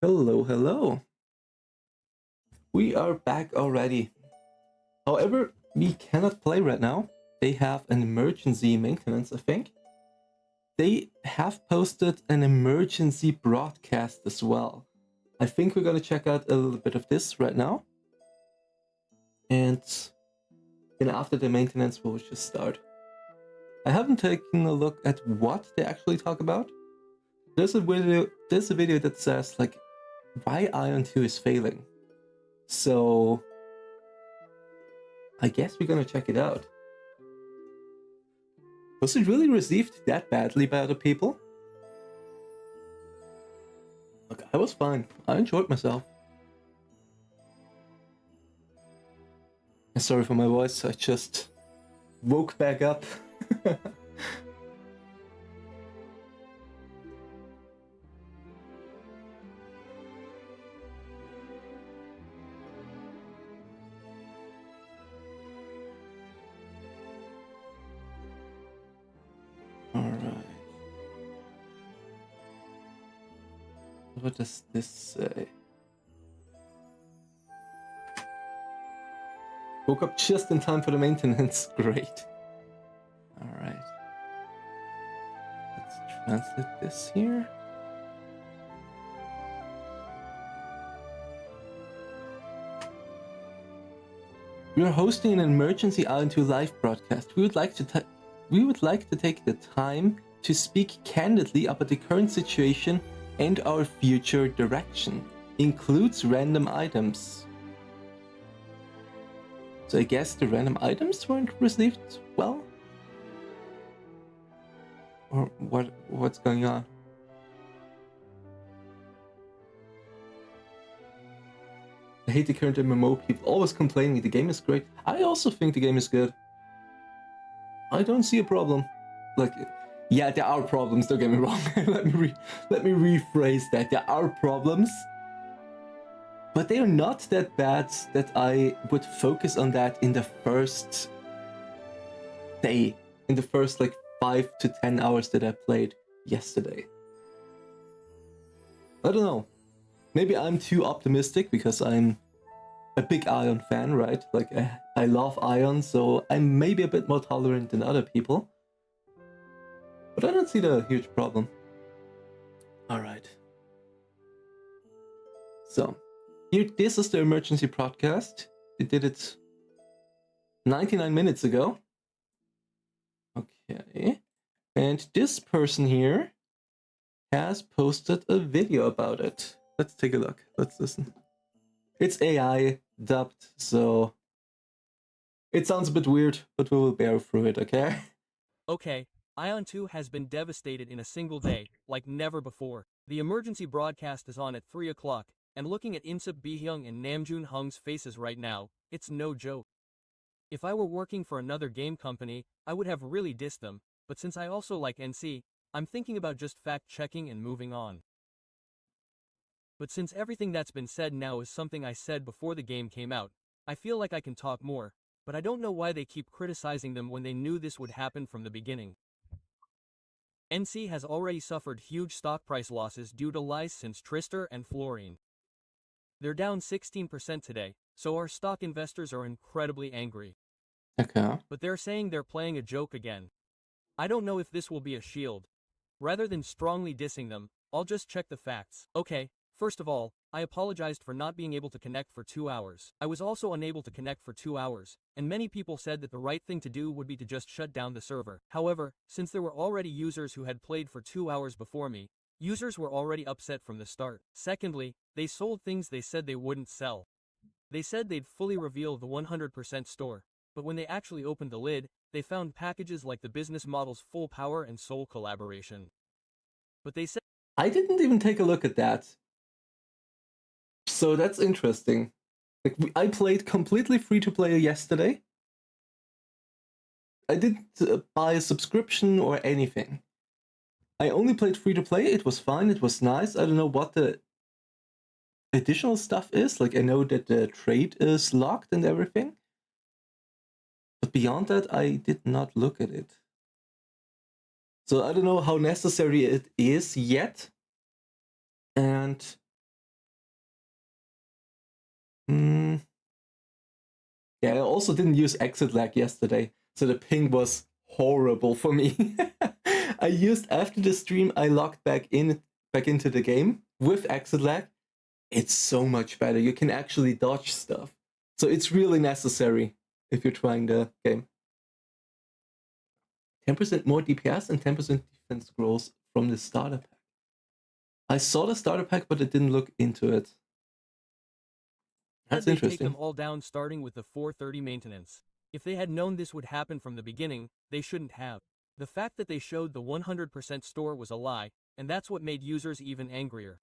Hello, hello. We are back already. However, we cannot play right now. They have an emergency maintenance, I think. They have posted an emergency broadcast as well. I think we're gonna check out a little bit of this right now. And then after the maintenance, we'll just start. I haven't taken a look at what they actually talk about. There's a video that says like why Ion 2 is failing. So I guess we're gonna check it out. Was it really received that badly by other people? Look, I was fine. I enjoyed myself. Sorry for my voice, I just woke back up. Alright. What does this say? Woke up just in time for the maintenance. Great. Alright. Let's translate this here. We are hosting an emergency Ion 2 live broadcast. We would like to take the time to speak candidly about the current situation and our future direction. Includes random items. So I guess the random items weren't received well? Or what's going on? I hate the current MMO people always complaining the game is great. I also think the game is good. I don't see a problem. Like, yeah, there are problems, don't get me wrong. let me rephrase that. There are problems, but they are not that bad that I would focus on that in the first day, in the first like 5 to 10 hours that I played yesterday. I don't know. Maybe I'm too optimistic because I'm a big Ion fan, right? Like, I love Ion, so I'm maybe a bit more tolerant than other people. But I don't see the huge problem. Alright. So, here, this is the emergency broadcast. They did it 99 minutes ago. Okay. And this person here has posted a video about it. Let's take a look. Let's listen. It's AI dubbed, so it sounds a bit weird, but we will bear through it, okay? Okay, Ion 2 has been devastated in a single day, like never before. The emergency broadcast is on at 3 o'clock, and looking at Insip Bihyung and Namjoon Hung's faces right now, it's no joke. If I were working for another game company, I would have really dissed them, but since I also like NC, I'm thinking about just fact-checking and moving on. But since everything that's been said now is something I said before the game came out, I feel like I can talk more, but I don't know why they keep criticizing them when they knew this would happen from the beginning. NC has already suffered huge stock price losses due to lies since Trister and Florine. They're down 16% today, so our stock investors are incredibly angry. Okay. But they're saying they're playing a joke again. I don't know if this will be a shield. Rather than strongly dissing them, I'll just check the facts. Okay, first of all, I apologized for not being able to connect for 2 hours. I was also unable to connect for 2 hours, and many people said that the right thing to do would be to just shut down the server. However, since there were already users who had played for 2 hours before me, users were already upset from the start. Secondly, they sold things they said they wouldn't sell. They said they'd fully reveal the 100% store, but when they actually opened the lid, they found packages like the business model's Full Power and Soul collaboration. But they said I didn't even take a look at that. So that's interesting. Like, I played completely free-to-play yesterday. I didn't buy a subscription or anything. I only played free-to-play. It was fine. It was nice. I don't know what the additional stuff is. Like, I know that the trade is locked and everything. But beyond that, I did not look at it. So I don't know how necessary it is yet. And Yeah, I also didn't use exit lag yesterday, so the ping was horrible for me. I used after the stream, I logged back into the game with exit lag. It's so much better. You can actually dodge stuff. So it's really necessary if you're trying the game. 10% more DPS and 10% defense growth from the starter pack. I saw the starter pack, but I didn't look into it. That's They interesting. take them all down starting with the 430 maintenance. If they had known this would happen from the beginning, they shouldn't have. The fact that they showed the 100% store was a lie, and that's what made users even angrier.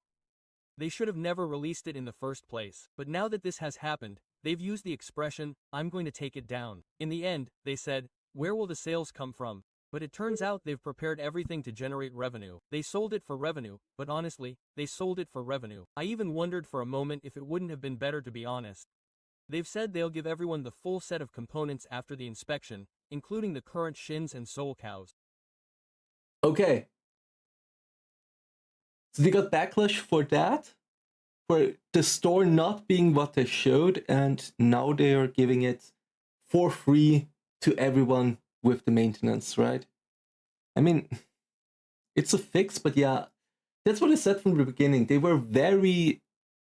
They should have never released it in the first place. But now that this has happened, they've used the expression, "I'm going to take it down." In the end, they said, "Where will the sales come from?" But it turns out they've prepared everything to generate revenue. They sold it for revenue, but honestly, they sold it for revenue. I even wondered for a moment if it wouldn't have been better to be honest. They've said they'll give everyone the full set of components after the inspection, including the current shins and soul cows. Okay. So they got backlash for that, for the store not being what they showed, and now they are giving it for free to everyone with the maintenance, right? I mean, it's a fix, but yeah, that's what I said from the beginning. They were very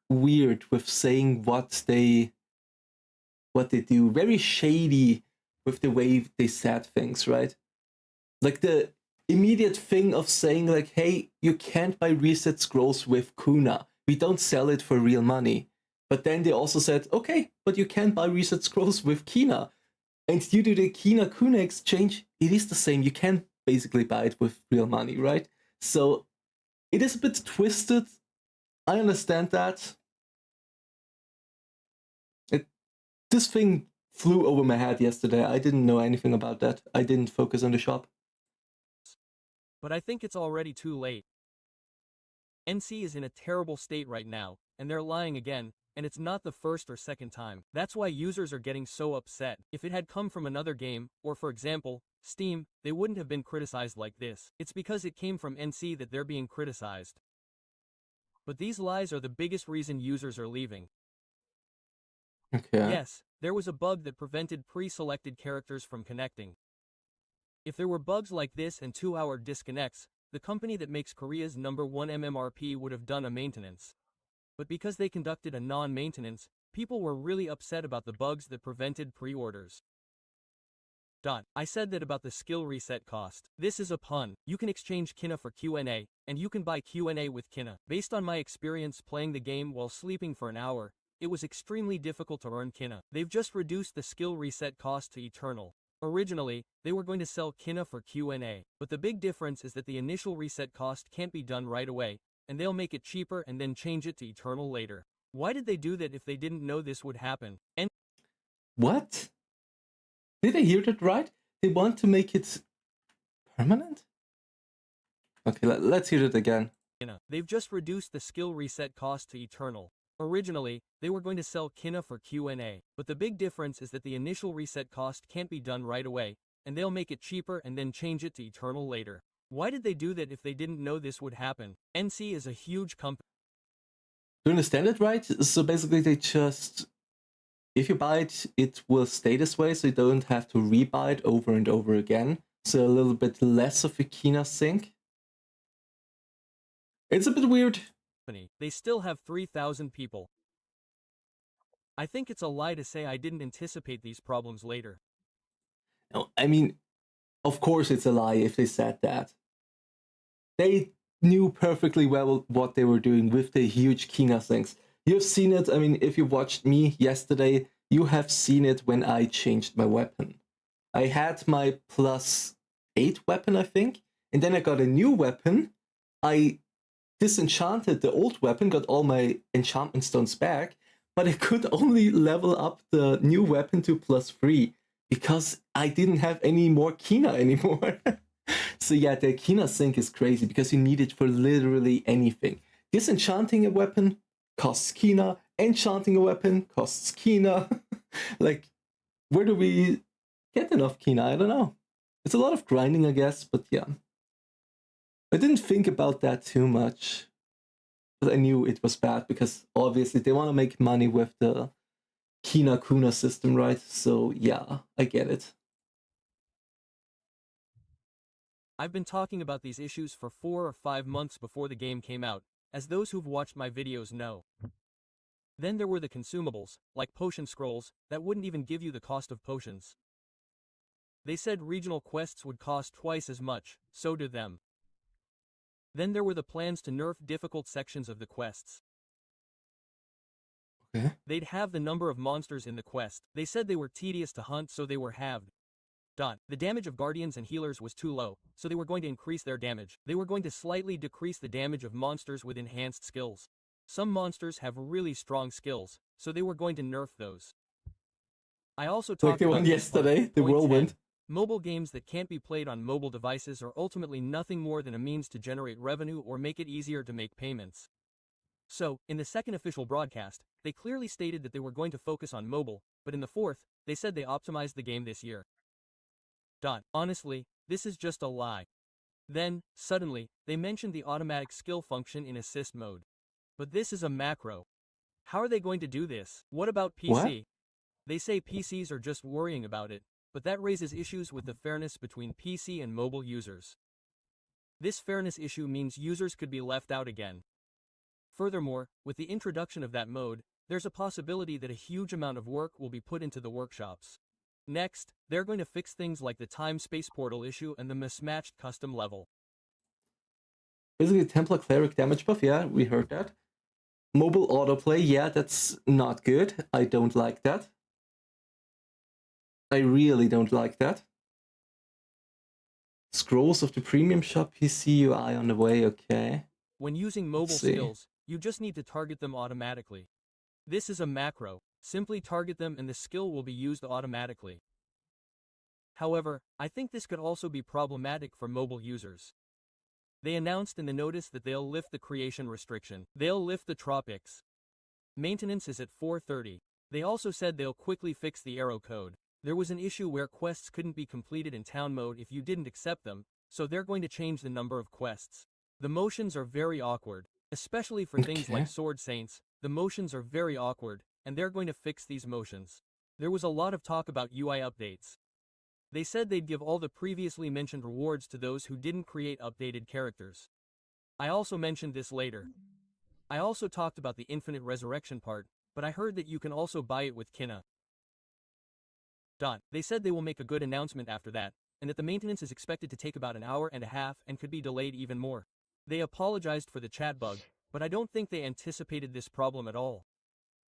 weird with saying what they do, very shady with the way they said things, right? Like the immediate thing of saying like, hey, you can't buy reset scrolls with Kuna. We don't sell it for real money. But then they also said, okay, but you can buy reset scrolls with Kina. And due to the Kina Kuna exchange, it is the same. You can basically buy it with real money, right? So it is a bit twisted. I understand that. This thing flew over my head yesterday. I didn't know anything about that. I didn't focus on the shop. But I think it's already too late. NC is in a terrible state right now, and they're lying again, and it's not the first or second time. That's why users are getting so upset. If it had come from another game, or for example, Steam, they wouldn't have been criticized like this. It's because it came from NC that they're being criticized. But these lies are the biggest reason users are leaving. Okay. Yes, there was a bug that prevented pre-selected characters from connecting. If there were bugs like this and 2-hour disconnects, the company that makes Korea's #1 MMRP would have done a maintenance. But because they conducted a non-maintenance, people were really upset about the bugs that prevented pre-orders. I said that about the skill reset cost. This is a pun. You can exchange Kina for QNA, and you can buy QNA with Kina. Based on my experience playing the game while sleeping for an hour, it was extremely difficult to earn Kina. They've just reduced the skill reset cost to Eternal. Originally, they were going to sell Kina for QNA, but the big difference is that the initial reset cost can't be done right away, and they'll make it cheaper and then change it to Eternal later. Why did they do that if they didn't know this would happen? And what? Did I hear that right? They want to make it permanent? Okay, let's hear it again. They've just reduced the skill reset cost to Eternal. Originally, they were going to sell Kina for QNA, but the big difference is that the initial reset cost can't be done right away, and they'll make it cheaper and then change it to Eternal later. Why did they do that if they didn't know this would happen? NC is a huge company. Do you understand it right? So basically they just, if you buy it, it will stay this way, so you don't have to rebuy it over and over again. So a little bit less of a Kina sink. It's a bit weird. They still have 3,000 people. I think it's a lie to say I didn't anticipate these problems later. No, I mean, of course it's a lie if they said that. They knew perfectly well what they were doing with the huge Kina sinks. You've seen it, I mean, if you watched me yesterday, you have seen it when I changed my weapon. I had my +8 weapon, I think, and then I got a new weapon. I disenchanted the old weapon, got all my enchantment stones back, but I could only level up the new weapon to +3 because I didn't have any more Kina anymore. So yeah, the Kina sink is crazy because you need it for literally anything. Disenchanting a weapon costs Kina, enchanting a weapon costs Kina. Like, where do we get enough Kina? I don't know. It's a lot of grinding, I guess, but yeah. I didn't think about that too much. But I knew it was bad because obviously they want to make money with the Kina Kuna system, right? So yeah, I get it. I've been talking about these issues for 4 or 5 months before the game came out, as those who've watched my videos know. Then there were the consumables, like potion scrolls, that wouldn't even give you the cost of potions. They said regional quests would cost twice as much, so did them. Then there were the plans to nerf difficult sections of the quests. Okay. They'd have the number of monsters in the quest. They said they were tedious to hunt, so they were halved. The damage of guardians and healers was too low, so they were going to increase their damage. They were going to slightly decrease the damage of monsters with enhanced skills. Some monsters have really strong skills, so they were going to nerf those. I also Like talked the about one this yesterday, part, the point 10. whirlwind. Mobile games that can't be played on mobile devices are ultimately nothing more than a means to generate revenue or make it easier to make payments. So, in the second official broadcast, they clearly stated that they were going to focus on mobile, but in the fourth, they said they optimized the game this year. Honestly, this is just a lie. Then, suddenly, they mentioned the automatic skill function in assist mode. But this is a macro. How are they going to do this? What about PC? What? They say PCs are just worrying about it, but that raises issues with the fairness between PC and mobile users. This fairness issue means users could be left out again. Furthermore, with the introduction of that mode, there's a possibility that a huge amount of work will be put into the workshops. Next, they're going to fix things like the time-space portal issue and the mismatched custom level. Basically, Templar Cleric damage buff, yeah, we heard that. Mobile autoplay, yeah, that's not good. I don't like that. I really don't like that. Scrolls of the premium shop PC UI on the way, okay. When using mobile skills, you just need to target them automatically. This is a macro. Simply target them and the skill will be used automatically. However, I think this could also be problematic for mobile users. They announced in the notice that they'll lift the creation restriction. They'll lift the tropics. Maintenance is at 4:30. They also said they'll quickly fix the arrow code. There was an issue where quests couldn't be completed in town mode if you didn't accept them, so they're going to change the number of quests. The motions are very awkward, especially for things like Sword Saints. The motions are very awkward, and they're going to fix these motions. There was a lot of talk about UI updates. They said they'd give all the previously mentioned rewards to those who didn't create updated characters. I also mentioned this later. I also talked about the infinite resurrection part, but I heard that you can also buy it with Kina. They said they will make a good announcement after that, and that the maintenance is expected to take about an hour and a half and could be delayed even more. They apologized for the chat bug, but I don't think they anticipated this problem at all.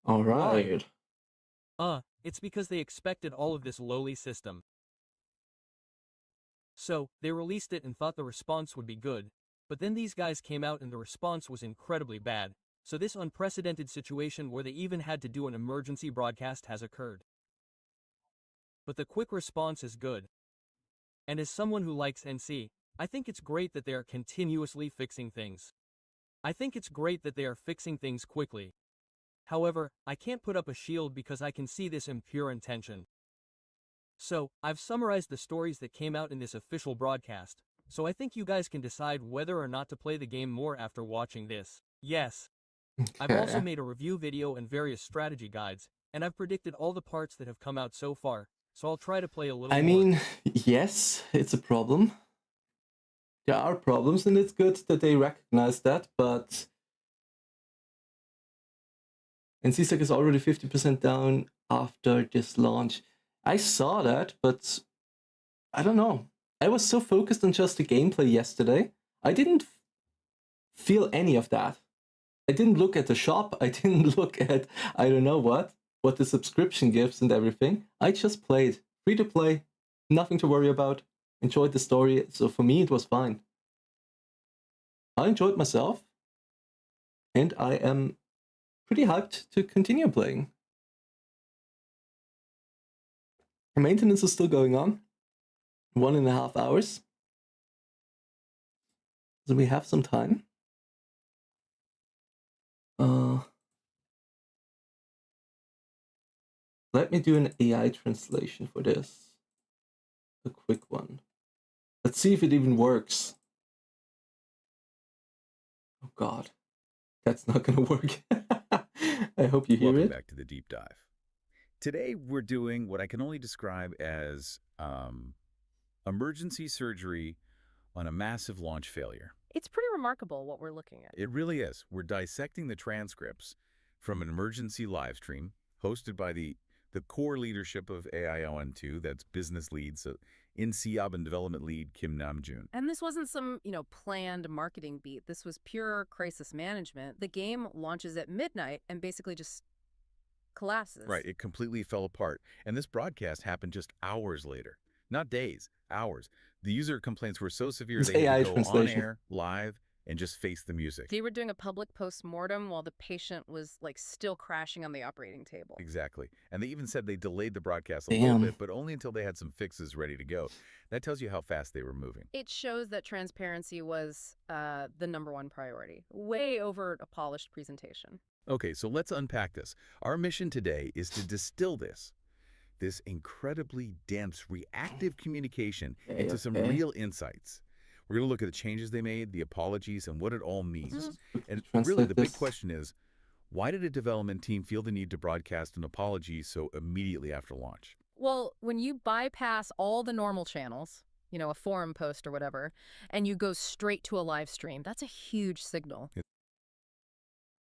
Alright. Why? It's because they expected all of this lowly system. So, they released it and thought the response would be good, but then these guys came out and the response was incredibly bad, so this unprecedented situation where they even had to do an emergency broadcast has occurred. But the quick response is good. And as someone who likes NC, I think it's great that they are continuously fixing things. I think it's great that they are fixing things quickly. However, I can't put up a shield because I can see this impure intention. So, I've summarized the stories that came out in this official broadcast, so I think you guys can decide whether or not to play the game more after watching this. Yes. Okay. I've also made a review video and various strategy guides, and I've predicted all the parts that have come out so far, so I'll try to play a little more. I mean, yes, it's a problem. There are problems, and it's good that they recognize that, but NCSec is already 50% down after this launch. I saw that, but I don't know. I was so focused on just the gameplay yesterday. I didn't feel any of that. I didn't look at the shop. I didn't look at, I don't know what the subscription gives and everything. I just played. Free to play. Nothing to worry about. Enjoyed the story. So for me, it was fine. I enjoyed myself. And I am pretty hyped to continue playing. Maintenance is still going on. 1.5 hours. So we have some time. Let me do an AI translation for this. A quick one. Let's see if it even works. Oh god. That's not gonna work. I hope you hear Welcome it. back to the deep dive. Today, we're doing what I can only describe as emergency surgery on a massive launch failure. It's pretty remarkable what we're looking at. It really is. We're dissecting the transcripts from an emergency live stream hosted by the core leadership of AION2, that's business lead, so NCOB and development lead Kim Namjoon. And this wasn't some, planned marketing beat. This was pure crisis management. The game launches at midnight and basically just collapses. Right, it completely fell apart. And this broadcast happened just hours later. Not days, hours. The user complaints were so severe It's they AI had to go on translation. air, live, and just face the music. They were doing a public post-mortem while the patient was, still crashing on the operating table. Exactly. And they even said they delayed the broadcast a little Damn. bit, but only until they had some fixes ready to go. That tells you how fast they were moving. It shows that transparency was the #1 priority, way over a polished presentation. Okay, so let's unpack this. Our mission today is to distill this incredibly dense, reactive communication into some real insights. We're going to look at the changes they made, the apologies, and what it all means. And really, the big question is, why did a development team feel the need to broadcast an apology so immediately after launch? Well, when you bypass all the normal channels, a forum post or whatever, and you go straight to a live stream, that's a huge signal.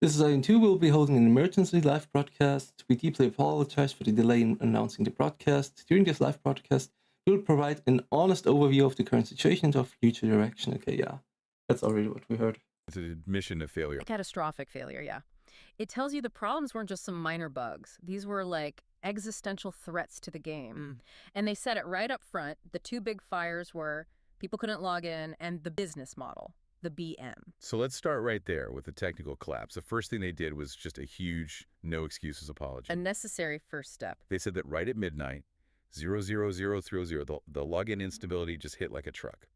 This is IN2 will be holding an emergency live broadcast. We deeply apologize for the delay in announcing the broadcast. During this live broadcast, we will provide an honest overview of the current situation and of future direction. Okay, yeah. That's already what we heard. It's an admission of failure. A catastrophic failure, yeah. It tells you the problems weren't just some minor bugs. These were existential threats to the game. And they said it right up front. The two big fires were people couldn't log in and the business model. The BM. So let's start right there with the technical collapse. The first thing they did was just a huge no excuses apology. A necessary first step. They said that right at midnight, 00030, the login instability just hit like a truck.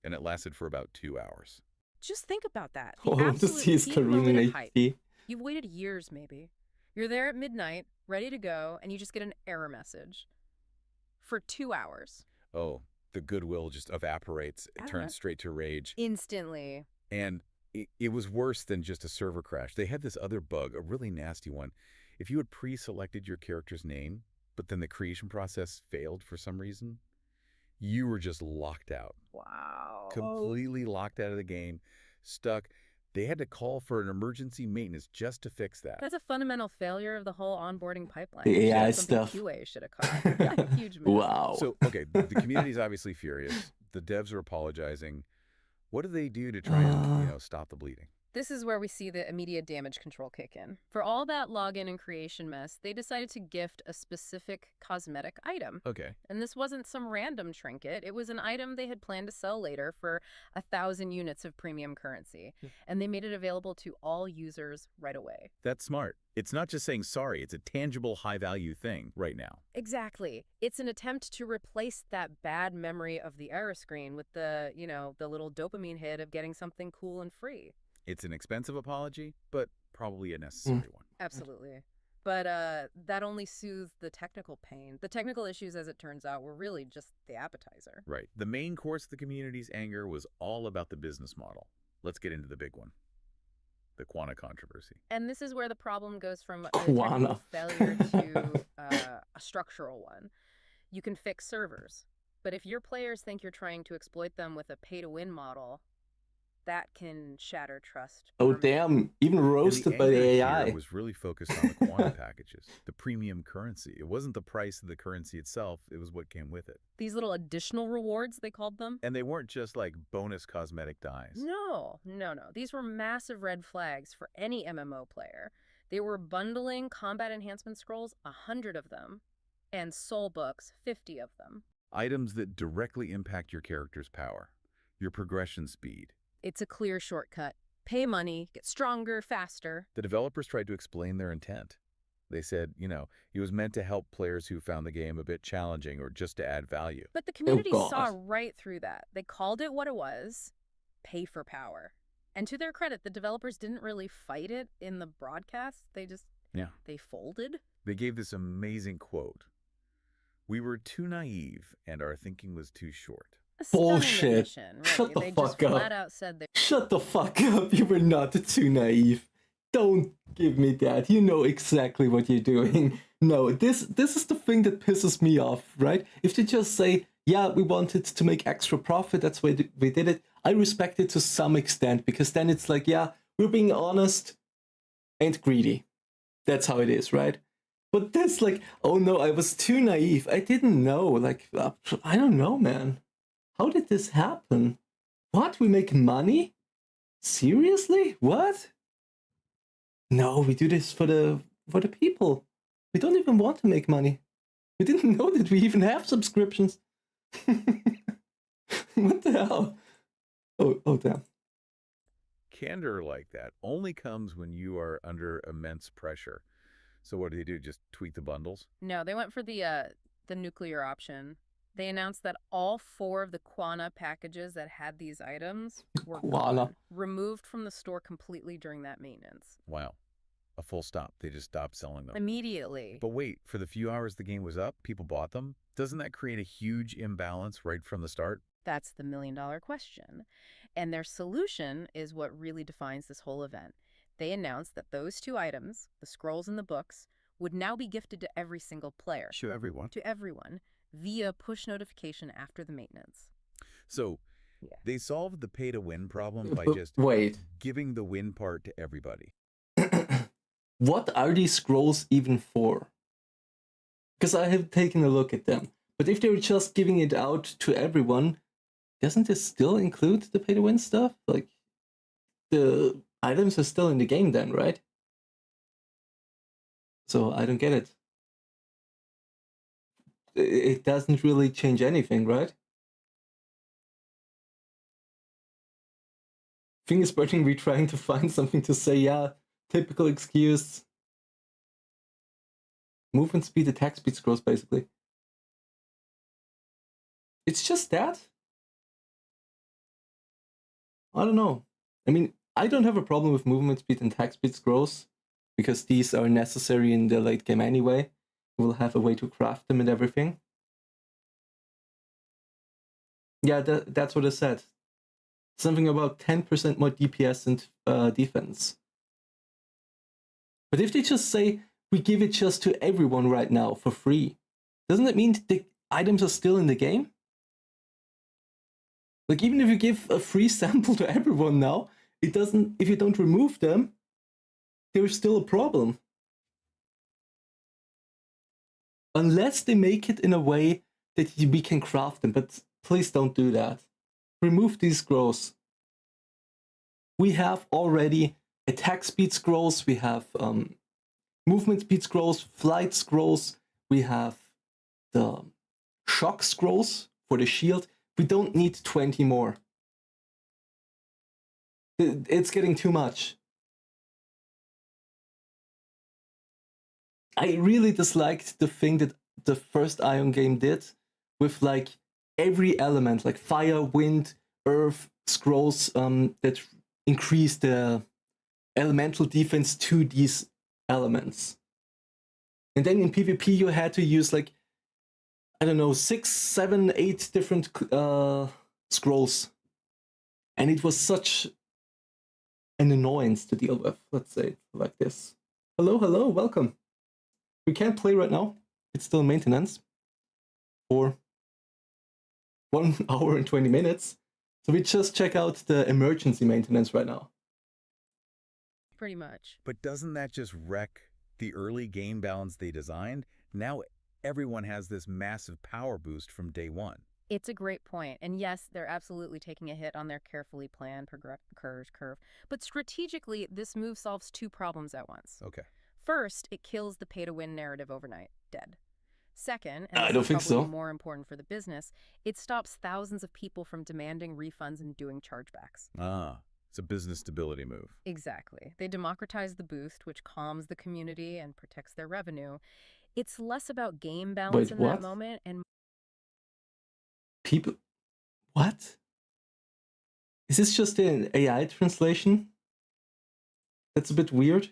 And it lasted for about 2 hours. Just think about that. The Oh, the absolute seas peak can moment ruin of hype. HP. You've waited years, maybe. You're there at midnight, ready to go, and you just get an error message. For 2 hours. Oh, the goodwill just evaporates. It turns straight to rage. Instantly. And it was worse than just a server crash. They had this other bug, a really nasty one. If you had pre-selected your character's name, but then the creation process failed for some reason, you were just locked out. Wow. Completely locked out of the game, stuck. They had to call for an emergency maintenance just to fix that. That's a fundamental failure of the whole onboarding pipeline. The AI That's something stuff. QA should have caught. Yeah, huge miss. Wow. So, okay, the community's obviously furious. The devs are apologizing. What do they do to try and, stop the bleeding? This is where we see the immediate damage control kick in. For all that login and creation mess, they decided to gift a specific cosmetic item. Okay. And this wasn't some random trinket. It was an item they had planned to sell later for 1,000 units of premium currency. And they made it available to all users right away. That's smart. It's not just saying sorry. It's a tangible, high-value thing right now. Exactly. It's an attempt to replace that bad memory of the error screen with the, the little dopamine hit of getting something cool and free. It's an expensive apology, but probably a necessary one. Absolutely. But that only soothed the technical pain. The technical issues, as it turns out, were really just the appetizer. Right. The main course of the community's anger was all about the business model. Let's get into the big one. The Quana controversy. And this is where the problem goes from a Quana. technical failure to a structural one. You can fix servers, but if your players think you're trying to exploit them with a pay-to-win model, that can shatter trust. Oh, damn. Even roasted by the AI. It was really focused on the Quana packages, the premium currency. It wasn't the price of the currency itself. It was what came with it. These little additional rewards, they called them. And they weren't just like bonus cosmetic dyes. No. These were massive red flags for any MMO player. They were bundling combat enhancement scrolls, 100 of them, and soul books, 50 of them. Items that directly impact your character's power, your progression speed. It's a clear shortcut. Pay money, get stronger, faster. The developers tried to explain their intent. They said, it was meant to help players who found the game a bit challenging or just to add value. But the community God. saw right through that. They called it what it was, pay for power. And to their credit, the developers didn't really fight it in the broadcast. They just, they folded. They gave this amazing quote. "We were too naive and our thinking was too short." A stunning Bullshit. admission, really. Shut the they fuck just up. flat out said they Shut the fuck up. You were not too naive. Don't give me that. You know exactly what you're doing. No, this is the thing that pisses me off, right? If they just say, yeah, we wanted to make extra profit, that's why we did it, I respect it to some extent, because then it's like, yeah, we're being honest and greedy. That's how it is, right? But this, like, oh no, I was too naive. I didn't know. Like, I don't know, man. How did this happen? What? We make money? Seriously? What? No, we do this for the people. We don't even want to make money. We didn't know that we even have subscriptions. What the hell? Oh, damn. Candor like that only comes when you are under immense pressure. So what do? Just tweak the bundles? No, they went for the nuclear option. They announced that all 4 of the Quana packages that had these items were gone, removed from the store completely during that maintenance. Wow. A full stop. They just stopped selling them. Immediately. But wait, for the few hours the game was up, people bought them? Doesn't that create a huge imbalance right from the start? That's the million-dollar question. And their solution is what really defines this whole event. They announced that those 2 items, the scrolls and the books, would now be gifted to every single player. To everyone? To everyone, via push notification after the maintenance. So, they solved the pay-to-win problem by just giving the win part to everybody. What are these scrolls even for? Because I have taken a look at them. But if they're just giving it out to everyone, doesn't this still include the pay-to-win stuff? Like, the items are still in the game then, right? So I don't get it. It doesn't really change anything, right? Fingers burning, we're trying to find something to say, yeah, typical excuse. Movement speed, attack speed scrolls, basically. It's just that? I don't know. I mean, I don't have a problem with movement speed and attack speed scrolls, because these are necessary in the late game anyway. We'll have a way to craft them and everything. Yeah, that's what I said. Something about 10% more DPS and defense. But if they just say, we give it just to everyone right now for free, doesn't that mean the items are still in the game? Like, even if you give a free sample to everyone now, it doesn't, if you don't remove them, there's still a problem. Unless they make it in a way that we can craft them, but please don't do that. Remove these scrolls. We have already attack speed scrolls, we have movement speed scrolls, flight scrolls, we have the shock scrolls for the shield. We don't need 20 more. It's getting too much. I really disliked the thing that the first Ion game did with like every element, like fire, wind, earth, scrolls that increase the elemental defense to these elements. And then in PvP you had to use like, I don't know, 6, 7, 8 different scrolls. And it was such an annoyance to deal with, let's say, like this. Hello, welcome. We can't play right now. It's still maintenance for 1 hour and 20 minutes. So we just check out the emergency maintenance right now. Pretty much. But doesn't that just wreck the early game balance they designed? Now everyone has this massive power boost from day one. It's a great point. And yes, they're absolutely taking a hit on their carefully planned curve. But strategically, this move solves 2 problems at once. Okay. First, it kills the pay-to-win narrative overnight. Dead. Second, and I don't think so. More important for the business, it stops thousands of people from demanding refunds and doing chargebacks. Ah, it's a business stability move. Exactly. They democratize the boost, which calms the community and protects their revenue. It's less about game balance that moment and people. What? Is this just an AI translation? That's a bit weird.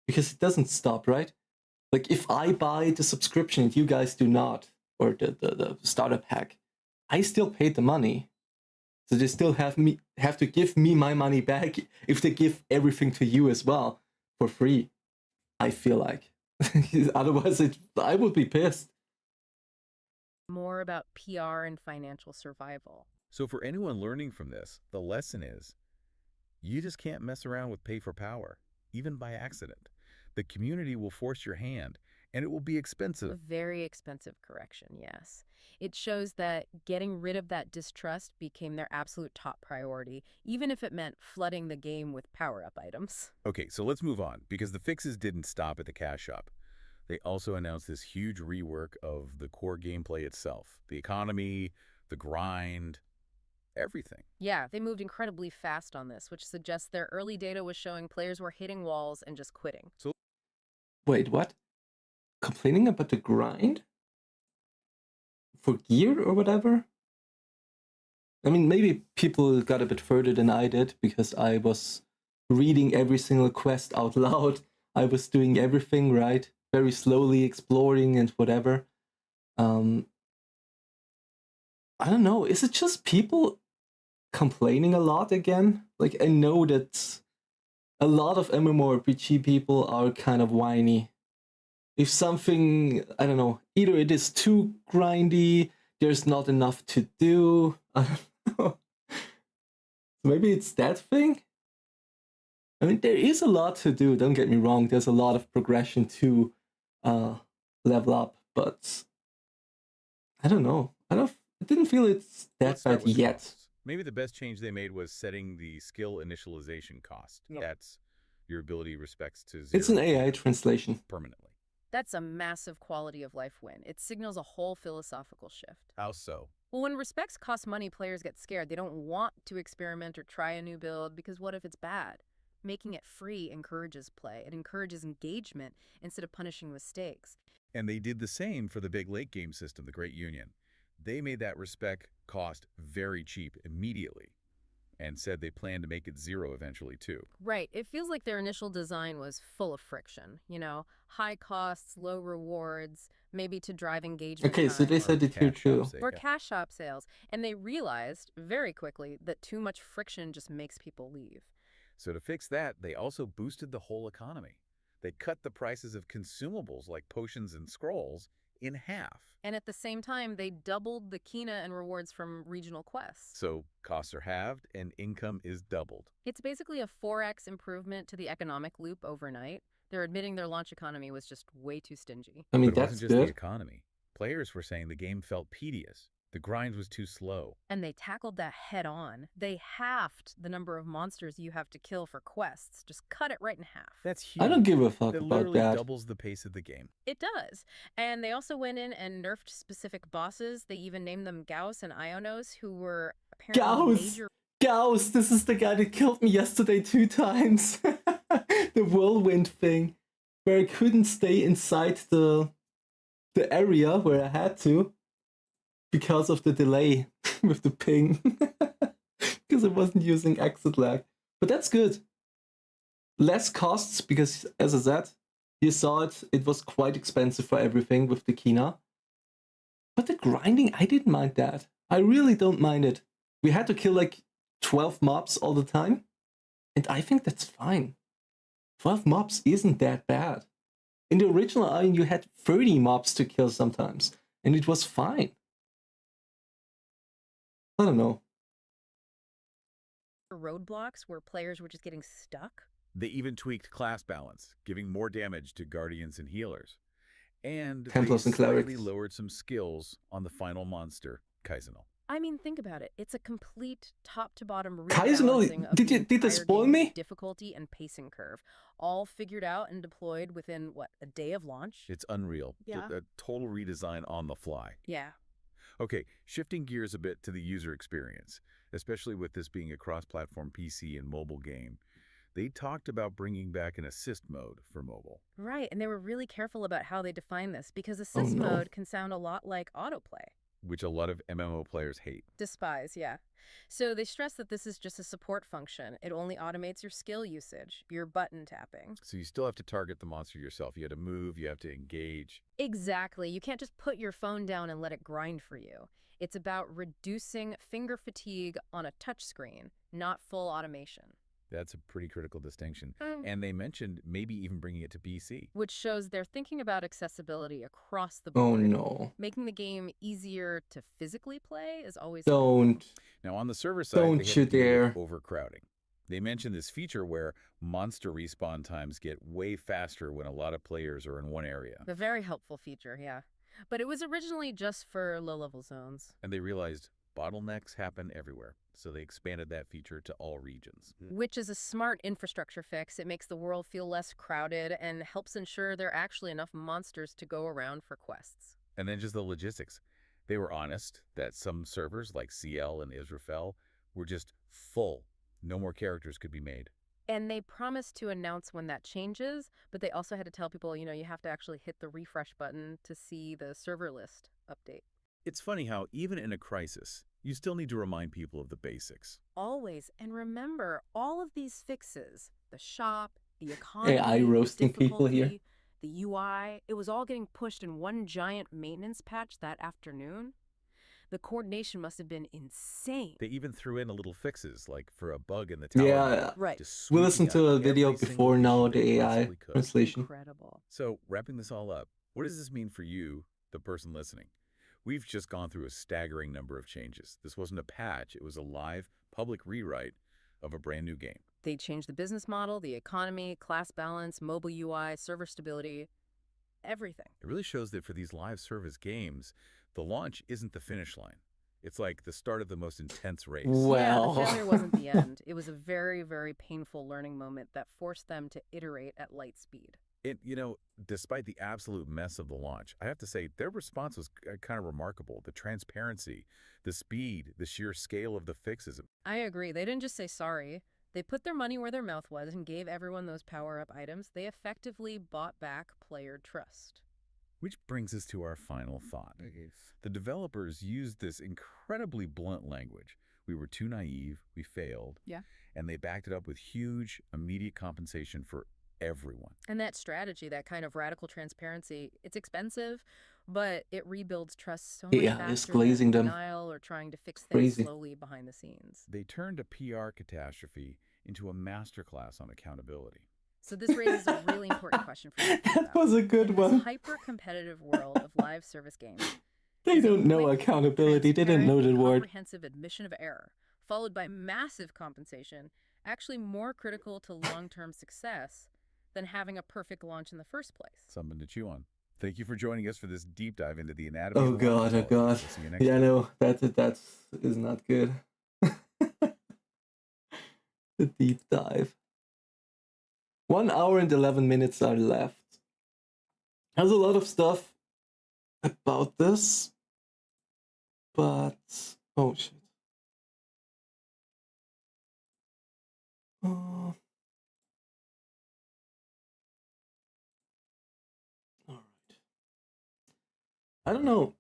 Because it doesn't stop, right? Like, if I buy the subscription and you guys do not, or the starter pack, I still paid the money. So they still have to give me my money back if they give everything to you as well for free, I feel like. Otherwise, I would be pissed. More about PR and financial survival. So for anyone learning from this, the lesson is, you just can't mess around with pay for power, even by accident. The community will force your hand, and it will be A expensive. very expensive correction, yes. It shows that getting rid of that distrust became their absolute top priority, even if it meant flooding the game with power-up items. Okay, so let's move on, because the fixes didn't stop at the cash shop. They also announced this huge rework of the core gameplay itself. The economy, the grind, everything. Yeah, they moved incredibly fast on this, which suggests their early data was showing players were hitting walls and just quitting. Wait, what? Complaining about the grind? For gear or whatever? I mean, maybe people got a bit further than I did because I was reading every single quest out loud. I was doing everything right, very slowly exploring and whatever. I don't know. Is it just people complaining a lot again? Like, I know that a lot of MMORPG people are kind of whiny. If something, I don't know, either it is too grindy, there's not enough to do. I don't know. Maybe it's that thing? I mean, there is a lot to do, don't get me wrong. There's a lot of progression to level up, but I don't know. I didn't feel it's that Let's start bad with yet. costs. Maybe the best change they made was setting the skill initialization cost. Yeah. That's your ability respects to 0 It's an AI translation. permanently. That's a massive quality of life win. It signals a whole philosophical shift. How so? Well, when respects cost money, players get scared. They don't want to experiment or try a new build because what if it's bad? Making it free encourages play. It encourages engagement instead of punishing mistakes. And they did the same for the big late game system, the Great Union. They made that respec cost very cheap immediately and said they plan to make it 0 eventually too. Right. It feels like their initial design was full of friction. High costs, low rewards, maybe to drive engagement. Okay, so they time. said it here too. Or cash shop sales. And they realized very quickly that too much friction just makes people leave. So to fix that, they also boosted the whole economy. They cut the prices of consumables like potions and scrolls in half. And at the same time, they doubled the Kina and rewards from regional quests. So costs are halved and income is doubled. It's basically a 4x improvement to the economic loop overnight. They're admitting their launch economy was just way too stingy. I mean, But it that's wasn't just the good. economy. Players were saying the game felt tedious. The grind was too slow. And they tackled that head on. They halved the number of monsters you have to kill for quests. Just cut it right in half. That's huge. I don't give a fuck That about literally that. doubles the pace of the game. It does. And they also went in and nerfed specific bosses. They even named them Gauss and Ionos, who were apparently Gauss! major... Gauss, this is the guy that killed me yesterday 2 times. The whirlwind thing, where I couldn't stay inside the area where I had to because of the delay with the ping. Because I wasn't using exit lag. But that's good. Less costs, because as I said, you saw it was quite expensive for everything with the Kina. But the grinding, I didn't mind that. I really don't mind it. We had to kill like 12 mobs all the time. And I think that's fine. 12 mobs isn't that bad. In the original Iron, you had 30 mobs to kill sometimes. And it was fine. I don't know. roadblocks where players were just getting stuck. They even tweaked class balance, giving more damage to guardians and healers. And Templars they and slightly clerics. lowered some skills on the final monster, Kaisinel. I mean, think about it. It's a complete top-to-bottom Kaisinel, rebalancing of did the they entire spoil game's me? difficulty and pacing curve, all figured out and deployed within, what, a day of launch? It's unreal. Yeah. A total redesign on the fly. Yeah. Okay, shifting gears a bit to the user experience, especially with this being a cross-platform PC and mobile game. They talked about bringing back an assist mode for mobile. Right, and they were really careful about how they define this because assist no. mode can sound a lot like autoplay. Which a lot of MMO players hate. Despise, yeah. So they stress that this is just a support function. It only automates your skill usage, your button tapping. So you still have to target the monster yourself. You have to move, you have to engage. Exactly. You can't just put your phone down and let it grind for you. It's about reducing finger fatigue on a touchscreen, not full automation. That's a pretty critical distinction. Mm. And they mentioned maybe even bringing it to PC. Which shows they're thinking about accessibility across the Oh board. no. Making the game easier to physically play is always Don't. Now, on the server side, Don't they had you to deal dare. with overcrowding. They mentioned this feature where monster respawn times get way faster when a lot of players are in one area. a very helpful feature, yeah. But it was originally just for low-level zones. And they realized bottlenecks happen everywhere, so they expanded that feature to all regions. Which is a smart infrastructure fix. It makes the world feel less crowded and helps ensure there are actually enough monsters to go around for quests. And then just the logistics. They were honest that some servers like CL and Israfel were just full. No more characters could be made. And they promised to announce when that changes, but they also had to tell people, you have to actually hit the refresh button to see the server list update. It's funny how even in a crisis, you still need to remind people of the basics. Always. And remember, all of these fixes, the shop, the economy, AI roasting people here. difficulty, the UI, it was all getting pushed in one giant maintenance patch that afternoon. The coordination must have been insane. They even threw in a little fixes, like for a bug in the tower. Yeah. Right. to We sweep listened out to a video every single before, issue now they the AI possibly could. translation. Incredible. So, wrapping this all up, what does this mean for you, the person listening? We've just gone through a staggering number of changes. This wasn't a patch, it was a live, public rewrite of a brand new game. They changed the business model, the economy, class balance, mobile UI, server stability, everything. It really shows that for these live service games, the launch isn't the finish line. It's like the start of the most intense race. Well. Yeah, the failure wasn't the end. It was a very, very painful learning moment that forced them to iterate at light speed. Despite the absolute mess of the launch, I have to say their response was kind of remarkable. The transparency, the speed, the sheer scale of the fixes. I agree. They didn't just say sorry. They put their money where their mouth was and gave everyone those power-up items. They effectively bought back player trust. Which brings us to our final thought. The developers used this incredibly blunt language. We were too naive, we failed. Yeah. And they backed it up with huge, immediate compensation for everyone. And that strategy, that kind of radical transparency, it's expensive, but it rebuilds trust so much Yeah, faster it's glazing than them. denial or trying to fix things Crazy. slowly behind the scenes. They turned a PR catastrophe into a masterclass on accountability. So this raises a really important question for you to think That about. was a good In one. this hyper-competitive world of live service games, They is a don't know quick, accountability. They didn't know the transparent, word. comprehensive admission of error, followed by massive compensation, actually more critical to long-term success than having a perfect launch in the first place. Something to chew on. Thank you for joining us for this deep dive into the anatomy Oh of the launch god, oh quality. god. We'll see you next Yeah, time. no, that is not good. The deep dive. 1 hour and 11 minutes are left. There's a lot of stuff about this, but oh shit. All right. I don't know.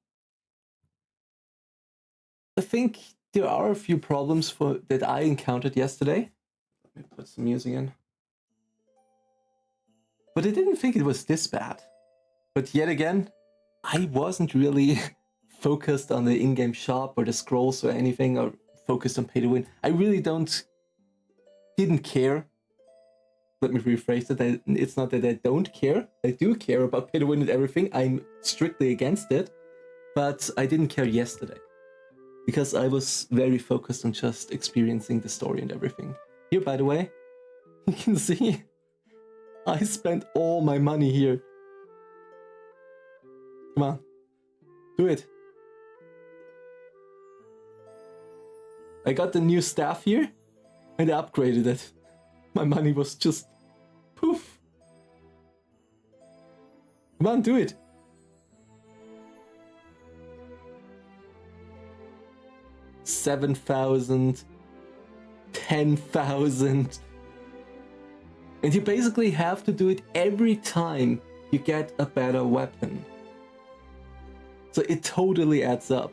I think there are a few problems that I encountered yesterday. Let me put some music in. But I didn't think it was this bad. But yet again, I wasn't really focused on the in-game shop or the scrolls or anything, or focused on pay to win. I really didn't care. Let me rephrase it. It's not that I don't care. I do care about pay to win and everything. I'm strictly against it. But I didn't care yesterday. Because I was very focused on just experiencing the story and everything. Here, by the way, you can see I spent all my money here. Come on, do it. I got the new staff here and I upgraded it. My money was just poof. Come on, do it. $7,000, $10,000. And you basically have to do it every time you get a better weapon. So it totally adds up.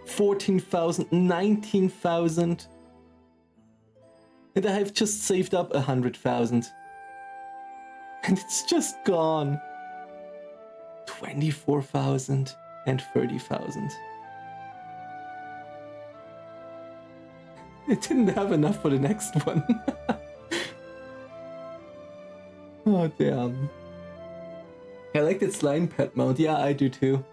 14,000, 19,000. And I have just saved up 100,000. And it's just gone. 24,000 and 30,000. It didn't have enough for the next one. Oh, damn. I like that slime pet mode. Yeah, I do too.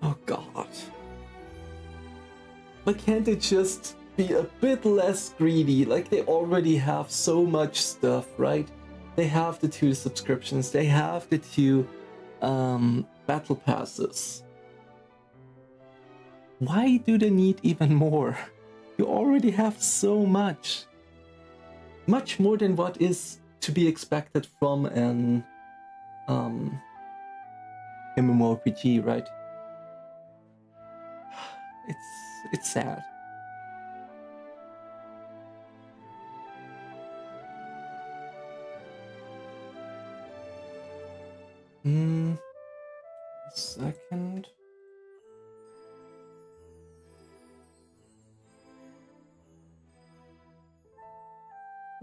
Oh, God. But can't they just be a bit less greedy? Like, they already have so much stuff, right? They have the 2 subscriptions. They have the 2 battle passes. Why do they need even more? You already have so much. Much more than what is to be expected from an MMORPG, right? It's sad. Second.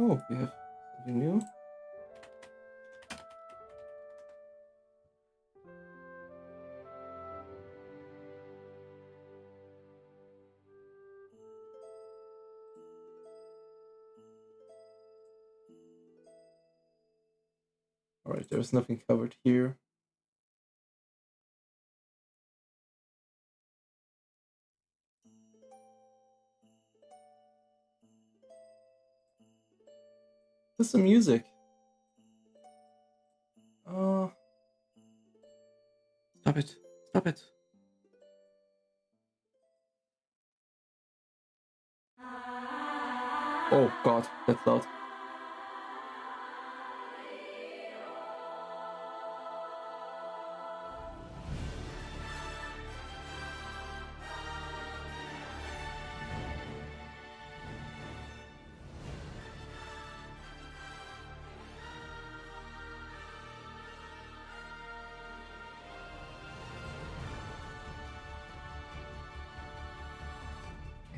Oh, we have something new. Alright, there's nothing covered here. There's some music. Stop it. Stop it. Oh god, that's loud.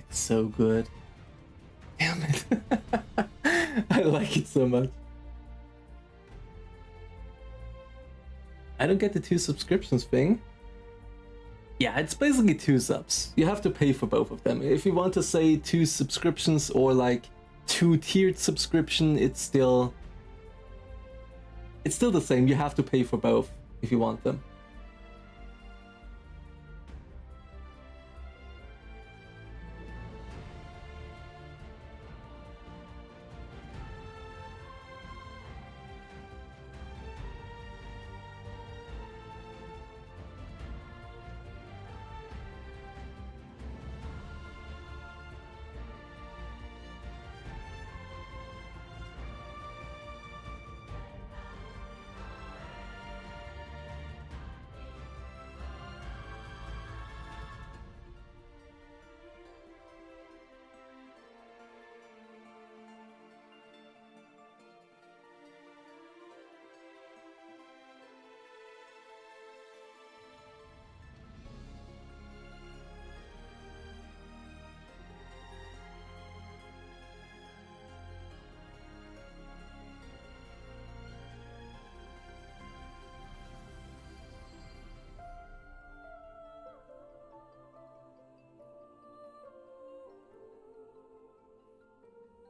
It's so good. Damn it. I like it so much. I don't get the 2 subscriptions thing. Yeah, it's basically 2 subs. You have to pay for both of them. If you want to say 2 subscriptions or like 2 tiered subscription, it's still the same. You have to pay for both if you want them.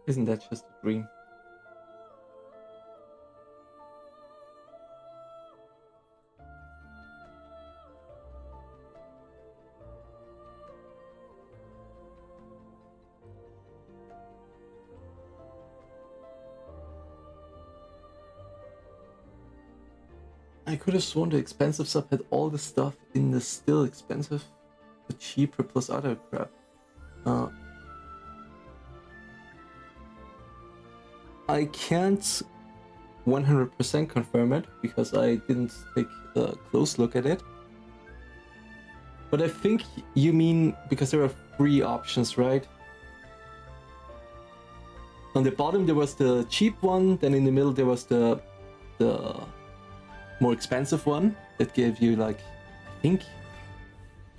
Isn't that just a dream? I could have sworn the expensive sub had all the stuff in the still expensive, the cheaper plus other crap. I can't 100% confirm it because I didn't take a close look at it. But I think you mean because there are 3 options, right? On the bottom there was the cheap one, then in the middle there was the more expensive one that gave you like, I think,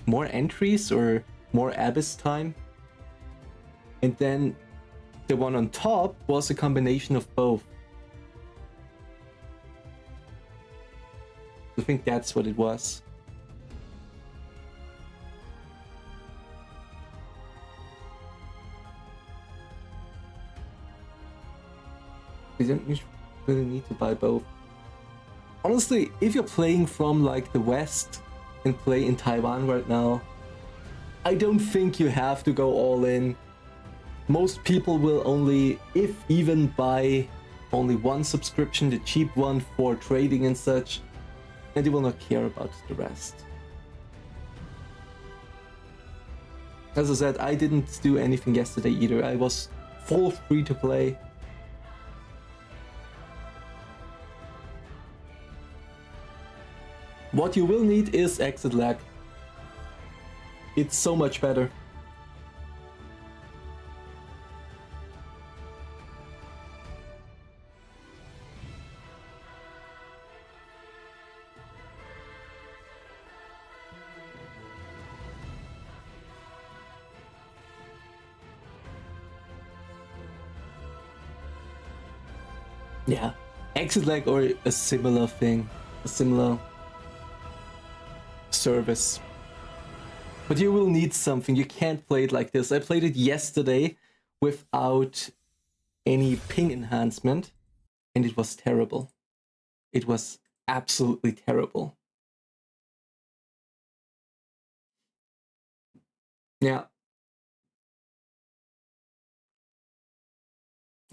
more entries or more abyss time. And then the one on top was a combination of both. I think that's what it was. don't really need to buy both. Honestly, if you're playing from like the West and play in Taiwan right now, I don't think you have to go all in. Most people will only, if even, buy only one subscription, the cheap one for trading and such, and they will not care about the rest. As I said, I didn't do anything yesterday either. I was full free to play. What you will need is exit lag. It's so much better. Yeah, exit lag or a similar thing, a similar service. But you will need something. You can't play it like this. I played it yesterday without any ping enhancement, and it was terrible. It was absolutely terrible. Yeah.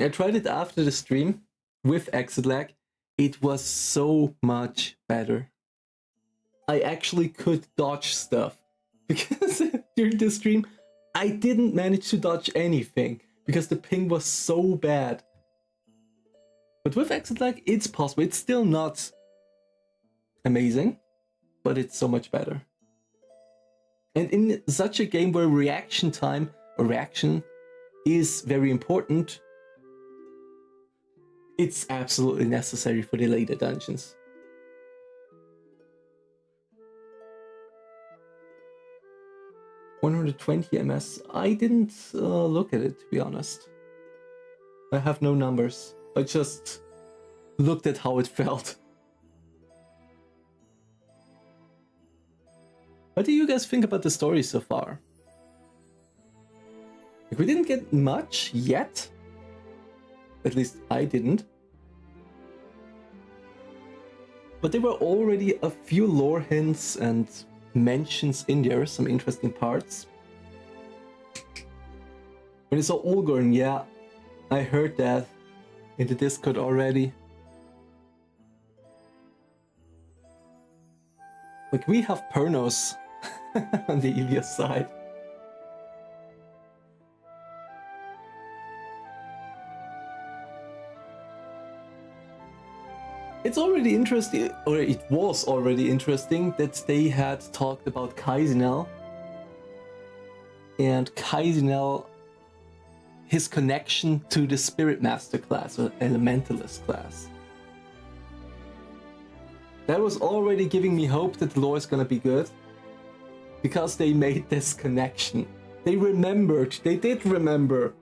I tried it after the stream with exit lag. It was so much better. I actually could dodge stuff because during the stream I didn't manage to dodge anything because the ping was so bad. But with exit lag it's possible. It's still not amazing, but it's so much better. And in such a game where reaction time or reaction is very important, it's absolutely necessary for the later dungeons. $120 MS. I didn't look at it, to be honest. I have no numbers. I just looked at how it felt. What do you guys think about the story so far? Like, we didn't get much yet. At least I didn't. But there were already a few lore hints and mentions in there, some interesting parts. When it's all Ulgorn, yeah, I heard that in the Discord already. Like, we have Pernos on the Elyos side. It's already interesting, or it was already interesting, that they had talked about Kaisinel. And Kaisinel, his connection to the Spirit Master class, or Elementalist class. That was already giving me hope that the lore is gonna be good. Because they made this connection. They remembered, they did remember.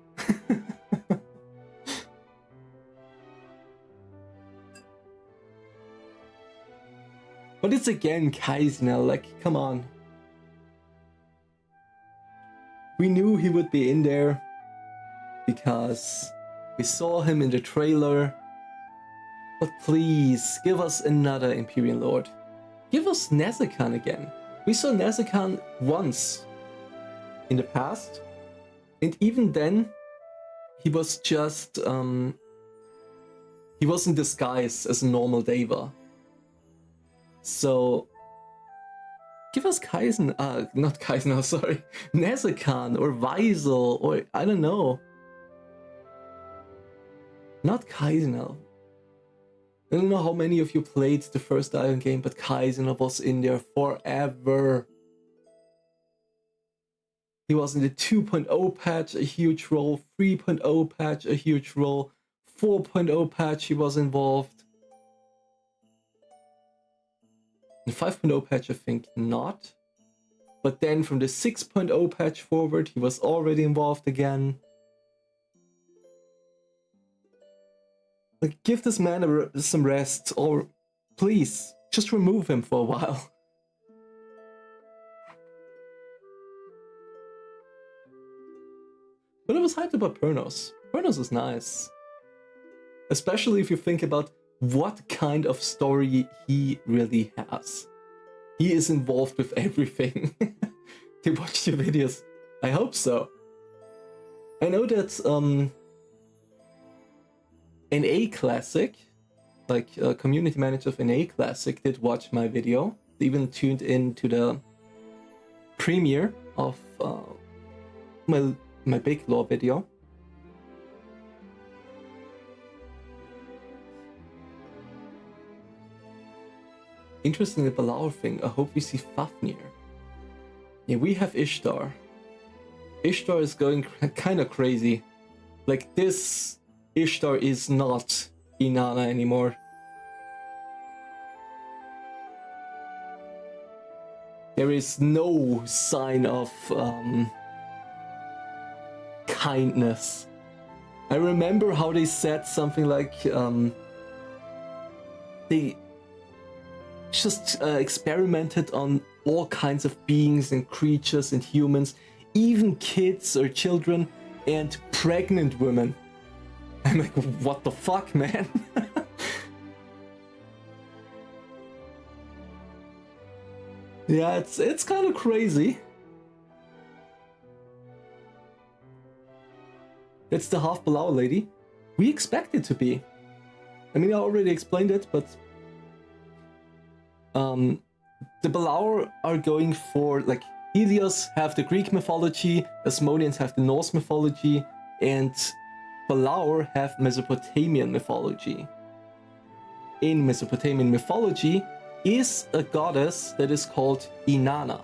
But it's again Kaisinel, like, come on. We knew he would be in there because we saw him in the trailer. But please, give us another Empyrean Lord. Give us Nezakan again. We saw Nezakan once in the past. And even then, he was just, he was in disguise as a normal Deva. So, give us not Kaisinel, sorry, Nezakan or Weisel or I don't know. Not Kaisinel. I don't know how many of you played the first Iron game, but Kaisinel was in there forever. He was in the 2.0 patch, a huge role, 3.0 patch, a huge role, 4.0 patch he was involved. In 5.0 patch, I think not. But then from the 6.0 patch forward, he was already involved again. Like, give this man some rest, or please, just remove him for a while. But I was hyped about Pernos. Pernos is nice. Especially if you think about what kind of story he really has. He is involved with everything. To watch your videos. I hope so. I know that NA Classic, like a community manager of NA Classic, did watch my video. They even tuned in to the premiere of my big lore video. Interesting, the Balor thing. I hope we see Fafnir. Yeah, we have Ishtar. Ishtar is going kind of crazy. Like, this Ishtar is not Inanna anymore. There is no sign of kindness. I remember how they said something like they just experimented on all kinds of beings and creatures and humans, even kids or children and pregnant women. I'm like, what the fuck, man? Yeah, it's kind of crazy. It's the half Balao lady. We expect it to be. I mean, I already explained it, but the Balor are going for, like, Elyos have the Greek mythology, Asmodeans have the Norse mythology, and Balor have Mesopotamian mythology. In Mesopotamian mythology is a goddess that is called Inanna.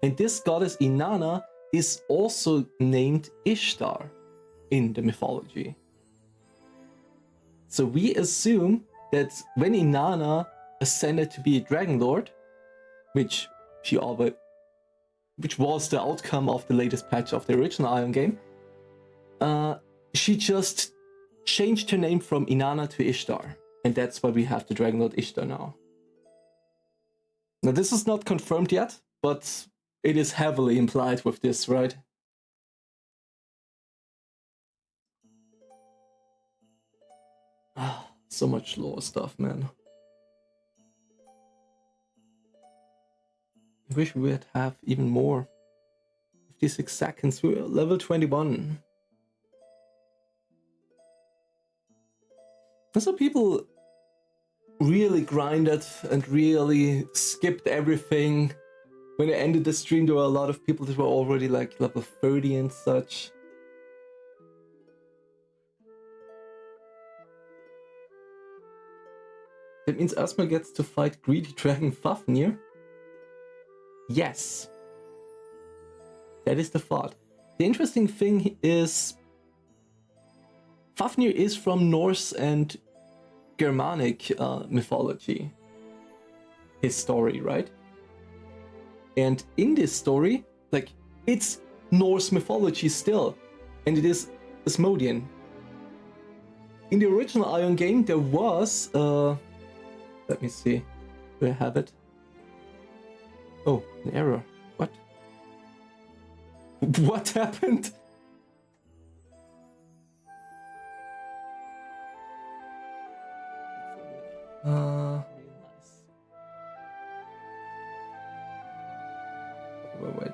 And this goddess Inanna is also named Ishtar in the mythology. So we assume that when Inanna ascended to be a Dragon Lord, which was the outcome of the latest patch of the original Ion game, she just changed her name from Inanna to Ishtar. And that's why we have the Dragon Lord Ishtar now. Now, this is not confirmed yet, but it is heavily implied with this, right? Ah, so much lore stuff, man. I wish we would have even more. 56 seconds, we're level 21. And so people really grinded and really skipped everything. When I ended the stream, there were a lot of people that were already like level 30 and such. That means Azphel gets to fight greedy dragon Fafnir? Yes. That is the thought. The interesting thing is Fafnir is from Norse and Germanic mythology. His story, right? And in this story, like, it's Norse mythology still. And it is Asmodean. In the original Ion game, there was let me see. Do I have it? Oh, an error. What? What happened?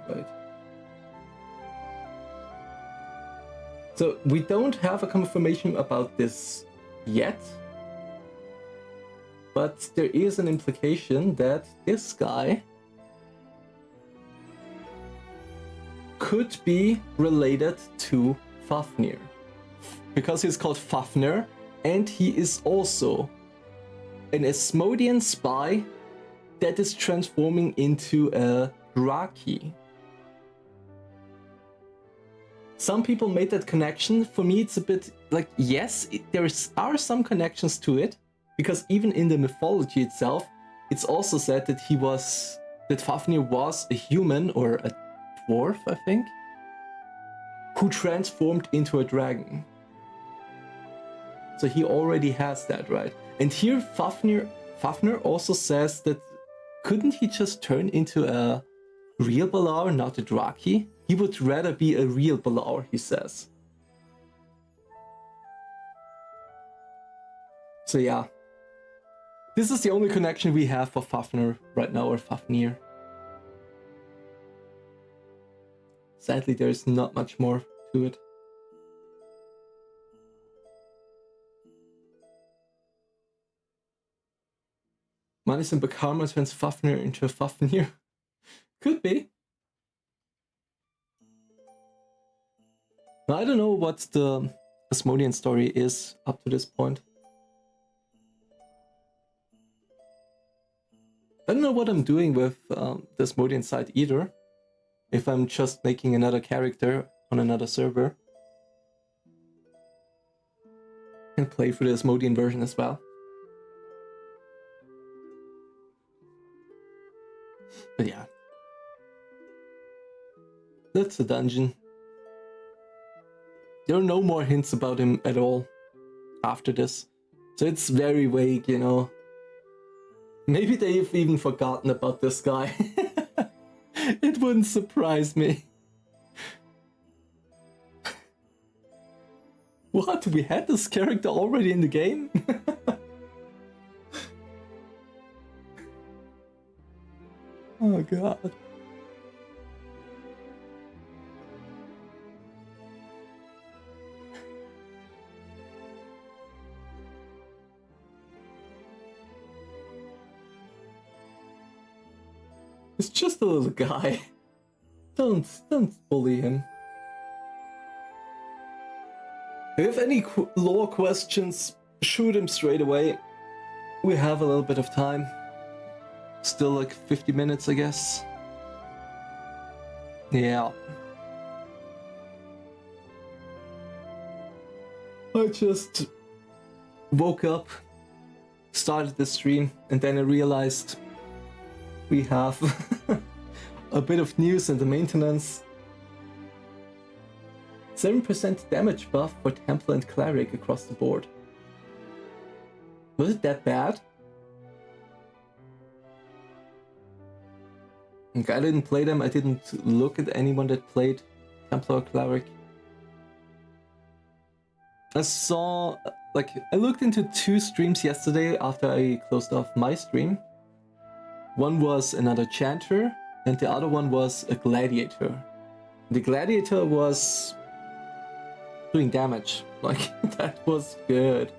Wait. So we don't have a confirmation about this yet, but there is an implication that this guy could be related to Fafnir, because he's called Fafnir, and he is also an Asmodean spy that is transforming into a Draki. Some people made that connection. For me, it's a bit like, yes, there are some connections to it, because even in the mythology itself, it's also said that Fafnir was a human, or a dwarf, I think, who transformed into a dragon. So he already has that, right? And here Fafnir also says that couldn't he just turn into a real Balor, not a Draki? He would rather be a real Balor, he says. So yeah. This is the only connection we have for Fafnir right now, or Fafnir. Sadly, there's not much more to it. Manis and Bakarma turns Fafnir into a Fafnir. Could be. Now, I don't know what the Asmodean story is up to this point. I don't know what I'm doing with the Asmodean side either. If I'm just making another character on another server. And play for the Asmodean version as well. But yeah. That's a dungeon. There are no more hints about him at all after this. So it's very vague, you know. Maybe they've even forgotten about this guy. It wouldn't surprise me. What? We had this character already in the game? Oh god. It's just a little guy. Don't bully him. If you have any lore questions, shoot him straight away. We have a little bit of time. Still like 50 minutes, I guess. Yeah. I just woke up, started the stream, and then I realized we have a bit of news in the maintenance. 7% damage buff for Templar and Cleric across the board. Was it that bad? Like, I didn't play them, I didn't look at anyone that played Templar or Cleric. I saw, like, I looked into 2 streams yesterday after I closed off my stream. One was another Chanter, and the other one was a Gladiator. The Gladiator was doing damage. Like, that was good.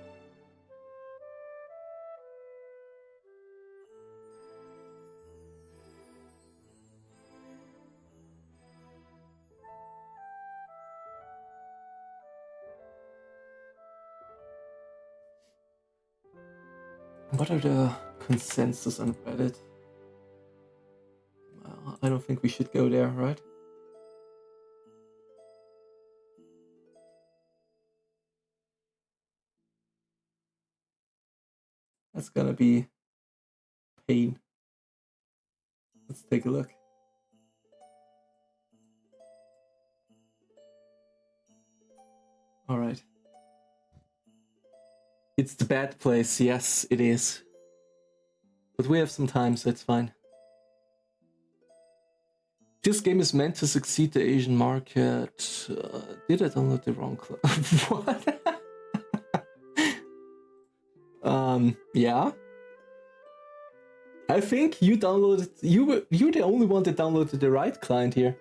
What are the consensus on Reddit? I don't think we should go there, right? That's gonna be pain. Let's take a look. All right. It's the bad place. Yes, it is. But we have some time, so it's fine. This game is meant to succeed the Asian market. Did I download the wrong club? What? Yeah. I think you downloaded. You're the only one that downloaded the right client here.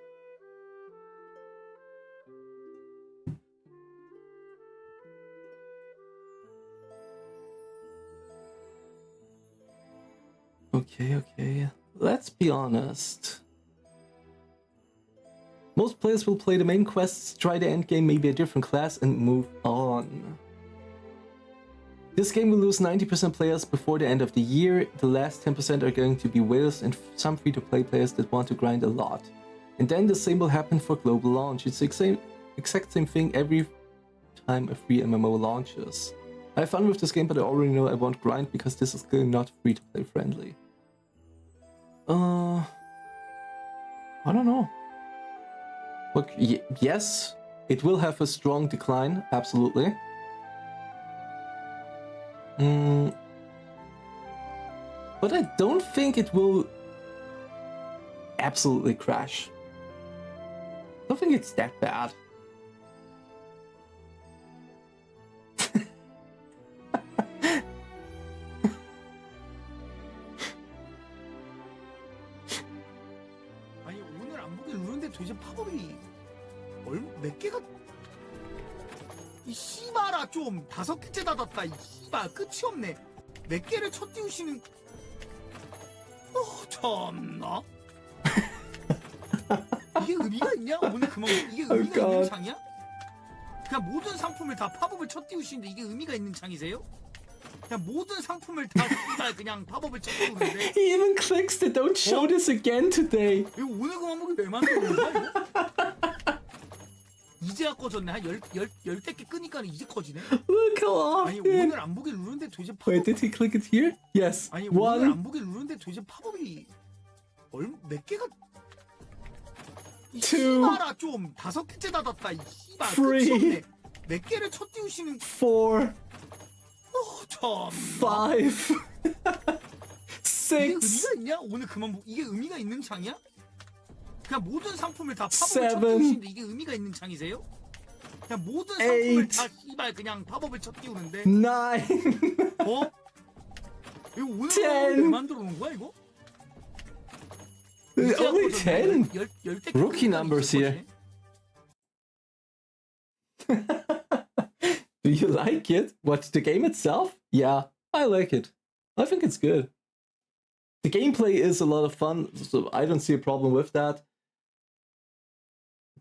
Okay. Let's be honest. Most players will play the main quests, try the endgame, maybe a different class, and move on. This game will lose 90% players before the end of the year. The last 10% are going to be whales and some free-to-play players that want to grind a lot. And then the same will happen for global launch. It's the exact same thing every time a free MMO launches. I have fun with this game, but I already know I won't grind because this is clearly not free-to-play friendly. I don't know. Look, yes, it will have a strong decline, absolutely. But I don't think it will absolutely crash. I don't think it's that bad. 도대체 팝업이 몇 개가 이 씨발아 좀 5개째 닫았다 이 씨발 끝이 없네. 몇 개를 쳐 띄우시는 참나. 이게 의미가 있냐? 오늘 그만 이게 의미가 있는 장이야? 그냥 모든 상품을 다 팝업을 쳐 띄우시는데 이게 의미가 있는 장이세요? 그냥 모든 상품을 다 그냥 팝업을 쳐 띄우는데 He even clicks that don't show this again today. 이거 오늘 그만 보기 왜 만드는 거야 이거? 이제야 꺼졌네. 한 10개 끄니까 이제 꺼지네. Look how 아니 often. 오늘 안 보길 누르는데 도대체 팝업 Wait, did he click it here? Yes. 아니 오늘 One. 안 보길 누르는데 도대체 팝업이 몇 개가 이 Two. 씨발아 좀 5개째 닫았다 이 씨발 Three. 끝이 없네. 몇 개를 쳐 띄우시는 Four. 참나. Five. 이게 Six. 의미가 있냐? 오늘 그만 이게 의미가 있는 장이야? 그냥 모든 상품을 다 팝업을 쳐 Seven. 띄우시는데 이게 의미가 있는 장이세요? 그냥 모든 상품을 Eight. 다 씨발 그냥 팝업을 쳐 띄우는데 Nine. 어? 이거 오늘 Ten. 왜 만들어 놓은 거야 이거? Only 10. 10개 Rookie numbers here. Do you like it? What, the game itself? Yeah, I like it. I think it's good. The gameplay is a lot of fun, so I don't see a problem with that.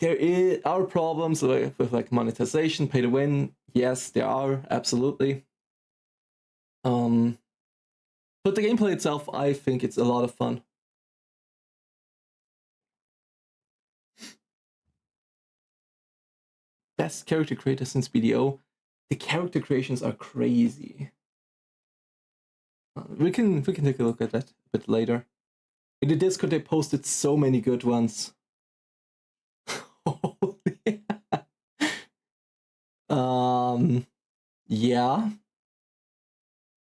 There are problems with like monetization, pay to win. Yes, there are, absolutely. But the gameplay itself, I think it's a lot of fun. Best character creator since BDO. The character creations are crazy. We can take a look at that a bit later. In the Discord, they posted so many good ones. Yeah.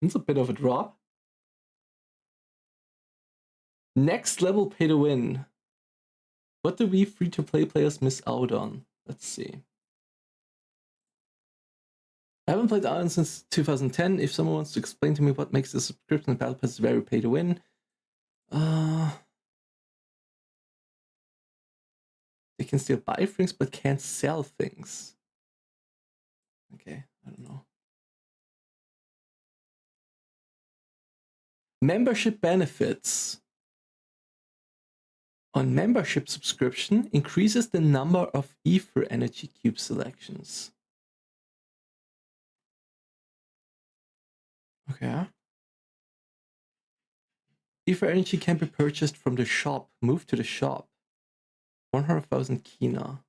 It's a bit of a drop. Next level pay to win. What do we free-to-play players miss out on? Let's see. I haven't played Iron since 2010. If someone wants to explain to me what makes the subscription and battle pass very pay to win. They can still buy things but can't sell things. Okay, I don't know. Membership benefits. On membership subscription, increases the number of Ether Energy Cube selections. Okay. Ether Energy can be purchased from the shop. Move to the shop. 100,000 Kina.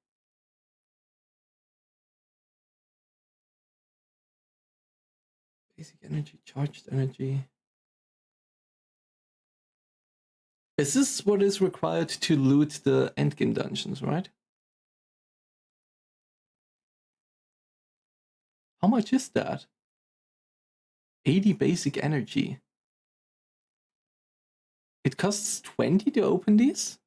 Basic energy, charged energy. Is this what is required to loot the endgame dungeons, right? How much is that? 80 basic energy. It costs 20 to open these?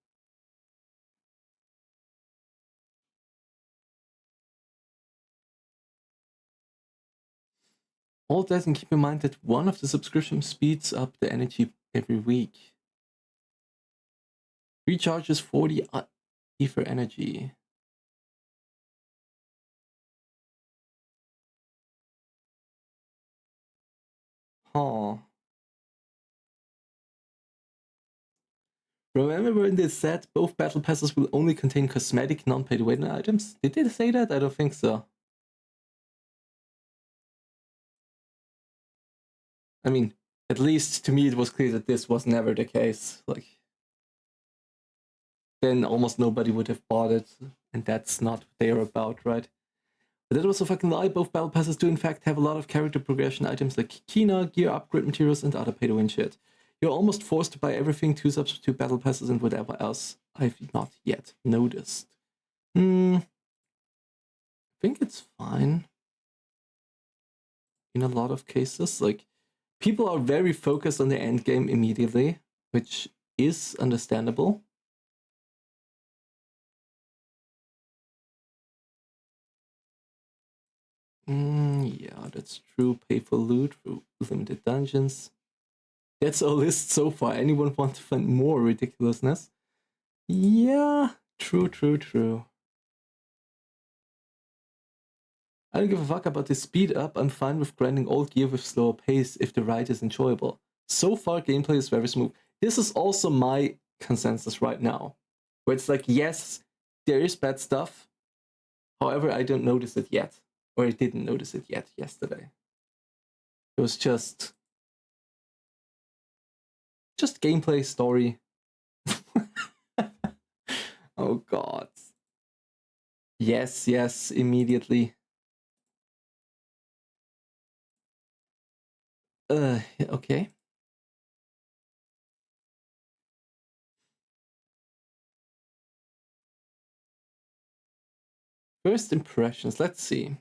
All that, and keep in mind that one of the subscriptions speeds up the energy every week. Recharges 40 Ether energy. Huh. Remember when they said both battle passes will only contain cosmetic non-pay-to-win items? Did they say that? I don't think so. I mean, at least to me it was clear that this was never the case. Like, then almost nobody would have bought it, and that's not what they are about, right? But that was a fucking lie. Both battle passes do in fact have a lot of character progression items like Kina, gear upgrade materials, and other pay-to-win shit. You're almost forced to buy everything, 2 subs, 2 battle passes, and whatever else I've not yet noticed. I think it's fine. In a lot of cases, like, people are very focused on the end game immediately, which is understandable. Yeah, that's true. Pay for loot through limited dungeons. That's our list so far. Anyone want to find more ridiculousness? Yeah, True. I don't give a fuck about the speed up. I'm fine with grinding old gear with slower pace if the ride is enjoyable. So far, gameplay is very smooth. This is also my consensus right now. Where it's like, yes, there is bad stuff. However, I don't notice it yet. Or I didn't notice it yet yesterday. It was just gameplay, story. Oh god. Yes, immediately. Okay. First impressions, let's see.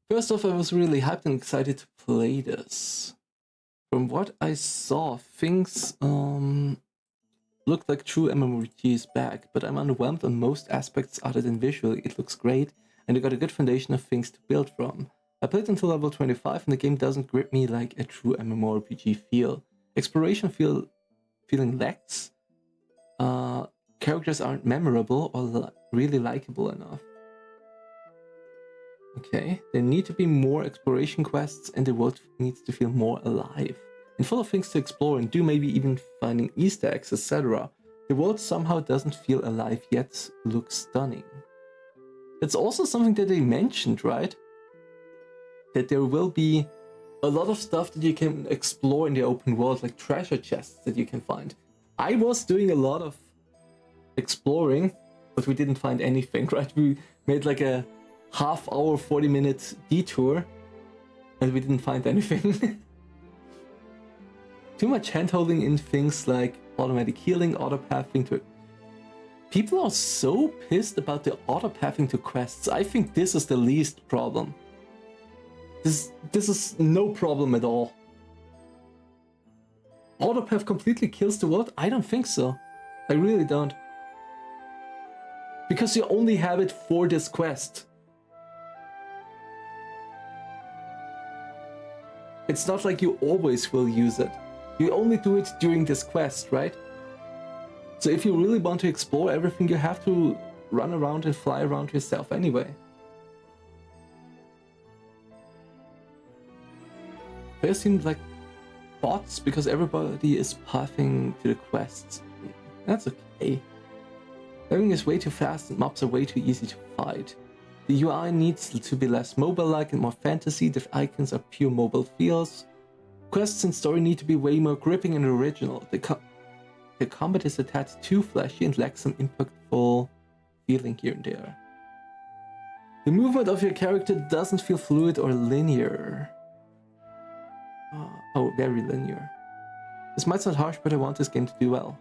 First off, I was really hyped and excited to play this. From what I saw, things looked like true MMORPG is back, but I'm underwhelmed on most aspects other than visually. It looks great, and I got a good foundation of things to build from. I played until level 25, and the game doesn't grip me like a true MMORPG feel. Exploration feeling lacks. Characters aren't memorable or really likable enough. Okay, there need to be more exploration quests, and the world needs to feel more alive and full of things to explore and do, maybe even finding Easter eggs, etc. The world somehow doesn't feel alive yet looks stunning. It's also something that they mentioned, right? That there will be a lot of stuff that you can explore in the open world, like treasure chests that you can find. I was doing a lot of exploring, but we didn't find anything, right? We made like a half-hour, 40-minute detour, and we didn't find anything. Too much hand-holding in things like automatic healing, auto-pathing to... People are so pissed about the auto-pathing to quests. I think this is the least problem. This is no problem at all. Autopath completely kills the world? I don't think so. I really don't. Because you only have it for this quest. It's not like you always will use it. You only do it during this quest, right? So if you really want to explore everything, you have to run around and fly around yourself anyway. They seem like bots because everybody is pathing to the quests. That's okay. Everything is way too fast and mobs are way too easy to fight. The UI needs to be less mobile-like and more fantasy. The icons are pure mobile feels. Quests and story need to be way more gripping and original. The combat is a tad too flashy and lacks some impactful feeling here and there. The movement of your character doesn't feel fluid or linear. Oh, very linear. This might sound harsh, but I want this game to do well.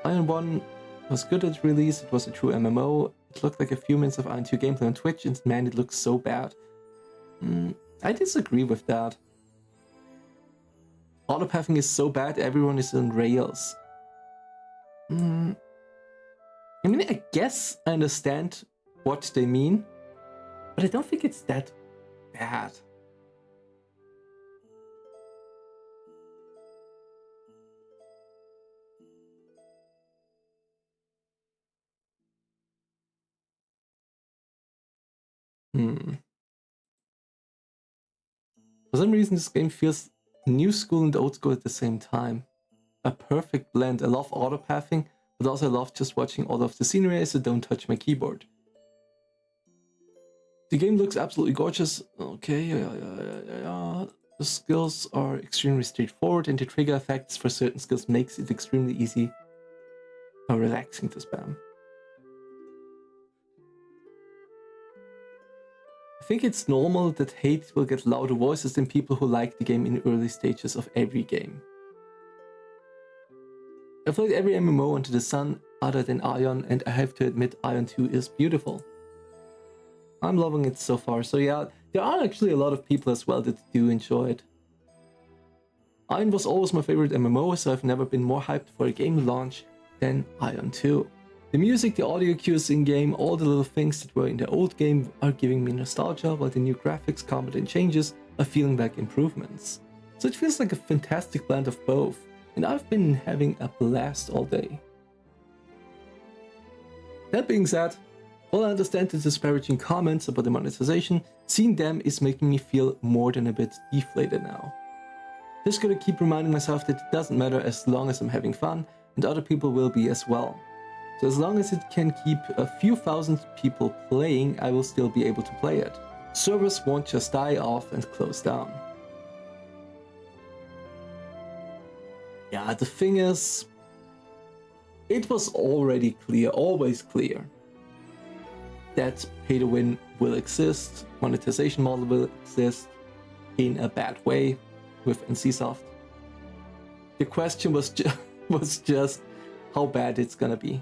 Iron 1 was good at release, it was a true MMO. It looked like a few minutes of Iron 2 gameplay on Twitch, and man, it looks so bad. I disagree with that. Autopathing is so bad, everyone is on rails. I mean, I guess I understand what they mean, but I don't think it's that bad. For some reason, this game feels new school and old school at the same time. A perfect blend. I love autopathing, but also I love just watching all of the scenery as I don't touch my keyboard. The game looks absolutely gorgeous. Okay, yeah. The skills are extremely straightforward, and the trigger effects for certain skills makes it extremely easy or relaxing to spam. I think it's normal that hate will get louder voices than people who like the game in early stages of every game. I've played every MMO under the sun other than Ion, and I have to admit Ion 2 is beautiful. I'm loving it so far, so yeah, there are actually a lot of people as well that do enjoy it. Ion was always my favorite MMO, so I've never been more hyped for a game launch than Ion 2. The music, the audio cues in-game, all the little things that were in the old game are giving me nostalgia, while the new graphics, combat and changes are feeling like improvements. So it feels like a fantastic blend of both, and I've been having a blast all day. That being said, while I understand the disparaging comments about the monetization, seeing them is making me feel more than a bit deflated now. Just gotta keep reminding myself that it doesn't matter as long as I'm having fun, and other people will be as well. So as long as it can keep a few thousand people playing, I will still be able to play it. Servers won't just die off and close down. Yeah, the thing is, it was already clear, always clear, that pay to win will exist, monetization model will exist in a bad way with NCSoft. The question was just how bad it's gonna be.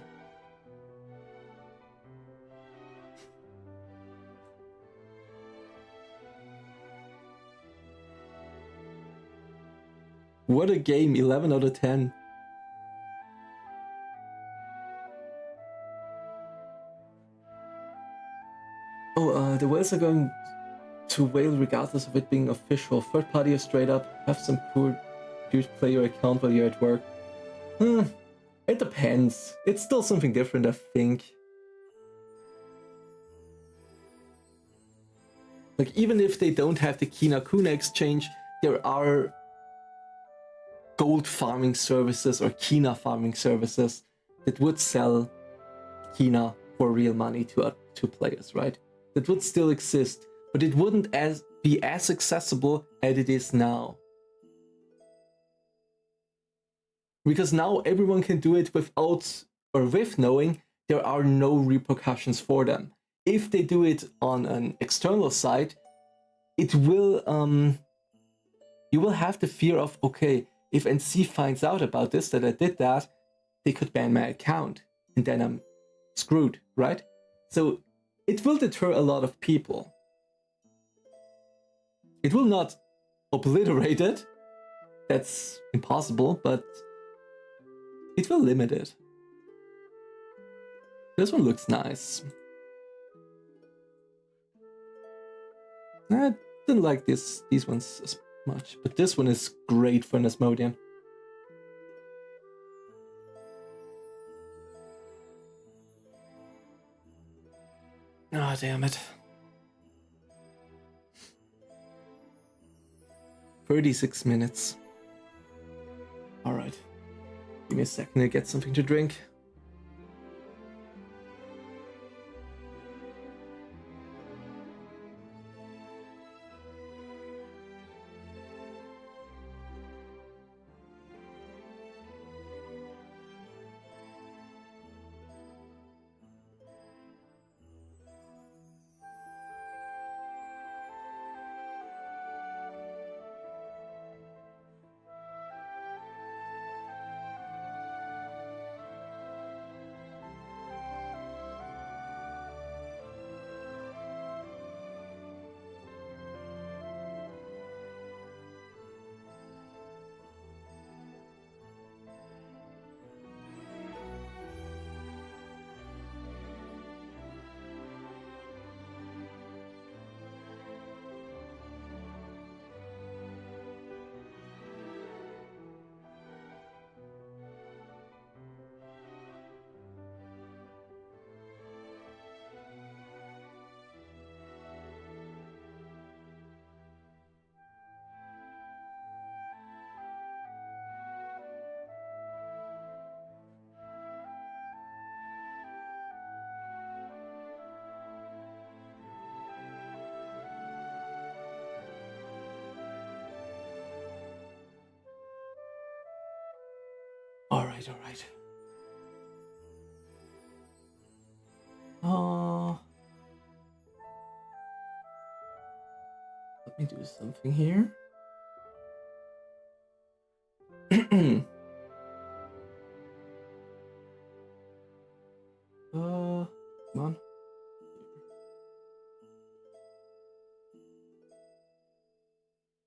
What a game, 11 out of 10. Oh, the whales are going to whale regardless of it being official. Third party or straight up, have some poor dude play your account while you're at work. It depends. It's still something different, I think. Like, even if they don't have the Kina Kuna exchange, there are gold farming services or Kina farming services that would sell Kina for real money to players, right? That would still exist, but it wouldn't be as accessible as it is now. Because now everyone can do it without or with knowing there are no repercussions for them. If they do it on an external site, it will you will have the fear of, okay, if NC finds out about this, that I did that, they could ban my account, and then I'm screwed, right? So it will deter a lot of people. It will not obliterate it. That's impossible, but it will limit it. This one looks nice. I didn't like these ones as much, but this one is great for an Asmodean. Ah, oh, damn it. 36 minutes. Alright. Give me a second to get something to drink. Alright. Let me do something here. Come on.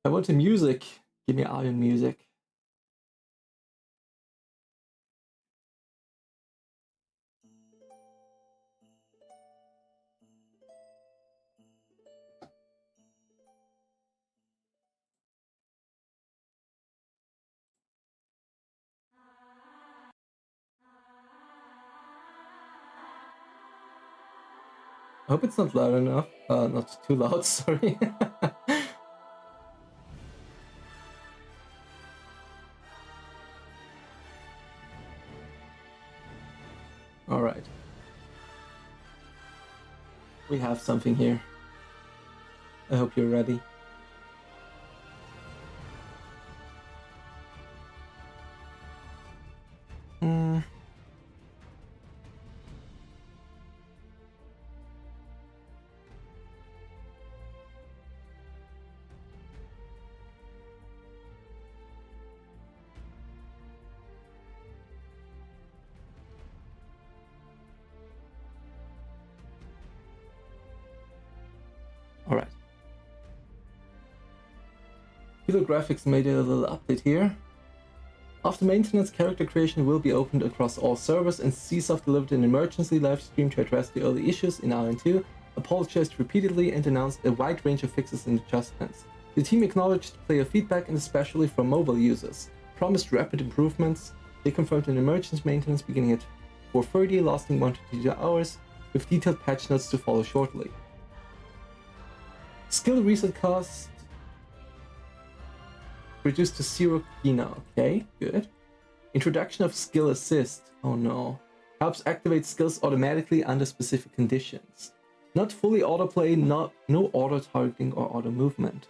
I want the music. Give me Iron music. I hope it's not loud enough. Not too loud, sorry. Alright. We have something here. I hope you're ready. Alright. Hero Graphics made a little update here. After maintenance, character creation will be opened across all servers, and CSoft delivered an emergency live stream to address the early issues in Alien 2, apologized repeatedly, and announced a wide range of fixes and adjustments. The team acknowledged player feedback, and especially from mobile users, promised rapid improvements. They confirmed an emergency maintenance beginning at 4:30, lasting 1 to 2 hours, with detailed patch notes to follow shortly. Skill reset cost reduced to 0 Kina. Okay, good. Introduction of skill assist. Oh no. Helps activate skills automatically under specific conditions. Not fully autoplay, no auto targeting or auto movement.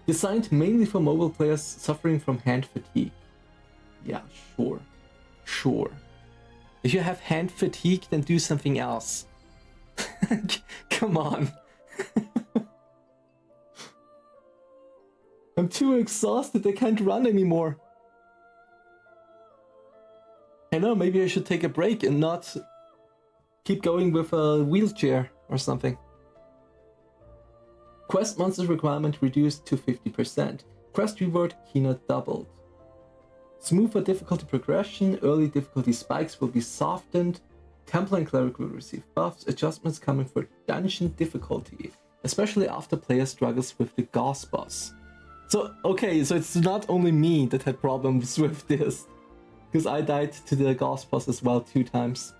Designed mainly for mobile players suffering from hand fatigue. Yeah, sure. Sure. If you have hand fatigue, then do something else. Come on. I'm too exhausted, I can't run anymore. I know, maybe I should take a break and not keep going with a wheelchair or something. Quest monsters requirement reduced to 50%. Quest reward Kina doubled. Smoother difficulty progression, early difficulty spikes will be softened. Templar and Cleric will receive buffs, adjustments coming for dungeon difficulty, especially after player struggles with the Gauss boss. So, okay, so it's not only me that had problems with this, because I died to the Gauss boss as well 2 times.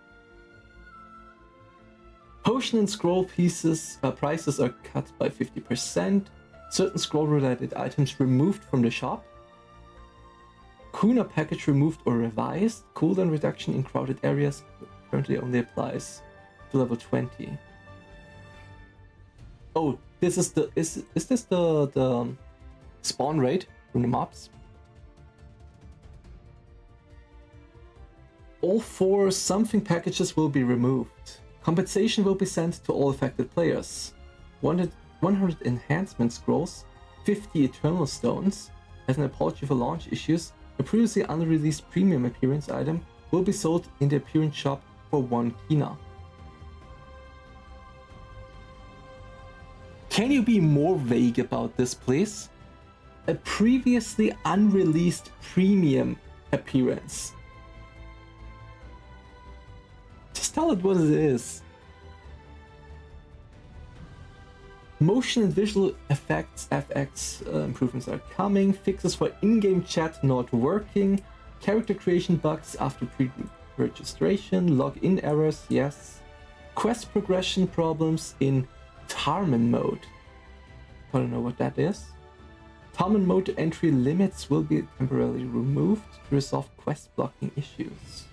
Potion and scroll pieces prices are cut by 50%. Certain scroll-related items removed from the shop. Kuna package removed or revised. Cooldown reduction in crowded areas currently only applies to level 20. Oh, this is the is this the spawn rate from the mobs? All 4 something packages will be removed. Compensation will be sent to all affected players. 100 enhancement scrolls, 50 eternal stones. As an apology for launch issues, a previously unreleased premium appearance item will be sold in the appearance shop for 1 Kina. Can you be more vague about this, please? A previously unreleased premium appearance. Just tell it what it is. Motion and visual effects FX improvements are coming. Fixes for in-game chat not working. Character creation bugs after pre-registration. Login errors, yes. Quest progression problems in Tarman mode. I don't know what that is. Tarman mode entry limits will be temporarily removed to resolve quest blocking issues.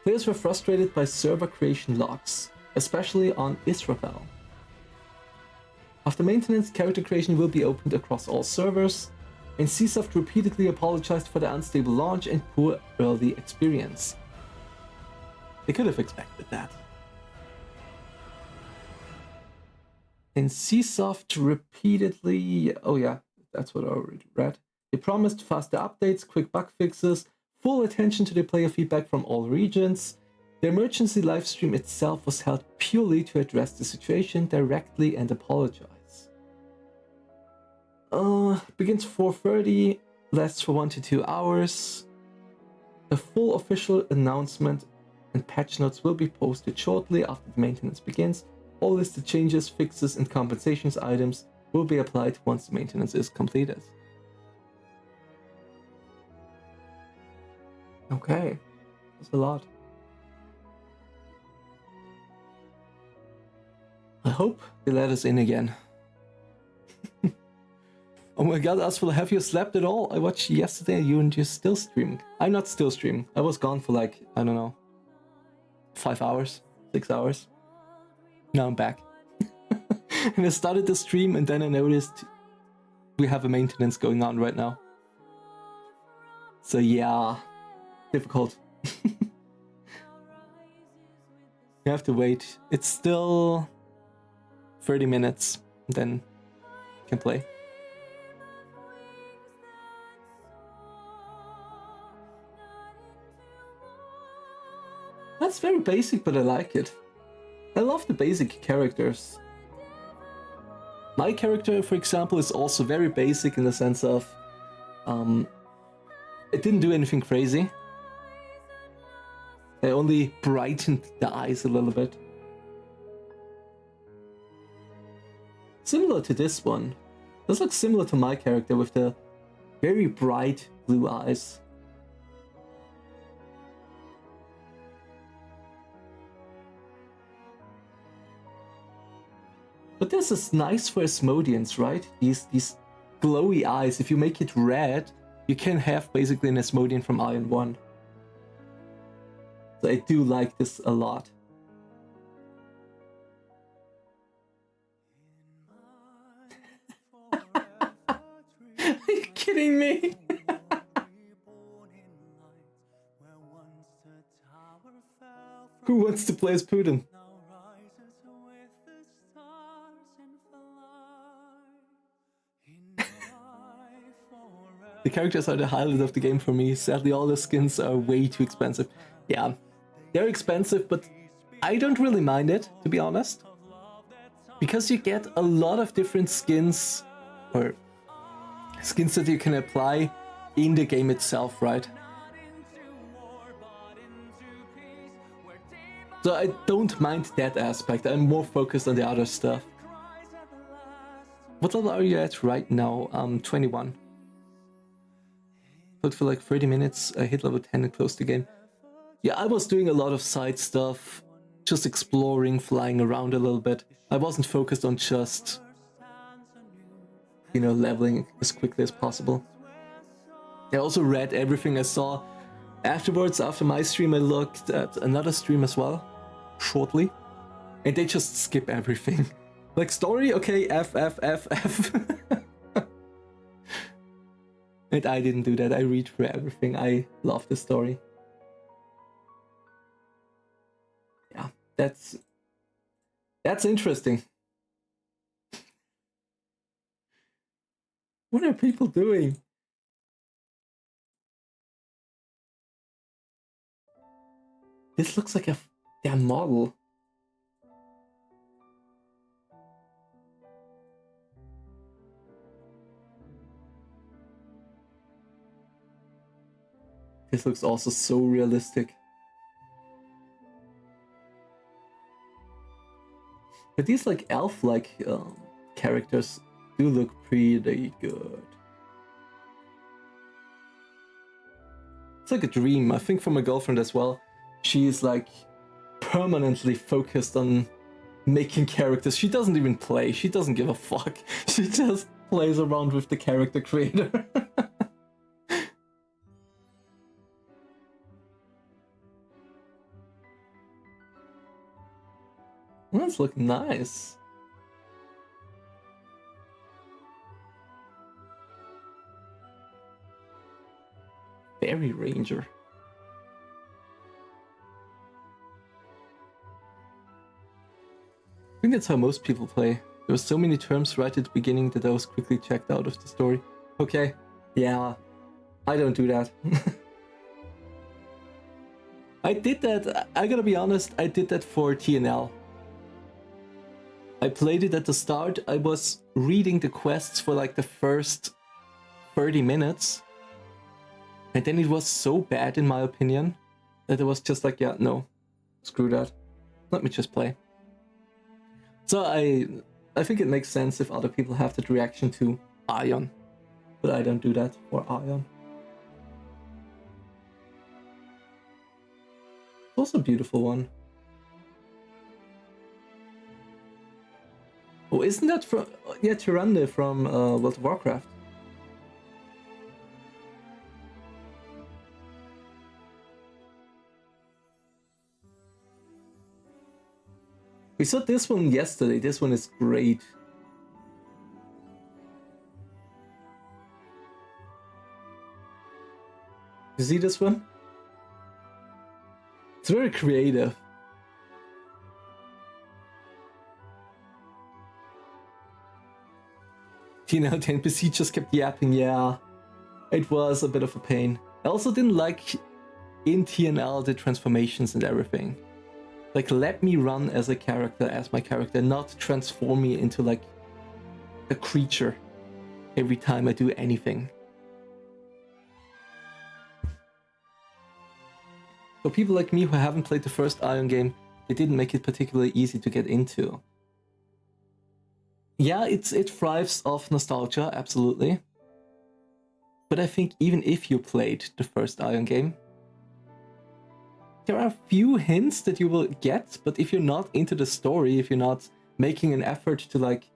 Players were frustrated by server creation logs, especially on Azphel. After maintenance, character creation will be opened across all servers, and CSoft repeatedly apologized for the unstable launch and poor early experience. They could have expected that. And CSoft repeatedly... Oh yeah, that's what I already read. They promised faster updates, quick bug fixes, full attention to the player feedback from all regions. The emergency livestream itself was held purely to address the situation directly and apologize. Begins 4:30, lasts for 1 to 2 hours. A full official announcement and patch notes will be posted shortly after the maintenance begins. All listed changes, fixes, and compensations items will be applied once the maintenance is completed. Okay, that's a lot. I hope they let us in again. Oh my god, Azphel, have you slept at all? I watched yesterday you and you're still streaming. I'm not still streaming. I was gone for like, I don't know, 5 hours, 6 hours. Now I'm back. And I started the stream and then I noticed we have a maintenance going on right now. So yeah, difficult. You have to wait. It's still 30 minutes, then you can play. That's very basic, but I like it. I love the basic characters. My character, for example, is also very basic in the sense of it didn't do anything crazy. I only brightened the eyes a little bit. Similar to this one. This looks similar to my character with the very bright blue eyes. But this is nice for Asmodeans, right? These glowy eyes. If you make it red, you can have basically an Asmodean from Iron 1. So I do like this a lot. Are you kidding me? Who wants to play as Putin? The characters are the highlight of the game for me. Sadly, all the skins are way too expensive. Yeah, they're expensive, but I don't really mind it, to be honest. Because you get a lot of different skins, or skins that you can apply in the game itself, right? So I don't mind that aspect. I'm more focused on the other stuff. What level are you at right now? 21. But for like 30 minutes, I hit level 10 and closed the game. Yeah, I was doing a lot of side stuff, just exploring, flying around a little bit. I wasn't focused on just, you know, leveling as quickly as possible. I also read everything I saw. Afterwards, after my stream, I looked at another stream as well, shortly, and they just skip everything. Like story, okay, F. And I didn't do that. I read through everything. I love the story. Yeah, that's interesting. What are people doing? This looks like a damn model. This looks also so realistic. But these like elf-like characters do look pretty good. It's like a dream, I think, for my girlfriend as well. She's like permanently focused on making characters. She doesn't even play, she doesn't give a fuck. She just plays around with the character creator. Those look nice. Fairy Ranger. I think that's how most people play. There were so many terms right at the beginning that I was quickly checked out of the story. Okay, yeah, I don't do that. I did that, I gotta be honest, I did that for TNL. I played it at the start. I was reading the quests for like the first 30 minutes. And then it was so bad, in my opinion, that it was just like, yeah, no, screw that. Let me just play. So I think it makes sense if other people have that reaction to Ion. But I don't do that for Ion. also a beautiful one. Oh, isn't that from... Yeah, Tyrande from World of Warcraft. We saw this one yesterday. This one is great. You see this one? It's very creative. You know, the NPC just kept yapping. Yeah, it was a bit of a pain. I also didn't like in TNL the transformations and everything. Like, let me run as a character, as my character, not transform me into like a creature every time I do anything. For people like me who haven't played the first Ion game, they didn't make it particularly easy to get into. Yeah, it thrives off nostalgia, absolutely. But I think even if you played the first Ion game, there are a few hints that you will get, but if you're not into the story, if you're not making an effort to, like,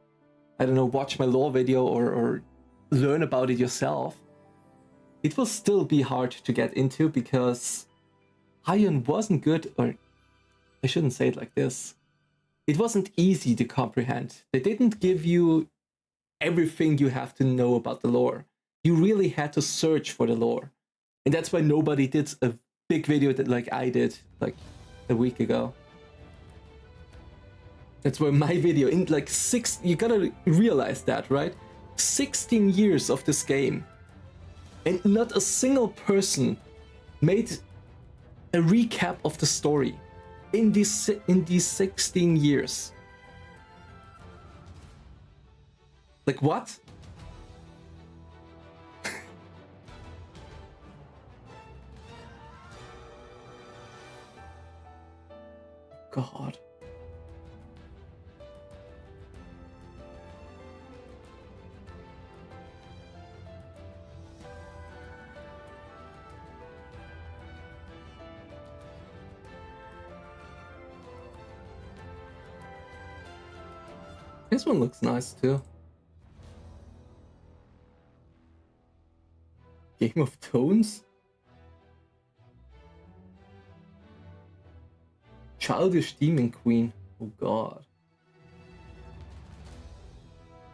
I don't know, watch my lore video or learn about it yourself, it will still be hard to get into because Ion wasn't good, or I shouldn't say it like this. It wasn't easy to comprehend. They didn't give you everything you have to know about the lore. You really had to search for the lore. And that's why nobody did a big video that like I did like a week ago. That's why my video in like you gotta realize that, right? 16 years of this game and not a single person made a recap of the story in these 16 years. Like what? God. This one looks nice too. Game of Tones? Childish Demon Queen. Oh god.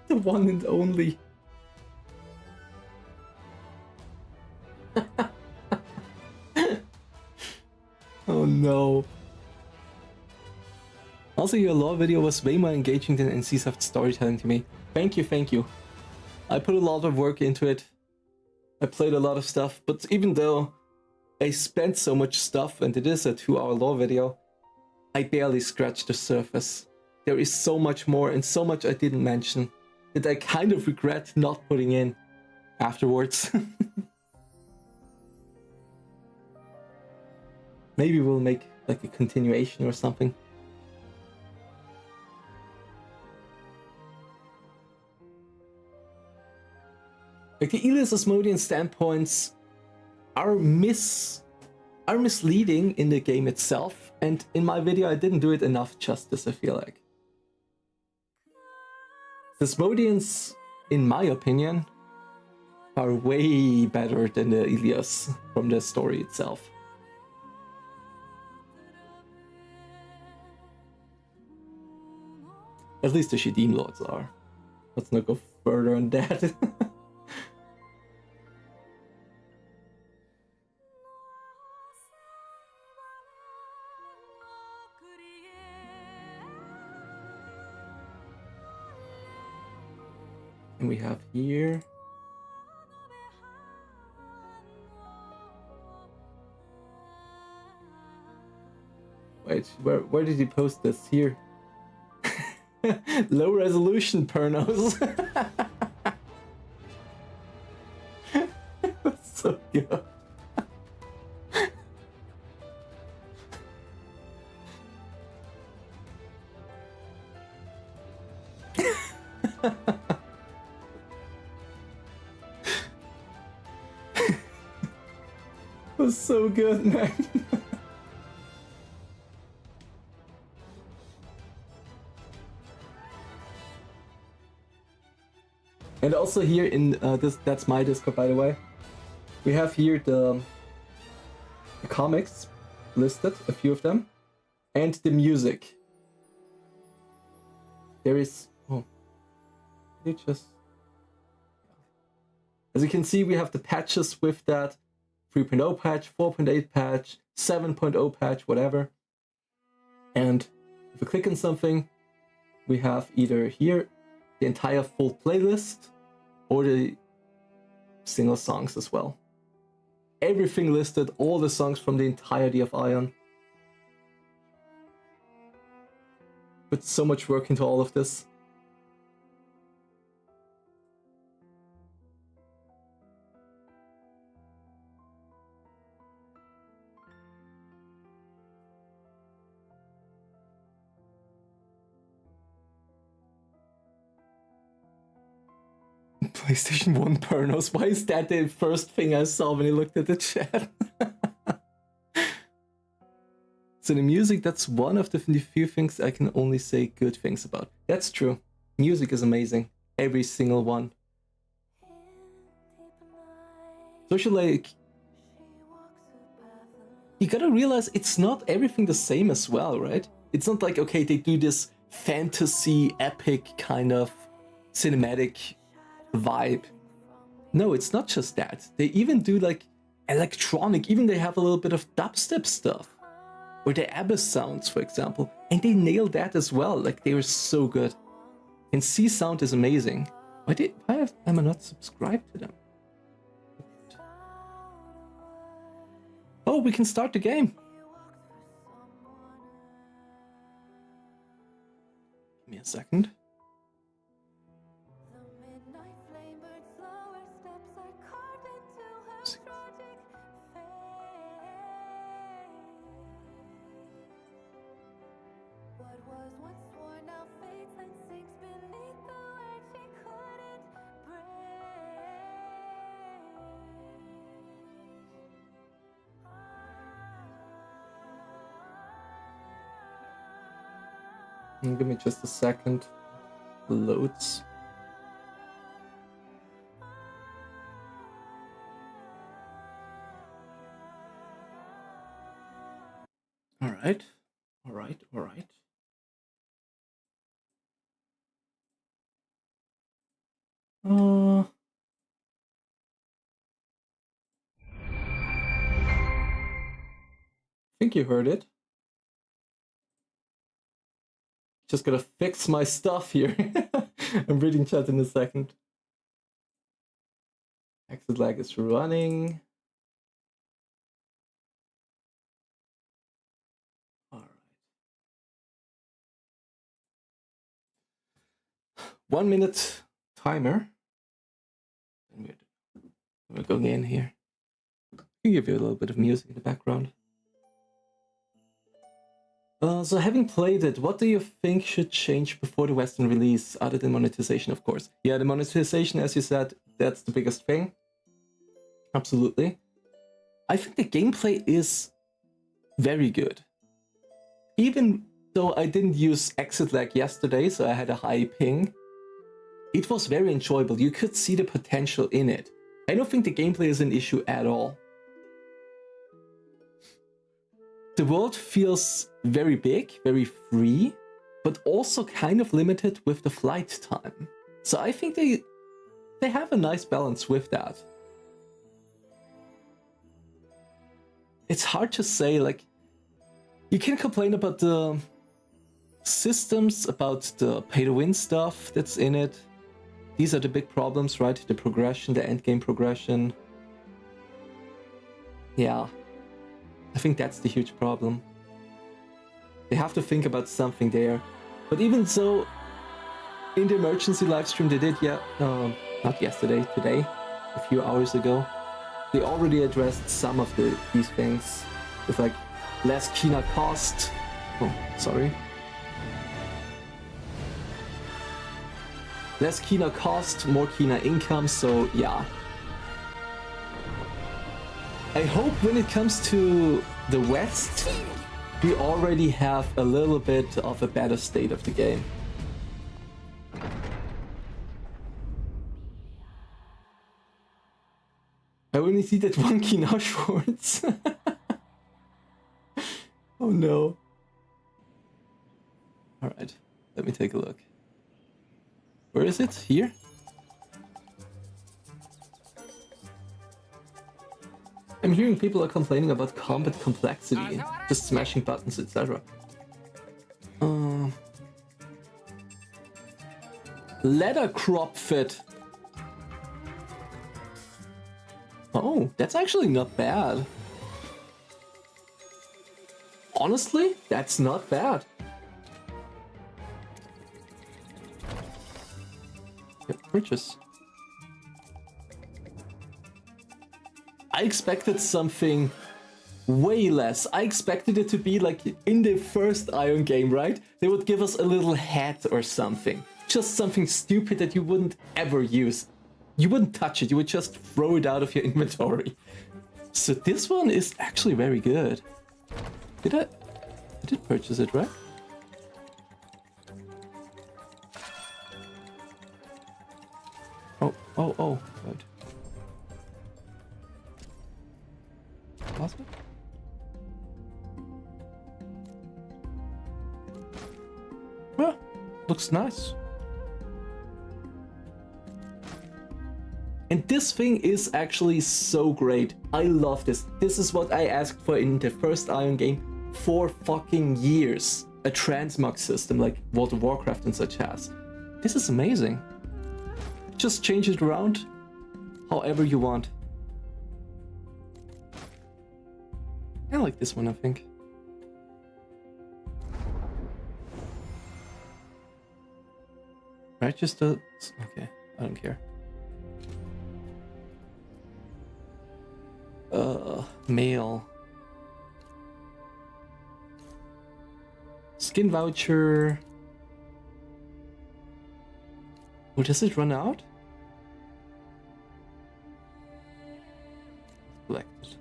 The one and only. Oh no. Also, your lore video was way more engaging than NCSoft storytelling to me. Thank you, thank you. I put a lot of work into it. I played a lot of stuff, but even though I spent so much stuff and it is a 2-hour lore video, I barely scratched the surface. There is so much more and so much I didn't mention that I kind of regret not putting in afterwards. Maybe we'll make like a continuation or something. Like the Elyos Asmodean standpoints are misleading in the game itself, and in my video I didn't do it enough justice, I feel like. The Asmodeans, in my opinion, are way better than the Elyos from the story itself. At least the Shadim Lords are. Let's not go further on that. And we have here. Wait, where did he post this? Here. Low resolution pornos. That's so good. Was so good, man. And also here in that's my Discord, by the way. We have here the comics listed, a few of them, and the music. There is as you can see, we have the patches with that 3.0 patch, 4.8 patch, 7.0 patch, whatever. And if we click on something, we have either here the entire full playlist or the single songs as well. Everything listed, all the songs from the entirety of Ion. Put so much work into all of this. PlayStation 1 pornos. Why is that the first thing I saw when I looked at the chat? So the music, that's one of the few things I can only say good things about. That's true. Music is amazing. Every single one. Social, like, you gotta realize it's not everything the same as well, right? It's not like, okay, they do this fantasy, epic kind of cinematic vibe. No, it's not just that. They even do like electronic, even they have a little bit of dubstep stuff. Or the Abyss sounds, for example. And they nail that as well. Like, they were so good. And C Sound is amazing. Why am I not subscribed to them? Oh, we can start the game. Give me a second. Give me just a second. Loads. All right. I think you heard it. Just gotta fix my stuff here. I'm reading chat in a second. Exit lag is running. All right. 1 minute timer. We're going in here. I'll give you a little bit of music in the background. So having played it, what do you think should change before the Western release, other than monetization, of course? Yeah, the monetization, as you said, that's the biggest thing. Absolutely. I think the gameplay is very good. Even though I didn't use exit lag yesterday, so I had a high ping, it was very enjoyable. You could see the potential in it. I don't think the gameplay is an issue at all. The world feels very big, very free, but also kind of limited with the flight time. So I think they have a nice balance with that. It's hard to say, like, you can complain about the systems, about the pay-to-win stuff that's in it. These are the big problems, right? The progression, the endgame progression. Yeah. I think that's the huge problem. They have to think about something there. But even so, in the emergency livestream they did, not yesterday, today, a few hours ago, they already addressed some of these things with like less Kina cost. Oh, sorry. Less Kina cost, more Kina income, so yeah. I hope when it comes to the West, we already have a little bit of a better state of the game. only see that one key now, Schwartz. Oh no. Alright, let me take a look. Where is it? Here? I'm hearing people are complaining about combat complexity, just smashing buttons, etc. Leather crop fit. Oh, that's actually not bad. Honestly, that's not bad. Yep, purchase. I expected something way less. I expected it to be like in the first Ion game, right? They would give us a little hat or something. Just something stupid that you wouldn't ever use. You wouldn't touch it, you would just throw it out of your inventory. So this one is actually very good. I did purchase it, right? Oh, right. Awesome. Well, looks nice. And this thing is actually so great. I love this. This is what I asked for in the first Ion game for fucking years. A transmog system like World of Warcraft and such has. This is amazing. Just change it around however you want. I like this one, I think. Register. Okay, I don't care. Mail. Skin voucher. Oh, does it run out? Collected.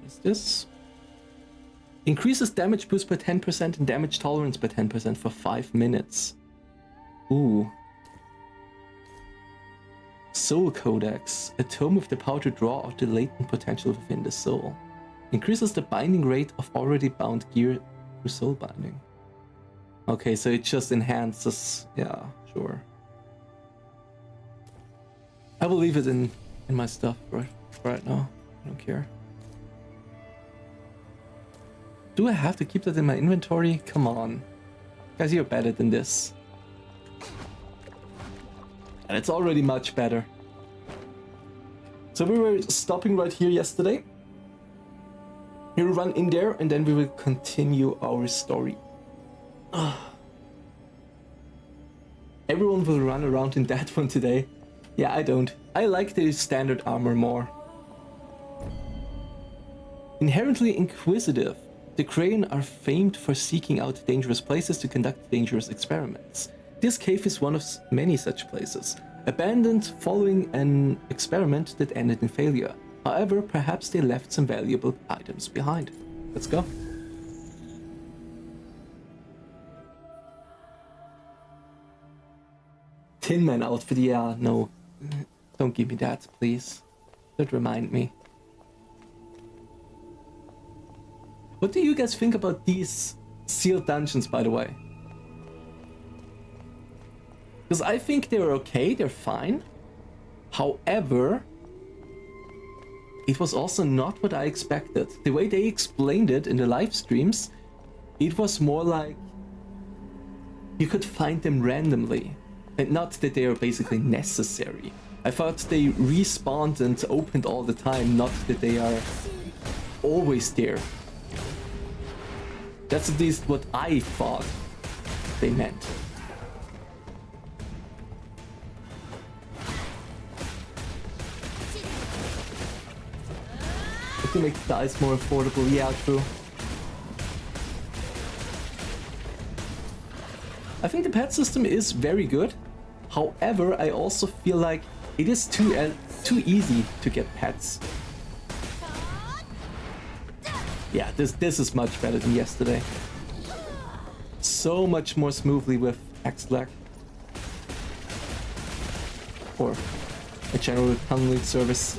What is this? Increases damage boost by 10% and damage tolerance by 10% for 5 minutes. Ooh. Soul Codex. A tome with the power to draw out the latent potential within the soul. Increases the binding rate of already bound gear through soul binding. Okay, so it just enhances... Yeah, sure. I will leave it in my stuff right now. I don't care. Do I have to keep that in my inventory? Come on. Guys, you're better than this. And it's already much better. So we were stopping right here yesterday. We will run in there and then we will continue our story. Everyone will run around in that one today. Yeah, I don't. I like the standard armor more. Inherently inquisitive, the Crayon are famed for seeking out dangerous places to conduct dangerous experiments. This cave is one of many such places, abandoned following an experiment that ended in failure. However, perhaps they left some valuable items behind. Let's go. Tin Man outfit, yeah, no. Don't give me that, please. Don't remind me. What do you guys think about these sealed dungeons, by the way? Because I think they're okay, they're fine. However, it was also not what I expected. The way they explained it in the live streams, it was more like you could find them randomly. And not that they are basically necessary. I thought they respawned and opened all the time, not that they are always there. That's at least what I thought they meant. To make the dice more affordable, yeah, true. I think the pet system is very good. However, I also feel like it is too easy to get pets. Yeah, this is much better than yesterday. So much more smoothly with X-Lag. Or a general tunneling service.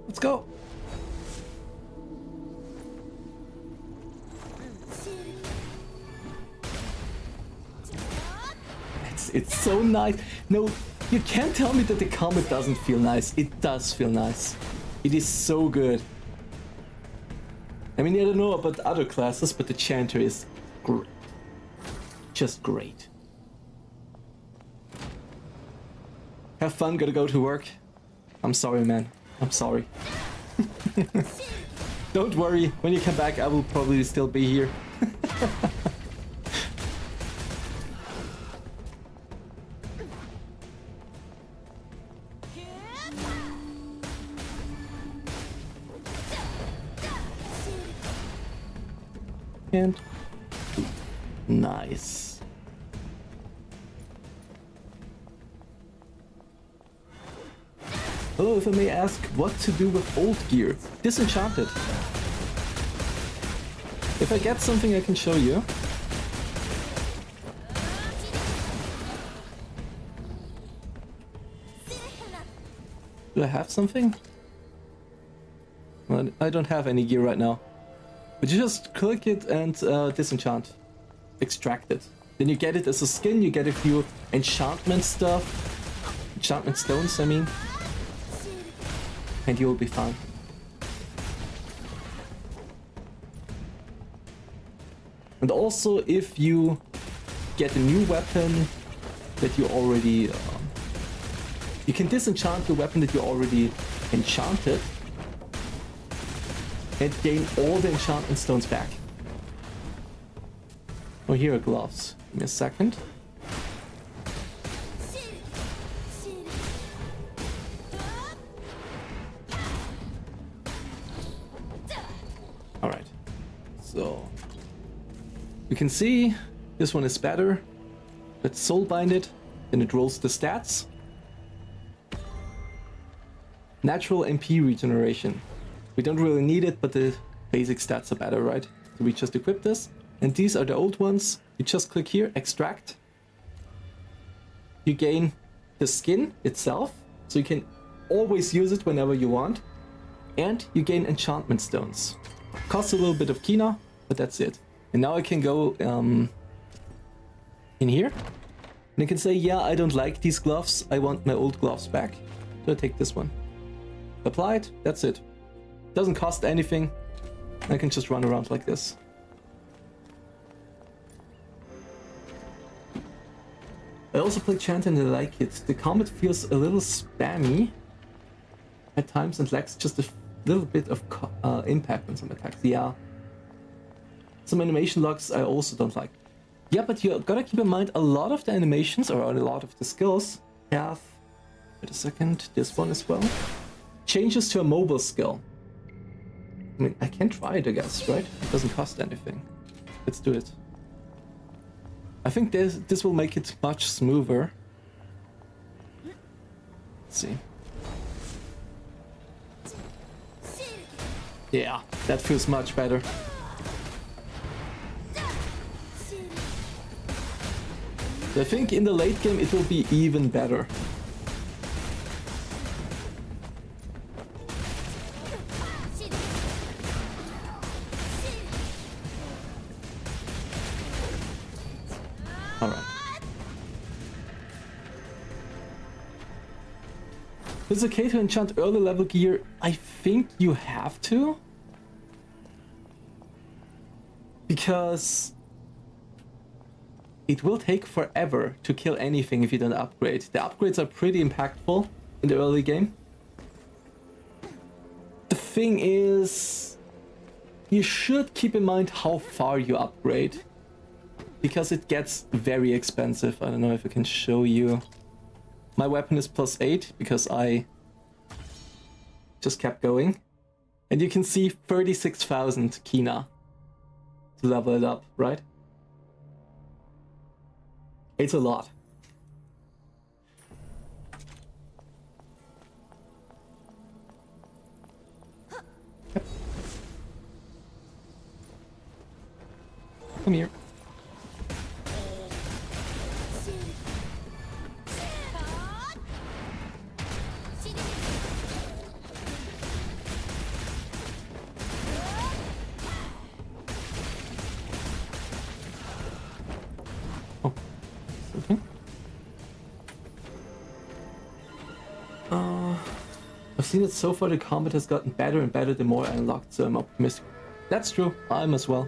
Let's go. It's so nice. No, you can't tell me that the combat doesn't feel nice. It does feel nice. It is so good. I mean, I don't know about the other classes, but the Chanter is great. Just great. Have fun, gotta go to work. I'm sorry, man. I'm sorry. Don't worry, when you come back, I will probably still be here. And nice. Hello, if I may ask, what to do with old gear? Disenchanted. If I get something I can show you. Do I have something? Well, I don't have any gear right now. But you just click it and disenchant. Extract it. Then you get it as a skin, you get a few enchantment stuff. Enchantment stones, I mean. And you will be fine. And also, if you get a new weapon that you already... you can disenchant the weapon that you already enchanted. And gain all the enchantment stones back. Oh, here are gloves. Give me a second. Alright. So... you can see this one is better. Let's soul bind it. Then it rolls the stats. Natural MP regeneration. We don't really need it, but the basic stats are better, right? So we just equip this. And these are the old ones. You just click here, extract. You gain the skin itself, so you can always use it whenever you want. And you gain enchantment stones. Costs a little bit of Kina, but that's it. And now I can go in here. And I can say, yeah, I don't like these gloves. I want my old gloves back. So I take this one. Apply it, that's it. Doesn't cost anything. I can just run around like this. I also play Chant and I like it. The combat feels a little spammy at times and lacks just a little bit of impact on some attacks. Yeah. Some animation locks I also don't like. Yeah, but you gotta keep in mind a lot of the animations or a lot of the skills have... wait a second, this one as well. Changes to a mobile skill. I mean, I can try it, I guess, right? It doesn't cost anything. Let's do it. I think this will make it much smoother. Let's see. Yeah, that feels much better. I think in the late game it will be even better. Alright. Is it okay to enchant early level gear? I think you have to. Because it will take forever to kill anything if you don't upgrade. The upgrades are pretty impactful in the early game. The thing is, you should keep in mind how far you upgrade. Because it gets very expensive. I don't know if I can show you. My weapon is +8 because I just kept going. And you can see 36,000 Kina to level it up, right? It's a lot. come here. Oh, something. I've seen it so far, the combat has gotten better and better the more I unlocked, so I'm optimistic. That's true, I'm as well.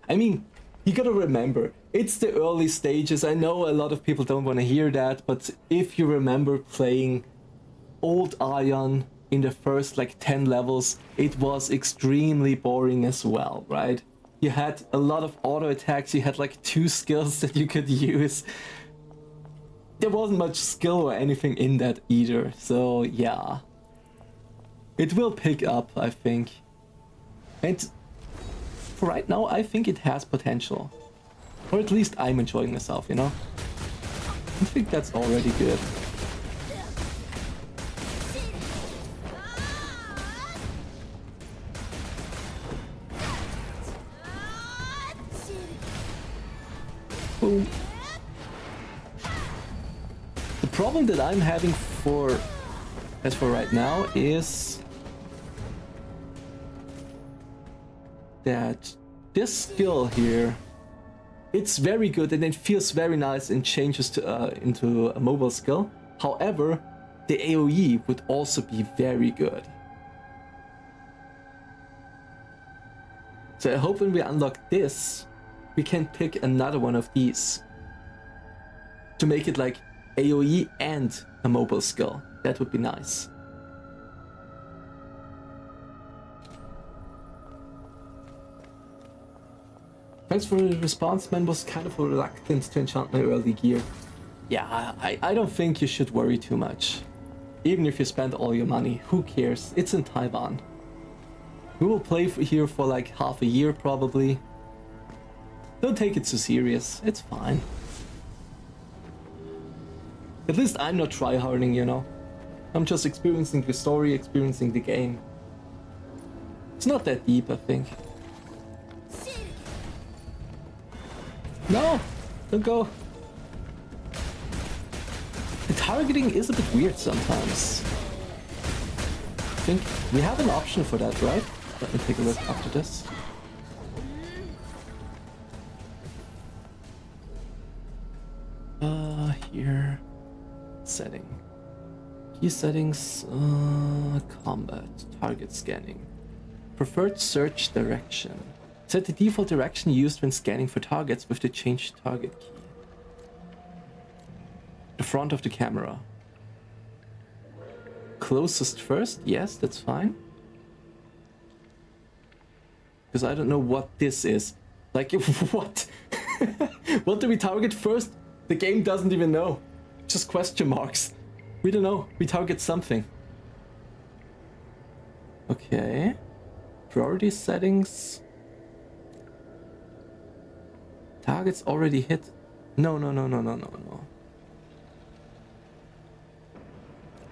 I mean, you gotta remember, it's the early stages. I know a lot of people don't want to hear that, but if you remember playing old Ion in the first like 10 levels, it was extremely boring as well, right? You had a lot of auto attacks, you had like 2 skills that you could use. There wasn't much skill or anything in that either, so yeah. It will pick up, I think. And for right now, I think it has potential. Or at least I'm enjoying myself, you know? I think that's already good. Boom. The problem that I'm having as for right now is that this skill here, it's very good and it feels very nice and changes to into a mobile skill. However, the AoE would also be very good. So I hope when we unlock this, we can pick another one of these to make it like AoE and a mobile skill. That would be nice. Thanks for the response, man. Was kind of reluctant to enchant my early gear. Yeah, I don't think you should worry too much. Even if you spend all your money, who cares? It's in Taiwan. We will play here for like half a year probably. Don't take it too serious, it's fine. At least I'm not tryharding, you know. I'm just experiencing the story, experiencing the game. It's not that deep, I think. No! Don't go! The targeting is a bit weird sometimes. I think we have an option for that, right? Let me take a look after this. Here. Setting. Key settings, combat, target scanning. Preferred search direction. Set the default direction used when scanning for targets with the change target key. The front of the camera. Closest first, yes, that's fine. Because I don't know what this is. Like, what? What do we target first? The game doesn't even know. Just question marks. We don't know. We target something. Okay. Priority settings. Targets already hit. No.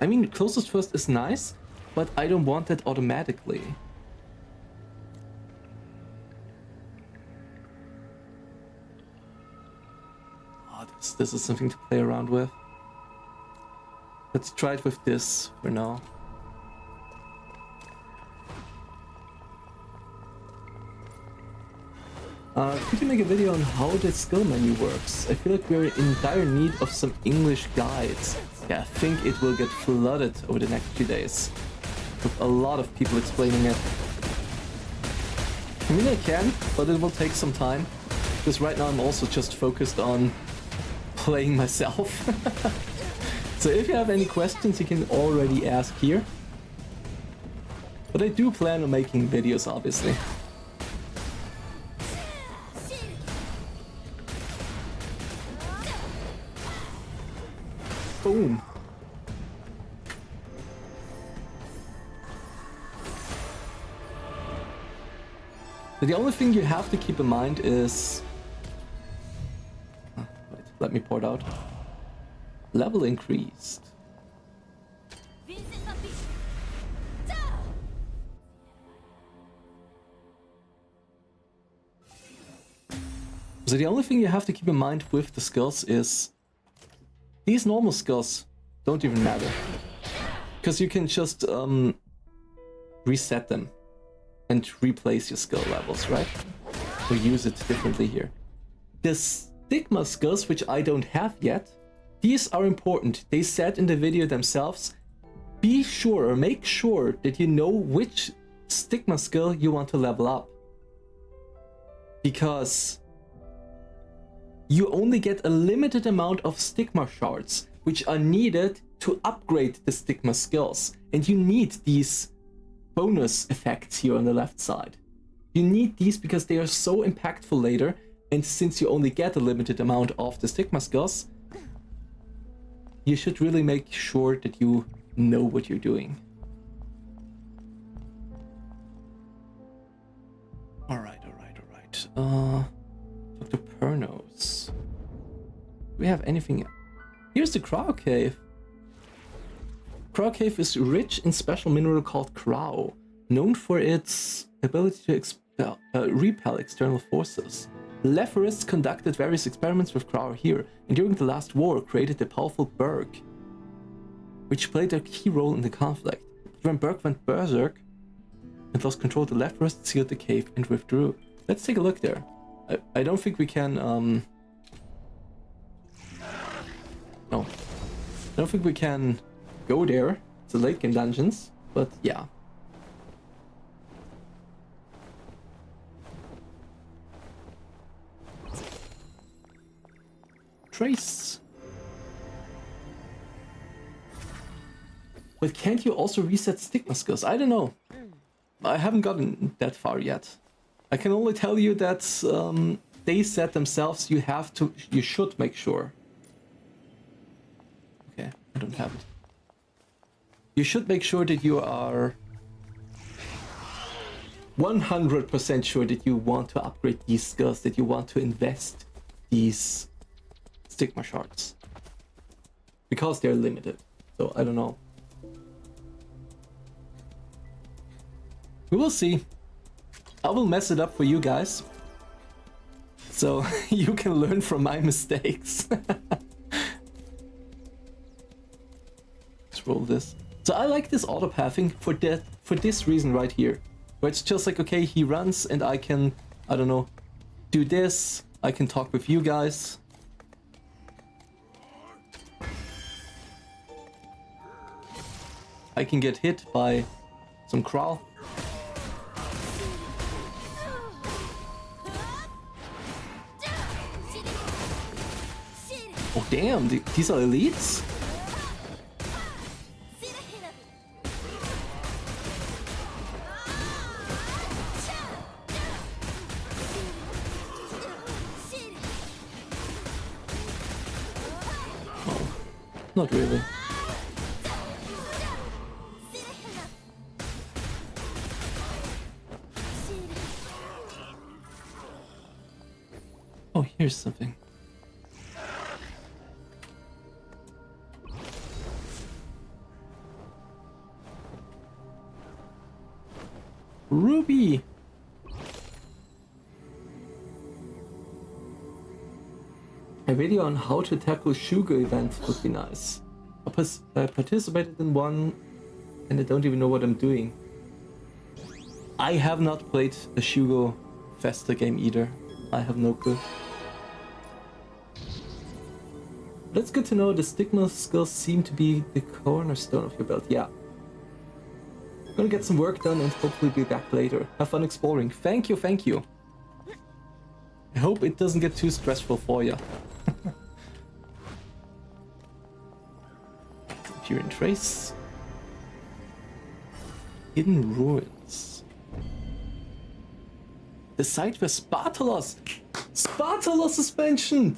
I mean, closest first is nice, but I don't want that automatically. Oh, this is something to play around with. Let's try it with this for now. Could you make a video on how the skill menu works? I feel like we're in dire need of some English guides. Yeah, I think it will get flooded over the next few days, with a lot of people explaining it. I mean, I can, but it will take some time, because right now I'm also just focused on playing myself. So if you have any questions, you can already ask here. But I do plan on making videos, obviously. Boom. So the only thing you have to keep in mind is... wait, let me pour it out. Level increased. So the only thing you have to keep in mind with the skills is these normal skills don't even matter. Because you can just reset them and replace your skill levels, right? Or use it differently here. The Stigma skills, which I don't have yet, these are important. They said in the video themselves, be sure or make sure that you know which Stigma skill you want to level up. Because you only get a limited amount of Stigma shards, which are needed to upgrade the Stigma skills. And you need these bonus effects here on the left side. You need these because they are so impactful later, and since you only get a limited amount of the Stigma skills, you should really make sure that you know what you're doing. Alright. Dr. Pernos. Do we have anything? Here's the Crow Cave. Crow Cave is rich in special mineral called Crow, known for its ability to repel external forces. Leferists conducted various experiments with Crow here, and during the last war created a powerful Berg, which played a key role in the conflict. But when Berg went berserk and lost control, the Leferists sealed the cave and withdrew. Let's take a look there. I don't think we can, no. I don't think we can go there. It's a late game dungeons, but yeah. Trace. But can't you also reset Stigma skills? I don't know. I haven't gotten that far yet. I can only tell you that they said themselves you should make sure. Okay, I don't have it. You should make sure that you are 100% sure that you want to upgrade these skills, that you want to invest these Stigma shards. Because they're limited. So I don't know. We will see. I will mess it up for you guys. So you can learn from my mistakes. Let's roll this. So I like this auto-pathing for this reason right here. Where it's just like, okay, he runs and I can, I don't know, do this. I can talk with you guys. I can get hit by some Crow. Oh damn, these are elites? Oh, not really. Oh, here's something. Ruby! A video on how to tackle Shugo events would be nice. I participated in one and I don't even know what I'm doing. I have not played a Shugo Festa game either. I have no clue. But it's good to know the Stigma skills seem to be the cornerstone of your build. Yeah. Gonna get some work done and hopefully be back later. Have fun exploring. Thank you, thank you. I hope it doesn't get too stressful for you. Empyrean Trace. Hidden Ruins. The site where Spartalos is mentioned!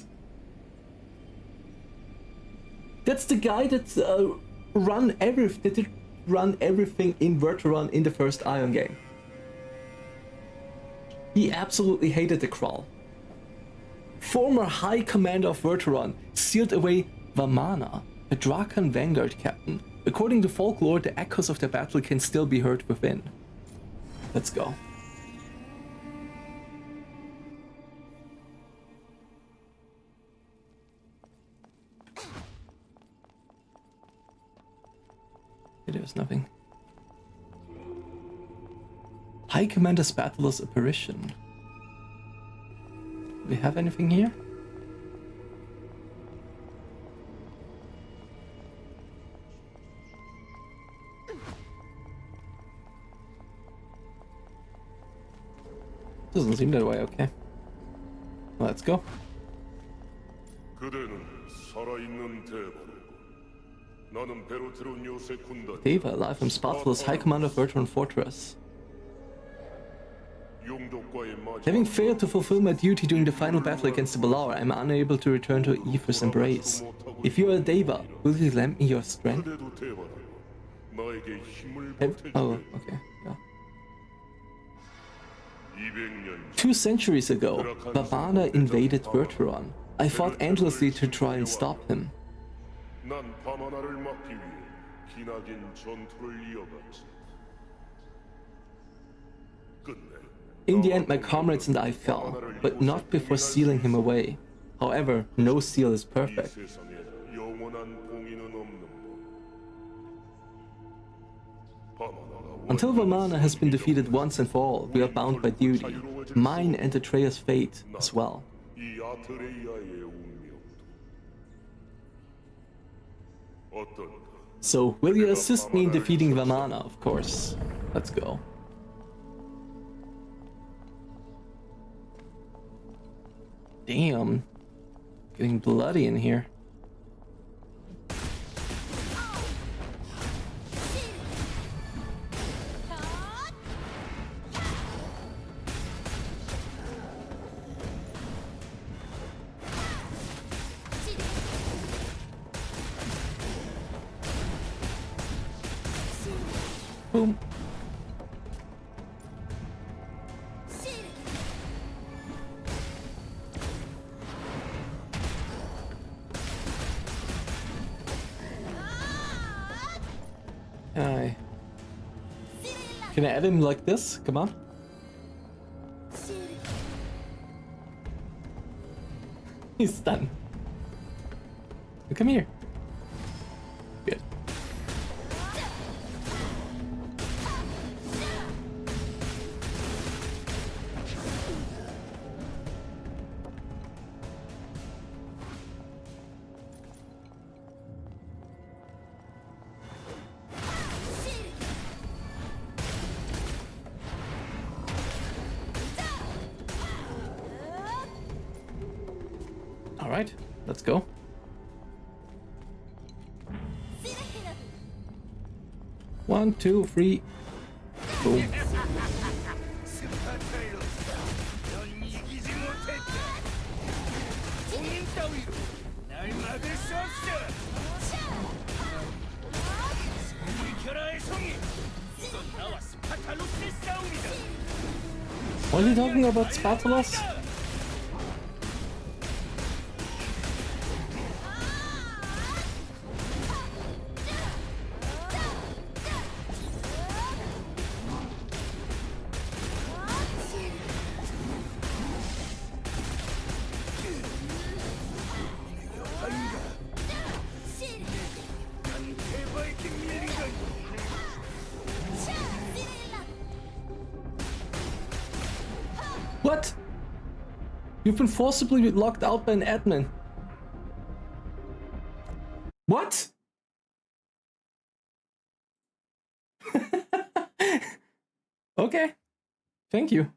That's the guy that run everything in Verteron in the first Ion game. He absolutely hated the crawl. Former High Commander of Verteron sealed away Vamana, a Drakan Vanguard captain. According to folklore, the echoes of the battle can still be heard within. Let's go. Okay, there's nothing. High Commander's Battleless Apparition. Do we have anything here? Doesn't seem that way, okay. Let's go. Deva, alive and Spartulus, High Commander of Verteron Fortress. Having failed to fulfill my duty during the final battle against the Allor, I am unable to return to Aether's embrace. If you are a Deva, will you lend me your strength? Oh, okay. Yeah. 2 centuries ago, Bakarma invaded Verteron. I fought endlessly to try and stop him. In the end, my comrades and I fell, but not before sealing him away. However, no seal is perfect. Until Bakarma has been defeated once and for all, we are bound by duty. Mine and Atreus' fate as well. So, will you assist me in defeating Bakarma, of course? Let's go. Damn. Getting bloody in here. Boom. Can I add him like this? Come on. He's done. Come here. Good. Alright, let's go. One, two, three. Boom. What are you talking about, Spartulus? What? You've been forcibly locked out by an admin. What? Okay. Thank you.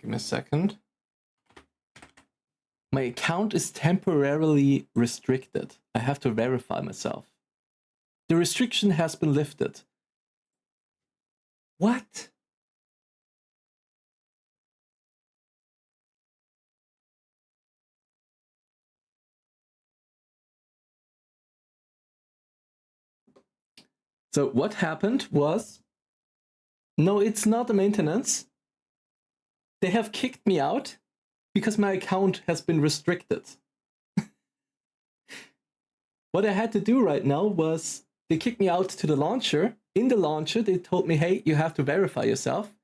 Give me a second. My account is temporarily restricted. I have to verify myself. The restriction has been lifted. What? So what happened was, no, it's not the maintenance. They have kicked me out because my account has been restricted. What I had to do right now was they kicked me out to the launcher. In the launcher, they told me, hey, you have to verify yourself.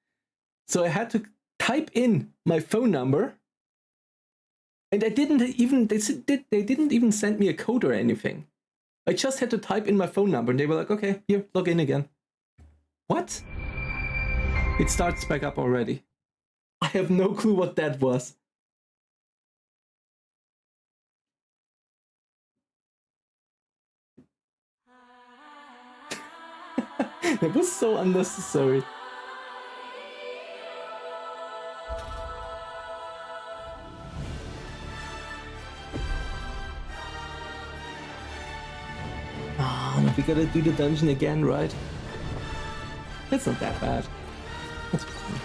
So I had to type in my phone number. And they didn't even send me a code or anything. I just had to type in my phone number and they were like, okay, here, log in again. What? It starts back up already. I have no clue what that was. That was so unnecessary. Ah, we gotta do the dungeon again, right? It's not that bad. That's fine.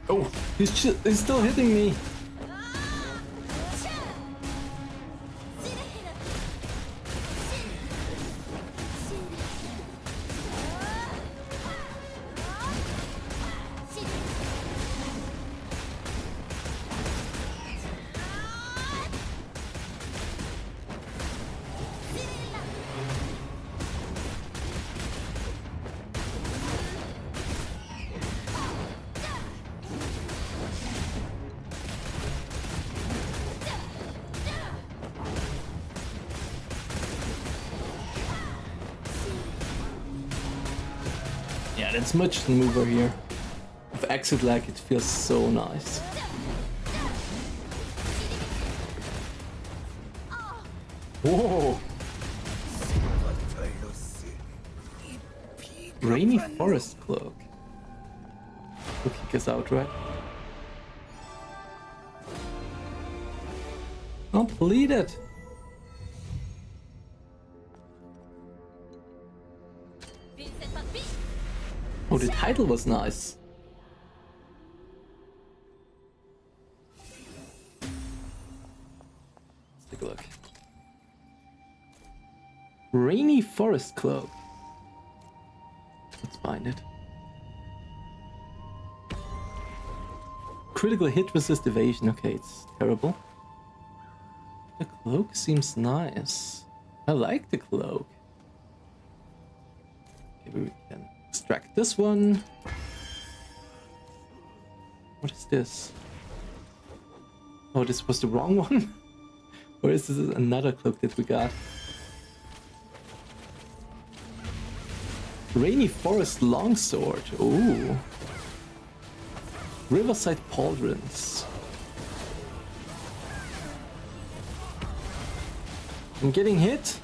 Oh, he's still hitting me. Yeah, that's much smoother here. With exit lag, it feels so nice. Whoa! Rainy Forest Cloak. Will kick us out, right? Completed! Oh, the title was nice. Let's take a look. Rainy Forest Cloak. Let's find it. Critical hit resist evasion. Okay, it's terrible. The cloak seems nice. I like the cloak. Maybe we can extract this one. What is this? Oh, this was the wrong one? Or is this another cloak that we got? Rainy Forest Longsword. Ooh. Riverside Pauldrons. I'm getting hit.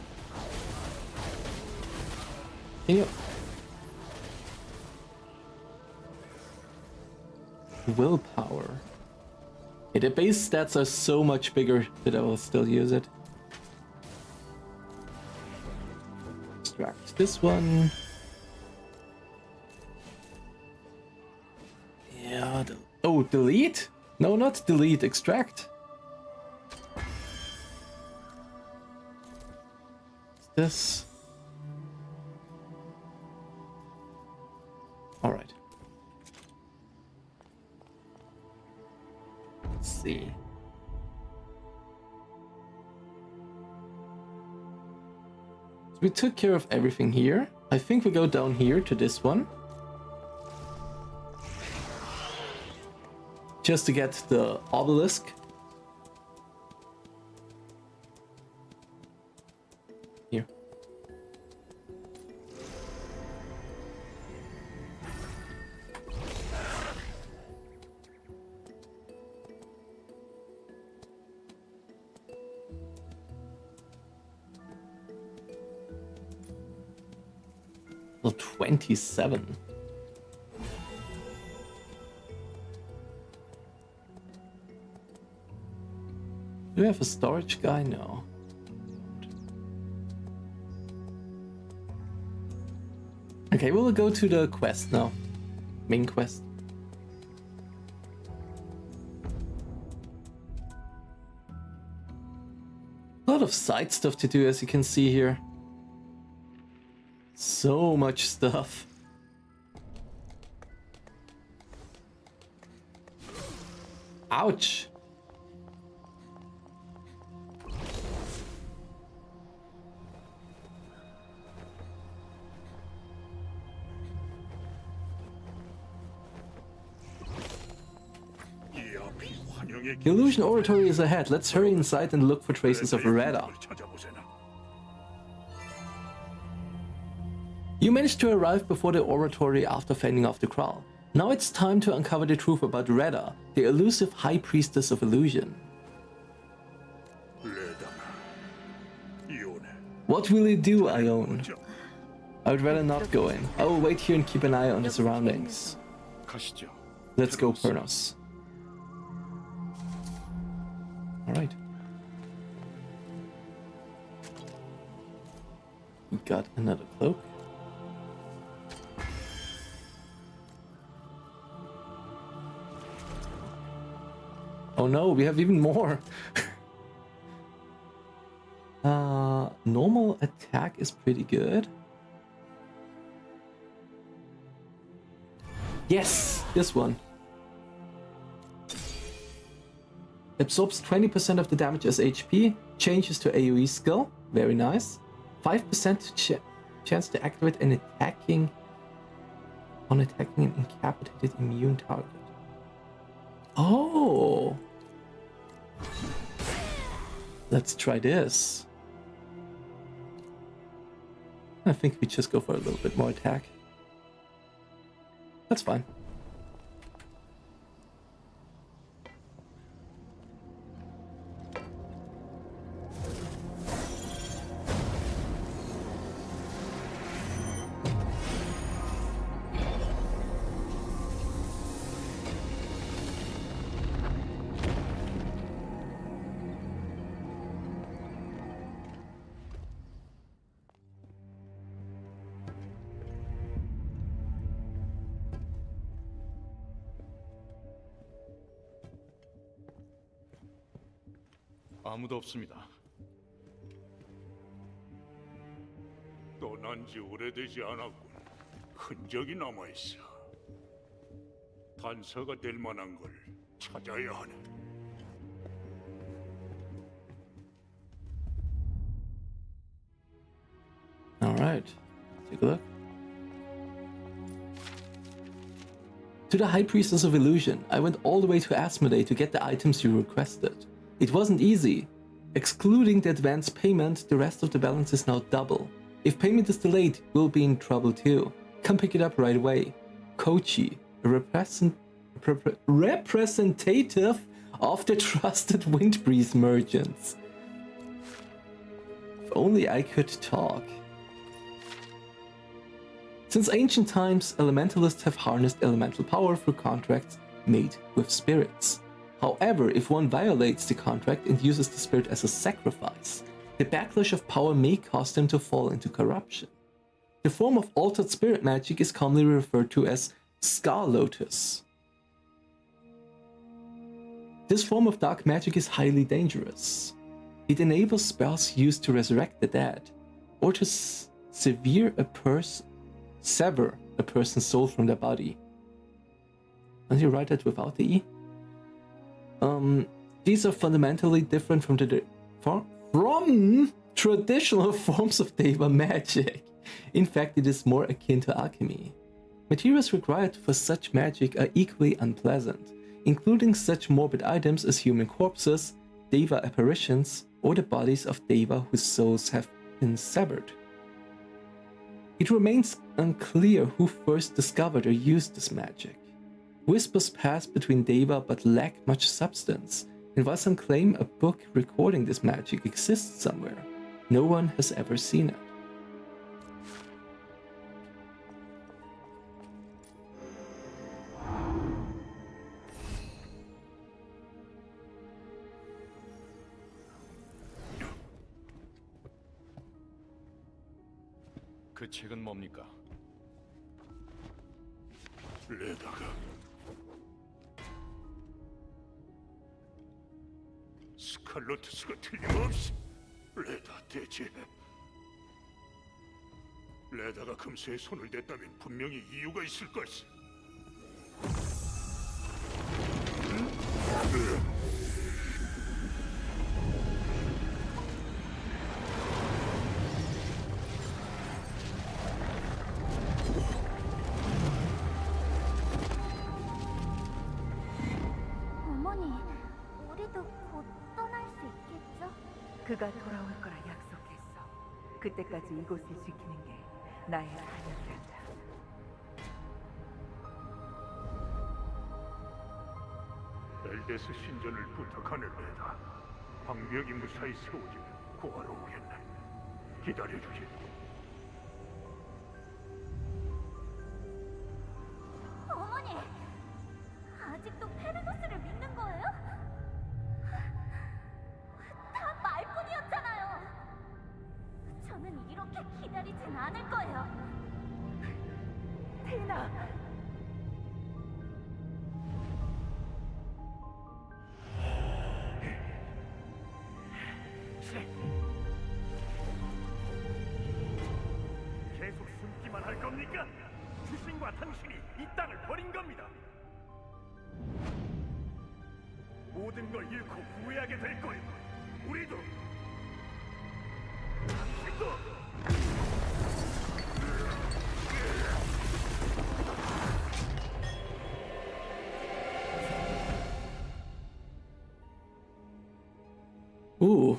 Can you... Willpower. Yeah, the base stats are so much bigger that I will still use it. Extract this one. Yeah. Oh, delete? No, not delete. Extract. This. All right. Let's see. So we took care of everything here. I think we go down here to this one. Just to get the obelisk. Here. Well, 27. Do we have a storage guy? No. Okay, we'll go to the quest now. Main quest. A lot of side stuff to do, as you can see here. So much stuff. Ouch. The illusion oratory is ahead. Let's hurry inside and look for traces of radar. You managed to arrive before the oratory after fending off the crowd. Now it's time to uncover the truth about Reda, the elusive high priestess of illusion. What will you do, Ione? I would rather not go in. I will wait here and keep an eye on the surroundings. Let's go, Pernos. Alright. We got another cloak. Oh no, we have even more! Normal attack is pretty good. Yes! This one. Absorbs 20% of the damage as HP, changes to AoE skill, very nice. 5% chance to activate an attacking an incapacitated immune target. Oh! Let's try this. I think we just go for a little bit more attack. That's fine. 아무도 없습니다. 떠난 지 오래되지 않았군. 흔적이 남아 있어. 단서가 될 만한 걸 찾아야 하네. All right, take a look. To the High Priestess of Illusion, I went all the way to Asmodee to get the items you requested. It wasn't easy. Excluding the advance payment, the rest of the balance is now double. If payment is delayed, we'll be in trouble too. Come pick it up right away. Kochi, a representative of the trusted Windbreeze merchants. If only I could talk. Since ancient times, elementalists have harnessed elemental power through contracts made with spirits. However, if one violates the contract and uses the spirit as a sacrifice, the backlash of power may cause them to fall into corruption. The form of altered spirit magic is commonly referred to as Scar Lotus. This form of dark magic is highly dangerous. It enables spells used to resurrect the dead, or to sever a person's soul from their body. Can't you write that without the E? These are fundamentally different from traditional forms of Deva magic. In fact, it is more akin to alchemy. Materials required for such magic are equally unpleasant, including such morbid items as human corpses, Deva apparitions, or the bodies of Deva whose souls have been severed. It remains unclear who first discovered or used this magic. Whispers pass between Deva but lack much substance, and while some claim a book recording this magic exists somewhere, no one has ever seen it. 그 책은 뭡니까? 레다가 스칼로투스가 틀림없이 대체? 레다가 금수에 손을 댔다면 분명히 이유가 있을 걸세. 어머니, 우리도 곧 떠날 수 있겠죠? 그가 돌아올 거라 약속했어. 그때까지 이곳을 지키는 게 나의 사명이란다. 엘데스 신전을 부탁하는 데다 방벽이 무사히 세워지면 구하러 오겠네. 기다려주지. 어머니, 아직도 페르노스를 믿는 거예요? 다 말뿐이었잖아요. 저는 이렇게 기다리진 않을 거예요. 테이나! 계속 숨기만 할 겁니까? 주신과 당신이 이 땅을 버린 겁니다. 모든 걸 잃고 후회하게 될 거예요. 우리도. 당신도. Ooh.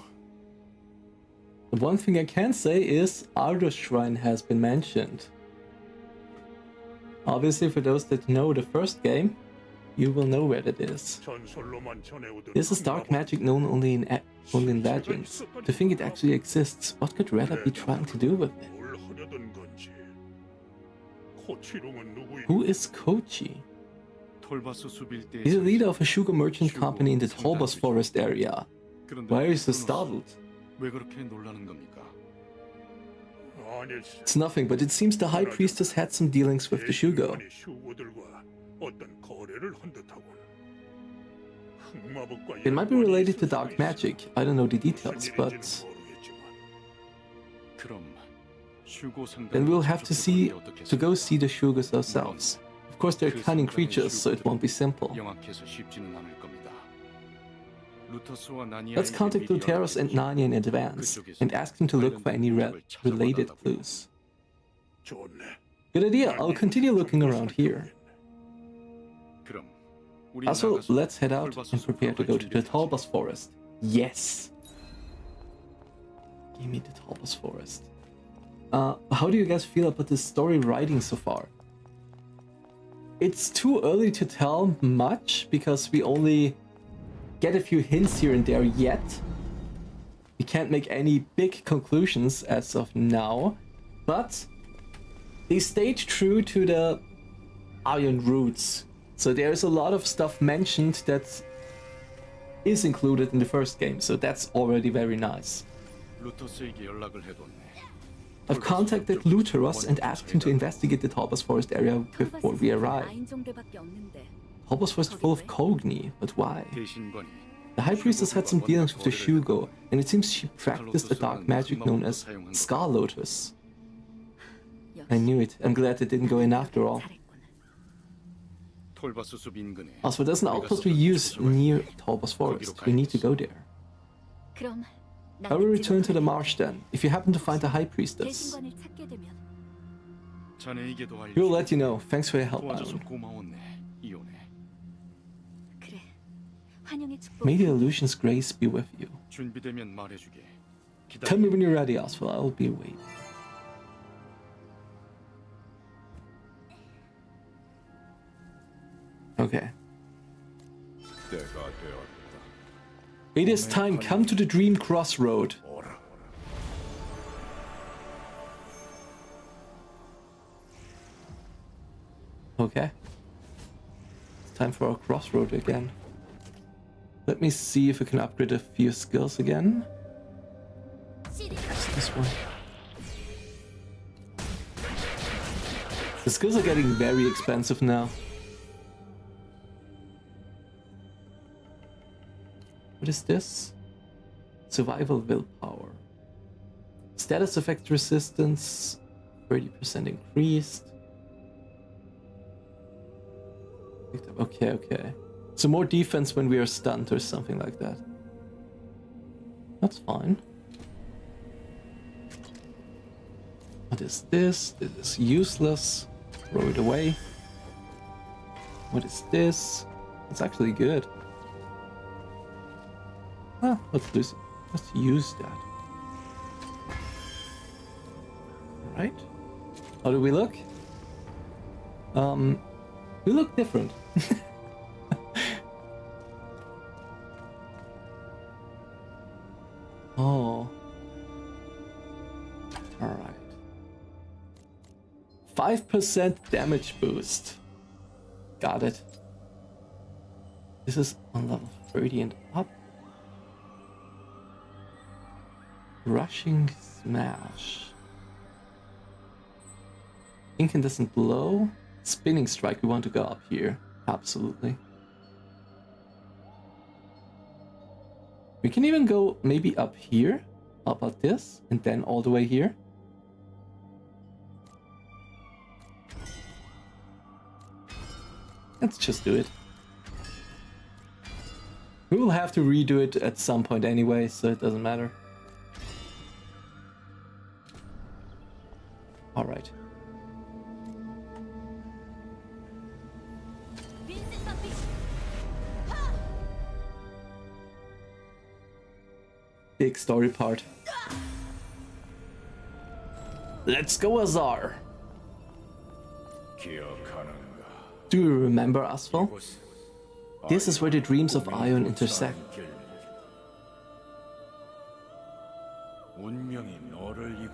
The one thing I can say is Allor's shrine has been mentioned. Obviously, for those that know the first game, you will know where that is. 전설로만 전해오던 This is dark magic known only in legends. To think it actually exists, what could Reda be trying to do with it? 뭘 하려던 건지. 코치롱은 누구이? Who is Kochi? 톨바스 수빌 때 He's the leader of a Shugo merchant company in the Talbas Forest area. Why are you so startled? 왜 그렇게 놀라는 겁니까? 아니지. It's nothing, but it seems the High Priestess had some dealings with the Shugo. 슈고들과 어떤 거래를 한 듯하군. 흑마법과 It might be related to dark magic. I don't know the details, but 그럼 슈고 상단 then we'll have to go see the Shugos ourselves. Of course, they're cunning creatures, so it won't be simple. 영악해서 쉽지는 않을 겁니다. 루터스와 나니아의 Let's contact Luteros and Narnia in advance and ask them to look for any related clues. 좋네. Good idea. I'll continue looking around here. 그럼 우리 Also, 나가서 let's head out 톨바스 and prepare to go to the Talbas Forest. Yes. Give me the Talbas Forest. How do you guys feel about the story writing so far? It's too early to tell much because we only get a few hints here and there yet. We can't make any big conclusions as of now, but they stayed true to the Iron roots. So there's a lot of stuff mentioned that is included in the first game, so that's already very nice. 루터스에게 연락을 해뒀네. I've contacted Luteros and asked him to investigate the Talbas Forest area before we arrive. Talbas Forest full of Cogni, but why? 대신관이 The High Priestess had some dealings with the Shugo, and it seems she practiced a dark magic known as Scar Lotus. I knew it. I'm glad it didn't go in after all. 톨바스 숲 인근에 Also, there's an outpost we use near Talbas Forest. We need to go there. I will return to the marsh then, if you happen to find the High Priestess. 자네에게도 We will 알려줘. let you know. Thanks for your help, 도와줘서 Aaron. 고마웠네. 이혼해. May the illusion's grace be with you. 준비되면 말해주게. Tell me when you're ready, Azphel. I will be waiting. Okay. It is time. Come to the dream crossroad. Okay. It's time for our crossroad again. Let me see if I can upgrade a few skills again. What's this one? The skills are getting very expensive now. What is this? Survival willpower. Status effect resistance, 30% increased. Okay, okay. So more defense when we are stunned or something like that. That's fine. What is this? This is useless. Throw it away. What is this? It's actually good. Ah, let's use that. Alright. How do we look? We look different. Oh. Alright. 5% damage boost. Got it. This is on level 30 and up. Rushing smash. Incandescent blow. Spinning strike. We want to go up here. Absolutely. We can even go maybe up here. How about this? And then all the way here. Let's just do it. We will have to redo it at some point anyway, so it doesn't matter. Alright. Big story part. Let's go, Azar! Do you remember Azphel? This is where the dreams of Ion intersect.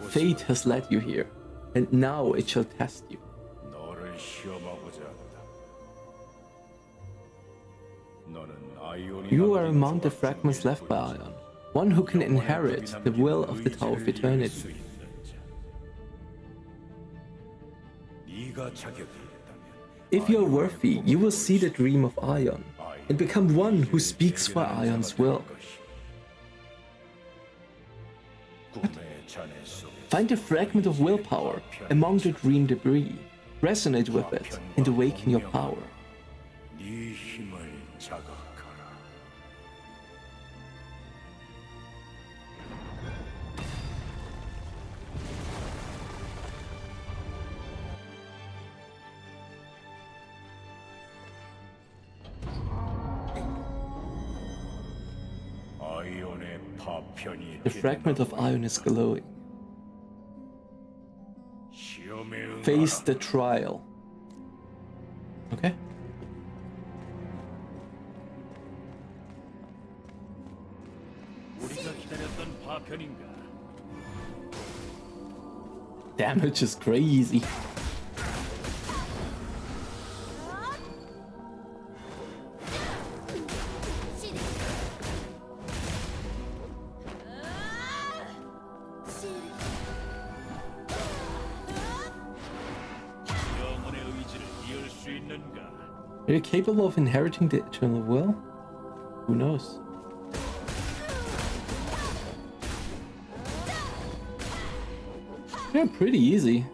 Fate has led you here, and now it shall test you. You are among the fragments left by Ion, one who can inherit the will of the Tower of Eternity. If you are worthy, you will see the dream of Ion, and become one who speaks for Ion's will. What? Find a fragment of willpower among the dream debris, resonate with it, and awaken your power. The fragment of Ion is glowing. Face the trial. Okay. Damage is crazy. Are you capable of inheriting the eternal will? Who knows? They're pretty easy.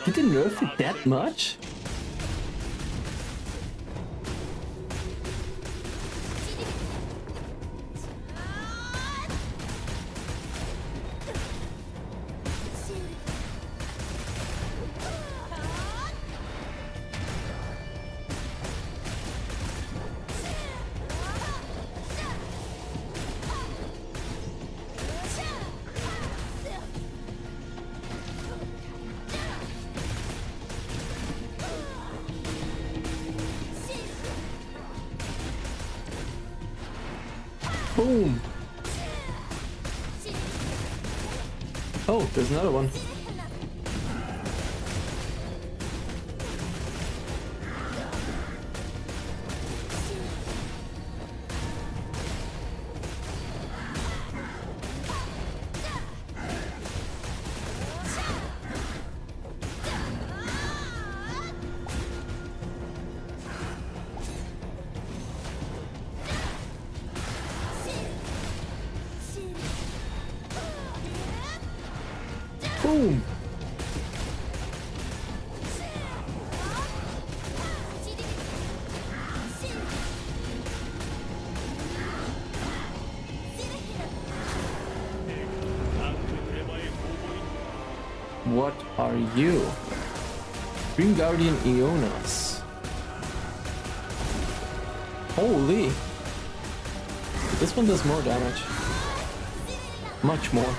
Did they nerf it that much? Boom! Oh, there's another one. Boom! What are you? Green Guardian Ionas. Holy! This one does more damage. Much more.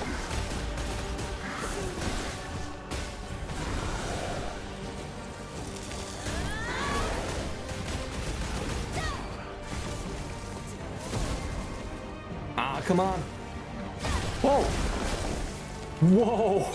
Ah, come on. Whoa! Whoa!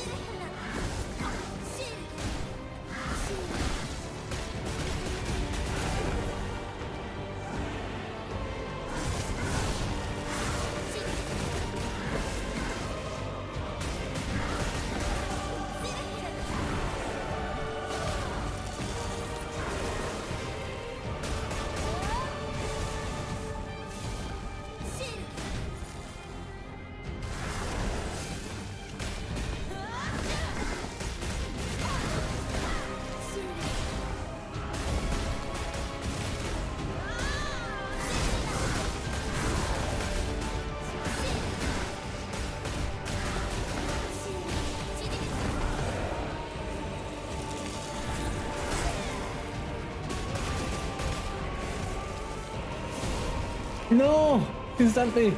No! He sent me!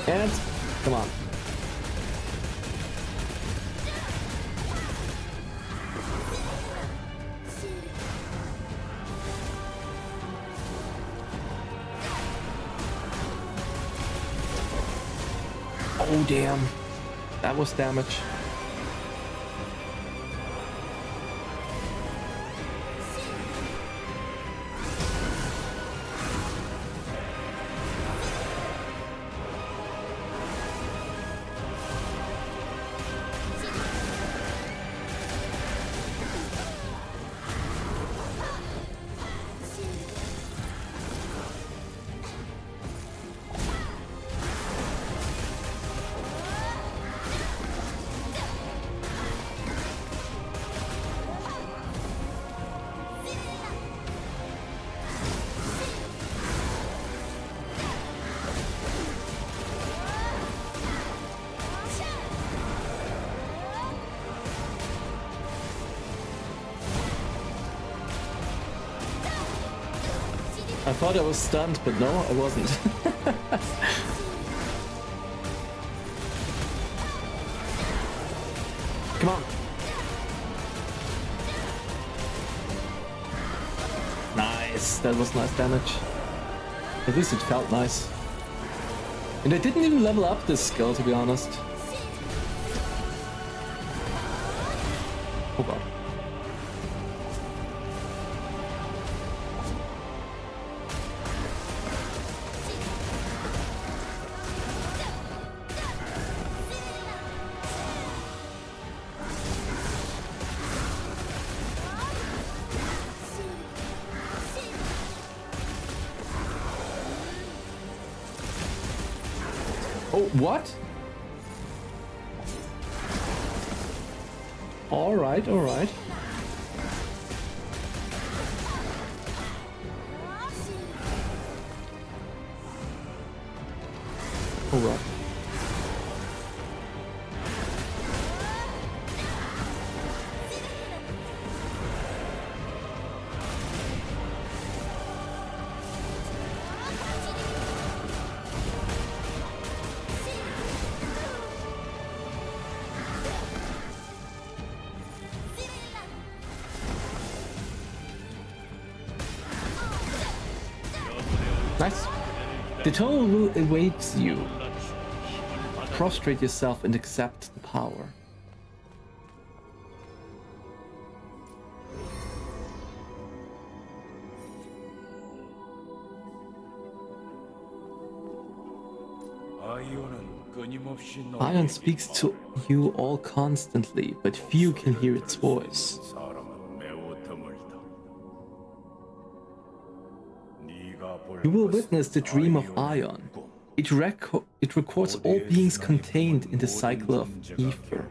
And come on. Oh damn. That was damage. I thought I was stunned, but no, I wasn't. Come on. Nice, that was nice damage. At least it felt nice. And I didn't even level up this skill, to be honest. Oh god. Oh, what? Alright, alright. Alright. Nice. The toll will await you. Prostrate yourself and accept the power. Ion speaks to you all constantly, but few can hear its voice. You will witness the dream of Ion. It records all beings contained in the cycle of ether.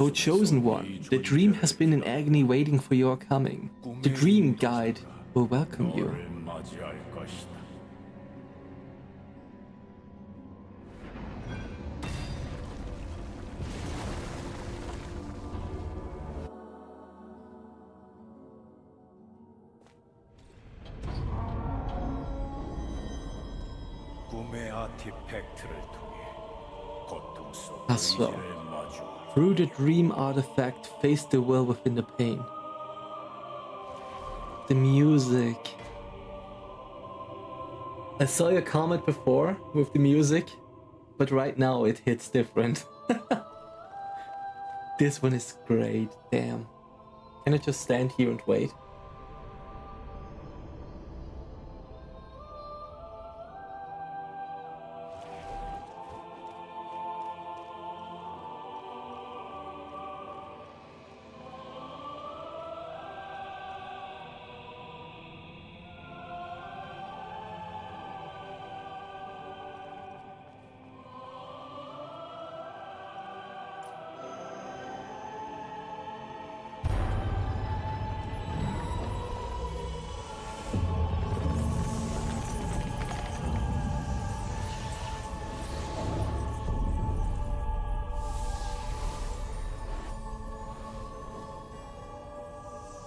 O chosen one, the dream has been in agony waiting for your coming. The dream guide will welcome you. Azphel. Through the dream artifact, face the will within the pain. The music. I saw your comment before with the music, but right now it hits different. This one is great, damn. Can I just stand here and wait?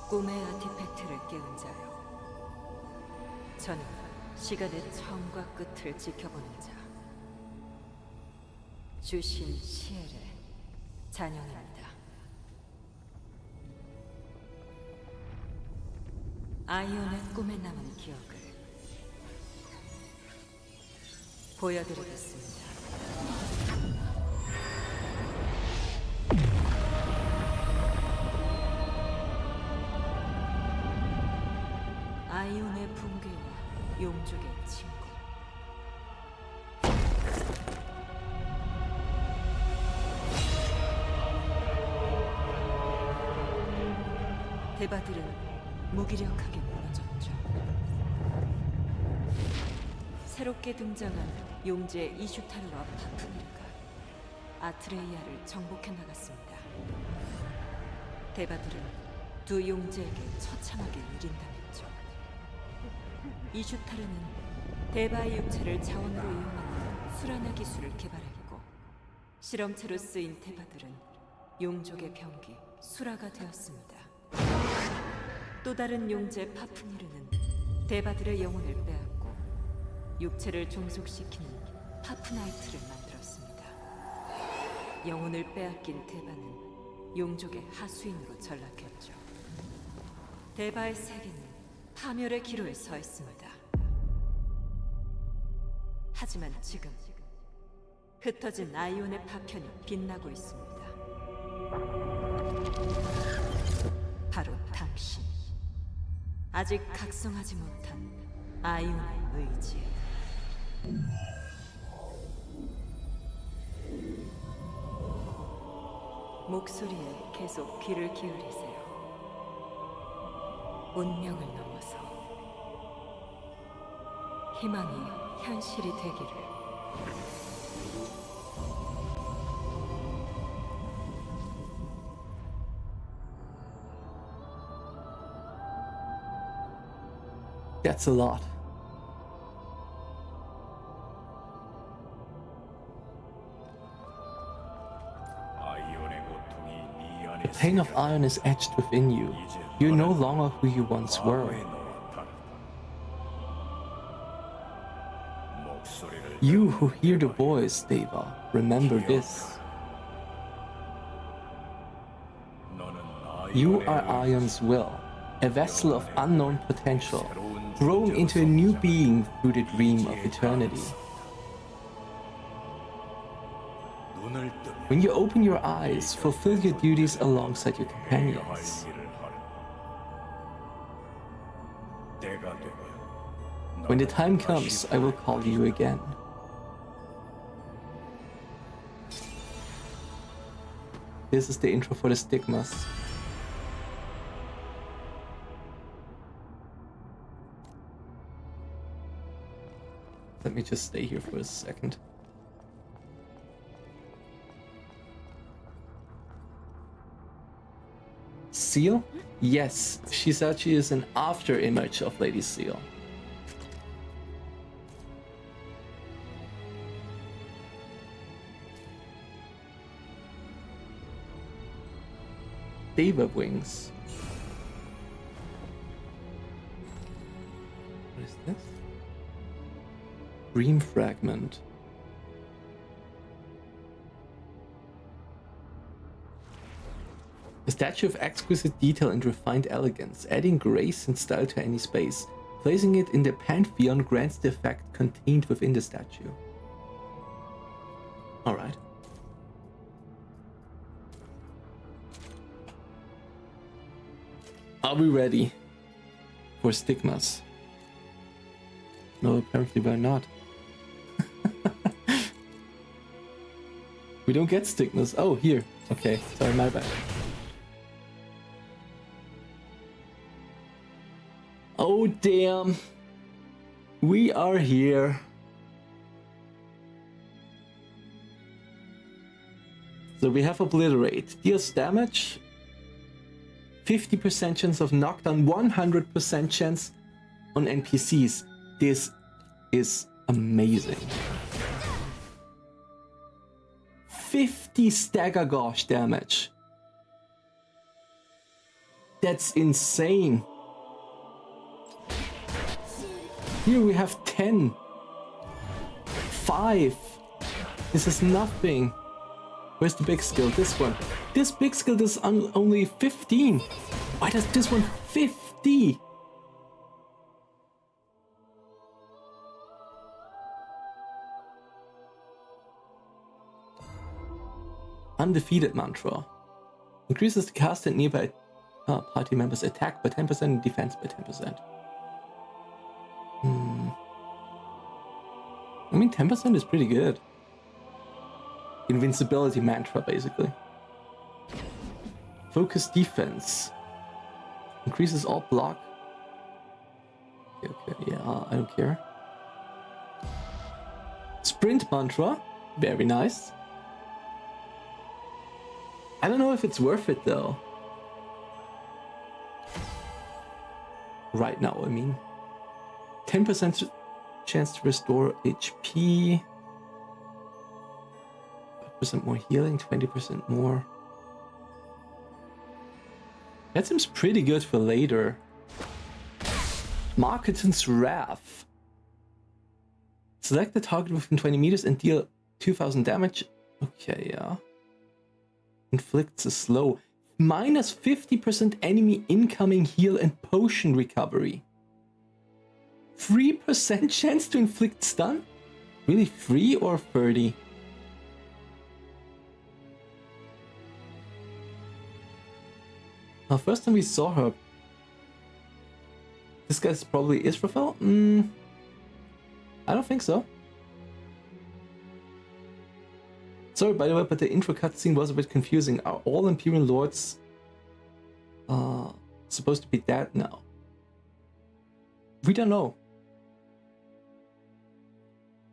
꿈의 아티팩트를 깨운 자요. 저는 시간의 처음과 끝을 지켜보는 자. 주신 시엘의 자녀입니다. 아이온의 꿈에 남은 기억을 보여드리겠습니다. 아이온의 붕괴와 용족의 친구. 대바들은 무기력하게 무너졌죠. 새롭게 등장한 용제 이슈타르와 파프니르가 아트레이아를 정복해 나갔습니다. 대바들은 두 용제에게 처참하게 일인당했죠. 이슈타르는 대바의 육체를 자원으로 이용하는 수라나 기술을 개발했고, 실험체로 쓰인 대바들은 용족의 병기 수라가 되었습니다. 또 다른 용제 파프니르는 대바들의 영혼을 빼앗고 육체를 종속시키는 파프나이트를 만들었습니다. 영혼을 빼앗긴 대바는 용족의 하수인으로 전락했죠. 대바의 세계는 파멸의 기로에 서 있습니다. 하지만 지금 흩어진 아이온의 파편이 빛나고 있습니다. 바로 당신. 아직 각성하지 못한 아이온의 의지. 목소리에 계속 귀를 기울이세요. 운명을 넘어서 희망이 현실이 되기를. That's a lot. The pain of iron is etched within you. You're no longer who you once were. You who hear the voice, Deva, remember this. You are Ion's will, a vessel of unknown potential, grown into a new being through the dream of eternity. When you open your eyes, fulfill your duties alongside your companions. When the time comes, I will call you again. This is the intro for the Stigmas. Let me just stay here for a second. Seal? Yes, she said she is an after image of Lady Seal. Deva wings. What is this? Dream fragment. A statue of exquisite detail and refined elegance, adding grace and style to any space. Placing it in the pantheon grants the effect contained within the statue. Alright. Are we ready for stigmas? No, apparently we're not. We don't get stigmas. Oh, here. Okay, sorry, my bad. Oh, damn. We are here. So we have Obliterate. Deals damage. 50% chance of knockdown. 100% chance on NPCs. This is amazing. 50 stagger gosh damage. That's insane. Here we have 10. 5. This is nothing. Where's the big skill? This one. This big skill is only 15. Why does this one 50? Undefeated mantra. Increases the cast and nearby party members' attack by 10% and defense by 10%. I mean, 10% is pretty good. Invincibility mantra, basically. Focus defense. Increases all block. Okay, yeah, I don't care. Sprint mantra. Very nice. I don't know if it's worth it, though. Right now, I mean. 10% chance to restore HP. 5% more healing, 20% more. That seems pretty good for later. Marketon's Wrath. Select the target within 20 meters and deal 2000 damage. Okay, yeah. Inflicts a slow. Minus 50% enemy incoming heal and potion recovery. 3% chance to inflict stun? Really 3 or 30? Now, first time we saw her, this guy's probably Israfel? I don't think so. Sorry, by the way, but the intro cutscene was a bit confusing. Are all Empyrean Lords supposed to be dead now? We don't know.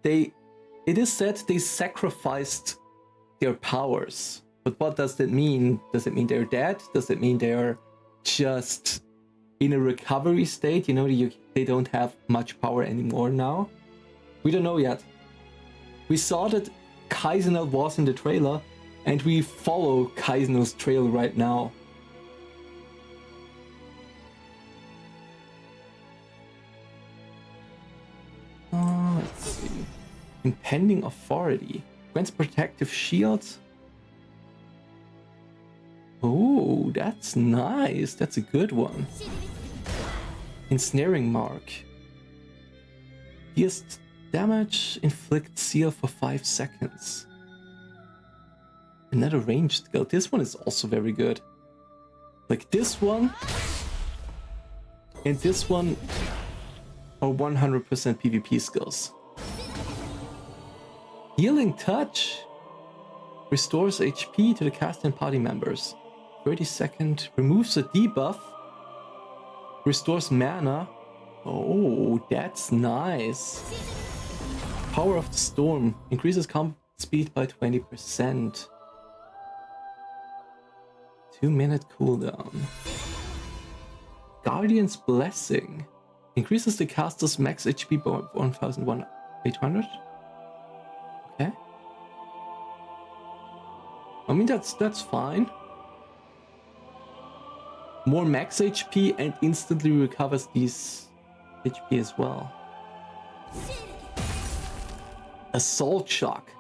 It is said they sacrificed their powers. But what does that mean? Does it mean they're dead? Does it mean they're just in a recovery state? You know, they don't have much power anymore now? We don't know yet. We saw that Kaisinel was in the trailer, and we follow Kaisinel's trail right now. Let's see. Impending Authority. Grants protective shields. Oh, that's nice. That's a good one. Ensnaring Mark. Deals damage, inflict seal for 5 seconds. Another ranged skill. This one is also very good. Like this one and this one are 100% PvP skills. Healing Touch restores HP to the cast and party members. 30-second, removes a debuff, restores mana. Oh, that's nice. Power of the Storm. Increases combat speed by 20%. 2-minute cooldown. Guardian's Blessing. Increases the caster's max HP by 1,800. Okay. I mean, that's fine. More max HP and instantly recovers these HP as well. Assault Shock.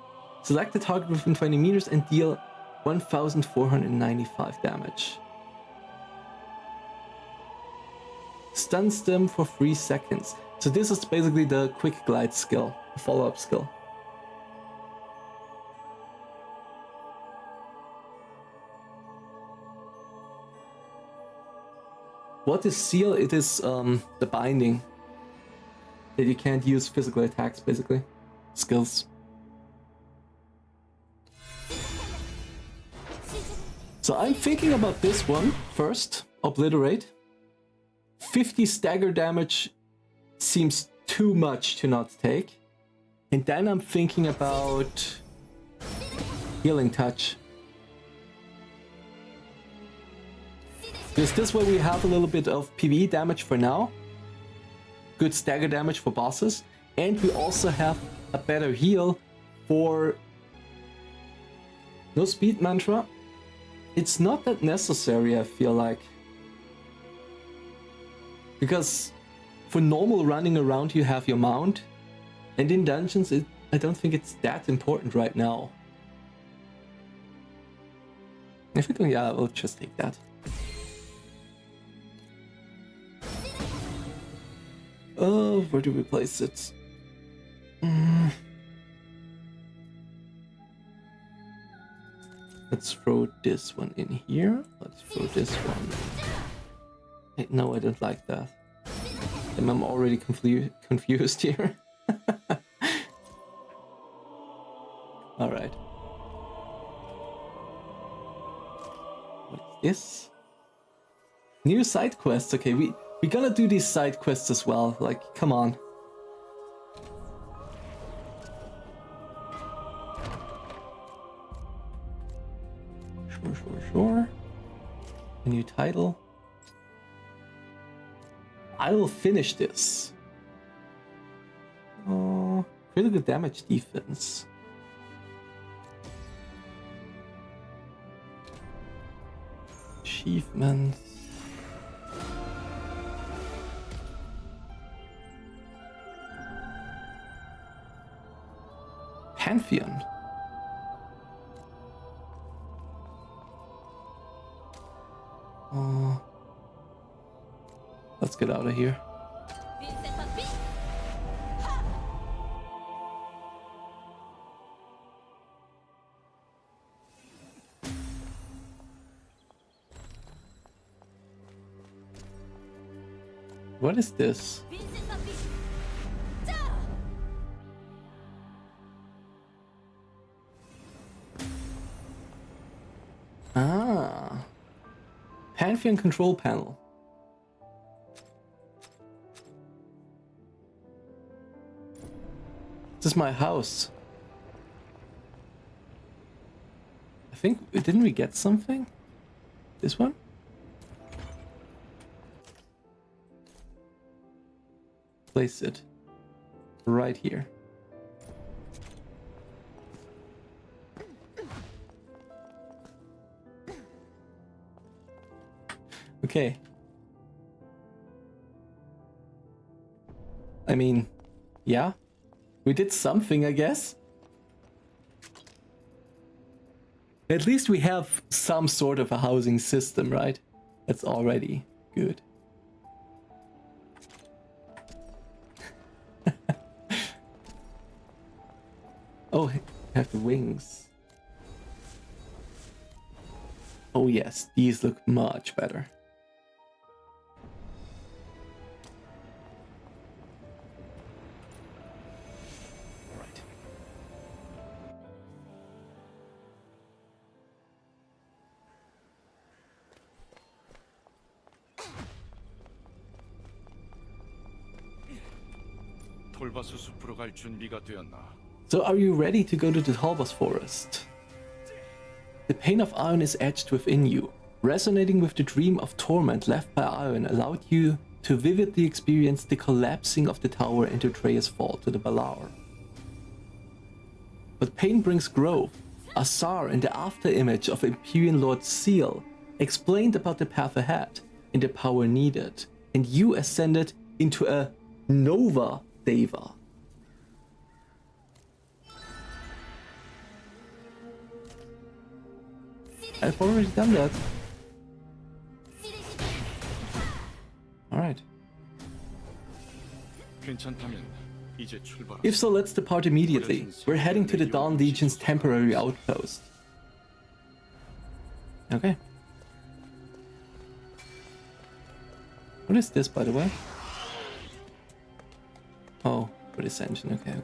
Select the target within 20 meters and deal 1,495 damage. Stuns them for 3 seconds. So this is basically the quick glide skill, the follow-up skill. What is Seal? It is the binding. That you can't use physical attacks, basically. Skills. So I'm thinking about this one first. Obliterate. 50 stagger damage seems too much to not take. And then I'm thinking about Healing Touch. Because this way we have a little bit of PvE damage for now. Good stagger damage for bosses. And we also have a better heal for... No speed mantra. It's not that necessary, I feel like. Because for normal running around you have your mount. And in dungeons I don't think it's that important right now. If we go, yeah, I'll just take that. Oh, where do we place it? Let's throw this one in here. Let's throw this one. Hey, no, I don't like that. I'm already confused here. Alright. What is this? New side quests. Okay, we're gonna do these side quests as well. Like, come on. Sure. A new title. I will finish this. Oh, critical damage defense. Achievements. Pantheon. Let's get out of here. What is this? Ah. Pantheon control panel. This is my house. I think, didn't we get something? This one? Place it right here. Okay. I mean, yeah. We did something, I guess. At least we have some sort of a housing system, right? That's already good. Oh, I have the wings. Oh yes, these look much better. 톨바스 숲으로 갈 준비가 되었나? So are you ready to go to the Talbas Forest? The pain of Iron is etched within you. Resonating with the dream of torment left by Iron allowed you to vividly experience the collapsing of the tower and Atreus' fall to the Allor. But pain brings growth. Azar, in the afterimage of Empyrean Lord Seal, explained about the path ahead and the power needed, and you ascended into a Nova Deva. I've already done that. Alright. If so, let's depart immediately. We're heading to the Dawn Legion's temporary outpost. Okay. What is this, by the way? Oh, for Ascension, okay.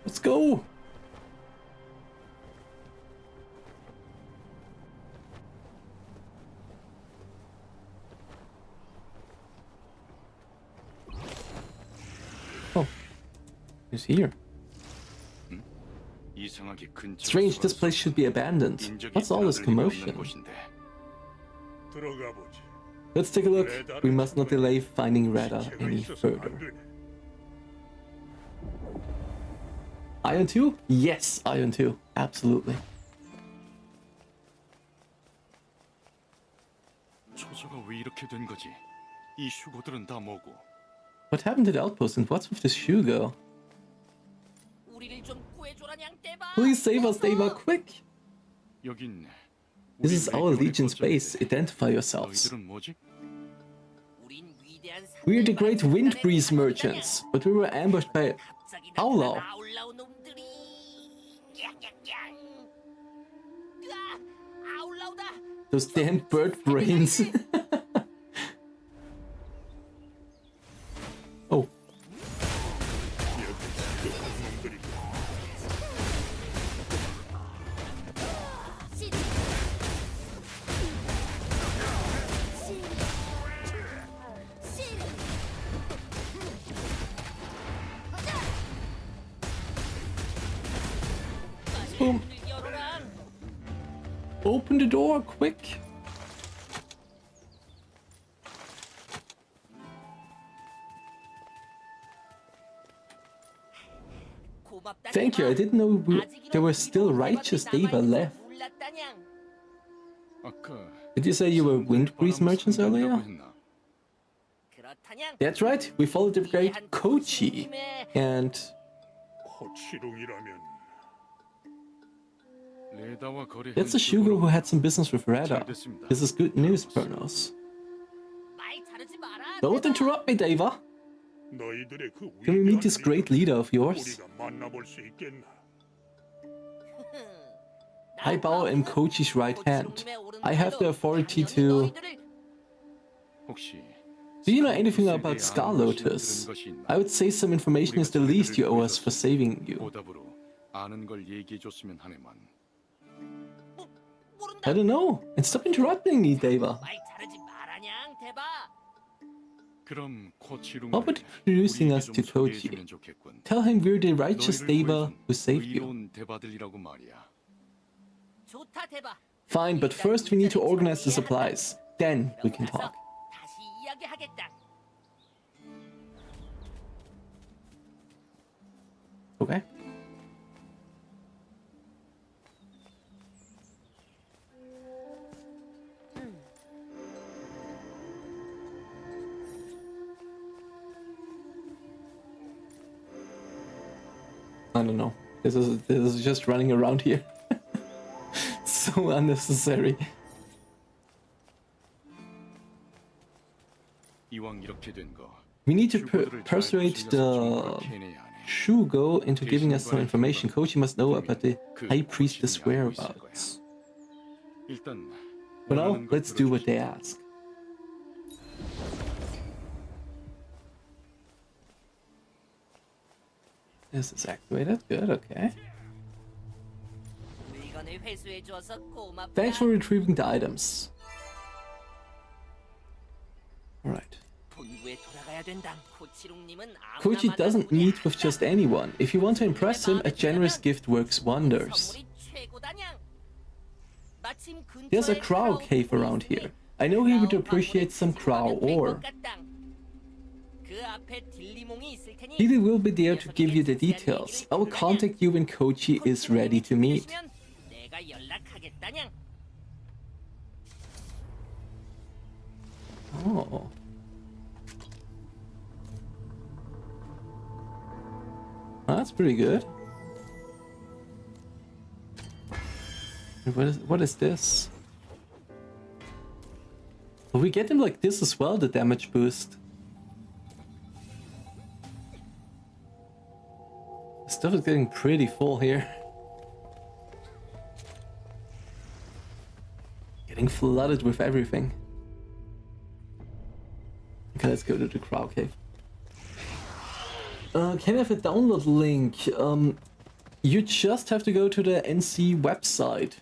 Let's go! Oh, he's here. Strange, this place should be abandoned. What's all this commotion? Let's take a look. We must not delay finding Rada any further. Iron 2? Yes, Iron 2. Absolutely. What happened to the outpost and what's with this Shugo? Please save us, Deva, quick! This is our Legion's base. Identify yourselves. We are the great wind breeze merchants, but we were ambushed by Allor. Those damn bird brains. Oh. Boom. Open the door, quick! Thank you, I didn't know there were still righteous Deva left. Did you say you were wind breeze merchants earlier? That's right, we followed the great Kochi, and... That's the Shugo who had some business with Rada. This is good news, Pernos. Don't interrupt me, Deva! Can we meet this great leader of yours? I Bao am Kochi's right hand. I have the authority to... Do you know anything about Scar Lotus? I would say some information is the least you owe us for saving you. I don't know. And stop interrupting me, Deva. How about introducing us to Kochi? Tell him we're the righteous Deva who saved you. Fine, but first we need to organize the supplies. Then we can talk. Okay. I don't know. This is just running around here. So unnecessary. We need to persuade the Shugo into giving us some information. Kochi must know about the High Priestess' whereabouts. For now, let's do what they ask. This is activated. Good, okay. Thanks for retrieving the items. Alright. Kochi doesn't meet with just anyone. If you want to impress him, a generous gift works wonders. There's a crow cave around here. I know he would appreciate some crow ore. Lily will be there to give you the details. I will contact you when Kochi is ready to meet. Oh. That's pretty good. What is this? Will we get him like this as well, the damage boost? Stuff is getting pretty full here. Getting flooded with everything. Okay, let's go to the Crow Cave. Can I have a download link? You just have to go to the NC website.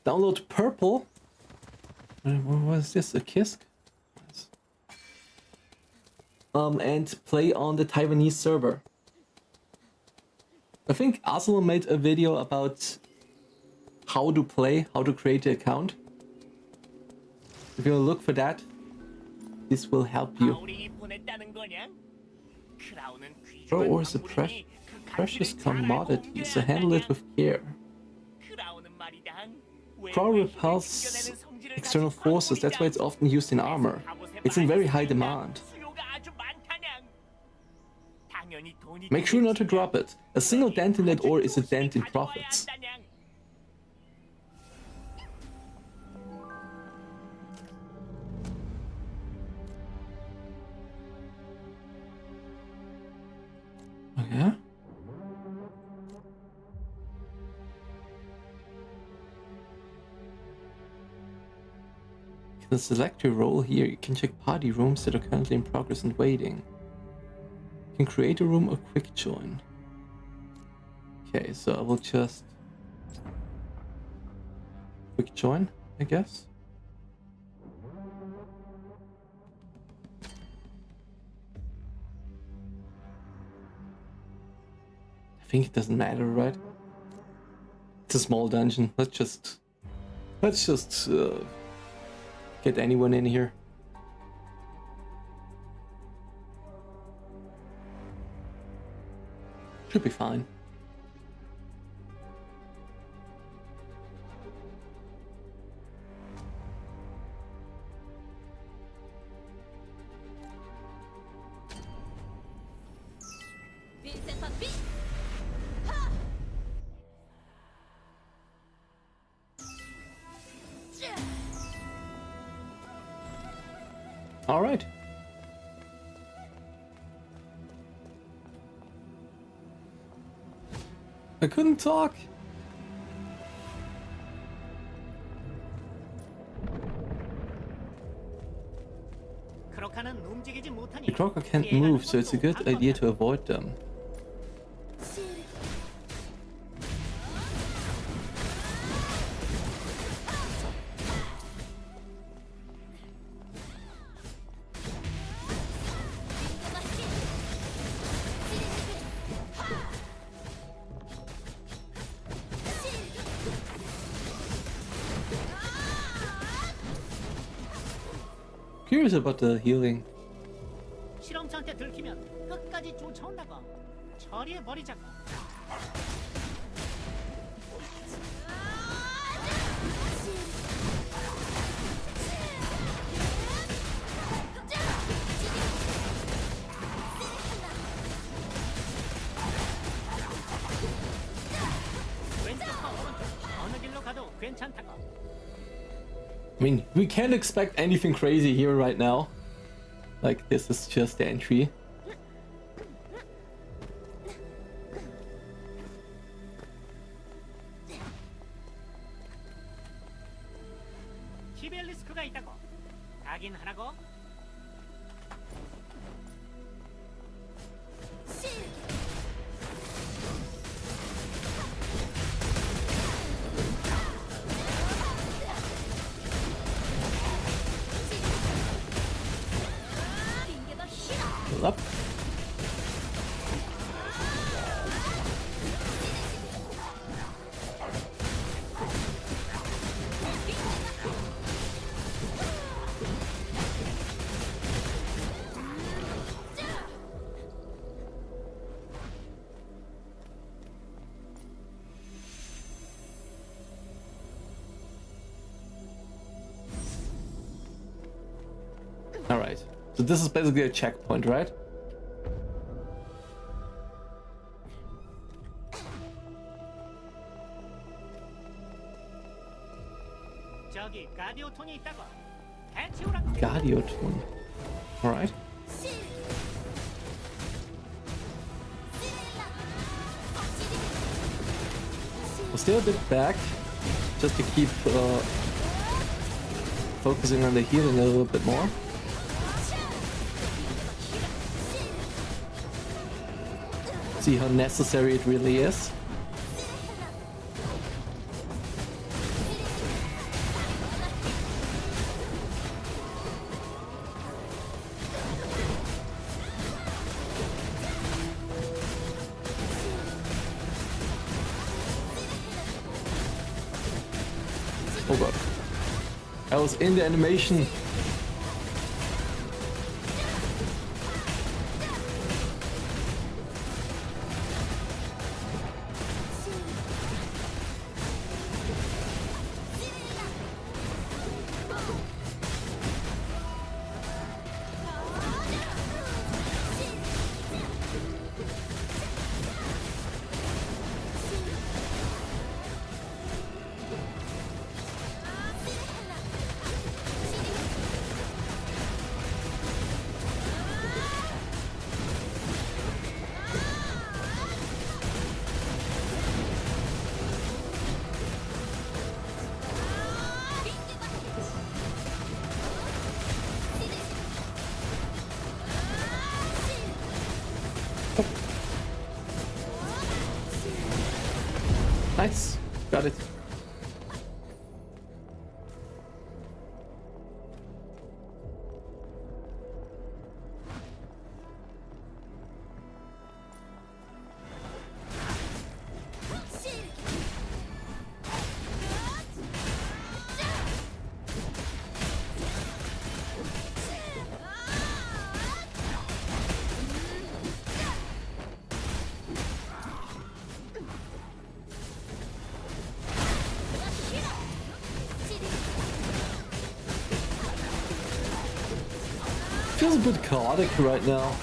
Download Purple. What is this? A Kisk? And play on the Taiwanese server. I think Azphel made a video about how to play, how to create an account. If you look for that, this will help you. Crow ore is a precious commodity, so handle it with care. Crow repels external forces, that's why it's often used in armor. It's in very high demand. Make sure not to drop it. A single dent in that ore is a dent in profits. Okay. You can select your role here. You can check party rooms that are currently in progress and waiting. You can create a room or quick join. Okay, so I will just quick join, I guess. I think it doesn't matter, right? It's a small dungeon. Let's just get anyone in here. Should be fine. All right. I couldn't talk. The Crocker can't move, so it's a good idea to avoid them. Curious about the healing. 실험차한테 들키면 끝까지 쫓아온다고. 처리해 버리자고. 왼쪽과 오른쪽 어느 길로 가도 괜찮다고. I mean, we can't expect anything crazy here right now. Like, this is just the entry. 키벨리스크가 있다고. 가긴 하라고. Heal up. Alright, so this is basically a checkpoint, right? Guardioton. Alright. We'll stay a bit back, just to keep focusing on the healing a little bit more. See how necessary it really is. Oh god. I was in the animation. Nice, got it. Feels a bit chaotic right now.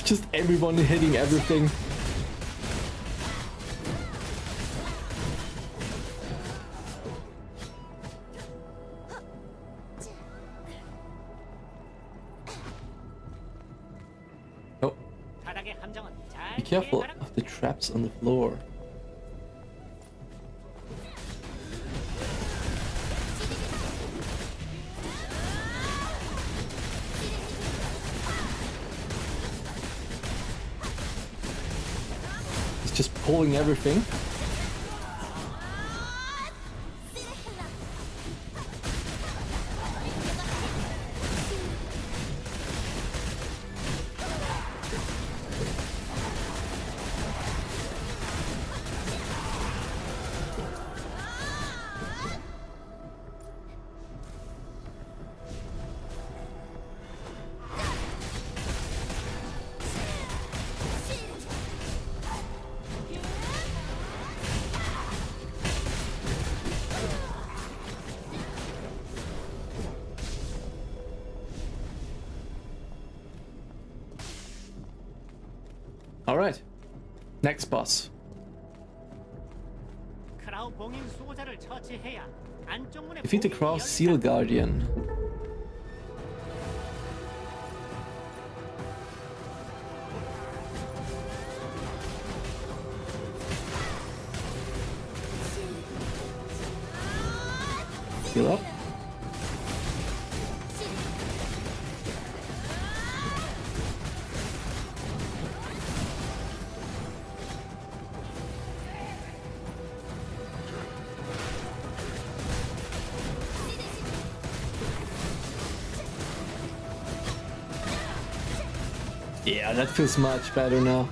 Just everyone hitting everything. Oh. Be careful of the traps on the floor. Just pulling everything. Alright, next boss. Defeat the Cross Seal Guardian. Heal up. Yeah, that feels much better now.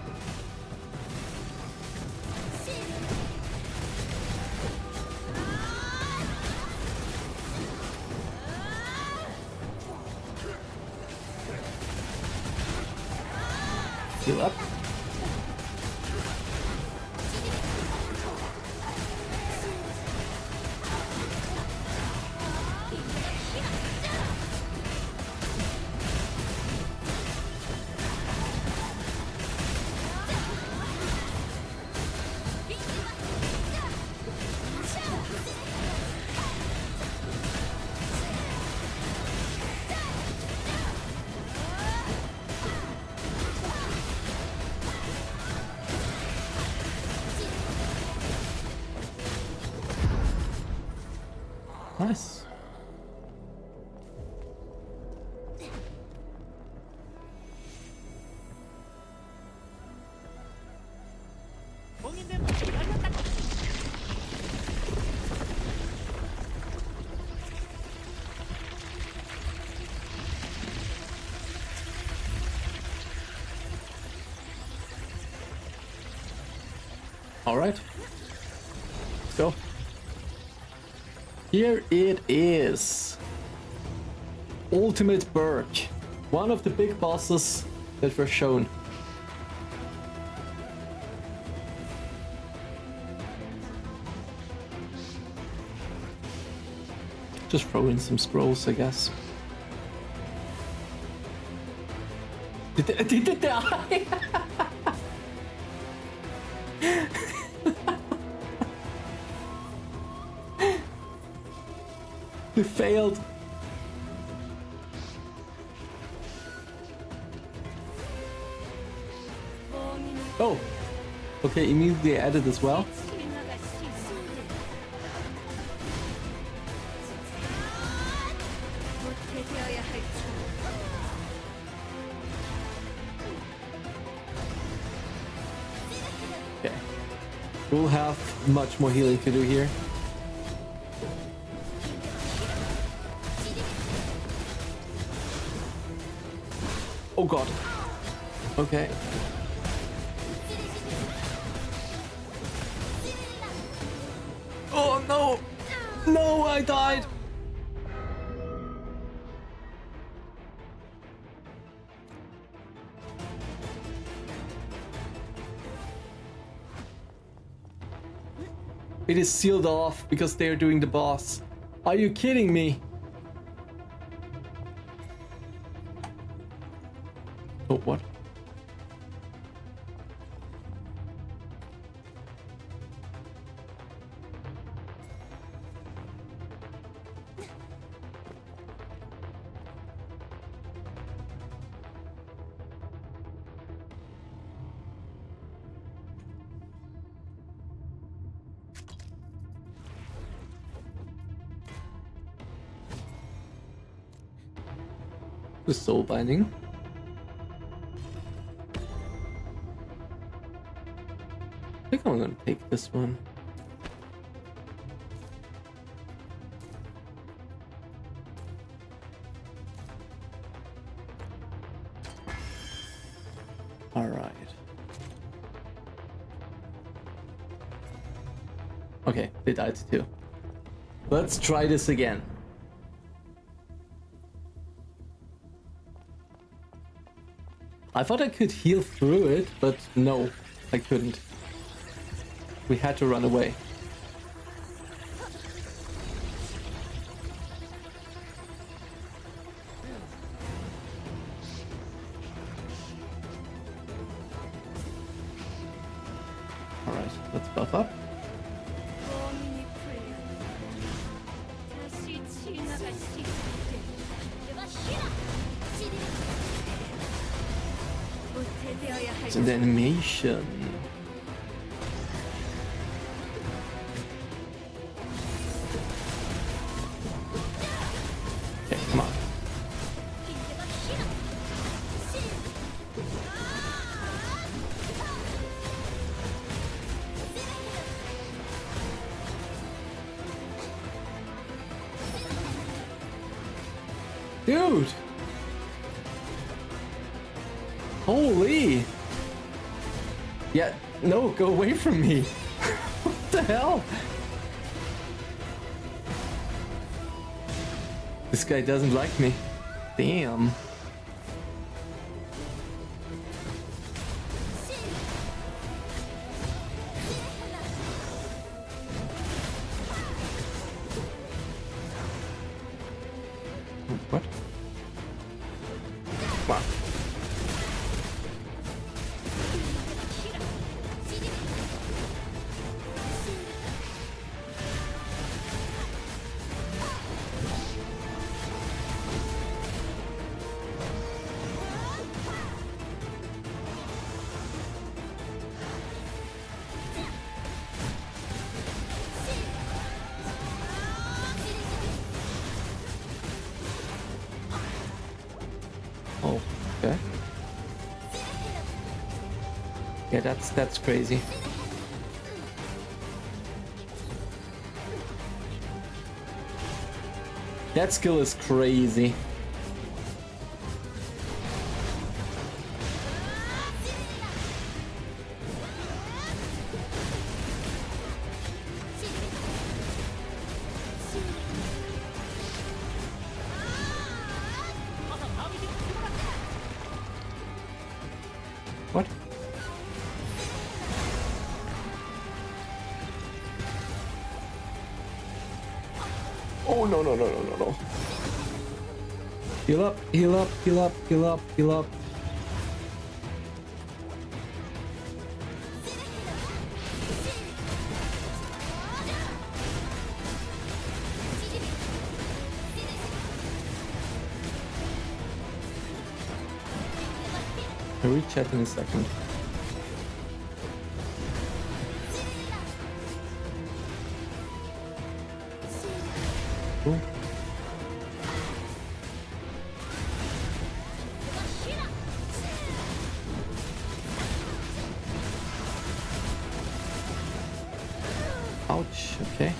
Heal up. Nice. All right. Let's go. Here it is. Ultimate Berg. One of the big bosses that were shown. Just throw in some scrolls, I guess. Did they die? They failed. Oh, okay, immediately added as well. Okay, we'll have much more healing to do here. Oh god. Okay. Oh no! No, I died! It is sealed off because they are doing the boss. Are you kidding me? Oh, what? The soul binding. I think I'm gonna take this one. All right. Okay, they died too. Let's try this again. I thought I could heal through it, but no, I couldn't. We had to run away. Alright, let's buff up. It's an animation. Okay, come on. Dude! Holy! Yeah, no, go away from me! What the hell? This guy doesn't like me. Damn. What? Wow. Oh, okay. Yeah, that's crazy. That skill is crazy. What? Oh no no no no no no. Heal up, heal up, heal up, heal up, heal up. I'll reach chat in a second. Cool. Ouch, okay.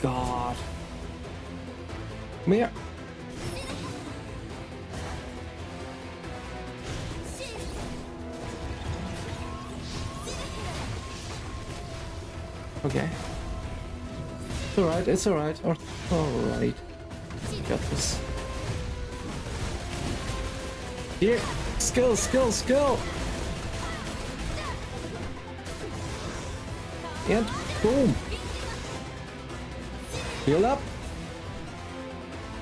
God. Come here. Okay. It's alright, it's alright. Alright. Got this. Here! Skill, skill, skill! And boom! Heal up!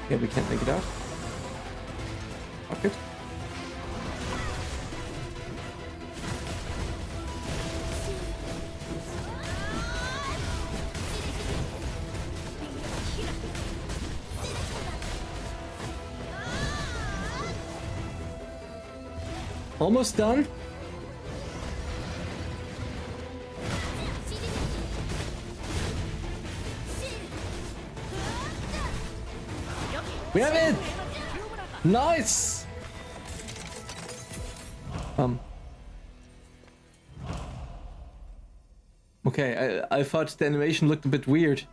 Yeah, we can't make it out. Fuck it. Almost done. We have it! Nice! Okay, I thought the animation looked a bit weird.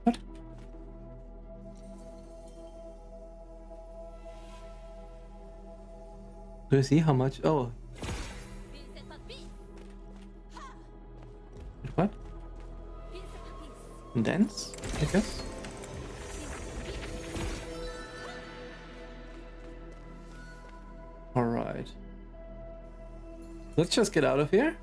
What? Do you see how much? Oh. What? Dance, I guess. All right. Let's just get out of here.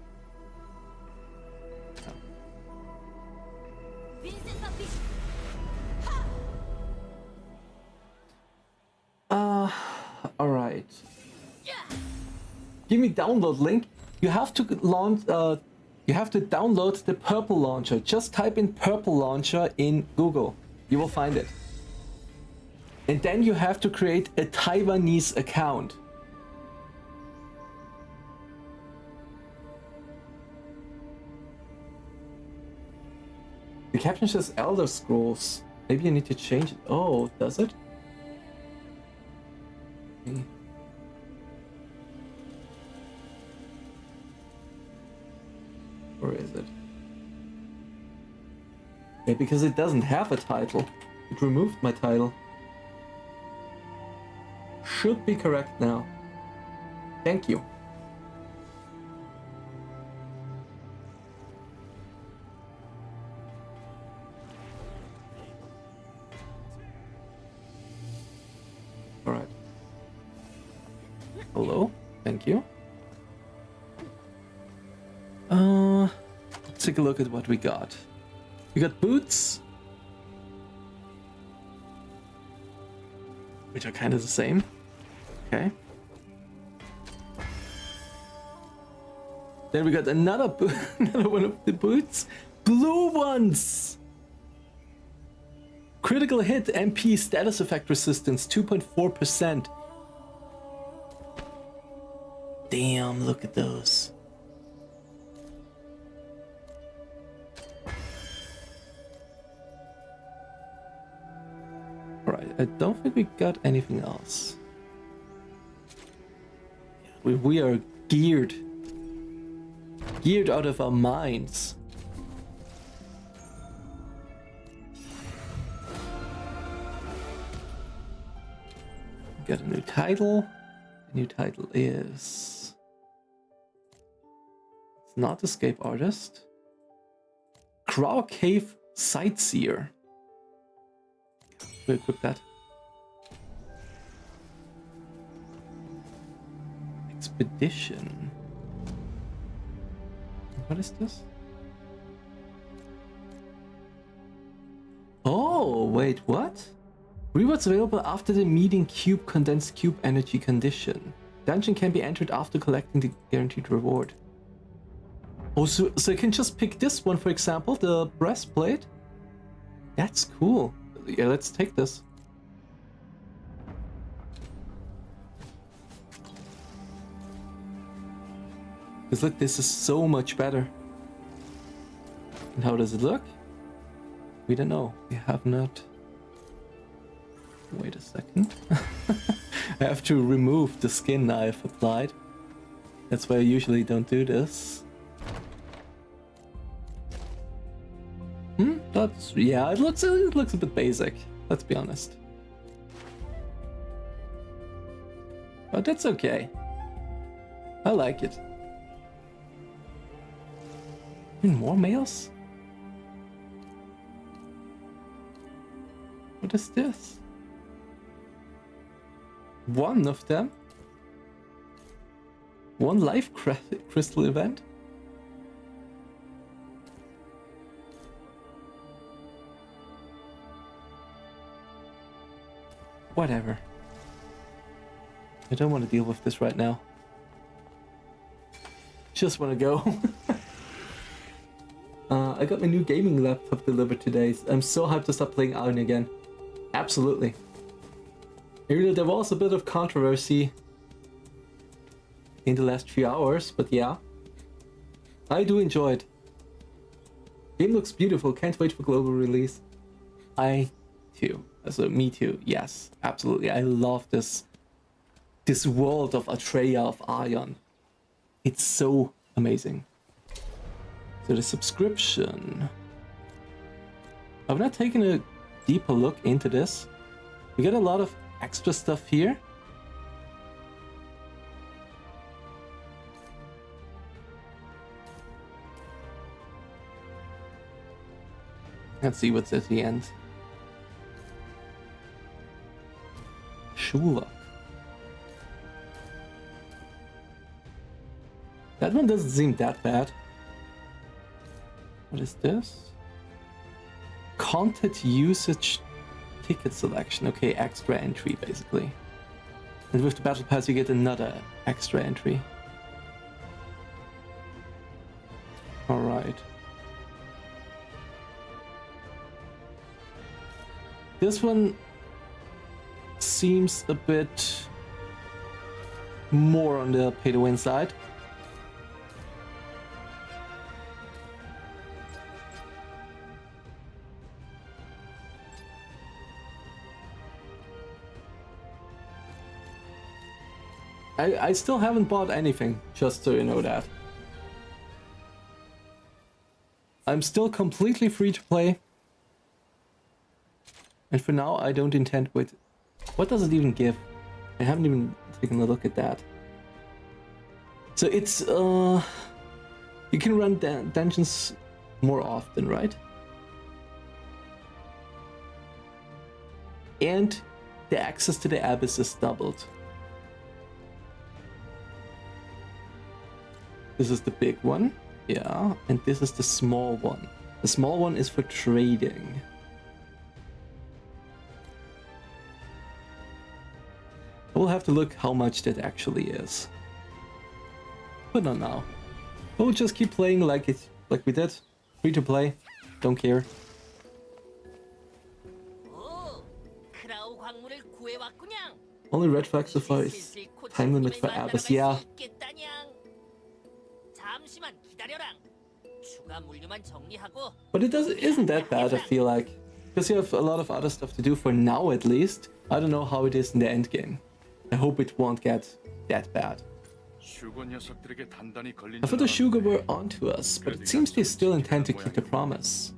All right. Give me download link. You have to launch. You have to download the purple launcher. Just type in purple launcher in Google. You will find it. And then you have to create a Taiwanese account. The caption says Elder Scrolls. Maybe you need to change it. Oh, does it? Okay. Or is it? Yeah, because it doesn't have a title. It removed my title. Should be correct now. Thank you. Alright. Hello? Thank you. Let's take a look at what we got. We got boots, which are kind of the same. Okay. Then we got another another one of the boots. Blue ones! Critical hit MP status effect resistance 2.4%. Damn, look at those. Alright, I don't think we got anything else. We are geared out of our minds. Got a new title. The new title is... It's not Escape Artist. Crow Cave Sightseer. We'll equip that. Expedition. What is this? Oh, wait, what? Rewards available after the meeting cube condensed cube energy condition. Dungeon can be entered after collecting the guaranteed reward. Oh, so I can just pick this one, for example, the breastplate. That's cool. Yeah, let's take this. Because look, this is so much better. And how does it look? We don't know. We have not... Wait a second. I have to remove the skin I've applied. That's why I usually don't do this. That's... yeah, it looks a bit basic. Let's be honest. But that's okay. I like it. Even more males? What is this? One of them? One life crystal event? Whatever. I don't want to deal with this right now. Just want to go. I got my new gaming laptop delivered today. I'm so hyped to start playing Iron again. Absolutely. Even though there was a bit of controversy in the last few hours, but yeah. I do enjoy it. Game looks beautiful, can't wait for global release. I too. So me too, yes, absolutely. I love this world of Atreya, of Ion. It's so amazing. So the subscription. I've not taken a deeper look into this. We get a lot of extra stuff here. Let's see what's at the end. Shugo. That one doesn't seem that bad. What is this? Content usage ticket selection. Okay, extra entry basically. And with the battle pass you get another extra entry. Alright. This one seems a bit more on the pay-to-win side. I still haven't bought anything, just so you know that. I'm still completely free to play. And for now, I don't intend with... What does it even give? I haven't even taken a look at that. So it's... You can run dungeons more often, right? And the access to the abyss is doubled. This is the big one. Yeah, and this is the small one. The small one is for trading. I will have to look how much that actually is. But not now. We'll just keep playing like we did. Free to play. Don't care. Only red flag so far is time limit for abyss. Yeah. But it isn't that bad, I feel like. Because you have a lot of other stuff to do for now at least. I don't know how it is in the end game. I hope it won't get that bad. I thought the Shugo were onto us, but it seems they still intend to keep the promise.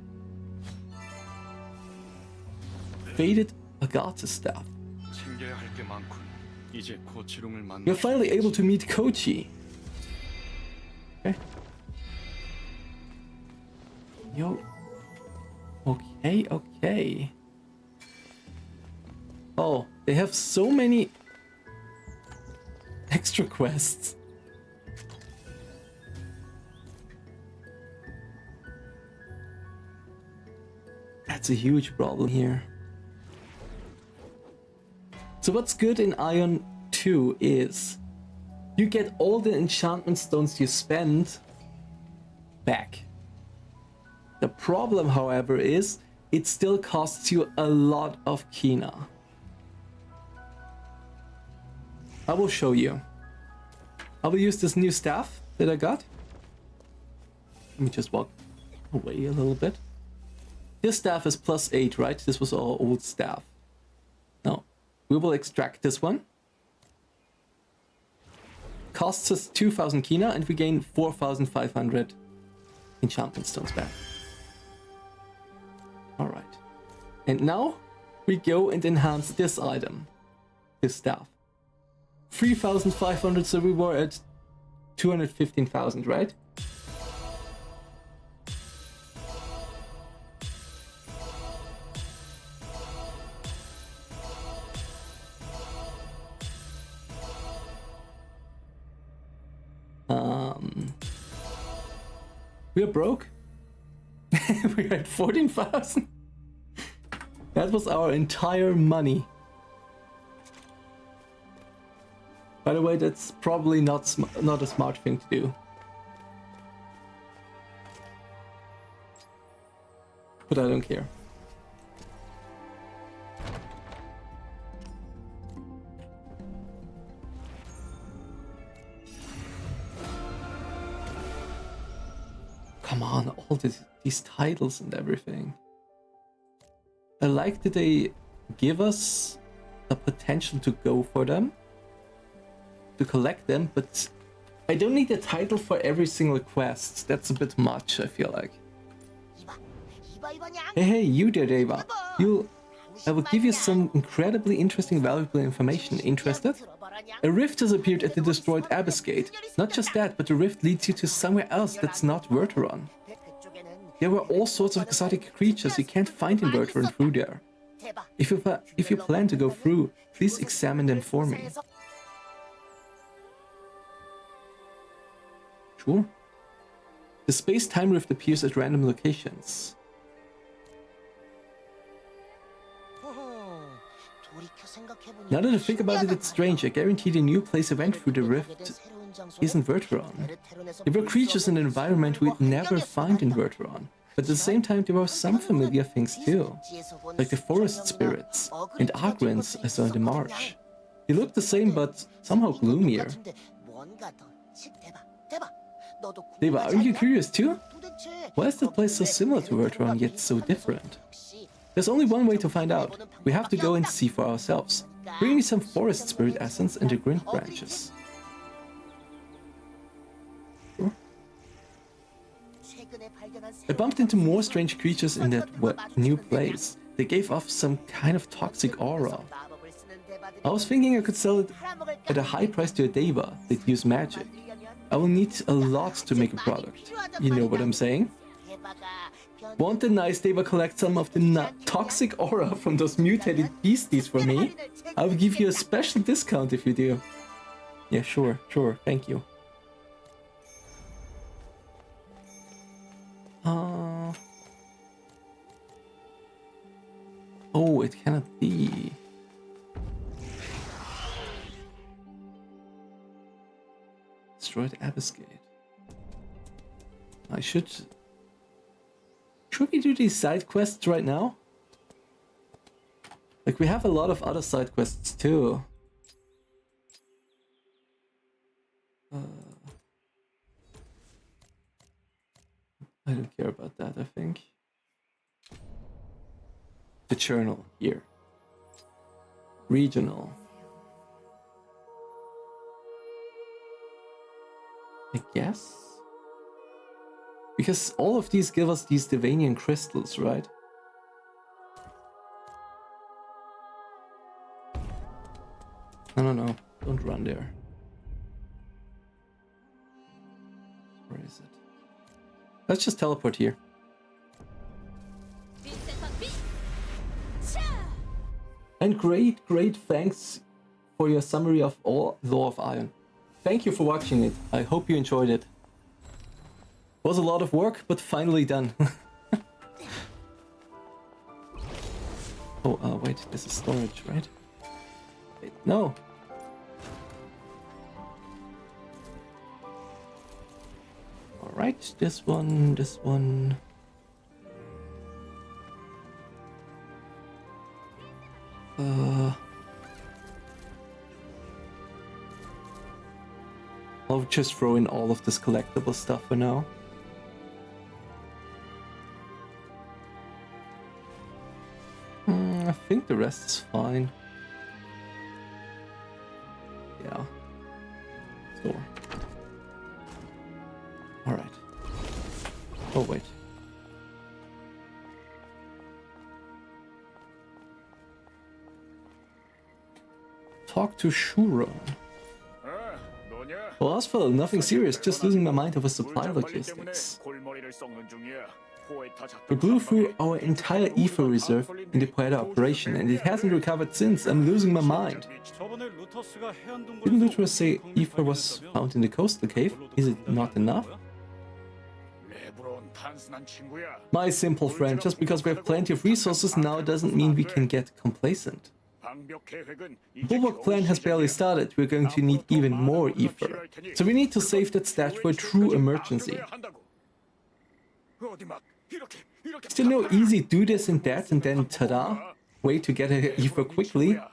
Faded Agatha staff. You're finally able to meet Kochi. Okay. Yo. Okay. Oh, they have so many extra quests. That's a huge problem here. So what's good in Ion 2 is you get all the enchantment stones you spend back. The problem, however, is it still costs you a lot of Kina. I will show you. I will use this new staff that I got. Let me just walk away a little bit. This staff is +8, right? This was our old staff. No. We will extract this one. Costs us 2,000 Kina and we gain 4,500 enchantment stones back. Alright. And now we go and enhance this item. This staff. 3,500, so we were at 215,000, right? We are broke. We're at 14,000. That was our entire money. By the way, that's probably not a smart thing to do. But I don't care. Come on, all these titles and everything. I like that they give us a potential to go for them, to collect them, but I don't need a title for every single quest. That's a bit much, I feel like. Hey, you there, Deva. I will give you some incredibly interesting, valuable information. Interested? A rift has appeared at the destroyed Abyss Gate. Not just that, but the rift leads you to somewhere else that's not Verteron. There were all sorts of exotic creatures you can't find in Verteron through there. If you plan to go through, please examine them for me. Sure. The space-time rift appears at random locations. Now that I think about it, it's strange. I guarantee the new place I went through the rift isn't Verteron. There were creatures in an environment we'd never find in Verteron. But at the same time, there were some familiar things too. Like the forest spirits and Agrins I saw in the marsh. They looked the same, but somehow gloomier. Deva, are you curious too? Why is the place so similar to Verteron, yet so different? There's only one way to find out. We have to go and see for ourselves. Bring me some forest spirit essence and the grind branches. Sure. I bumped into more strange creatures in that new place. They gave off some kind of toxic aura. I was thinking I could sell it at a high price to a deva that use magic. I will need a lot to make a product. You know what I'm saying? Want the nice deva collect some of the toxic aura from those mutated beasties for me? I will give you a special discount if you do. Yeah, sure, thank you. Oh, it cannot be. Destroyed Abyss Gate. I should we do these side quests right now? Like, we have a lot of other side quests too. I don't care about that, I think. The journal here. Regional. I guess? Because all of these give us these Devanian crystals, right? No. Don't run there. Where is it? Let's just teleport here. And great thanks for your summary of all Law of Iron. Thank you for watching it. I hope you enjoyed it. Was a lot of work, but finally done. Oh, wait, this is storage, right? Wait, no. Alright, this one. I'll just throw in all of this collectible stuff for now. I think the rest is fine. Yeah. Store. Alright. Oh, wait. Talk to Shugo. Well, Azphel, nothing serious, just losing my mind over supply logistics. We blew through our entire ether reserve in the Poeta operation, and it hasn't recovered since. I'm losing my mind. Didn't Luteros say ether was found in the coastal cave? Is it not enough? My simple friend, just because we have plenty of resources now doesn't mean we can get complacent. The Bulwark plan has barely started. We're going to need even more ether. So we need to save that stash for a true emergency. Is there no easy do this and that and then ta-da? Way to get an ether quickly? Oh.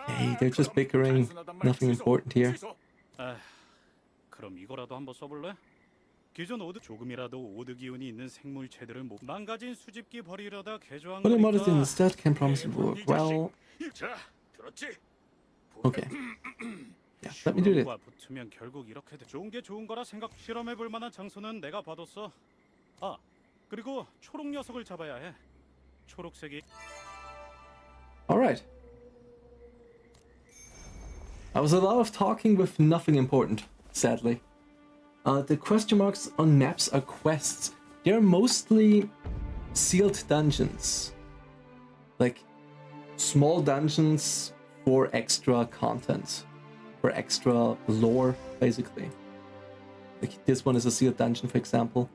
Hey, they're just bickering. Nothing important here. But a modest instead can promise it will work well. Okay. Yeah, let me do this. Alright. I was a lot of talking with nothing important, sadly. The question marks on maps are quests. They're mostly sealed dungeons. Like, small dungeons for extra content. For extra lore, basically. Like, this one is a sealed dungeon, for example.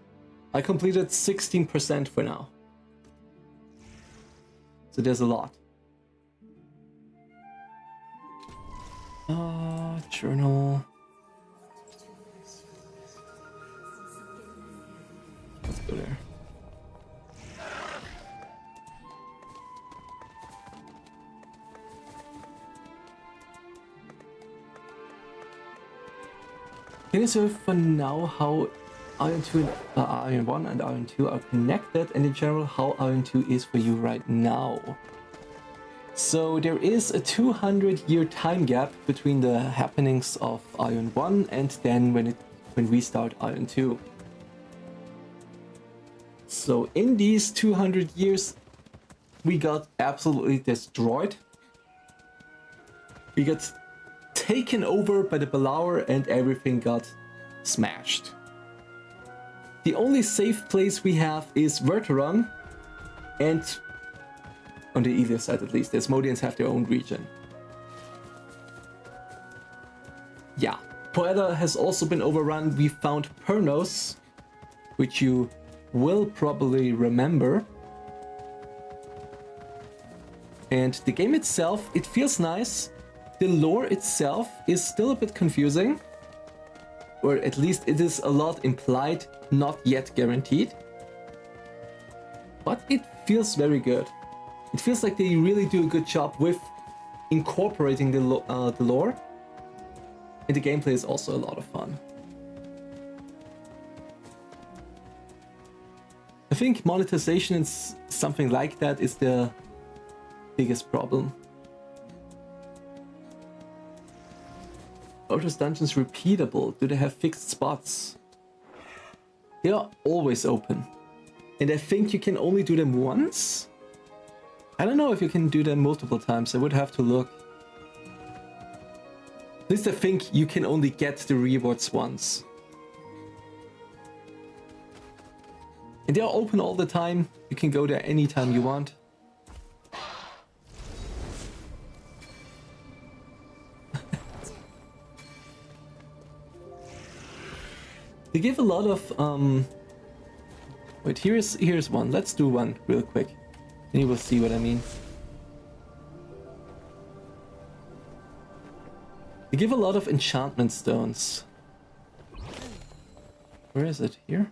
I completed 16% for now. So there's a lot. Journal. Let's go there. Can you say for now how Iron 2 and Iron 1 and Iron 2 are connected, and in general how Iron 2 is for you right now? So there is a 200-year time gap between the happenings of Ion 1 and then when we start Ion 2. So in these 200 years, we got absolutely destroyed. We got taken over by the Allor and everything got smashed. The only safe place we have is Verteron, and on the Elyos side at least, the Asmodeans have their own region. Yeah, Poeta has also been overrun. We found Pernos, which you will probably remember. And the game itself, it feels nice. The lore itself is still a bit confusing. Or at least it is a lot implied, not yet guaranteed. But it feels very good. It feels like they really do a good job with incorporating the lore. And the gameplay is also a lot of fun. I think monetization and something like that is the biggest problem. Are those dungeons repeatable? Do they have fixed spots? They are always open. And I think you can only do them once? I don't know if you can do them multiple times. I would have to look. At least I think you can only get the rewards once. And they are open all the time. You can go there anytime you want. They give a lot of wait, here's one. Let's do one real quick. And you will see what I mean. They give a lot of enchantment stones. Where is it? Here?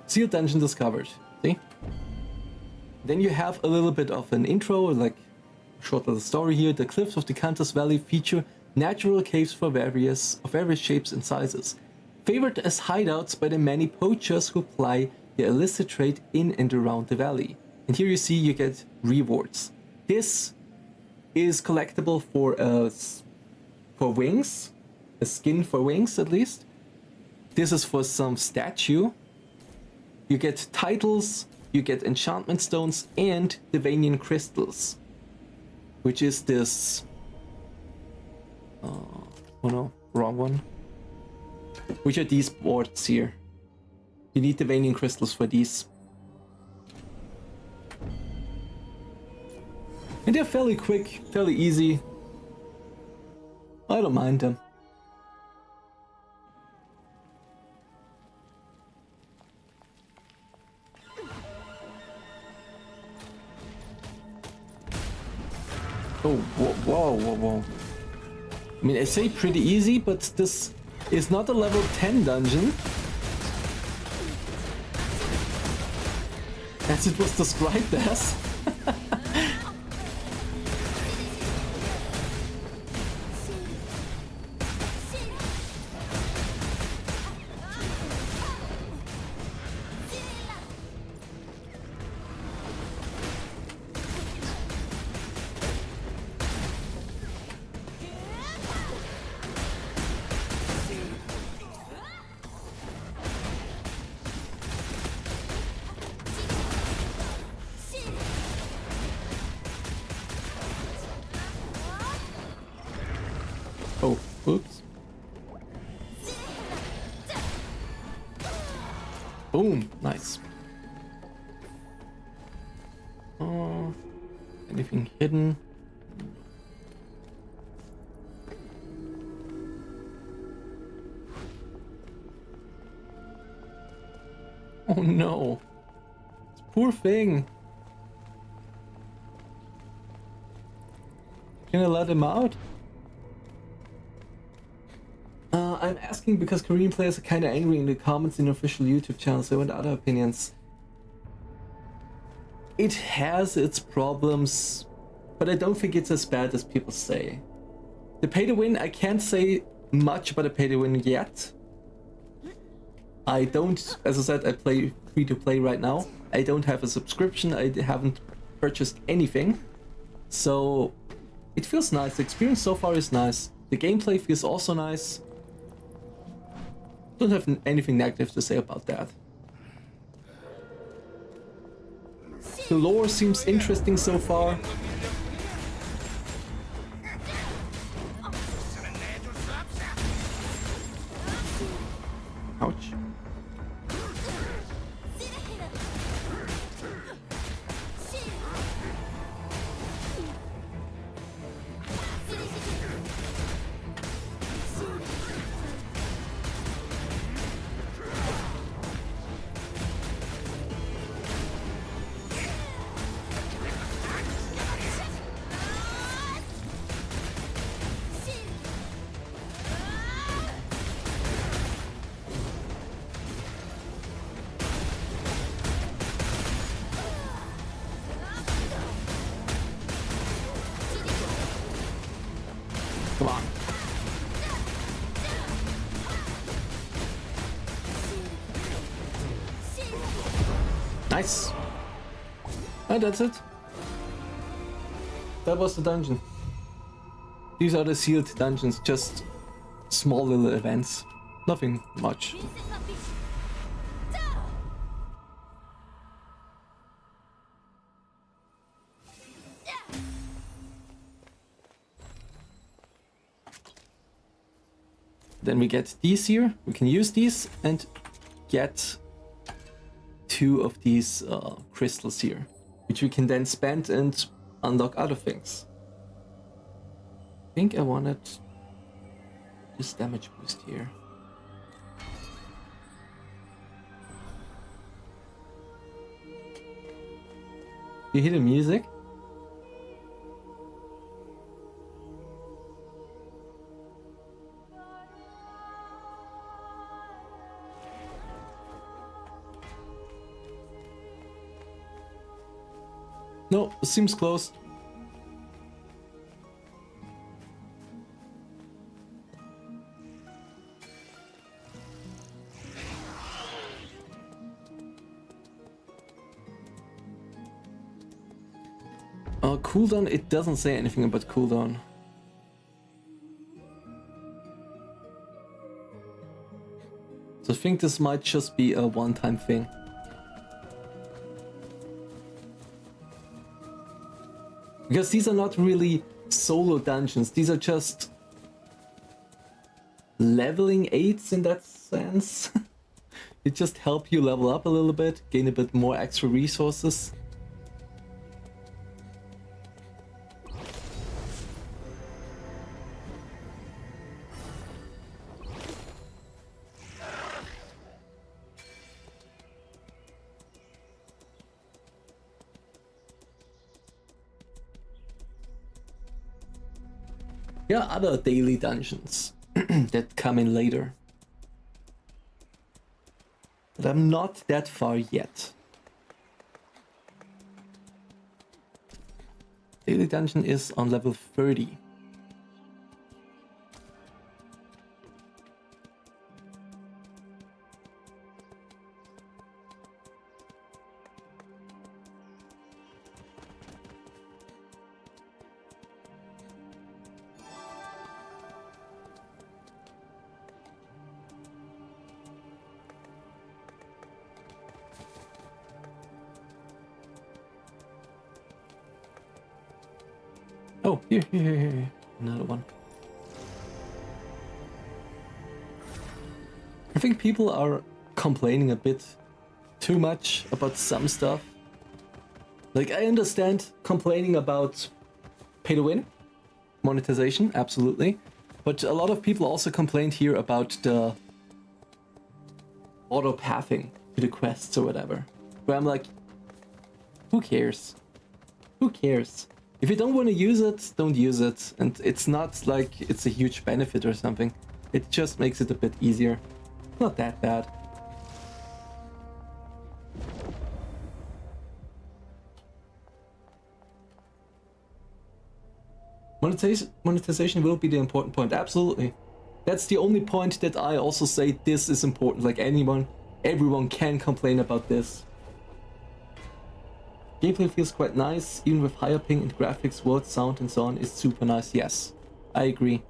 Sealed dungeon discovered. See? Then you have a little bit of an intro, like a short little story here. The cliffs of the Cantus Valley feature natural caves of various shapes and sizes, favored as hideouts by the many poachers who ply the illicit trade in and around the valley. And here you see you get rewards. This is collectible for wings, a skin for wings at least. This is for some statue. You get titles, you get enchantment stones and Divanian crystals, which is this oh no, wrong one. Which are these boards here. You need Divanian crystals for these. And they're fairly quick, fairly easy. I don't mind them. Oh, whoa. I mean, I say pretty easy, but this is not a level 10 dungeon. As it was described as. Oh, oops. Boom, nice. Anything hidden? Oh no. Poor thing. Can I let him out? I'm asking because Korean players are kinda angry in the comments in official YouTube channels. I want other opinions. It has its problems, but I don't think it's as bad as people say. The pay to win, I can't say much about the pay to win yet. I don't, as I said, I play free to play right now. I don't have a subscription, I haven't purchased anything. So it feels nice, the experience so far is nice. The gameplay feels also nice. Don't have anything negative to say about that. The lore seems interesting so far. Ouch. Come on. Nice. And that's it. That was the dungeon. These are the sealed dungeons, just small little events. Nothing much. Then we get these here. We can use these and get 2 of these crystals here, which we can then spend and unlock other things. I think I wanted this damage boost here. You hear the music? No, seems closed. Cooldown, it doesn't say anything about cooldown. So I think this might just be a one-time thing. Because these are not really solo dungeons, these are just leveling aids in that sense. It just help you level up a little bit, gain a bit more extra resources. There are other daily dungeons that come in later. But I'm not that far yet. Daily dungeon is on level 30. Oh, here. Another one. I think people are complaining a bit too much about some stuff. Like, I understand complaining about pay to win, monetization, absolutely. But a lot of people also complained here about the auto-pathing to the quests or whatever. Where I'm like, who cares? Who cares? If you don't want to use it, don't use it. And it's not like it's a huge benefit or something. It just makes it a bit easier. Not that bad. Monetization will be the important point, absolutely. That's the only point that I also say this is important. Like everyone can complain about this. Gameplay feels quite nice, even with higher ping and graphics, world sound and so on is super nice. Yes, I agree.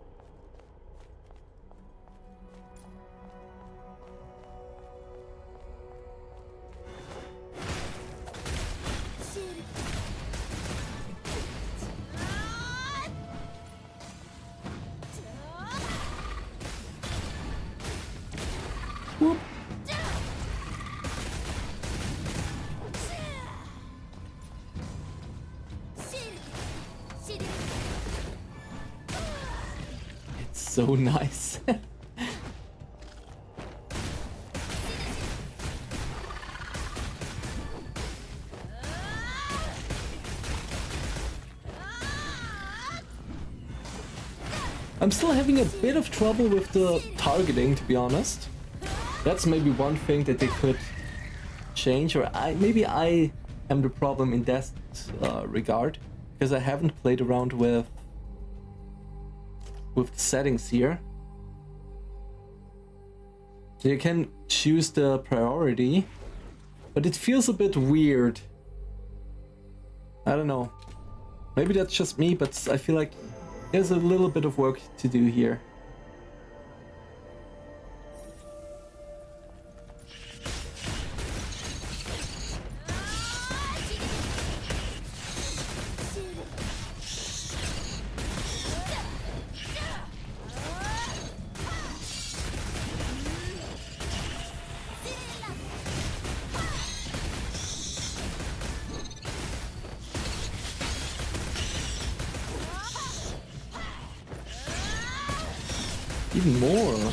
Whoop. It's so nice. I'm still having a bit of trouble with the targeting, to be honest. That's maybe one thing that they could change, or maybe I am the problem in that regard, because I haven't played around with the settings here. You can choose the priority, but it feels a bit weird. I don't know. Maybe that's just me, but I feel like there's a little bit of work to do here. Even more.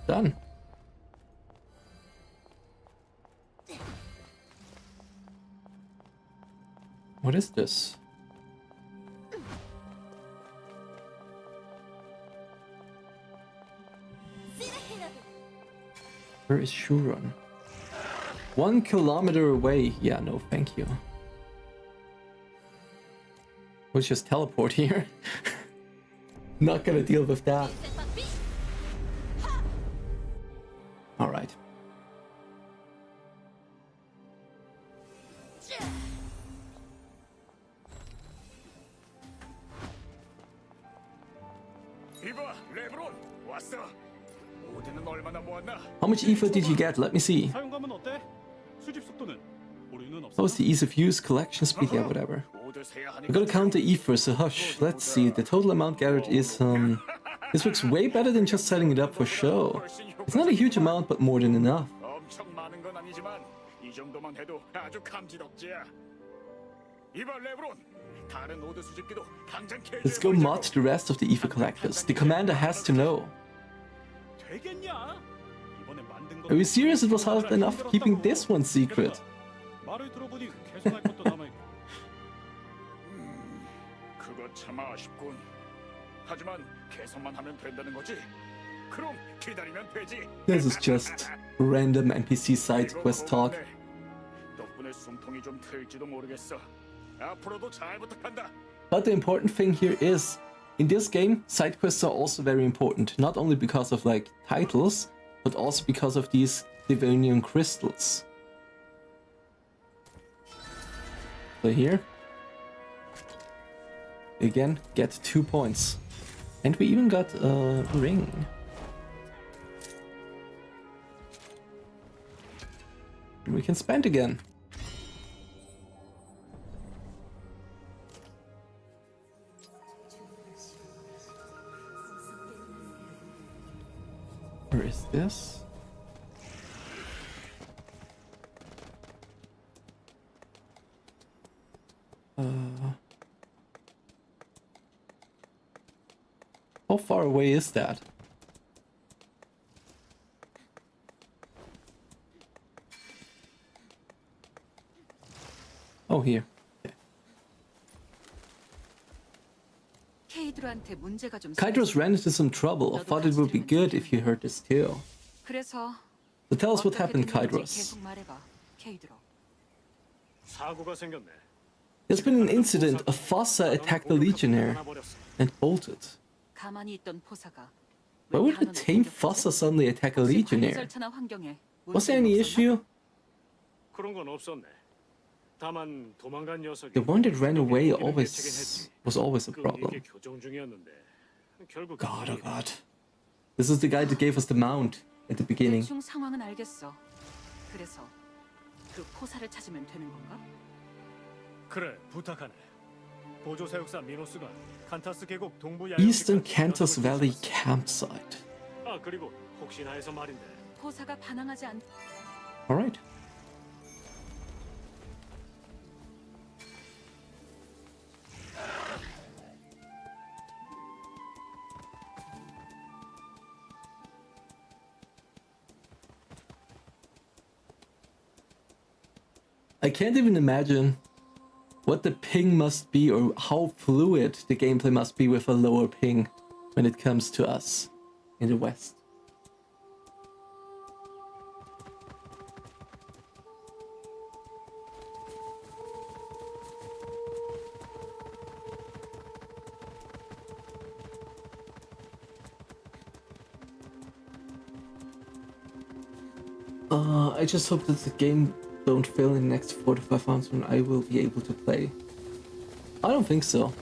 Done. What is this? Where is Shuron? 1 kilometer away. Yeah, no, thank you. We'll just teleport here. Not gonna deal with that. Alright. How much ether did you get? Let me see. How was the ease of use, collection speed? Yeah, whatever. I gotta count the ether, so hush. Let's see. The total amount gathered is this looks way better than just setting it up for show. It's not a huge amount, but more than enough. Let's go mod the rest of the ether collectors. The commander has to know. Are you serious? It was hard enough keeping this one secret. This is just random NPC side quest talk. But the important thing here is, in this game, side quests are also very important. Not only because of like titles, but also because of these Divonian crystals. So here, again, get 2 points. And we even got a ring. And we can spend again. Where is this? How far away is that? Oh, here. Okay. 카이드로한테 문제가 좀 Kydros ran into some trouble. I thought it would be good if you heard this too. 그래서 So tell us what 어떻게 happened, 된 일인지 Kydros. 계속 말해봐, 케이드로. 사고가 생겼네. There's been an incident. A Fossa attacked the Legionnaire and bolted. 가만히 있던 포사가 Why would a tame Fossa suddenly attack a Legionnaire? 절차나 환경에 Was there any issue? 그런 건 없었네. 다만 도망간 녀석이 The one that ran away 여기는 always 개체긴 했지. was always a 그 problem. 이게 교정 중이었는데 결국 God, oh God. This is the guy that gave us the mount at the beginning. 대충 상황은 알겠어. 그래서 그 포사를 찾으면 되는 건가? 그래 부탁하네. 보조 사육사 미노스가 칸타스 계곡 동부 Eastern Cantus Valley campsite. 아 그리고 혹시나 해서 말인데 포사가 반항하지 않. Alright. I can't even imagine what the ping must be or how fluid the gameplay must be with a lower ping when it comes to us in the West. I just hope that the game don't fail in the next 4 to 5 months when I will be able to play. I don't think so.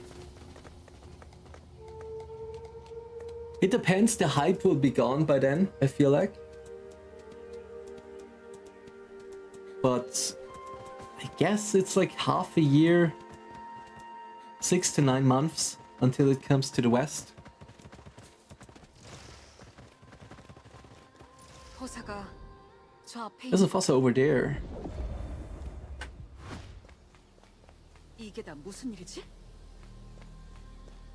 It depends, the hype will be gone by then, I feel like. But I guess it's like half a year, 6 to 9 months until it comes to the West. 포사가 저 앞에 There's a Fossa over there. 이게 다 무슨 일이지?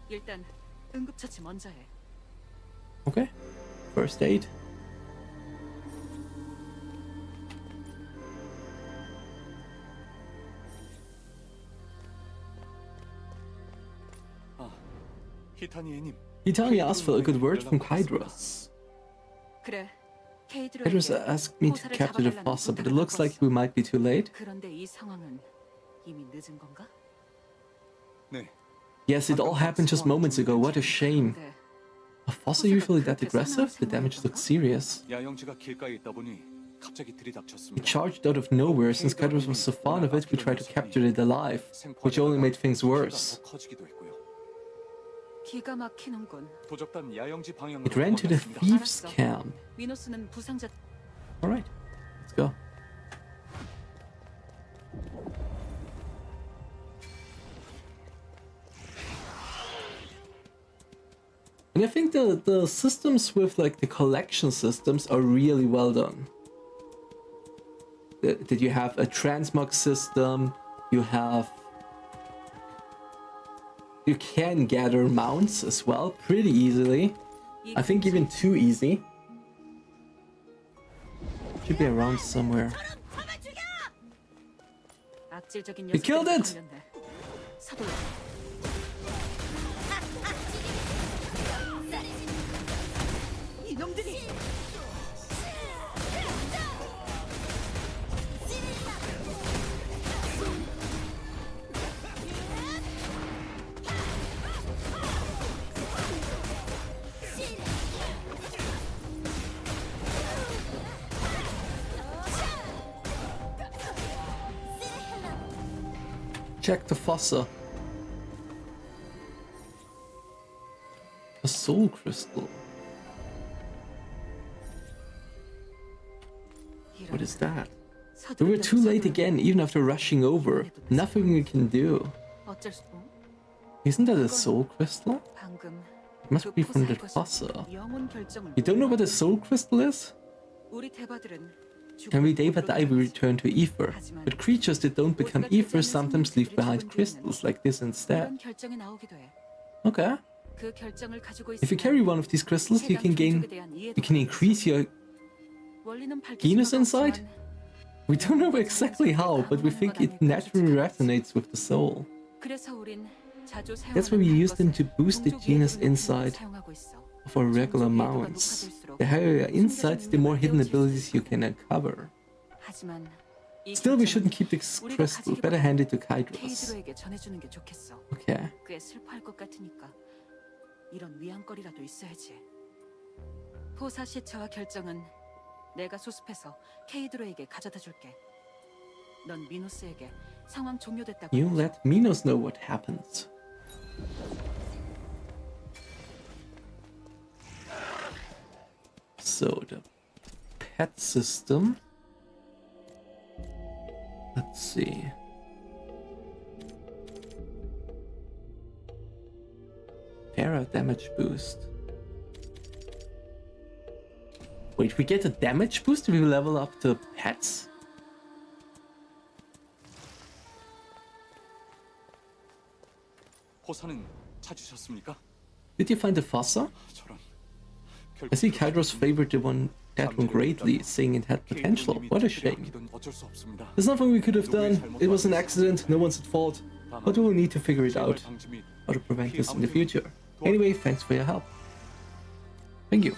일단 응급처치 먼저 해. Okay. First aid. 히타니에님. Hitani asked for a good word from Kydros. 그래. Kydros asked me to capture the Fossa, but it looks like we might be too late. 그런데 이 상황은 이미 늦은 건가? 네. Yes, it all happened just moments ago. What a shame. Are Fossa usually that aggressive? The damage looks serious. 야영지가 길가에 있다 보니 갑자기 It 들이닥쳤습니다. charged out of nowhere. Since Kydros was so fond of it, we tried to capture it alive, which only made things worse. 더 커지기도 했고요. 기가 막히는군. 도적단 야영지 방향으로 It ran to the 도망갔습니다. thieves' 알았어. camp. 미노스는 부상자. Alright, let's go. And I think the systems with like the collection systems are really well done. Did you have a transmog system? You can gather mounts as well pretty easily. I think even too easy. Should be around somewhere. 악질적인 You killed it! 녀석들이 걸렸네. 서둘러. 이놈들이! Check the Fossa. A soul crystal. What is that? We were too late again, even after rushing over. Nothing we can do. 어쩔 수. Isn't that a soul crystal? 방금 It must 그 be from the 포사의 것이 Fossa. 영혼 결정을. You don't know what a soul crystal is? 우리 대바들은 Every day that die, we return to ether. But creatures that don't become ether sometimes leave behind crystals like this instead. 이런 결정이 나오기도 해. Okay. 그 결정을 가지고 If you 있으면 carry one of these crystals, you can increase your 원리는 밝힐 genus 수가 insight. 없지만 We don't know exactly how, but we think it naturally resonates with the soul. 그래서 우린 That's why we use them to boost the genus insight of our regular mounts. The higher your insight, the more hidden abilities you can uncover. Still, we shouldn't keep this crystal. Better hand it to Kydros. Okay. 이런 위안거리라도 있어야지. 포사 시체와 결정은 내가 수습해서 케이드로에게 가져다 줄게. 넌 미노스에게 상황 종료됐다고. You let Minos know what happened. So the pet system. Let's see. Para damage boost. Wait, we get a damage boost if we level up the pets? 호사는 찾으셨습니까? Did you find the fossa? I see Kydros favored that one greatly, saying it had potential. What a shame. There's nothing we could have done. It was an accident, no one's at fault. But we will need to figure it out, how to prevent this in the future. Anyway, thanks for your help. Thank you.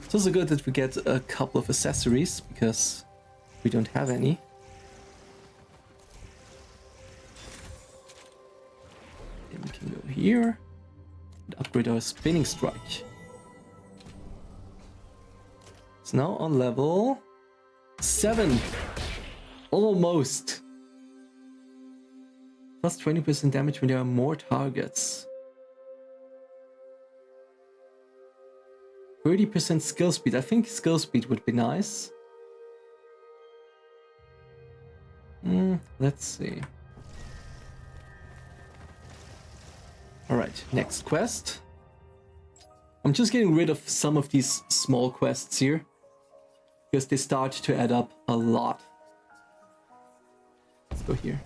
It's also good that we get a couple of accessories, because we don't have any. Then we can go here and upgrade our spinning strike. It's now on level 7. Almost. Plus 20% damage when there are more targets. 30% skill speed. I think skill speed would be nice. Let's see. Alright, next quest. I'm just getting rid of some of these small quests here, because they start to add up a lot. Let's go here.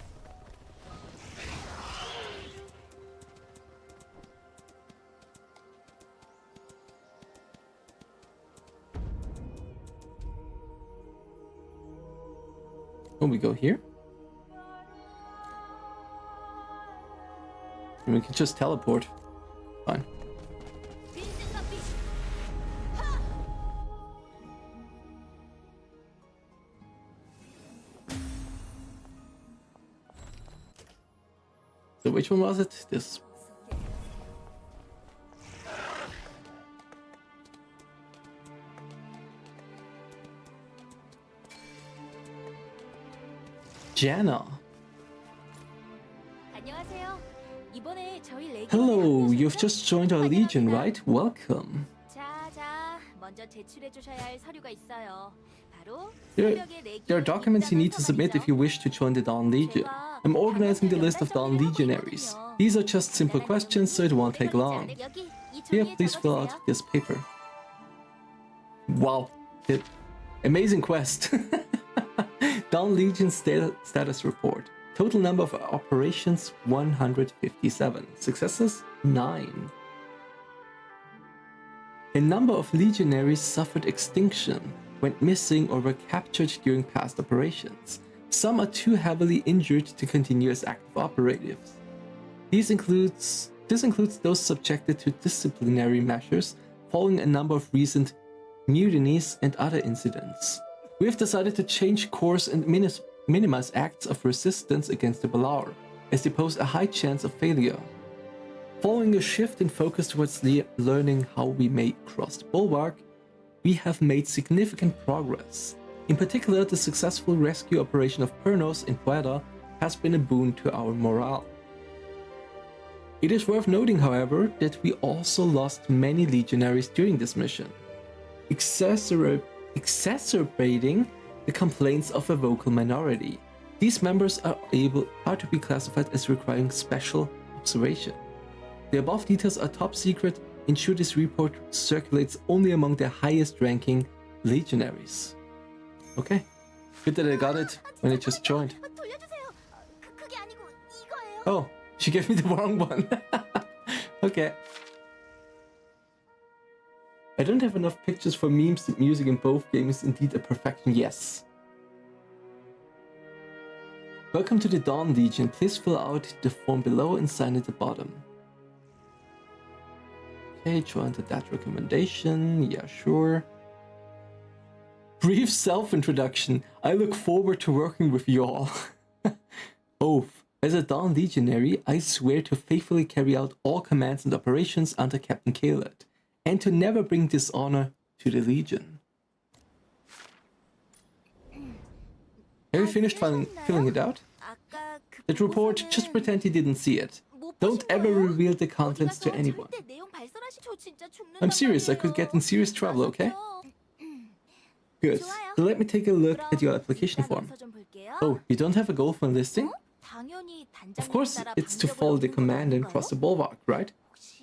Oh, we go here. And we can just teleport. Fine. So which one was it? This. Jana. Hello, you've just joined our Legion, right? Welcome. There are documents you need to submit if you wish to join the Dawn Legion. I'm organizing the list of Dawn Legionaries. These are just simple questions, so it won't take long. Here, please fill out this paper. Wow, amazing quest. Dawn Legion status report. Total number of operations 157. Successes 9. A number of legionaries suffered extinction, went missing or were captured during past operations. Some are too heavily injured to continue as active operatives. This includes those subjected to disciplinary measures following a number of recent mutinies and other incidents. We have decided to change course and minimize acts of resistance against the Allor, as they pose a high chance of failure. Following a shift in focus towards learning how we may cross the bulwark, we have made significant progress. In particular, the successful rescue operation of Pernos in Puerta has been a boon to our morale. It is worth noting, however, that we also lost many legionaries during this mission, exacerbating the complaints of a vocal minority. These members are to be classified as requiring special observation. The above details are top secret. Ensure this report circulates only among the highest ranking legionaries. Okay, good that I got it when I just joined. Oh, she gave me the wrong one. Okay. I don't have enough pictures for memes. The music in both games is indeed a perfection. Yes. Welcome to the Dawn Legion. Please fill out the form below and sign at the bottom. Okay, join that recommendation. Yeah, sure. Brief self-introduction. I look forward to working with you all. Oath. As a Dawn Legionary, I swear to faithfully carry out all commands and operations under Captain Kaled, and to never bring dishonor to the Legion. Have you finished filling it out? That report, just pretend you didn't see it. Don't ever reveal the contents to anyone. I'm serious, I could get in serious trouble, okay? Good. So let me take a look at your application form. Oh, you don't have a goal for enlisting? Of course, it's to follow the command and cross the bulwark, right?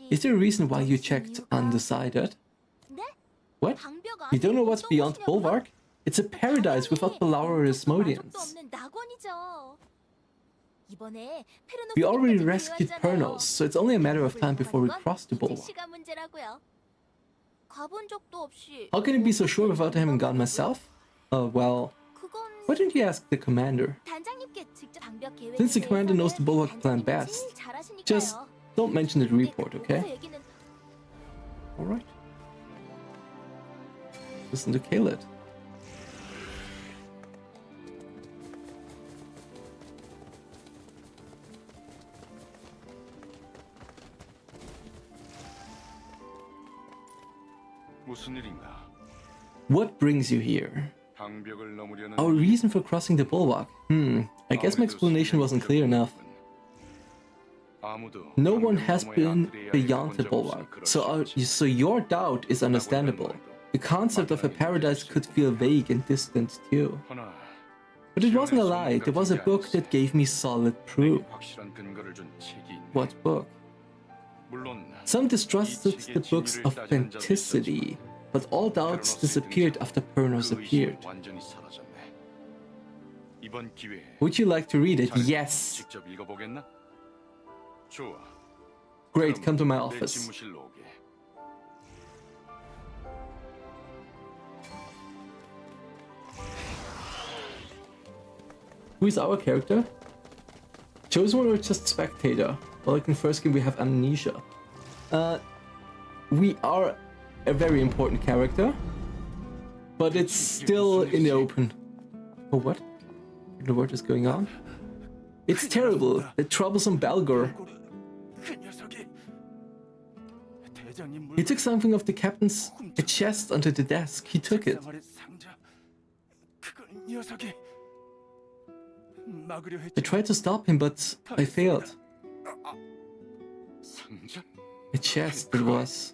Is there a reason why you checked undecided? What? You don't know what's beyond the bulwark? It's a paradise without Allor Asmodeans. We already rescued Pernos, so it's only a matter of time before we cross the bulwark. How can you be so sure without having gone myself? Well, why don't you ask the commander? Since the commander knows the bulwark plan best, just don't mention the report, okay? Alright. Listen to Kaled. What brings you here? Our reason for crossing the bulwark? I guess my explanation wasn't clear enough. No one has been beyond the bulwark, so your doubt is understandable. The concept of a paradise could feel vague and distant too. But it wasn't a lie, there was a book that gave me solid proof. What book? Some distrusted the book's authenticity, but all doubts disappeared after Pernos appeared. Would you like to read it? Yes! Great, come to my office. Who is our character? Chosen one or just spectator? Well, like in first game we have amnesia. We are a very important character, but it's still in the open. Oh, what? The word is going on? It's terrible, the troublesome Balgor. He took something off the captain's chest under the desk. He took it. I tried to stop him, but I failed. A chest, it was.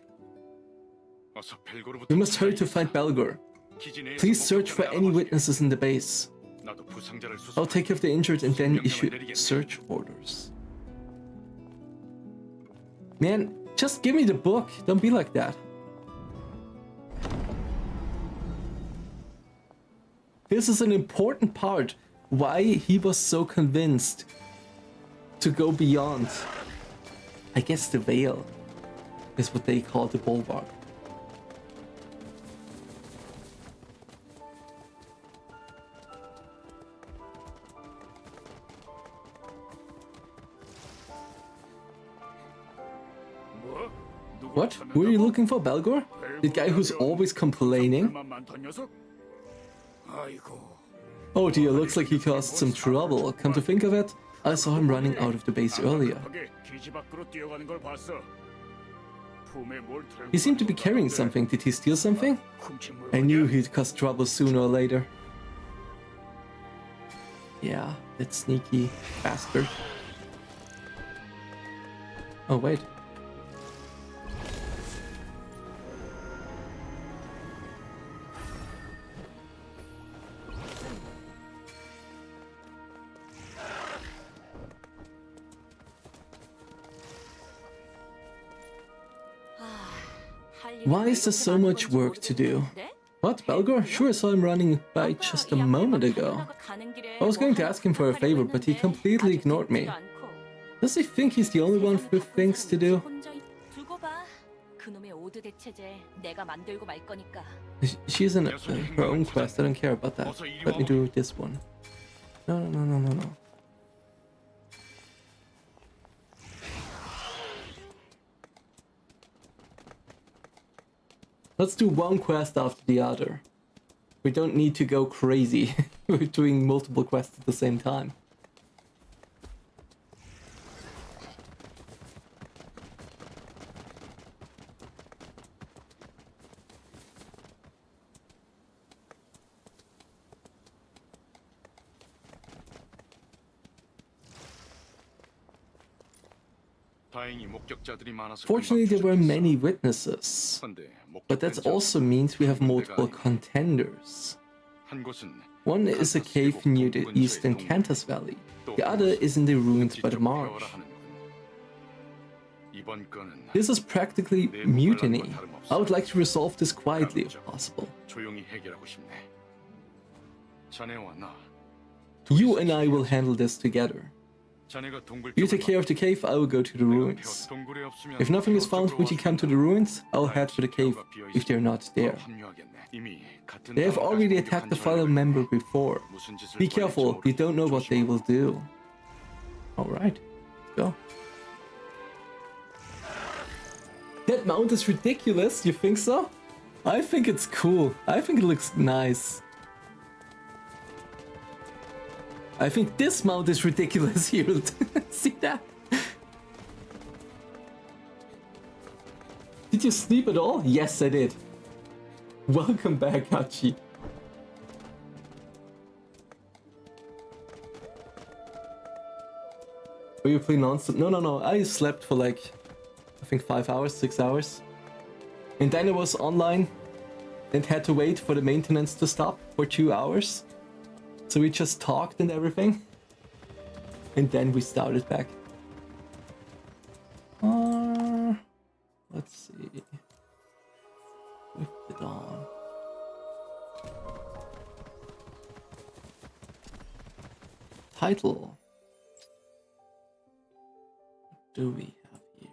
We must hurry to find Balgor. Please search for any witnesses in the base. I'll take care of the injured and then issue search orders. Man, just give me the book. Don't be like that. This is an important part. Why he was so convinced to go beyond. I guess the veil is what they call the bulwark. What? Who are you looking for, Balgor? The guy who's always complaining? Oh dear, looks like he caused some trouble. Come to think of it, I saw him running out of the base earlier. He seemed to be carrying something. Did he steal something? I knew he'd cause trouble sooner or later. Yeah, that sneaky bastard. Oh wait. Why is there so much work to do? What, Balgor? Sure, I saw him running by just a moment ago. I was going to ask him for a favor, but he completely ignored me. Does he think he's the only one with things to do? She's in her own quest, I don't care about that. Let me do this one. No. Let's do one quest after the other. We don't need to go crazy. We're doing multiple quests at the same time. Fortunately, there were many witnesses, but that also means we have multiple contenders. One is a cave near the eastern Cantus Valley, the other is in the ruins by the marsh. This is practically mutiny. I would like to resolve this quietly if possible. You and I will handle this together. You take care of the cave, I will go to the ruins. If nothing is found, would you come to the ruins? I'll head for the cave, if they're not there. They have already attacked the fellow member before. Be careful, you don't know what they will do. Alright, let's go. That mount is ridiculous, you think so? I think it's cool. I think it looks nice. I think this mount is ridiculous here. See that? Did you sleep at all? Yes, I did. Welcome back, Kochi. Were you playing non-stop? No. I slept for like, I think 5 hours, 6 hours. And then I was online and had to wait for the maintenance to stop for 2 hours. So we just talked and everything. And then we started back. Let's see. With it on. Title. What do we have here?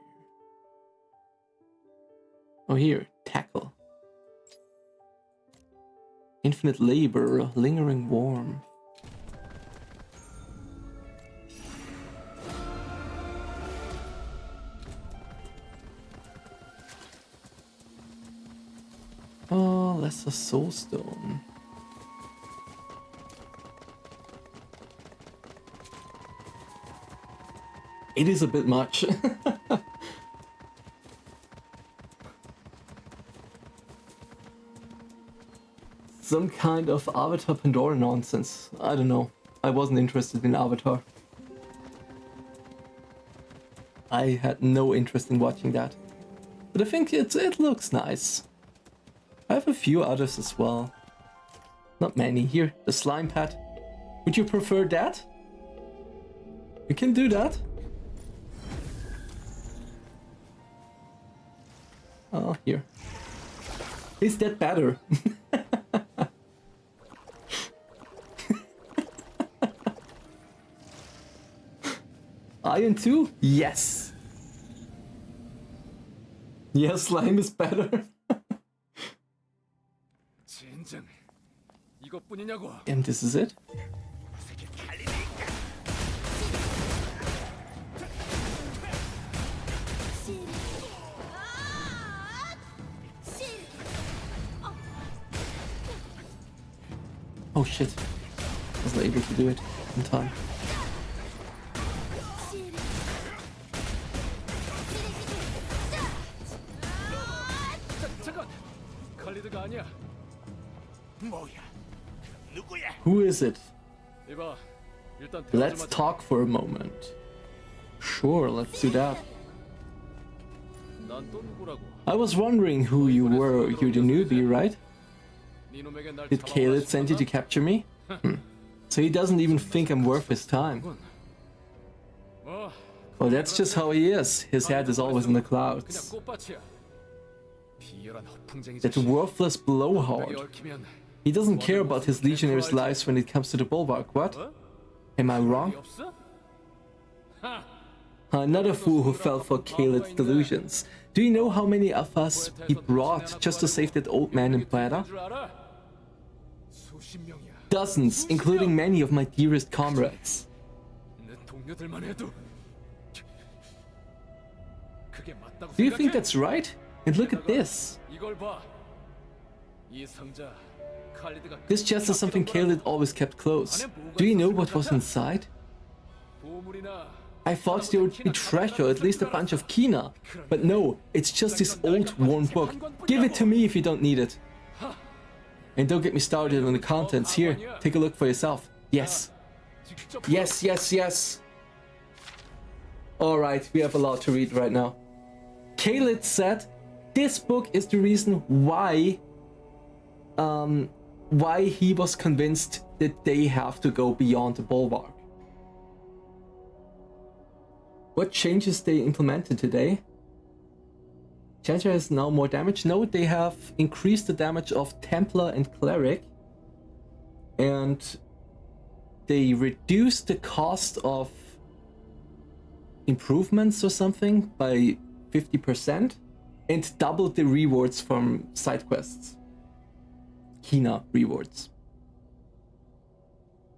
Oh, here. Tackle. Infinite labor, lingering warmth. Oh, lesser soulstone. It is a bit much. Some kind of Avatar Pandora nonsense. I don't know. I wasn't interested in Avatar. I had no interest in watching that. But I think it looks nice. I have a few others as well. Not many. Here, the slime pad. Would you prefer that? You can do that. Oh, here. Is that better? Iron 2? Yes! Yes, slime is better. And this is it? Oh shit. I was not able to do it in time. Who is it? Let's talk for a moment. Sure, let's do that. I was wondering who you were. You're the newbie, right? Did Caled send you to capture me? So he doesn't even think I'm worth his time. Well, that's just how he is. His head is always in the clouds. That worthless blowhard. He doesn't care about his legionnaires' lives when it comes to the bulwark, what? Am I wrong? Another fool who fell for Caled's delusions. Do you know how many of us he brought just to save that old man in Plata? Dozens, including many of my dearest comrades. Do you think that's right? And look at this. This chest is something Khalid always kept close. Do you know what was inside? I thought there would be treasure, at least a bunch of kina. But no, it's just this old, worn book. Give it to me if you don't need it. And don't get me started on the contents. Here, take a look for yourself. Yes. Yes, yes, yes. Alright, we have a lot to read right now. Khalid said this book is the reason why he was convinced that they have to go beyond the bulwark. What changes they implemented today? Challenger has now more damage. No, they have increased the damage of Templar and Cleric. And they reduced the cost of improvements or something by 50% and doubled the rewards from side quests. Kina rewards.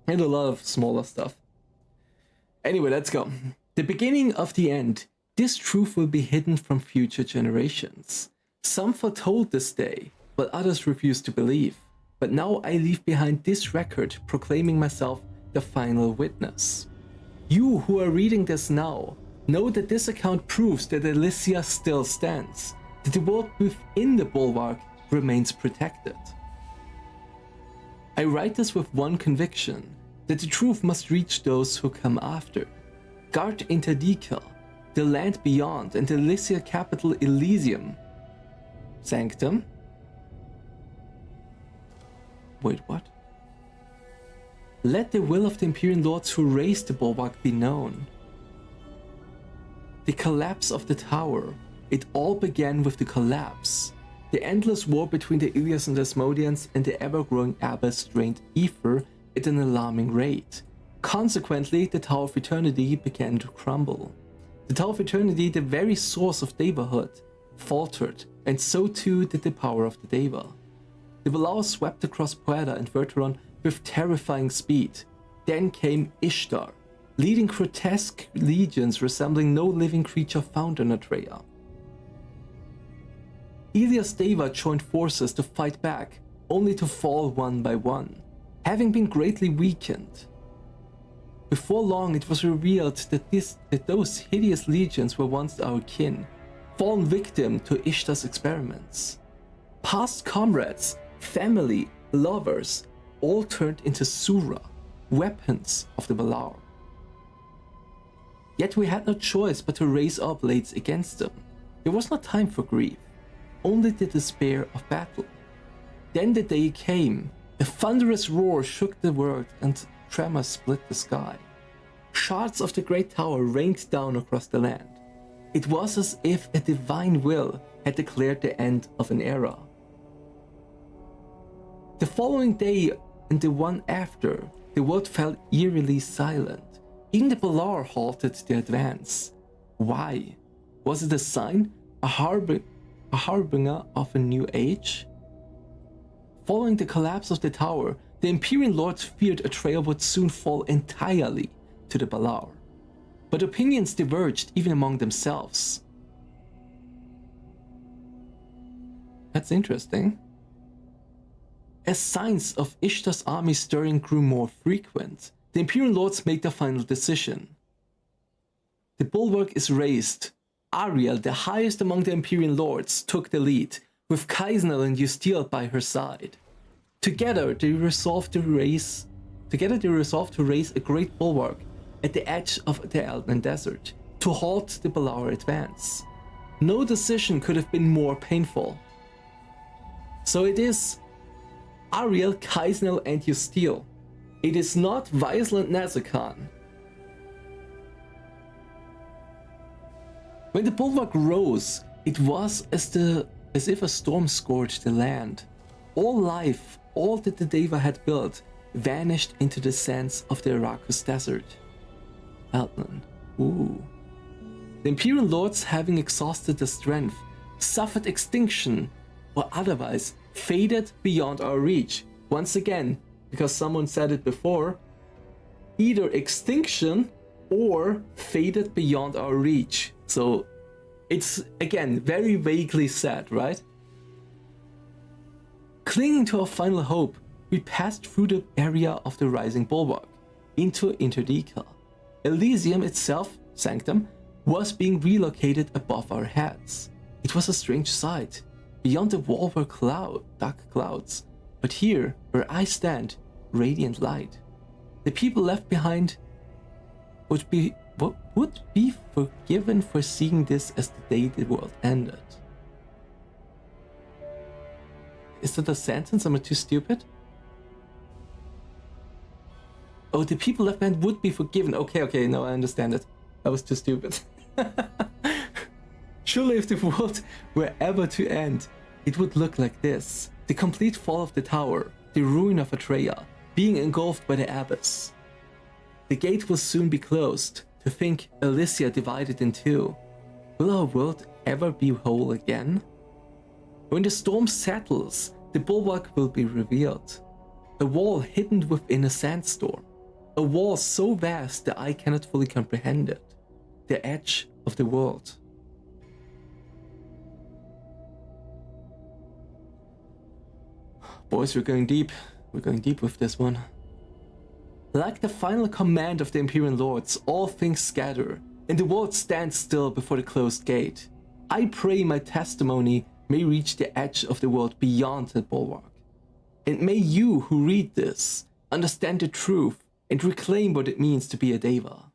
And a lot of smaller stuff. Anyway, let's go. The beginning of the end. This truth will be hidden from future generations. Some foretold this day, but others refused to believe. But now I leave behind this record, proclaiming myself the final witness. You who are reading this now, know that this account proves that Elysia still stands, that the world within the bulwark remains protected. I write this with one conviction, that the truth must reach those who come after. Guard Interdika, the land beyond, and the Elysia capital Elysium. Sanctum? Wait, what? Let the will of the Empyrean Lords who raised the bulwark be known. The collapse of the tower. It all began with the collapse. The endless war between the Elyos and Asmodeans and the ever-growing abyss drained ether at an alarming rate. Consequently, the Tower of Eternity began to crumble. The Tower of Eternity, the very source of Devahood, faltered, and so too did the power of the Deva. The Allor swept across Puerta and Verteron with terrifying speed. Then came Ishtar, leading grotesque legions resembling no living creature found on Atreya. Elyos Deva joined forces to fight back, only to fall one by one, having been greatly weakened. Before long it was revealed that those hideous legions were once our kin, fallen victim to Ishtar's experiments. Past comrades, family, lovers, all turned into Sura, weapons of the Allor. Yet we had no choice but to raise our blades against them. There was no time for grief, only the despair of battle. Then the day came. A thunderous roar shook the world and tremors split the sky. Shards of the great tower rained down across the land. It was as if a divine will had declared the end of an era. The following day and the one after, the world fell eerily silent. Even the Allor halted their advance. Why? Was it a sign? A harbinger of a new age? Following the collapse of the tower, the Empyrean Lords feared Atreya would soon fall entirely to the Allor. But opinions diverged even among themselves. That's interesting. As signs of Ishtar's army stirring grew more frequent, the Empyrean Lords made their final decision. The bulwark is raised. Ariel, the highest among the Empyrean Lords, took the lead, with Kaisinel and Yustiel by her side. Together they resolved to raise a great bulwark at the edge of the Elden Desert, to halt the Allor advance. No decision could have been more painful. So it is Ariel, Kaisinel, and Yustiel. It is not Vaisal and Nazakhan. When the bulwark rose, it was as if a storm scorched the land. All life, all that the Deva had built, vanished into the sands of the Arrakis Desert. Elden. Ooh. The Empyrean Lords, having exhausted their strength, suffered extinction, or otherwise faded beyond our reach. Once again, because someone said it before, either extinction or faded beyond our reach. So it's, again, very vaguely said, right? Clinging to our final hope, we passed through the area of the rising bulwark, into Interdecal. Elysium itself, Sanctum, was being relocated above our heads. It was a strange sight. Beyond the wall were dark clouds, but here, where I stand, radiant light. The people left behind would be forgiven for seeing this as the day the world ended. Is that a sentence? Am I too stupid? Oh, the people left behind would be forgiven. Okay, no, I understand it. I was too stupid. Surely if the world were ever to end, it would look like this. The complete fall of the tower, the ruin of Betrayal, being engulfed by the abyss. The gate will soon be closed. To think Elysia divided in two. Will our world ever be whole again? When the storm settles, the bulwark will be revealed. A wall hidden within a sandstorm. A wall so vast that I cannot fully comprehend it. The edge of the world. Boys, we're going deep. We're going deep with this one. Like the final command of the Empyrean Lords, all things scatter, and the world stands still before the closed gate. I pray my testimony may reach the edge of the world beyond the bulwark. And may you who read this understand the truth and reclaim what it means to be a Deva.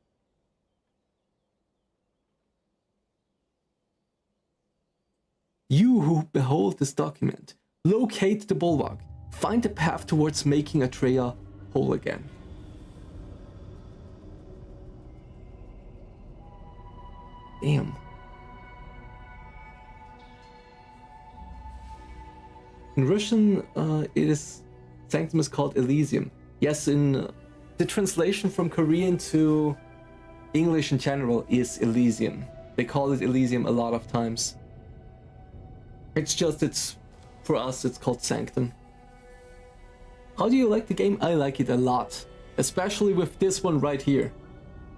You who behold this document, locate the bulwark, find the path towards making Atreya whole again. Damn. In Russian, Sanctum is called Elysium. Yes, in the translation from Korean to English in general is Elysium. They call it Elysium a lot of times. For us, it's called Sanctum. How do you like the game? I like it a lot. Especially with this one right here.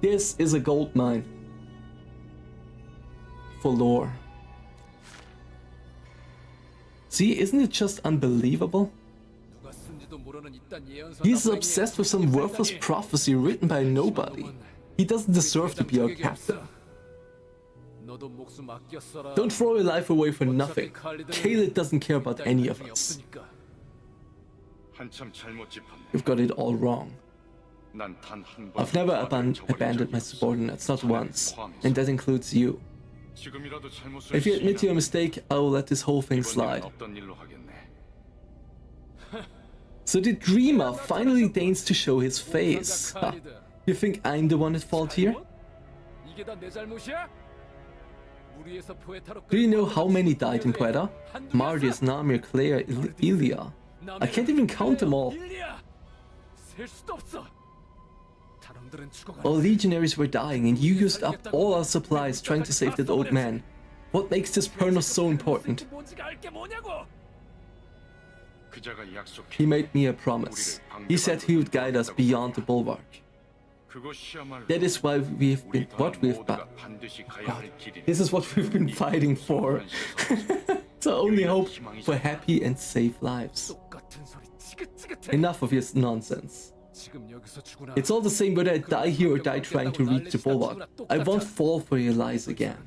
This is a gold mine. For lore. See, isn't it just unbelievable? He's obsessed with some worthless prophecy written by nobody. He doesn't deserve to be our captain. Don't throw your life away for nothing. Khaled doesn't care about any of us. You've got it all wrong. I've never abandoned my subordinates, not once, and that includes you. If you admit your mistake, I will let this whole thing slide. So the dreamer finally deigns to show his face. Huh. You think I'm the one at fault here? Do you know how many died in Quetta? Mardius, Namir, Claire, Ilia. I can't even count them all. All legionaries were dying and you used up all our supplies trying to save that old man. What makes this Pernos so important? He made me a promise. He said he would guide us beyond the bulwark. That is why this is what we've been fighting for. It's our only hope for happy and safe lives. Enough of this nonsense. It's all the same whether I die here or die trying to reach the bulwark. I won't fall for your lies again.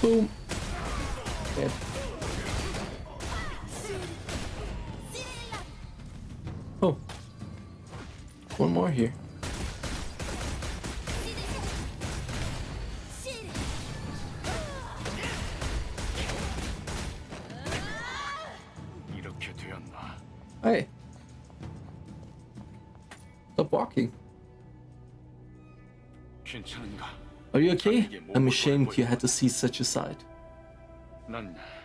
Boom. Dead. Oh. One more here. Hey. Stop walking. Are you okay? I'm ashamed you had to see such a sight.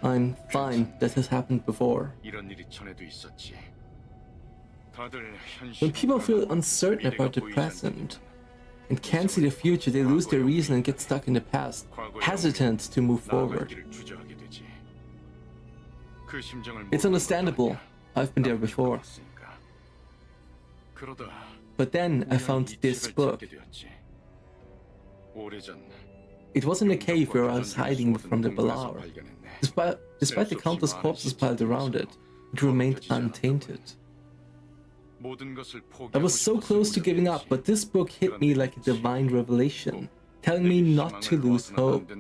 I'm fine, that has happened before. When people feel uncertain about the present and can't see the future, they lose their reason and get stuck in the past, hesitant to move forward. It's understandable. I've been there before. But then I found this book. It was in a cave where I was hiding from the Allor. Despite the countless corpses piled around it, it remained untainted. I was so close to giving up, but this book hit me like a divine revelation, telling me not to lose hope.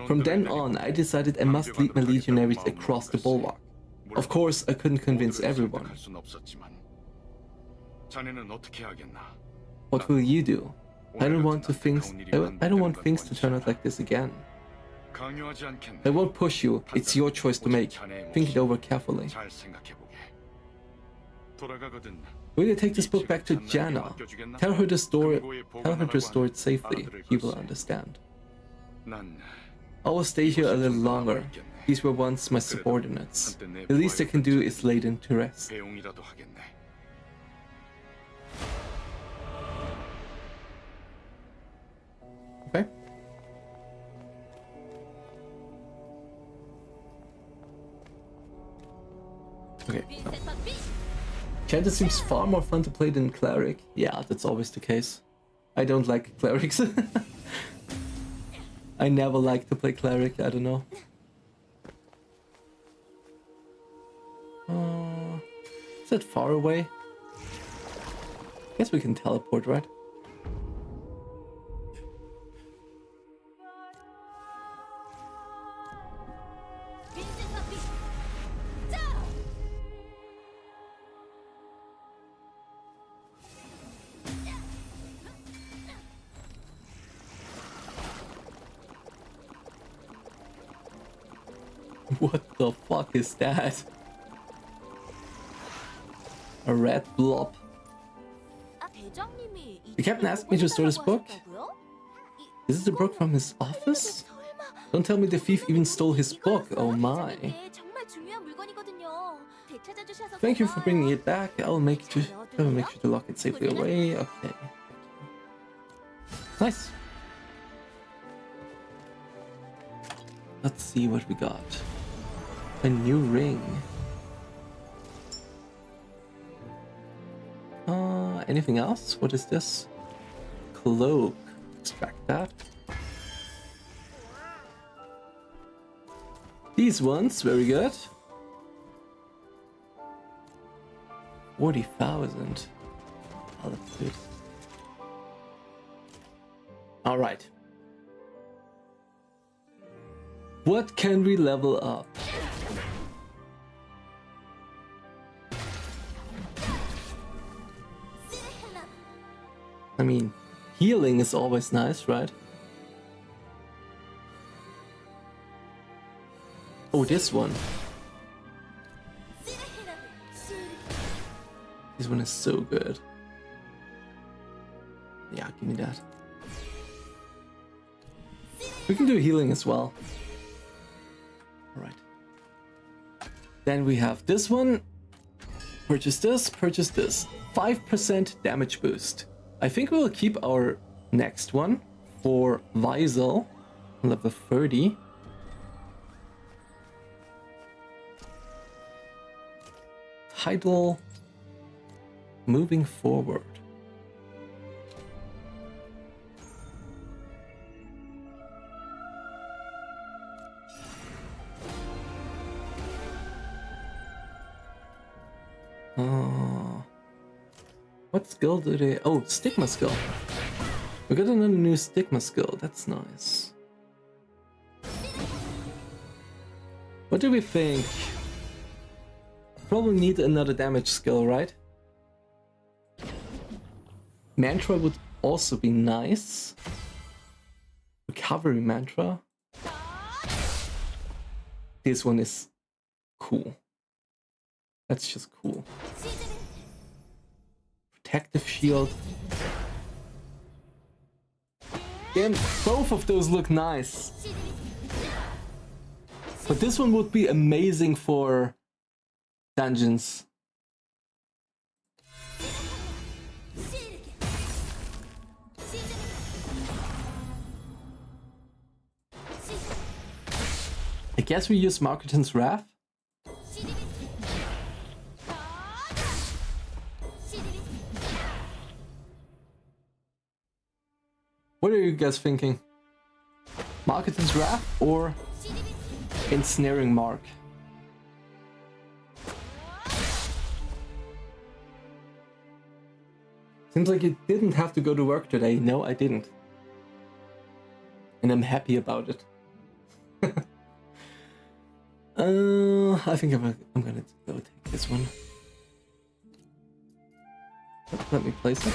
From then on, I decided I must lead my legionaries across the bulwark. Of course, I couldn't convince everyone. What will you do? I don't want things to turn out like this again. I won't push you. It's your choice to make. Think it over carefully. Will you take this book back to Jana? Tell her to store it safely. She will understand. I will stay here a little longer. These were once my subordinates. The least I can do is lay them to rest. Okay. Okay. No. Chanter seems far more fun to play than Cleric. Yeah, that's always the case. I don't like Clerics. I never like to play Cleric, I don't know. Is that far away? I guess we can teleport, right? What the fuck is that? A red blob. The captain asked me to store this book. Is this a book from his office? Don't tell me the thief even stole his book. Oh my. Thank you for bringing it back. I will make sure to lock it safely away. Okay. Nice. Let's see what we got. A new ring. Anything else? What is this? Cloak. Extract that. These ones, very good. 40,000. Oh, that's good. All right. What can we level up? I mean, healing is always nice, right? Oh, this one. This one is so good. Yeah, give me that. We can do healing as well. Alright. Then we have this one. Purchase this, purchase this. 5% damage boost. I think we'll keep our next one for Weisel, level 30. Title, moving forward. What skill do they... Oh, Stigma skill. We got another new Stigma skill. That's nice. What do we think? Probably need another damage skill, right? Mantra would also be nice. Recovery mantra. This one is cool. That's just cool. Protective shield. Damn, both of those look nice. But this one would be amazing for dungeons. I guess we use Marketing's Wrath. What are you guys thinking? Marketing's Wrath or Ensnaring Mark? Seems like you didn't have to go to work today. No, I didn't. And I'm happy about it. I think I'm gonna go take this one. Let me place it.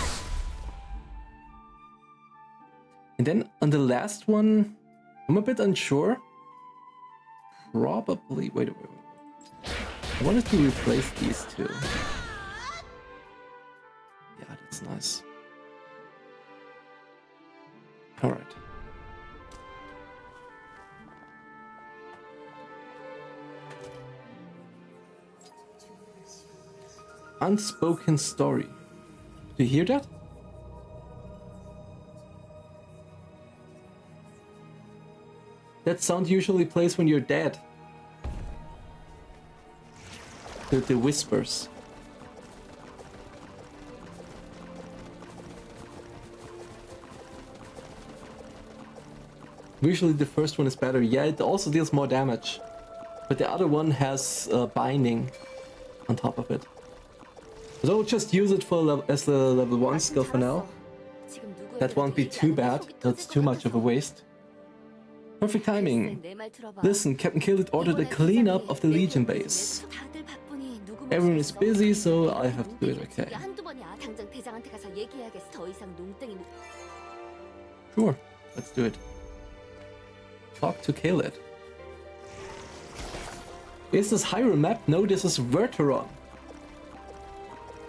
And then on the last one, I'm a bit unsure. Probably, wait. I wanted to replace these two. Yeah, that's nice. All right. Unspoken story. Do you hear that? That sound usually plays when you're dead. The whispers. Usually the first one is better. Yeah, it also deals more damage. But the other one has binding on top of it. So I'll just use it for as the level 1 skill for now. That won't be too bad. That's too much of a waste. Perfect timing. Listen, Captain Killit ordered a cleanup of the Legion base. Everyone is busy, so I have to do it, okay. Sure, let's do it. Talk to Killit. Is this Hyrule map? No, this is Verteron.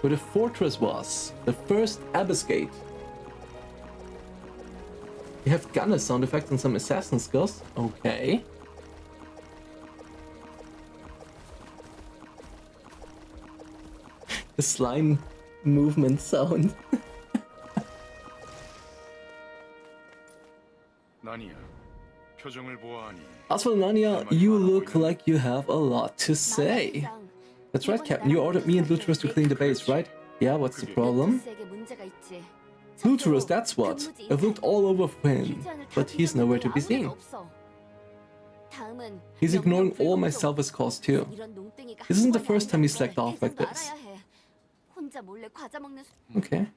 Where the fortress was. The first Abyss Gate. You have gunner sound effects and some assassin skills. Okay. The slime movement sound. Azphel Nania, you look like you have a lot to say. That's right, Captain. You ordered me and Luteros to clean the base, right? Yeah, what's the problem? Luteros, that's what. I've looked all over for him, but he's nowhere to be seen. He's ignoring all my selfish calls too. This isn't the first time he slacked off like this. Okay.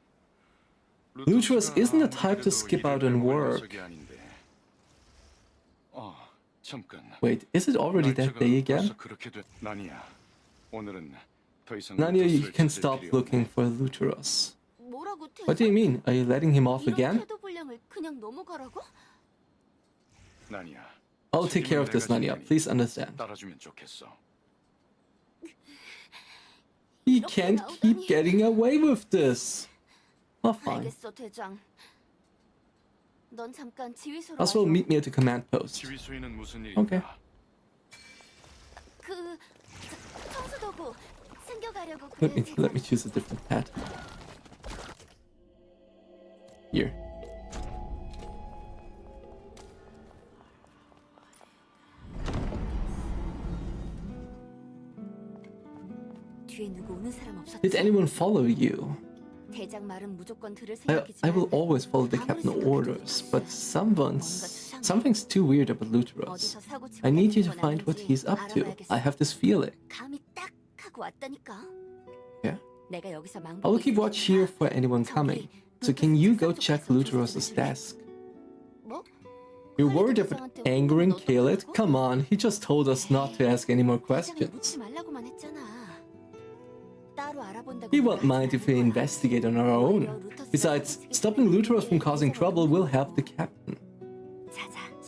Luteros isn't the type to skip out and work. Wait, is it already that day again? Nania, you can stop looking for Luteros. What do you mean? Are you letting him off again? I'll take care of this, Nania. Please understand. He can't keep getting away with this. Oh, fine. Azphel, meet me at the command post. Okay. Let me choose a different pet. Here. Did anyone follow you? I will always follow the captain orders, but something's too weird about Luteros. I need you to find what he's up to. I have this feeling. Yeah? I will keep watch here for anyone coming. So can you go check Luteros' desk? You're worried about angering Caled? Come on, he just told us not to ask any more questions. He won't mind if we investigate on our own. Besides, stopping Luteros from causing trouble will help the captain.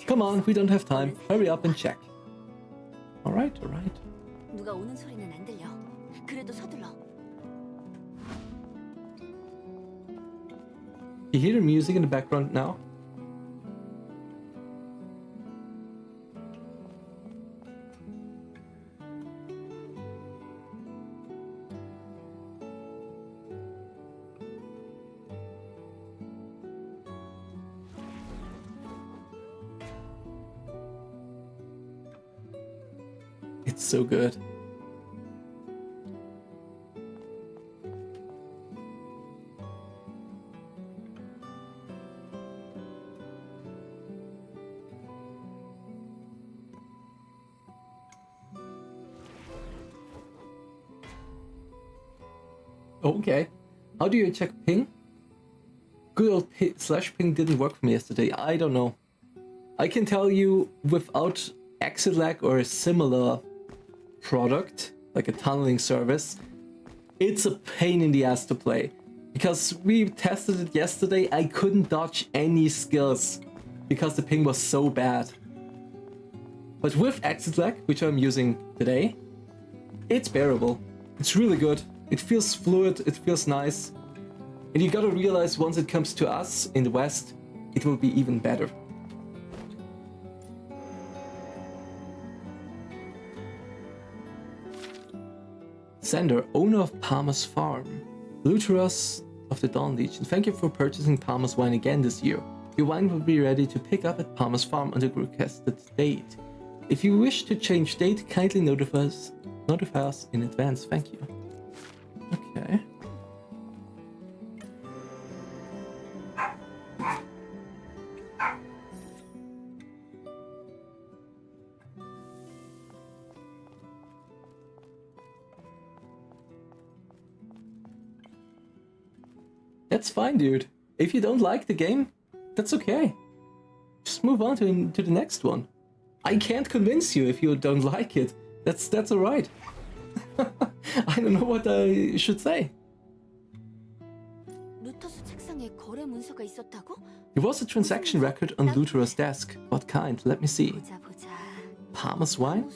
Come on, we don't have time. Hurry up and check. Alright, alright. You hear the music in the background now? It's so good. Okay. How do you check ping? Good old /ping didn't work for me yesterday. I don't know. I can tell you without exit lag or a similar product, like a tunneling service, it's a pain in the ass to play. Because we tested it yesterday, I couldn't dodge any skills because the ping was so bad. But with exit lag, which I'm using today, it's bearable. It's really good. It feels fluid, it feels nice. And you gotta realize once it comes to us in the West, it will be even better. Sander, owner of Palmer's Farm. Luteros of the Dawn Legion, thank you for purchasing Palmer's wine again this year. Your wine will be ready to pick up at Palmer's Farm on the requested date. If you wish to change date, kindly notify us in advance. Thank you. Okay. That's fine, dude. If you don't like the game, that's okay. Just move on to the next one. I can't convince you if you don't like it. That's alright. I don't know what I should say. There was a transaction record on Luteros' desk. What kind? Let me see. Palmer's wine?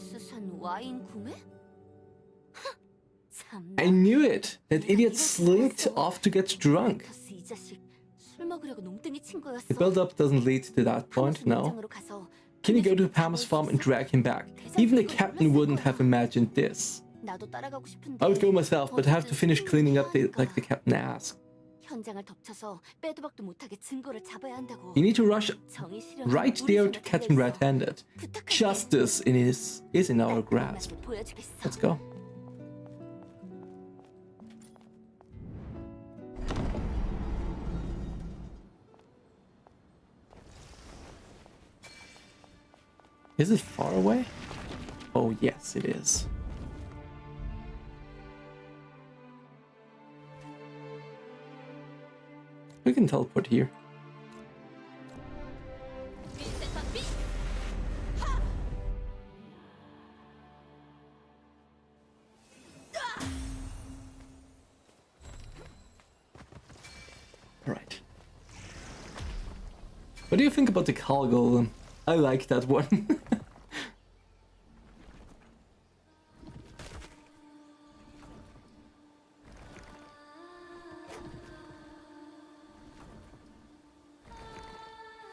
I knew it! That idiot slinked off to get drunk. The build-up doesn't lead to that point, no. Can you go to Palmer's Farm and drag him back? Even the captain wouldn't have imagined this. I would go myself, but I have to finish cleaning up like the captain asked. You need to rush right there to catch him red-handed. Justice is in our grasp. Let's go. Is it far away? Oh yes, it is. We can teleport here. Alright. What do you think about the Khal Golem? I like that one.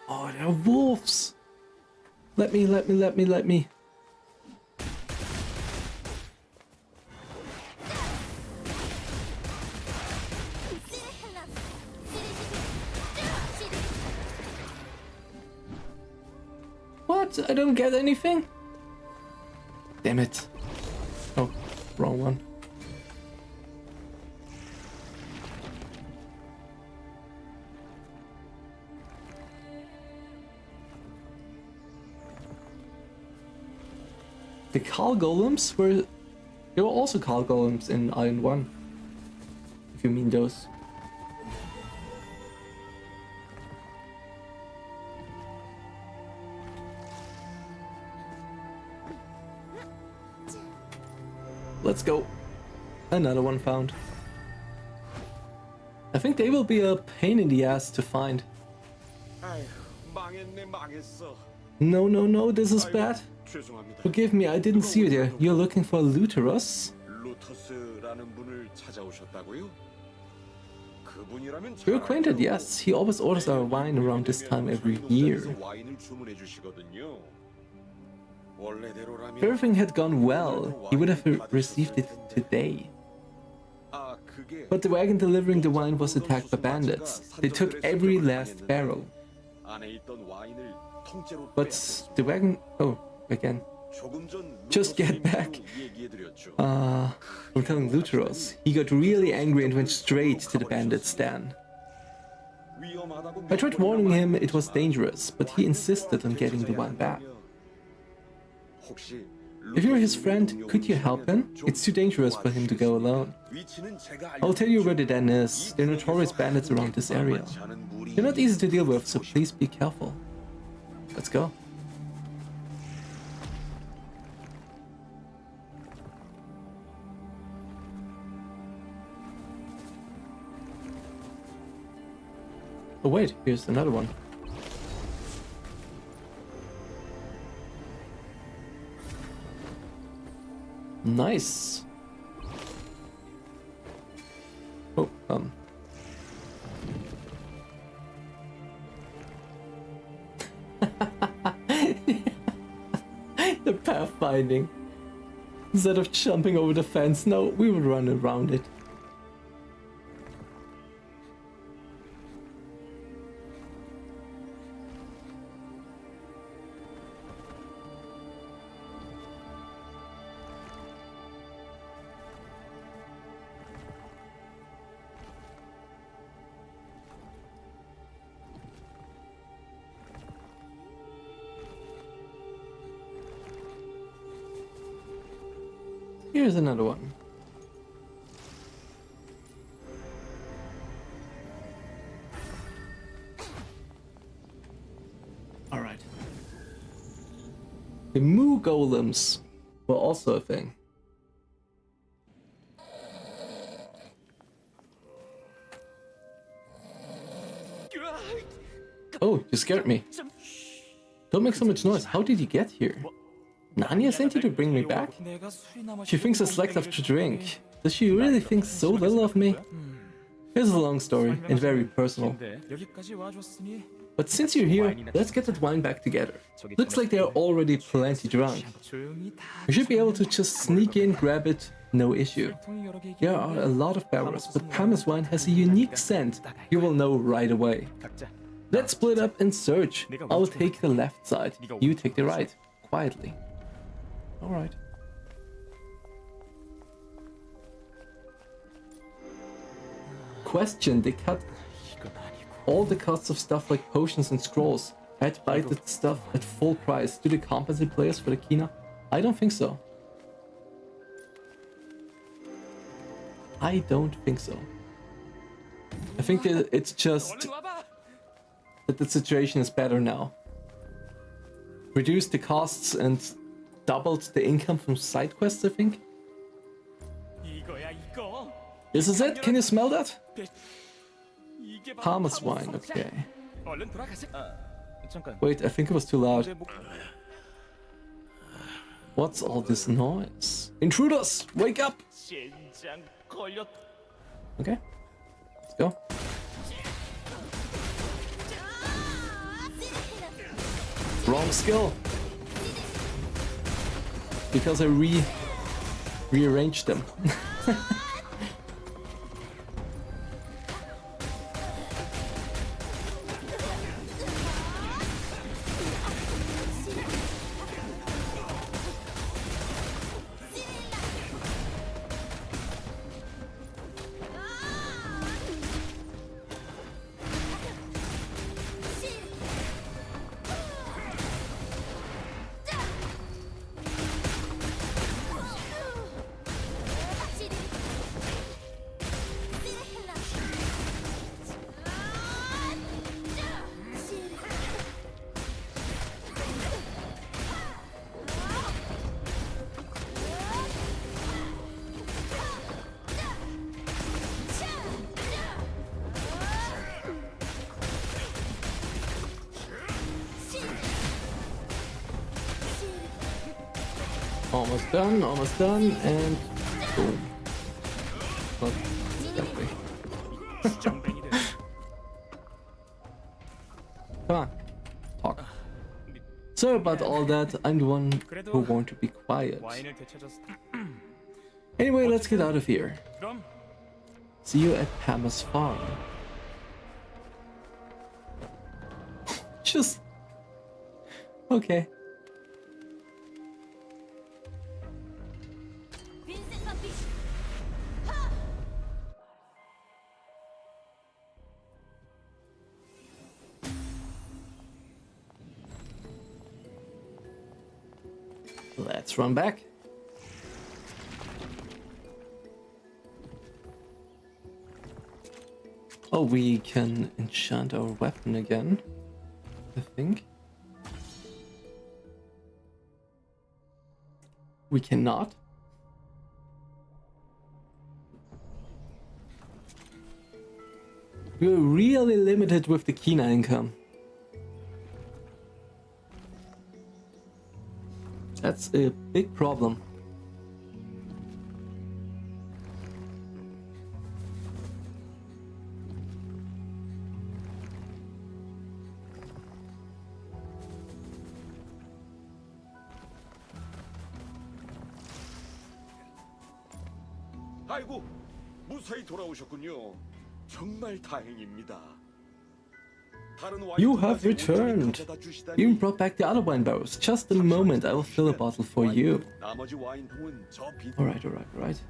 Oh, they're wolves! Let me. What? I don't get anything? Damn it. Oh, wrong one. The Khal Golems there were also Khal Golems in Iron 1. If you mean those. Let's go. Another one found. I think they will be a pain in the ass to find. No, this is bad. Forgive me, I didn't see you there. You're looking for Luteros? We're acquainted, yes. He always orders our wine around this time every year. If everything had gone well, he would have received it today. But the wagon delivering the wine was attacked by bandits. They took every last barrel. But the wagon... Oh, again. Just get back. We're telling Luteros. He got really angry and went straight to the bandit's den. I tried warning him it was dangerous, but he insisted on getting the wine back. If you're his friend, could you help him? It's too dangerous for him to go alone. I'll tell you where the den is. There are notorious bandits around this area. They're not easy to deal with, so please be careful. Let's go. Oh wait, here's another one. Nice. Oh, the pathfinding. Instead of jumping over the fence, no, we would run around it. Here's another one. All right. The moo golems were also a thing. Oh, you scared me. Don't make so much noise. How did you get here? Nanya sent you to bring me back? She thinks I slacked off to drink. Does she really think so little of me? Here's a long story, and very personal. But since you're here, let's get that wine back together. Looks like they're already plenty drunk. We should be able to just sneak in, grab it, no issue. There are a lot of barrels, but Parma's wine has a unique scent you will know right away. Let's split up and search. I'll take the left side, you take the right, quietly. Alright. Question, they cut all the costs of stuff like potions and scrolls. I had to buy that stuff at full price. Do they compensate players for the Kina? I don't think so. I don't think so. I think that it's just that the situation is better now. Reduce the costs and doubled the income from side quests, I think. This is it? Can you smell that? Parma's wine, okay. Wait, I think it was too loud. What's all this noise? Intruders! Wake up! Okay, let's go. Wrong skill! Because I rearranged them. Almost done, and boom. Not that way. Come on, talk. Sorry about all that, I'm the one who want to be quiet. Anyway, let's get out of here. See you at Talbas farm. Just... okay. Let's run back. Oh, we can enchant our weapon again, I think. We cannot. We're really limited with the Kina income. That's a big problem. 아이고, 무사히 돌아오셨군요. 정말 다행입니다. You have returned. You even brought back the other wine barrels. Just a moment, I will fill a bottle for you. Alright.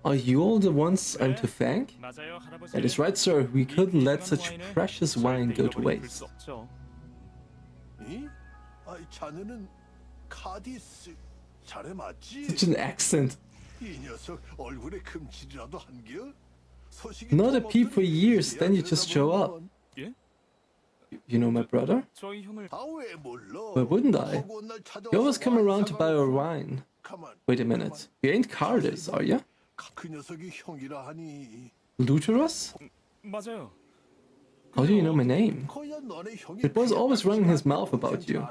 Are you all the ones I'm to thank? That is right, sir. We couldn't let such precious wine go to waste. Such an accent. Not a peep for years, then you just show up. You know my brother? Why wouldn't I? You always come around to buy our wine. Wait a minute. You ain't Cardis, are you? Luteros? How do you know my name? The boy's always running his mouth about you.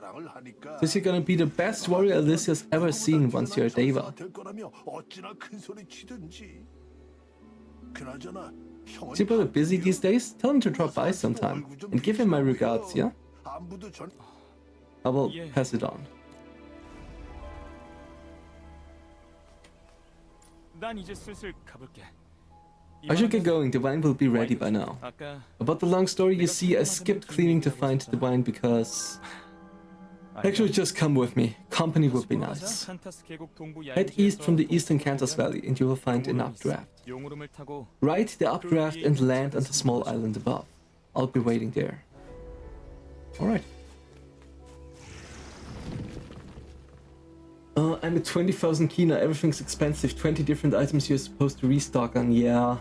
Says you're gonna be the best warrior Elysia's ever seen once you're a Deva. Is your brother busy these days? Tell him to drop by sometime and give him my regards, yeah? I will pass it on. I should get going, the wine will be ready by now. About the long story, you see, I skipped cleaning to find the wine because... Actually, just come with me. Company would be nice. Head east from the eastern Cantos Valley and you will find an updraft. Ride the updraft and land on the small island above. I'll be waiting there. Alright. I'm at 20,000 Kina, everything's expensive, 20 different items you're supposed to restock on, yeah.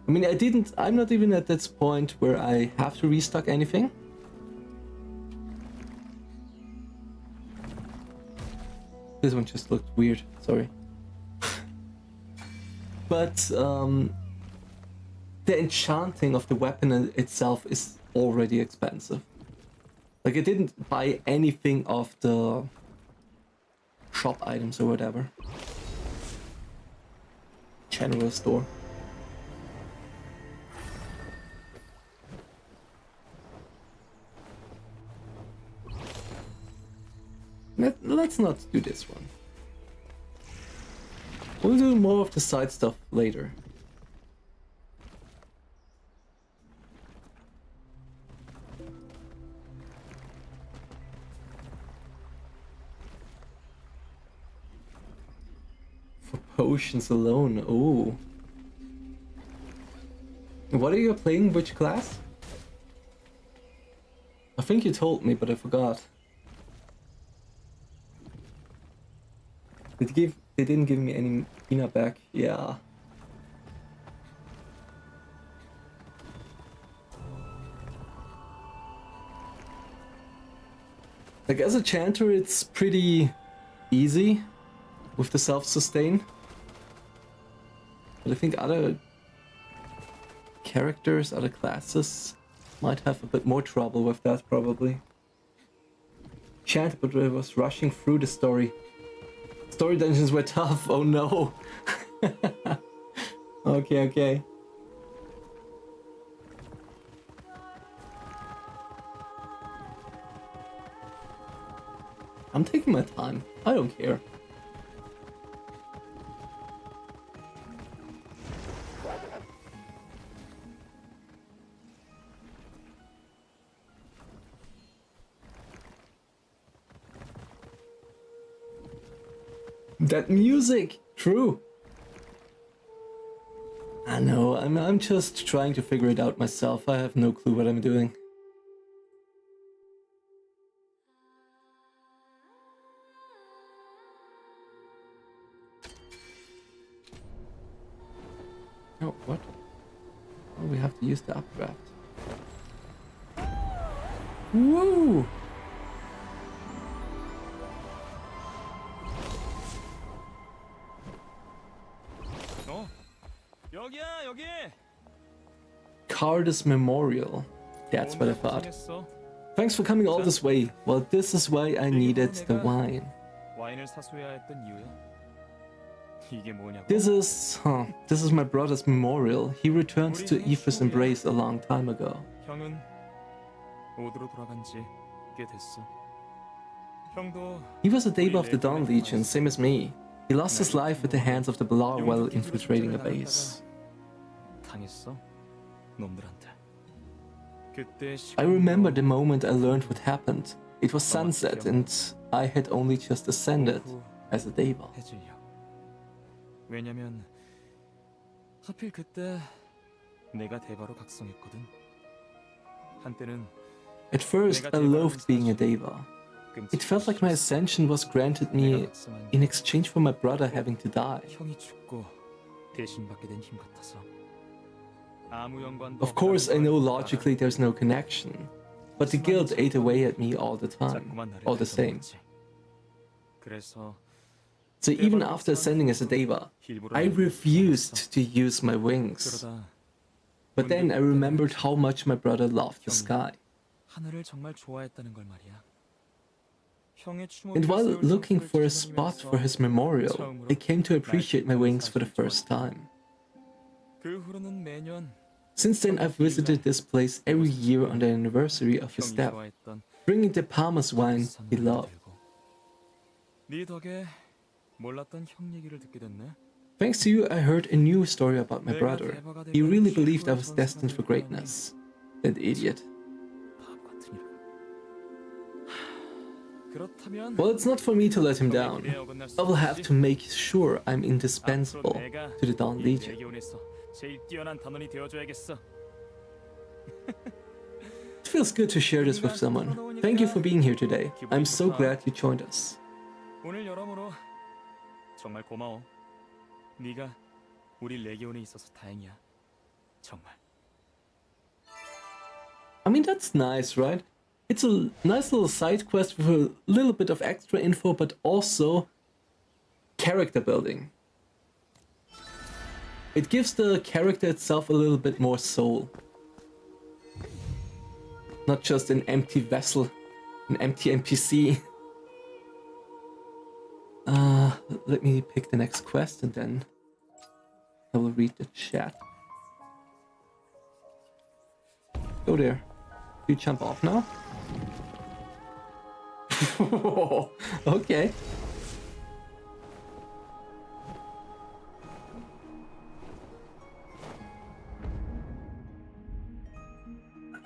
I mean, I'm not even at that point where I have to restock anything. This one just looked weird, sorry. But, the enchanting of the weapon itself is already expensive. Like, I didn't buy anything of the shop items or whatever. General store. Let's not do this one. We'll do more of the side stuff later. For potions alone, oh. What are you playing? Which class? I think you told me, but I forgot. They didn't give me any Kina back, yeah. Like as a chanter it's pretty easy with the self-sustain. But I think other characters, other classes might have a bit more trouble with that probably. Chanter, but I was rushing through the story. Story dungeons were tough, oh no. Okay. I'm taking my time, I don't care. That music! True. I know, I'm just trying to figure it out myself. I have no clue what I'm doing. Oh, what? Oh, we have to use the updraft. Woo! Cardus Memorial. That's what I thought. Thanks for coming all this way. Well, this is why I needed the wine. This is my brother's memorial. He returned to Aether's embrace a long time ago. He was a Deva of the Dawn Legion, same as me. He lost his life at the hands of the Belar while infiltrating a base. I remember the moment I learned what happened. It was sunset and I had only just ascended as a Deva. At first, I loathed being a Deva. It felt like my ascension was granted me in exchange for my brother having to die. Of course, I know logically there's no connection, but the guilt ate away at me all the time, all the same. So even after ascending as a Deva, I refused to use my wings. But then I remembered how much my brother loved the sky. And while looking for a spot for his memorial, I came to appreciate my wings for the first time. Since then, I've visited this place every year on the anniversary of his death, bringing the Palmas wine he loved. Thanks to you, I heard a new story about my brother. He really believed I was destined for greatness. That idiot. Well, it's not for me to let him down. I will have to make sure I'm indispensable to the Dawn Legion. It feels good to share this with someone. Thank you for being here today. I'm so glad you joined us. I mean, that's nice, right? It's a nice little side quest with a little bit of extra info, but also character building. It gives the character itself a little bit more soul. Not just an empty vessel, an empty NPC. Let me pick the next quest and then I will read the chat. Go there. You jump off now? Okay.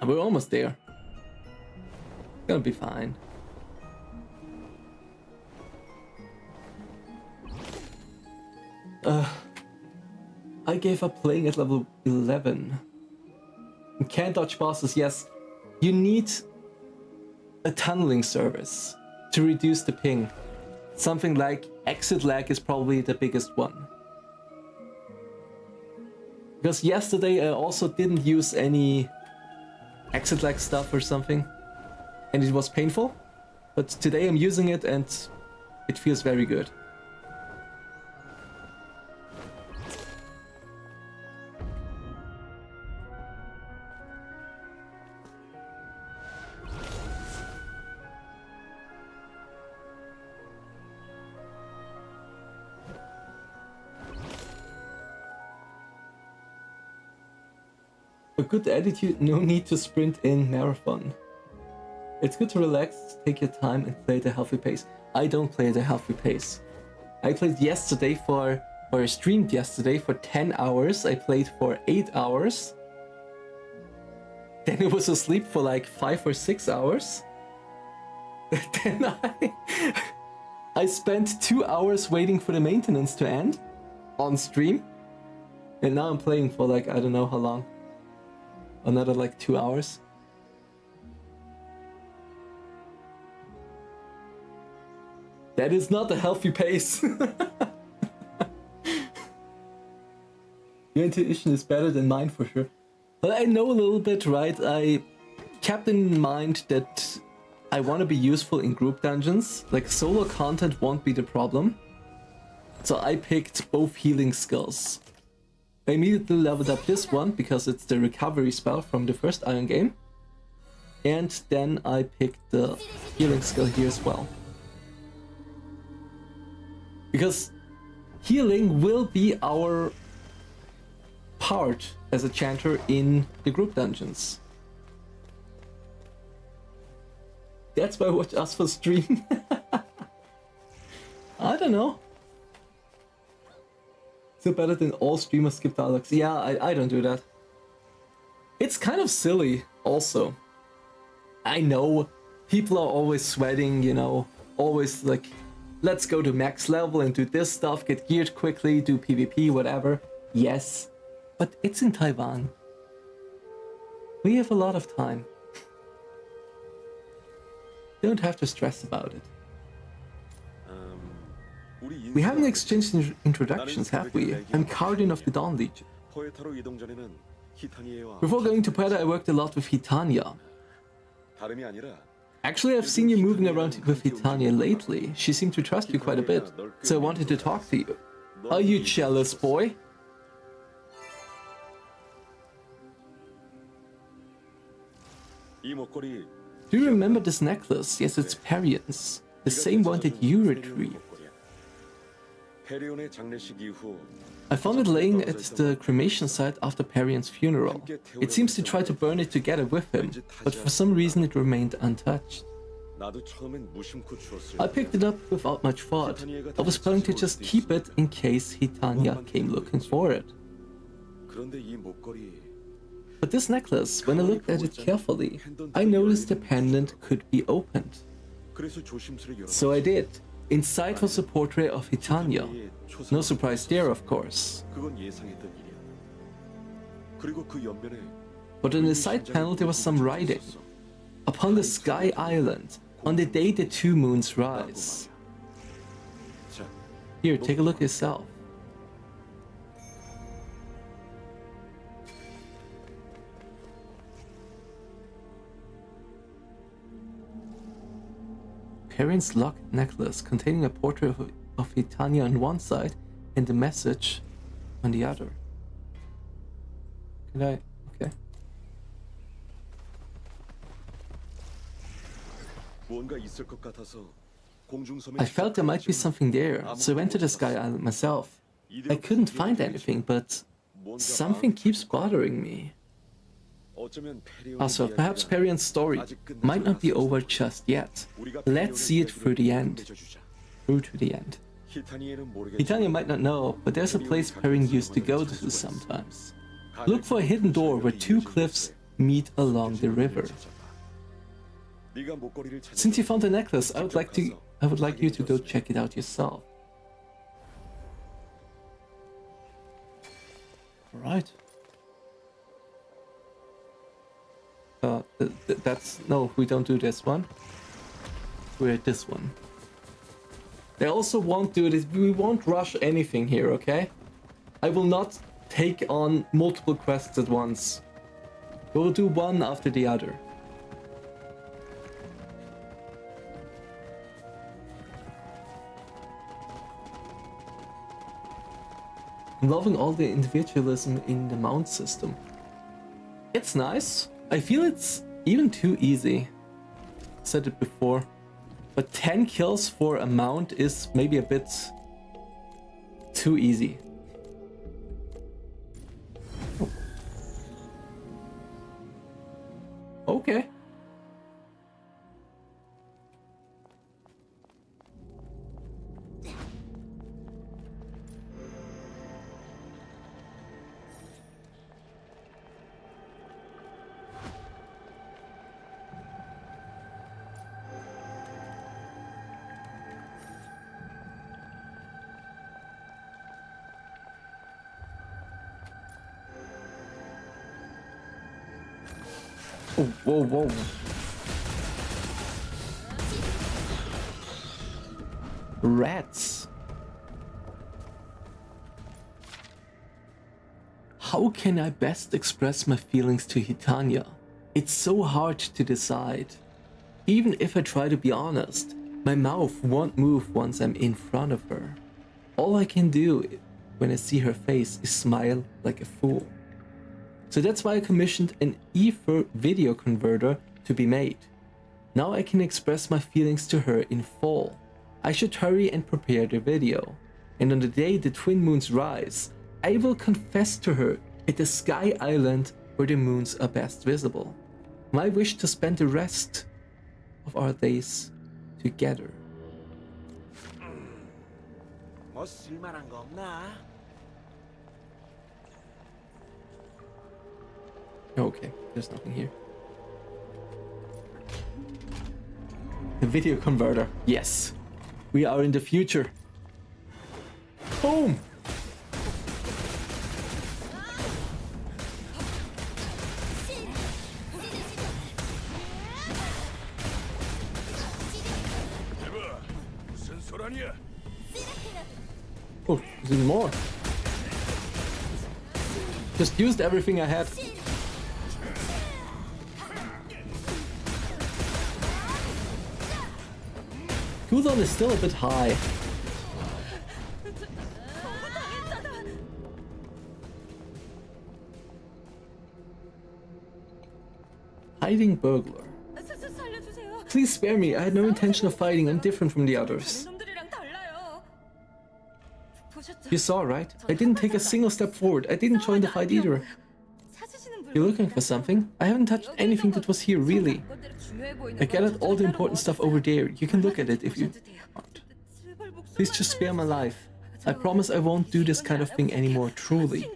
We're almost there. Gonna be fine. I gave up playing at level 11. You can't dodge bosses, yes. You need a tunneling service to reduce the ping. Something like exit lag is probably the biggest one. Because yesterday I also didn't use any exit lag stuff or something, and it was painful. But today I'm using it and it feels very good. A good attitude, no need to sprint in marathon. It's good to relax, take your time and play at a healthy pace. I don't play at a healthy pace. I played yesterday or I streamed yesterday for 10 hours. I played for 8 hours. Then I was asleep for like 5 or 6 hours. Then I spent 2 hours waiting for the maintenance to end on stream. And now I'm playing for like, I don't know how long. Another like 2 hours. That is not a healthy pace. Your intuition is better than mine for sure. But I know a little bit, right? I kept in mind that I want to be useful in group dungeons. Like solo content won't be the problem. So I picked both healing skills. I immediately leveled up this one because it's the recovery spell from the first Iron game. And then I picked the healing skill here as well. Because healing will be our part as a chanter in the group dungeons. That's why I watch Azphel stream. I don't know. Is it better than all streamers skip dialogues? Yeah, I don't do that. It's kind of silly also. I know people are always sweating, you know, always like, let's go to max level and do this stuff, get geared quickly, do PvP, whatever. Yes, but it's in Taiwan. We have a lot of time. Don't have to stress about it. We haven't exchanged introductions, have we? I'm Guardian of the Dawn Legion. Before going to Puerto, I worked a lot with Hitania. Actually, I've seen you moving around with Hitania lately. She seemed to trust you quite a bit, so I wanted to talk to you. Are you jealous, boy? Do you remember this necklace? Yes, it's Perion's. The same one that you retrieved. I found it laying at the cremation site after Perion's funeral. It seems to try to burn it together with him, but for some reason it remained untouched. I picked it up without much thought. I was planning to just keep it in case Hitania came looking for it. But this necklace, when I looked at it carefully, I noticed the pendant could be opened. So I did. Inside was a portrait of Hitania. No surprise there, of course. But on the side panel there was some writing. Upon the Sky Island, on the day the two moons rise. Here, take a look yourself. Perion's lock necklace containing a portrait of Hitania on one side and a message on the other. Can I? Okay. I felt there might be something there, so I went to the Sky Island myself. I couldn't find anything, but something keeps bothering me. Also, perhaps Perion's story might not be over just yet. Let's see it through the end. Through to the end. Hitania might not know, but there's a place Perion used to go to sometimes. Look for a hidden door where two cliffs meet along the river. Since you found the necklace, I would like you to go check it out yourself. Alright. That's... No, we don't do this one. We're at this one. They also won't do this. We won't rush anything here, okay? I will not take on multiple quests at once. We will do one after the other. Involving all the individualism in the mount system. It's nice. I feel it's even too easy. Said it before. But 10 kills for a mount is maybe a bit too easy. Oh. Okay. Oh, whoa, whoa. Rats. How can I best express my feelings to Hitania? It's so hard to decide. Even if I try to be honest, my mouth won't move once I'm in front of her. All I can do when I see her face is smile like a fool. So that's why I commissioned an ether video converter to be made. Now I can express my feelings to her in full. I should hurry and prepare the video. And on the day the twin moons rise, I will confess to her at the Sky Island where the moons are best visible. My wish to spend the rest of our days together. 뭐 쓸만한 거 없나? Okay, there's nothing here. The video converter. Yes. We are in the future. Boom! 무슨 소란이야? Oh, there's even more. Just used everything I had. Cooldown is still a bit high. Hiding burglar. Please spare me. I had no intention of fighting. I'm different from the others. You saw, right? I didn't take a single step forward. I didn't join the fight either. You're looking for something? I haven't touched anything that was here, really. I gathered all the important stuff over there. You can look at it if you want. Please just spare my life. I promise I won't do this kind of thing anymore, truly.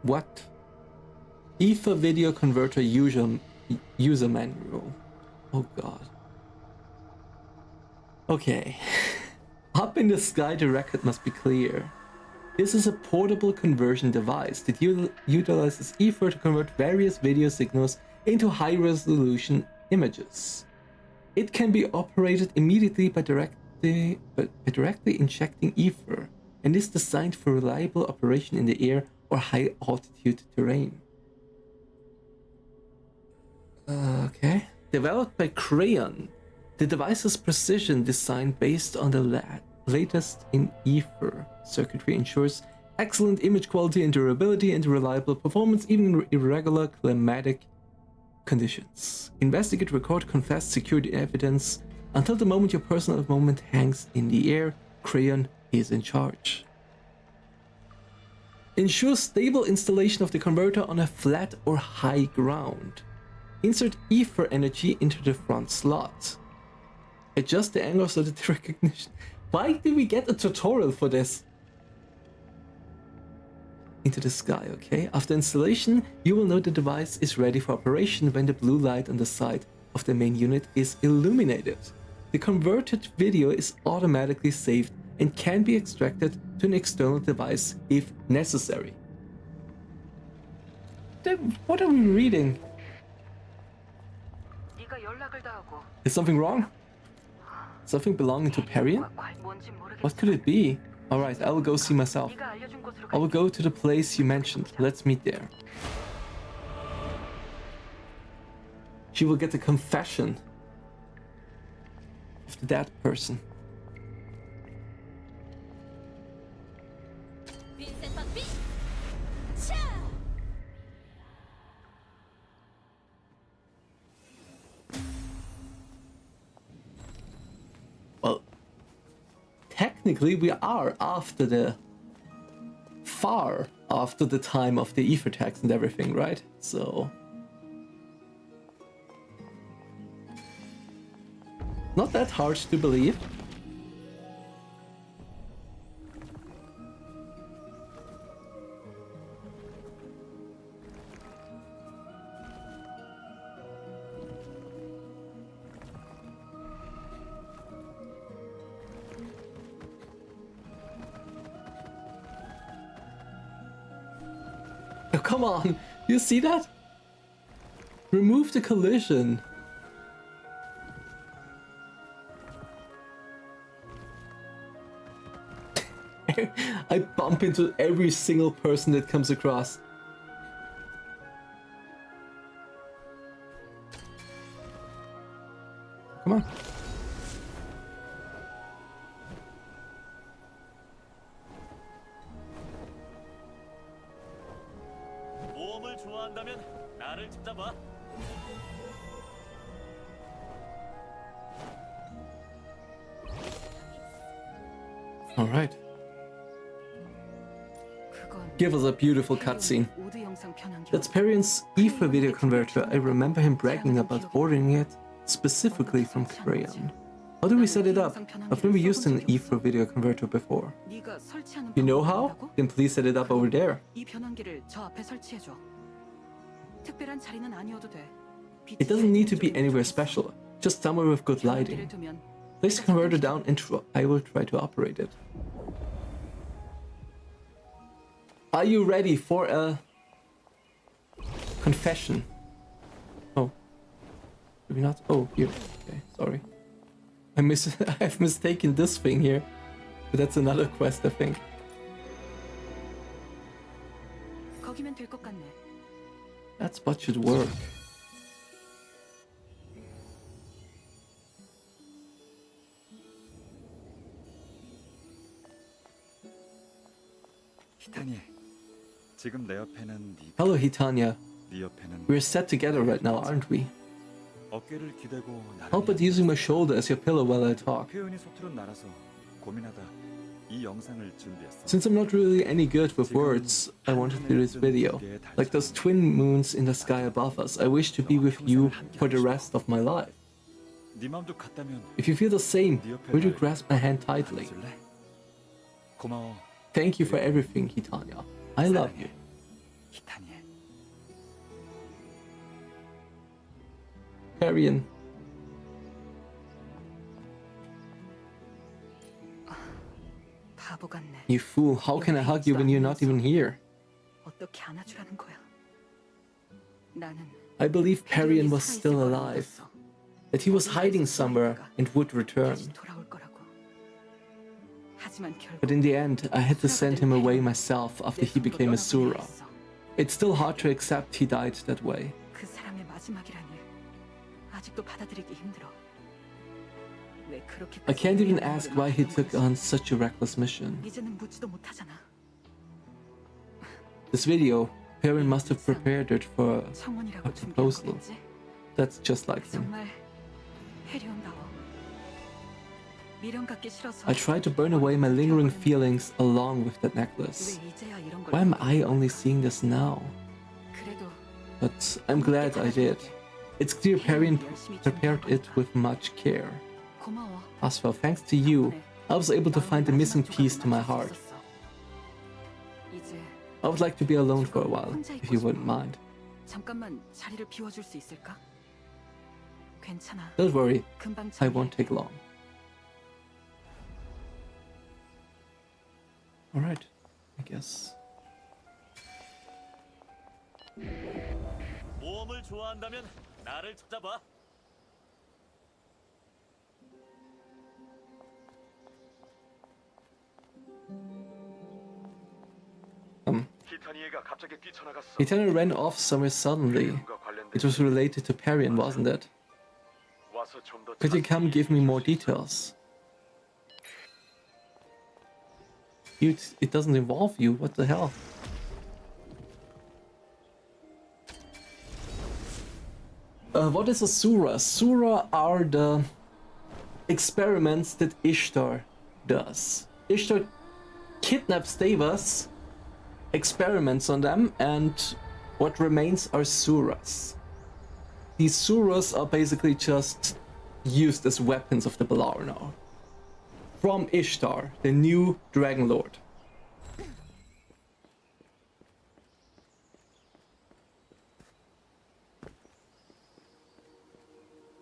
What? Ether video converter user manual. Oh god. Okay. Up in the sky, the record must be clear. This is a portable conversion device that utilizes ether to convert various video signals into high-resolution images. It can be operated immediately by directly injecting ether, and is designed for reliable operation in the air or high-altitude terrain. Okay. Developed by Perion, the device's precision design based on the latest in ether circuitry ensures excellent image quality and durability and reliable performance even in irregular climatic conditions. Investigate, record, confess, secure the evidence. Until the moment your personal moment hangs in the air, Perion is in charge. Ensure stable installation of the converter on a flat or high ground. Insert ether energy into the front slot. Adjust the angle so that the recognition... Why did we get a tutorial for this? Into the sky, okay? After installation, you will know the device is ready for operation when the blue light on the side of the main unit is illuminated. The converted video is automatically saved and can be extracted to an external device if necessary. What are we reading? Is something wrong? Something belonging to Perion? What could it be? Alright, I will go see myself. I will go to the place you mentioned. Let's meet there. She will get a confession of the dead person. Well, technically we are far after the time of the ether tax and everything, right? So not that hard to believe. Oh, come on! You see that? Remove the collision. I bump into every single person that comes across. Come on. All right. Give us a beautiful cutscene. That's Perion's Ether video converter. I remember him bragging about ordering it specifically from Perion. How do we set it up? I've never used an Ether video converter before. You know how? Then please set it up over there. It doesn't need to be anywhere special, just somewhere with good lighting. Place the converter down and I will try to operate it. Are you ready for a confession? Oh. Maybe not? Oh, here. Okay, sorry. I've mistaken this thing here. But that's another quest, I think. That's what should work. Hello, Hitania. We're set together right now, aren't we? How about using my shoulder as your pillow while I talk? Since I'm not really any good with words, I wanted to do this video. Like those twin moons in the sky above us, I wish to be with you for the rest of my life. If you feel the same, will you grasp my hand tightly? Thank you for everything, Hitania. I love you. Perion. You fool, how can I hug you when you're not even here? I believe Perion was still alive, that he was hiding somewhere and would return. But in the end, I had to send him away myself after he became a Sura. It's still hard to accept he died that way. I can't even ask why he took on such a reckless mission. This video, Perion must have prepared it for a proposal. That's just like him. I tried to burn away my lingering feelings along with that necklace. Why am I only seeing this now? But I'm glad I did. It's clear Perion prepared it with much care. Azphel, thanks to you, I was able to find the missing piece to my heart. I would like to be alone for a while, if you wouldn't mind. Don't worry, I won't take long. Alright, I guess. Hitania ran off somewhere suddenly. It was related to Perion, wasn't it? Could you come give me more details? It doesn't involve you, what the hell? What is a Sura? Sura are the experiments that Ishtar does. Ishtar kidnaps Devas, experiments on them, and what remains are Suras. These Suras are basically just used as weapons of the Allor now. From Ishtar, the new Dragon Lord.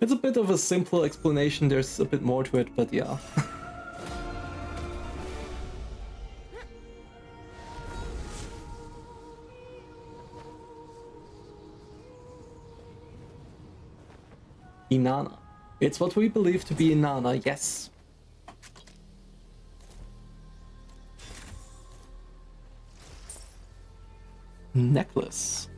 It's a bit of a simple explanation, there's a bit more to it, but yeah. Inanna. It's what we believe to be Inanna, yes. Necklace.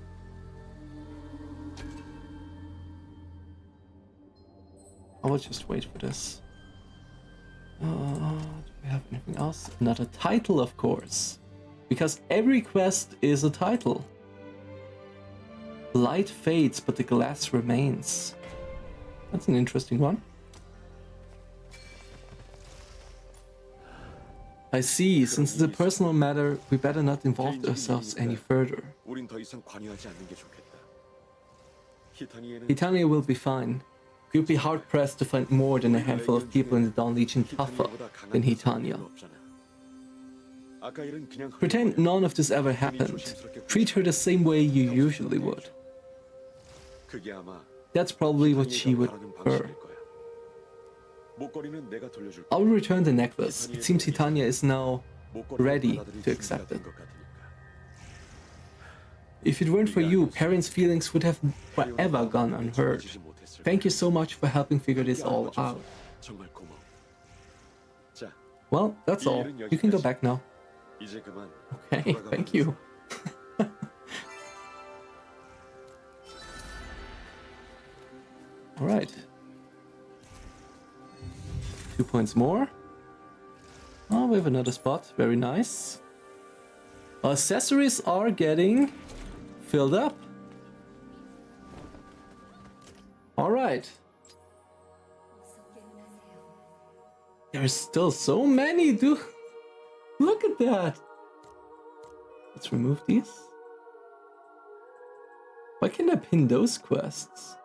I will just wait for this. Do we have anything else? Another title, of course. Because every quest is a title. Light fades, but the glass remains. That's an interesting one. I see. Since it's a personal matter, we better not involve ourselves any further. Titania will be fine. You'd be hard-pressed to find more than a handful of people in the Dawn Legion tougher than Titania. Pretend none of this ever happened. Treat her the same way you usually would. That's probably what she would prefer. I'll return the necklace. It seems Titania is now ready to accept it. If it weren't for you, Perion's feelings would have forever gone unheard. Thank you so much for helping figure this all out. Well, that's all. You can go back now. Okay, thank you. Alright. 2 points more. Oh, we have another spot. Very nice. Accessories are getting filled up. Alright. There's still so many, dude. Look at that. Let's remove these. Why can't I pin those quests?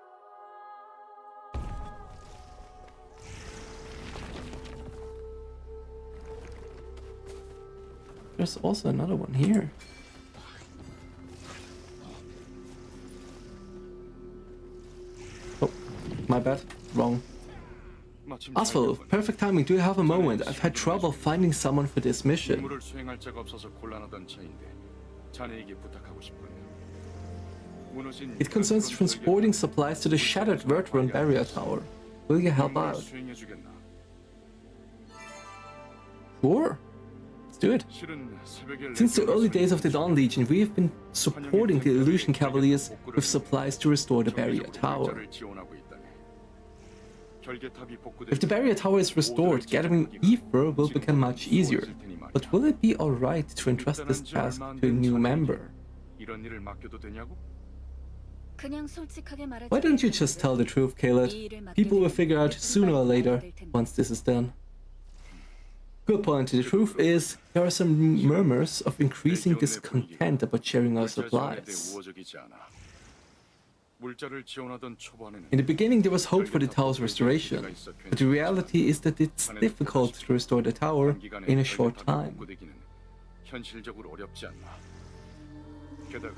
There's also another one here. Oh, my bad. Wrong. Azphel, perfect timing. Do you have a moment? I've had trouble finding someone for this mission. It concerns transporting supplies to the shattered Verteron barrier tower. Will you help out? Sure. Let's do it. Since the early days of the Dawn Legion, we have been supporting the Illusion Cavaliers with supplies to restore the barrier tower. If the barrier tower is restored, gathering ether will become much easier. But will it be alright to entrust this task to a new member? Why don't you just tell the truth, Caleb? People will figure out sooner or later, once this is done. Good point. The truth is, there are some murmurs of increasing discontent about sharing our supplies. In the beginning there was hope for the tower's restoration, but the reality is that it's difficult to restore the tower in a short time.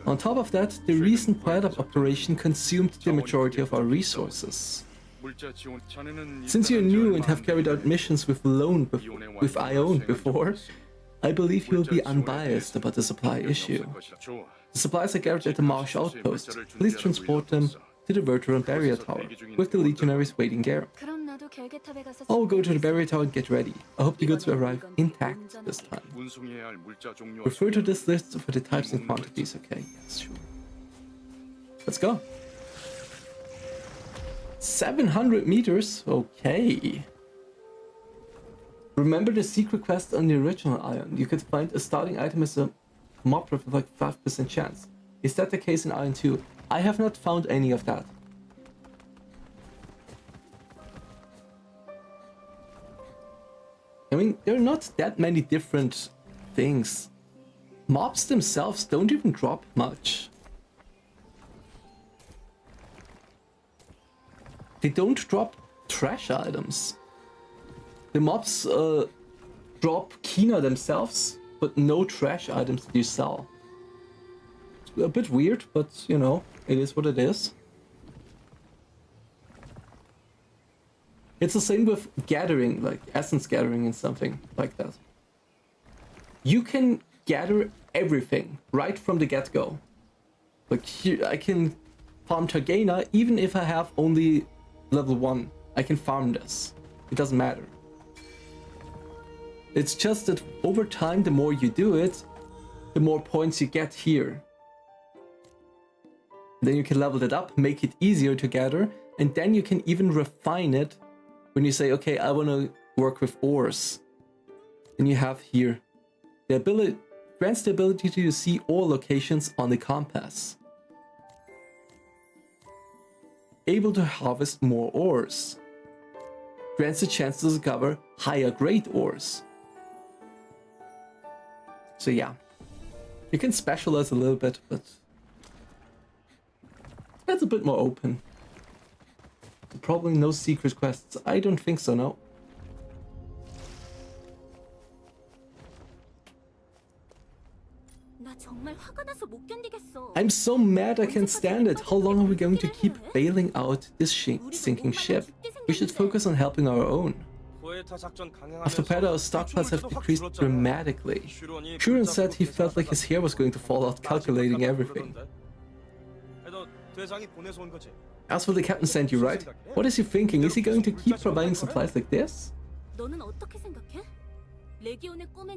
On top of that, the recent pileup operation consumed the majority of our resources. Since you're new and have carried out missions with Ione before, I believe you'll be unbiased about the supply issue. The supplies are gathered at the Marsh outpost. Please transport them to the Verteron barrier tower, with the Legionnaires waiting there. I'll go to the barrier tower and get ready. I hope the goods will arrive intact this time. Refer to this list for the types and quantities, okay? Yes, sure. Let's go. 700 meters? Okay. Remember the secret quest on the original Ion. You could find a starting item as a mob with like 5% chance. Is that the case in Ion 2? I have not found any of that. I mean, there are not that many different things. Mobs themselves don't even drop much. They don't drop trash items. The mobs drop Kina themselves, but no trash items that you sell. It's a bit weird, but you know, it is what it is. It's the same with gathering, like essence gathering and something like that. You can gather everything right from the get-go. Like here, I can farm Targana even if I have only level 1. I can farm this. It doesn't matter. It's just that over time, the more you do it, the more points you get here. Then you can level it up, make it easier to gather, and then you can even refine it when you say, okay, I want to work with ores. Then you have here the ability, grants the ability to see all locations on the compass. Able to harvest more ores. Grants the chance to discover higher grade ores. So yeah, you can specialize a little bit, but that's a bit more open. Probably no secret quests. I don't think so, no. I'm so mad I can't stand it. How long are we going to keep bailing out this sinking ship? We should focus on helping our own. After Peter, our stockpiles have decreased dramatically. Perion said he felt like his hair was going to fall out calculating everything. As for the captain sent you, right? What is he thinking? Is he going to keep providing supplies like this?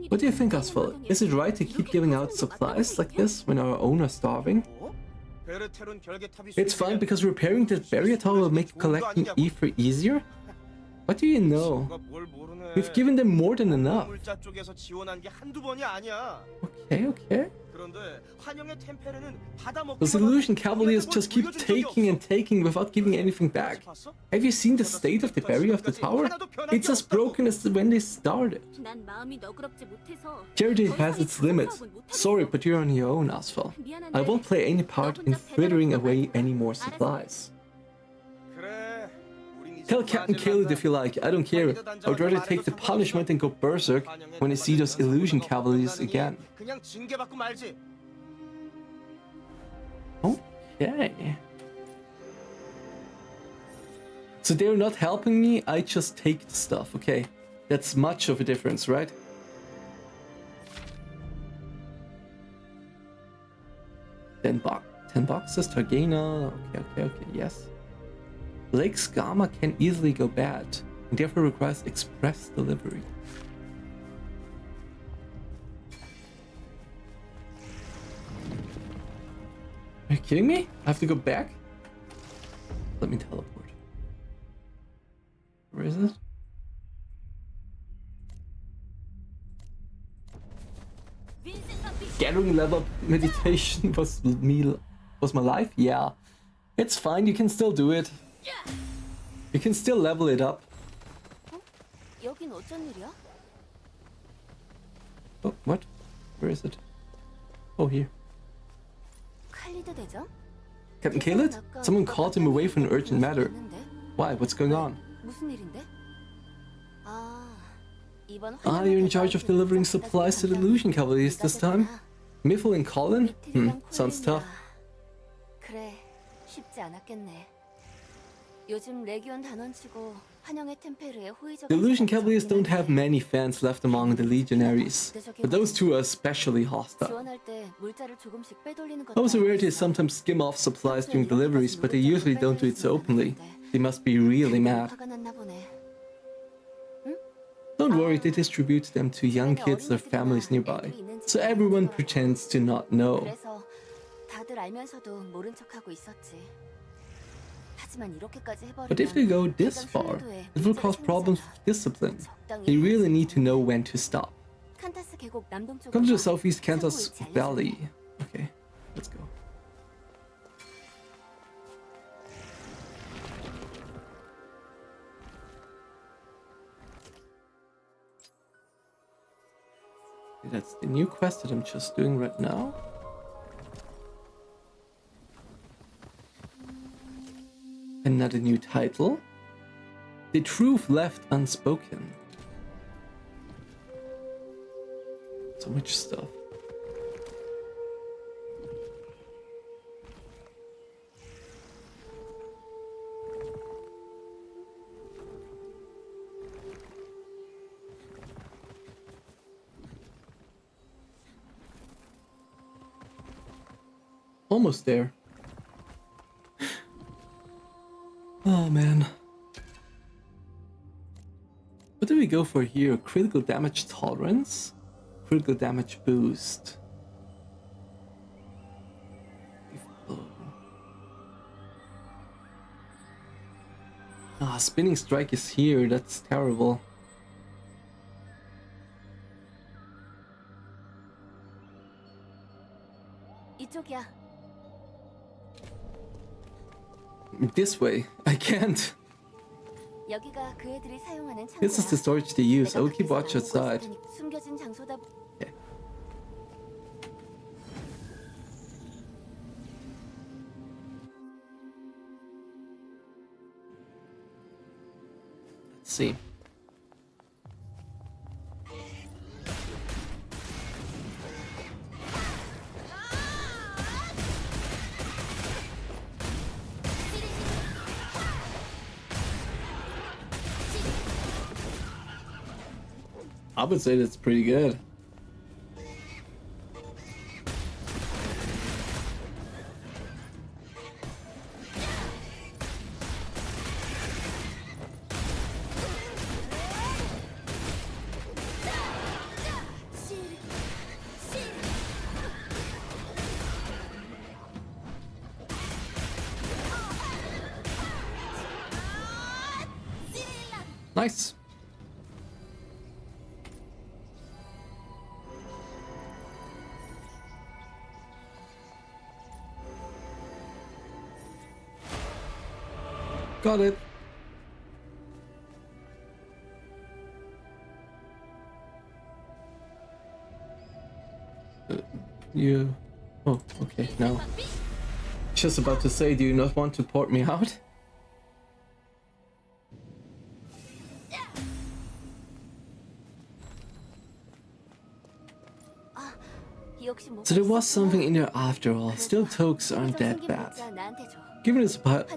What do you think, Azphel? Is it right to keep giving out supplies like this when our own are starving? It's fine because repairing the barrier tower will make collecting ether easier? What do you know? We've given them more than enough. Okay. Those illusion cavaliers just keep taking and taking without giving anything back. Have you seen the state of the barrier of the tower? It's as broken as when they started. Charity has its limits. Sorry, but you're on your own, Azphel. I won't play any part in frittering away any more supplies. Tell Captain kill it if you like, I don't care. I would rather take the punishment and go berserk when I see those illusion cavaliers again. Okay. So they're not helping me, I just take the stuff, okay. That's much of a difference, right? $10 boxes, Targana, okay, yes. Lake Skama can easily go bad, and therefore requires express delivery. Are you kidding me? I have to go back? Let me teleport. Where is it? Gathering level meditation was my life? Yeah. It's fine, you can still do it. You can still level it up. Oh, what? Where is it? Oh, here. Captain Kaled? Someone called him away for an urgent matter. Why? What's going on? Ah, you're in charge of delivering supplies to the Illusion Cavaliers this time? Miffle and Colin? Sounds tough. The Illusion Cavaliers don't have many fans left among the Legionaries, but those two are especially hostile. I was aware they sometimes skim off supplies during deliveries, but they usually don't do it so openly. They must be really mad. Don't worry, they distribute them to young kids or families nearby, so everyone pretends to not know. But if they go this far, it will cause problems with discipline. They really need to know when to stop. Come to the southeast Kansas Valley. Okay, let's go. That's the new quest that I'm just doing right now. Another new title. The truth left unspoken. So much stuff. Almost there. Oh man, What do we go for here? Critical damage tolerance? Critical damage boost. Ah, spinning strike is here. That's terrible. 이쪽이야. This way. I can't. 여기가 그 애들이 사용하는 창고야. This is the storage they use. I will keep watch outside. 숨겨진 장소다. Okay. Let's see. I would say that's pretty good. Nice. Got it. You... Oh, okay, now. Just about to say, do you not want to port me out? So there was something in there after all. Still, tokes aren't that bad. Given the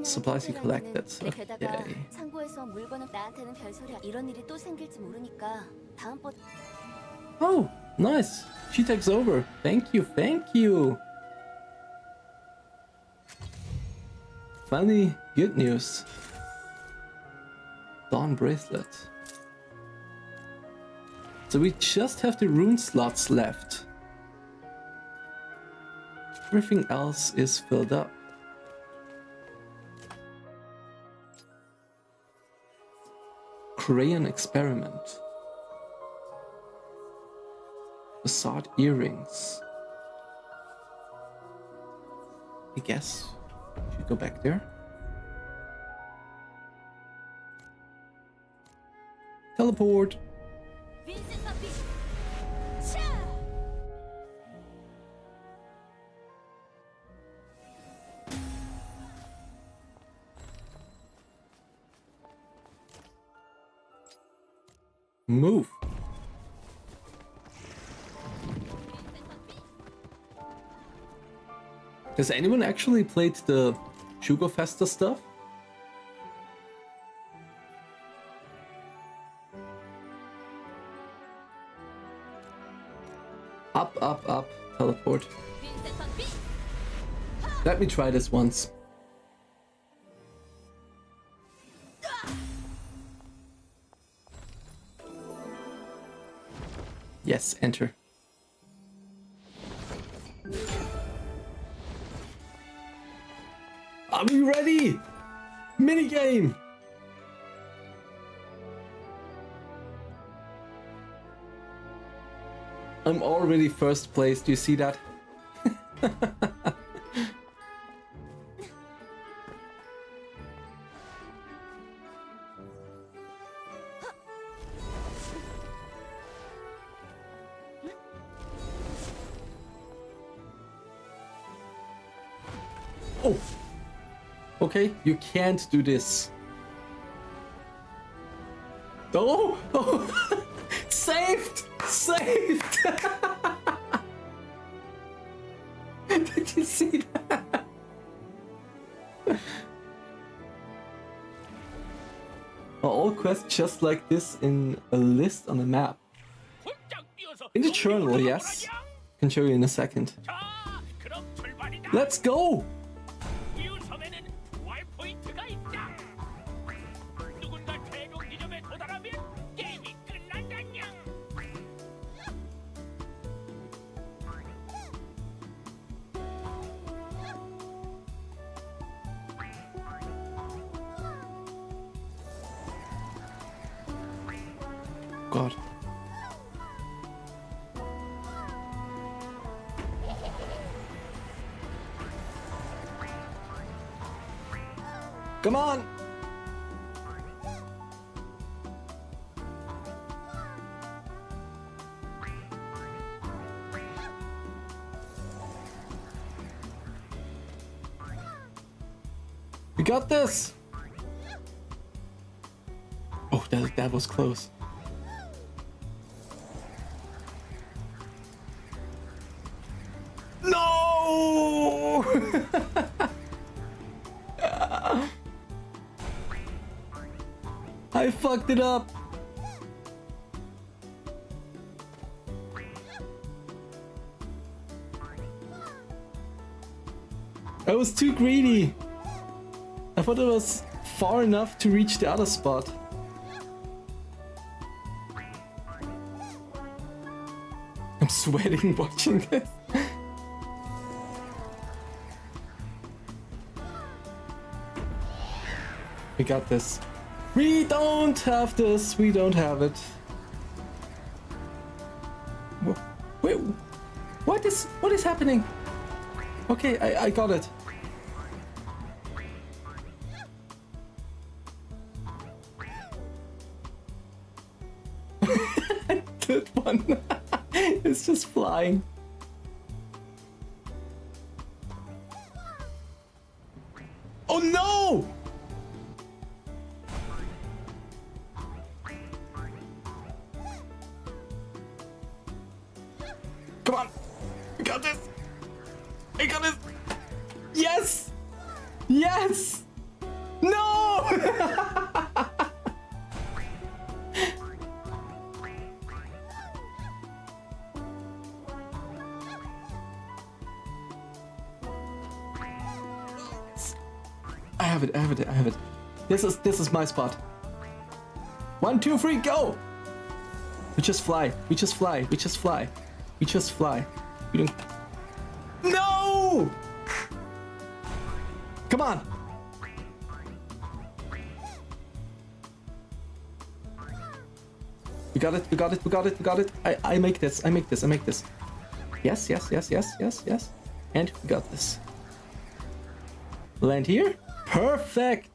supplies you collected. Okay. Oh, nice. She takes over. Thank you, thank you. Finally, good news. Dawn bracelet. So we just have the rune slots left. Everything else is filled up. Crayon experiment. Facade earrings. I guess should go back there. Teleport. Move. Has anyone actually played the Shugo Festa stuff? Up, up, up, teleport. Let me try this once. Yes, enter. Are we ready? Minigame! I'm already first place, do you see that? Oh! Okay, you can't do this. Oh! Oh! Saved! Saved! Did you see that? Are all quests just like this in a list on a map? In the journal, yes. Can show you in a second. Let's go! God. Come on! We got this! Oh, that was close. No! I fucked it up. I was too greedy. I thought it was far enough to reach the other spot. I'm sweating watching this. We got this. We don't have this. We don't have it. Wait, what is happening? Okay, I got it. That one is just flying. Oh no! Come on! We got this! I got this! Yes! Yes! No! I have it. This is my spot. 1, 2, 3, go! We just fly. We don't. No! Come on! We got it. I make this. Yes. And we got this. Land here. Perfect!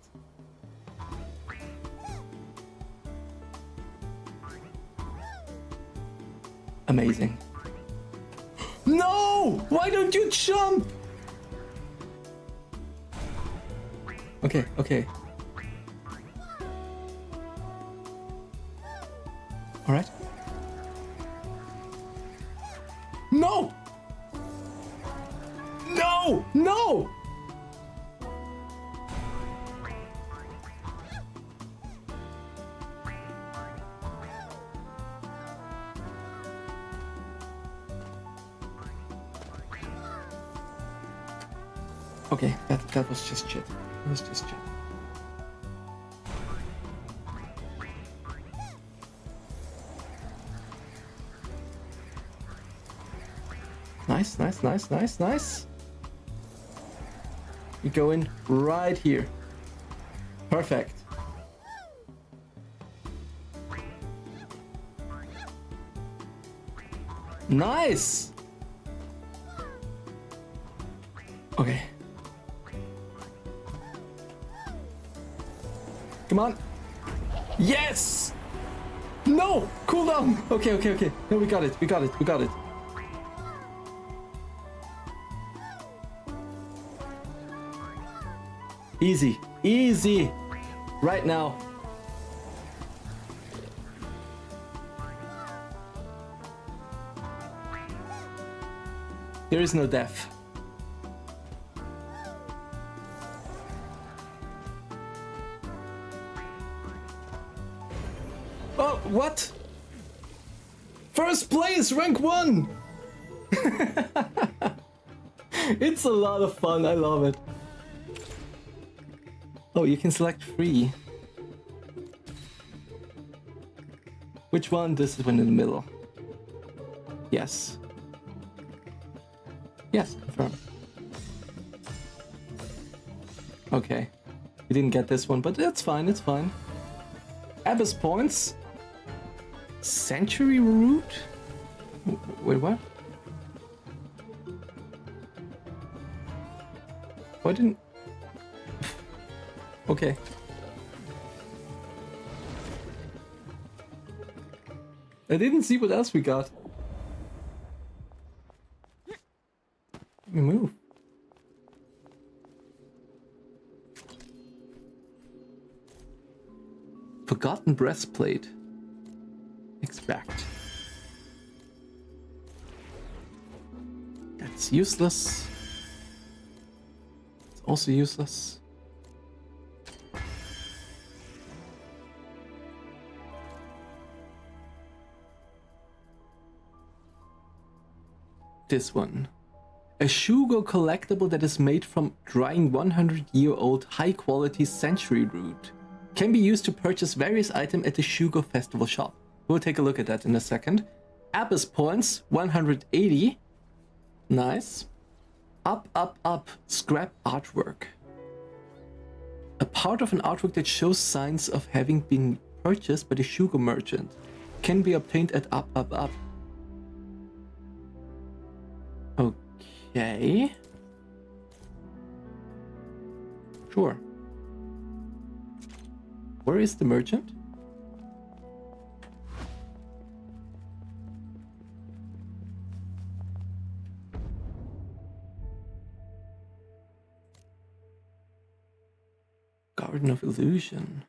Amazing. No! Why don't you jump? Okay. Alright. No! No! Okay, that was just shit. Nice. You go in right here. Perfect. Nice! Okay. Come on. Yes! No! Cool down! Okay. No, we got it. Easy. Right now. There is no death. Oh, what? First place, rank 1! It's a lot of fun, I love it. Oh, you can select 3. Which one? This is one in the middle. Yes. Yes, confirm. Okay. We didn't get this one, but it's fine. Abyss points. Century route? Wait, what? Why didn't... Okay. I didn't see what else we got. Let me move. Forgotten breastplate. Extract. That's useless. It's also useless. This one. A Shugo collectible that is made from drying 100-year-old high-quality century root. Can be used to purchase various items at the Shugo festival shop. We'll take a look at that in a second. Abyss points, 180. Nice. Up, up, up. Scrap artwork. A part of an artwork that shows signs of having been purchased by the Shugo merchant. Can be obtained at up, up, up. Okay. Sure. Where is the merchant? Garden of Illusion.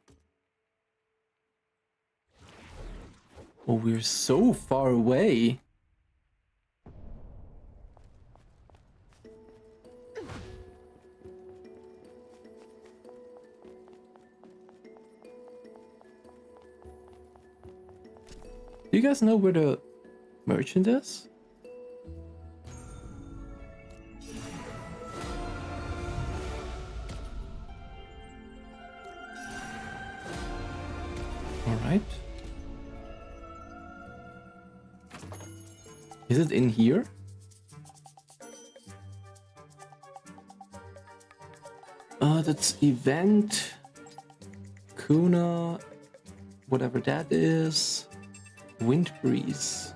Oh, we're so far away. Do you guys know where the merchant is? Alright. Is it in here? That's event. Kuna. Whatever that is. Wind breeze.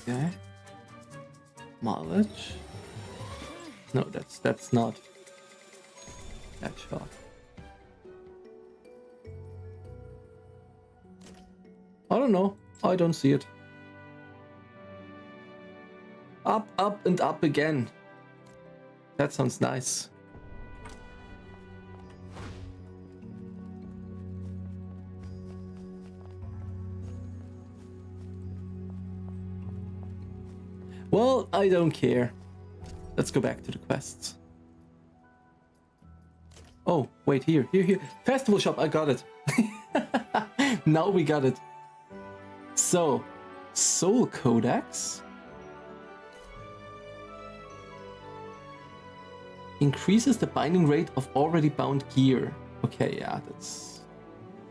Okay. Mileage. No, that's not that shot. I don't know. I don't see it. Up, up, and up again. That sounds nice. Well, I don't care. Let's go back to the quests. Oh, wait, here. Festival shop, I got it. Now we got it. So, Soul Codex. Increases the binding rate of already bound gear. Okay, yeah, that's...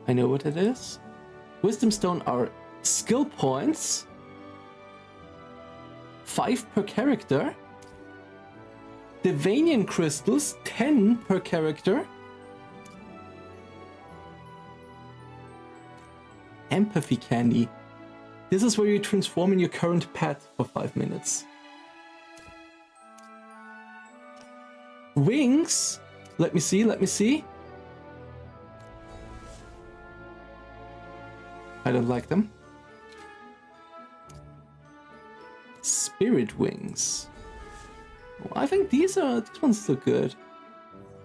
I know what it is. Wisdom Stone are skill points. 5 per character. Divanian crystals, 10 per character. Empathy candy. This is where you transform in your current pet for 5 minutes. Wings. Let me see. I don't like them. Spirit wings. Oh, I think these ones look good.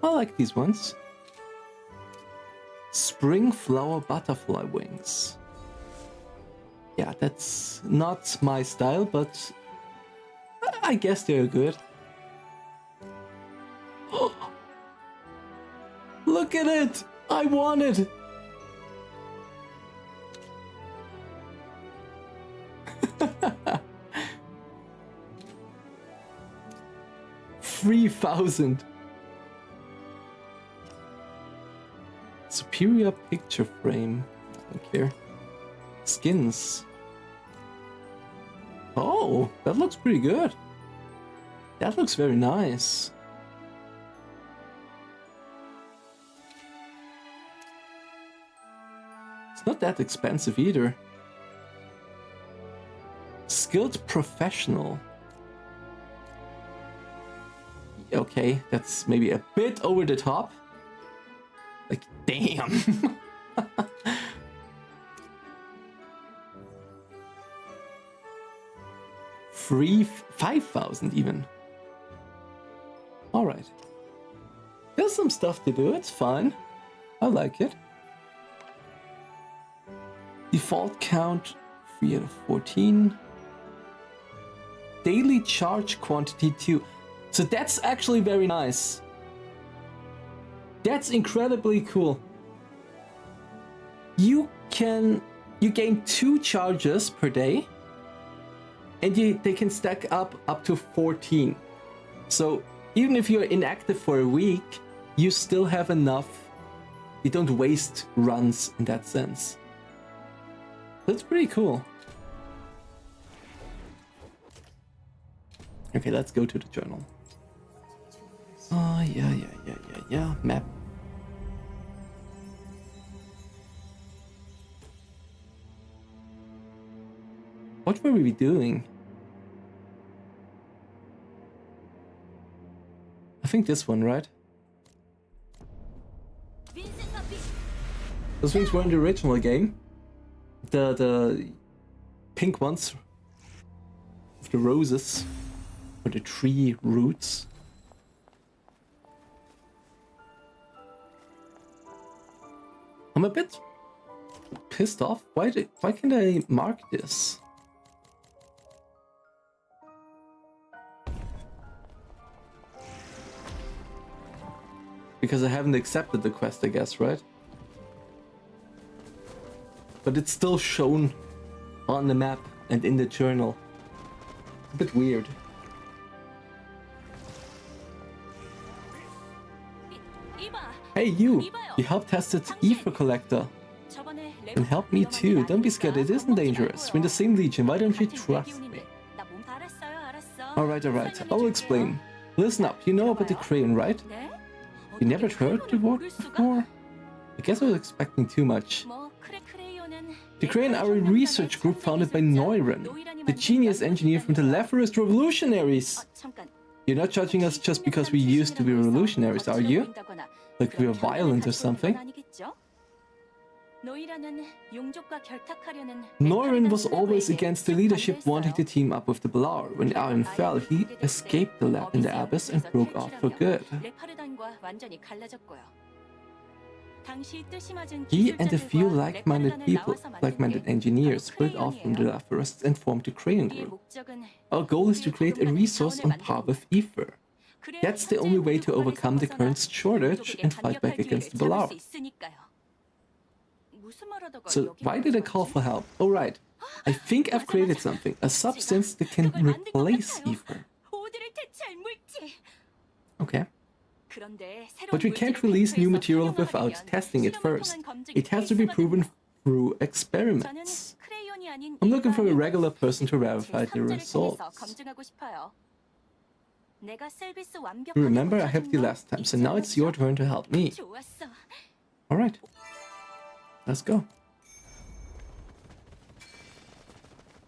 I like these ones. Spring flower butterfly wings. Yeah, that's not my style, but I guess they're good. Look at it! I want it! 3,000. Superior picture frame. I don't care. Skins. Oh, that looks pretty good. That looks very nice. not that expensive either. Skilled professional. Okay, that's maybe a bit over the top. Like, damn. Free 5,000 even. Alright. There's some stuff to do, it's fine. I like it. Default count 3 out of 14. Daily charge quantity 2. So that's actually very nice. That's incredibly cool. You gain 2 charges per day, and they can stack up to 14. So even if you're inactive for a week, you still have enough. You don't waste runs in that sense. That's pretty cool. Okay, let's go to the journal. Oh, yeah. Map. What were we doing? I think this one, right? Those things were in the original game. The pink ones. With the roses. Or the tree roots. I'm a bit pissed off. Why can't I mark this? Because I haven't accepted the quest, I guess, right? But it's still shown on the map and in the journal. A bit weird. Hey you! You helped tested Ether Collector. Then help me too. Don't be scared, it isn't dangerous. We're in the same legion, why don't you trust me? Alright, I'll explain. Listen up, you know about the Perion, right? You never heard the word before? I guess I was expecting too much. The Perion are a research group founded by Neuron, the genius engineer from the Luteros revolutionaries. You're not judging us just because we used to be revolutionaries, are you? Like we were violent or something? Neuron was always against the leadership wanting to team up with the Allor. When Arion fell, he escaped the lab in the abyss and broke off for good. He and a few like-minded engineers, split off from the Luteros and formed the Perion group. Our goal is to create a resource on par with Ether. That's the only way to overcome the current shortage and fight back against the Allor. So why did I call for help? Oh right, I think I've created something, a substance that can replace Ether. Okay. But we can't release new material without testing it first. It has to be proven through experiments. I'm looking for a regular person to verify the results. Remember, I helped you last time, so now it's your turn to help me. Alright. Let's go.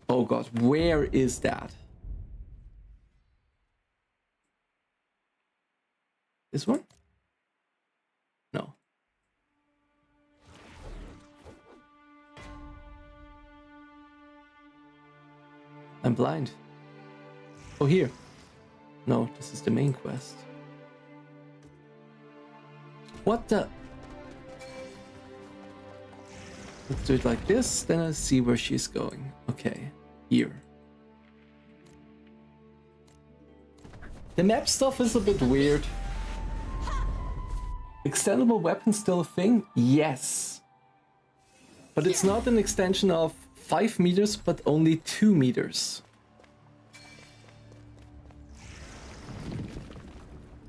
Oh god, where is that? This one? No. I'm blind. Oh, here. No, this is the main quest. What the? Let's do it like this, then I'll see where she's going. Okay, here. The map stuff is a bit weird. Extendable weapon still a thing? Yes. But it's not an extension of 5 meters, but only 2 meters.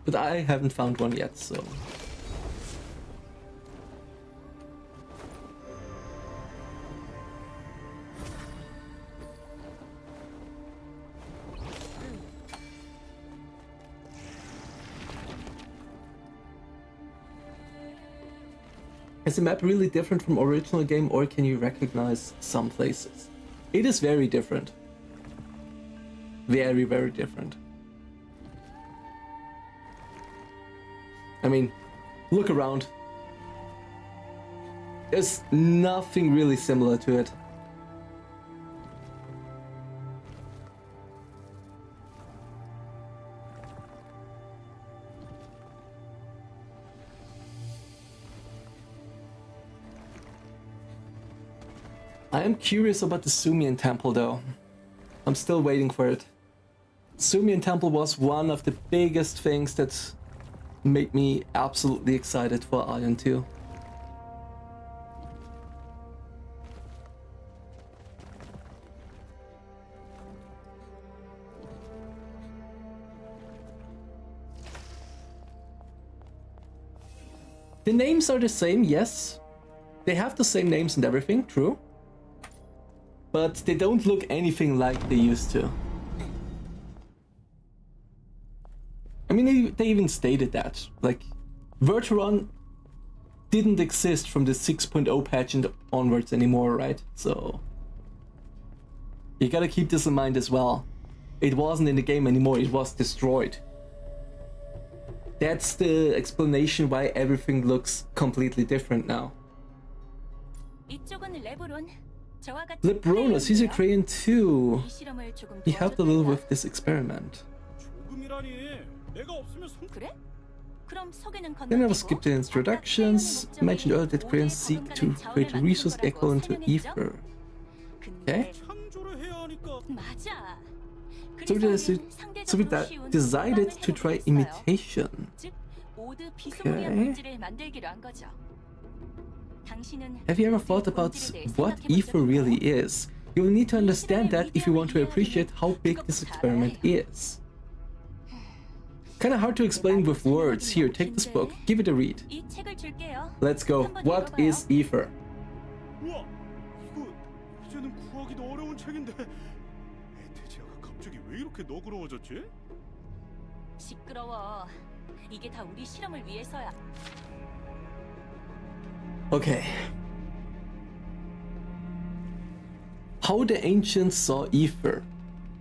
But I haven't found one yet, so... Is the map really different from original game, or can you recognize some places? It is very different. Very, very different. I mean, look around. There's nothing really similar to it. I am curious about the Sumian Temple though. I'm still waiting for it. Sumian Temple was one of the biggest things that made me absolutely excited for Ion 2. The names are the same, yes. They have the same names and everything, true. But they don't look anything like they used to. I mean, they even stated that. Like, Verteron didn't exist from the 6.0 patch and onwards anymore, right? So you gotta keep this in mind as well. It wasn't in the game anymore, it was destroyed. That's the explanation why everything looks completely different now. Lebronos, he's Ukrainian too. He helped a little with this experiment. Then I will skip the introductions. I mentioned earlier that Koreans seek to create a resource equivalent to ether. Okay. So we decided to try imitation. Okay. Have you ever thought about what ether really is? You will need to understand that if you want to appreciate how big this experiment is. Kinda hard to explain with words. Here, take this book, give it a read. Let's go. What is ether? Okay. How the ancients saw ether.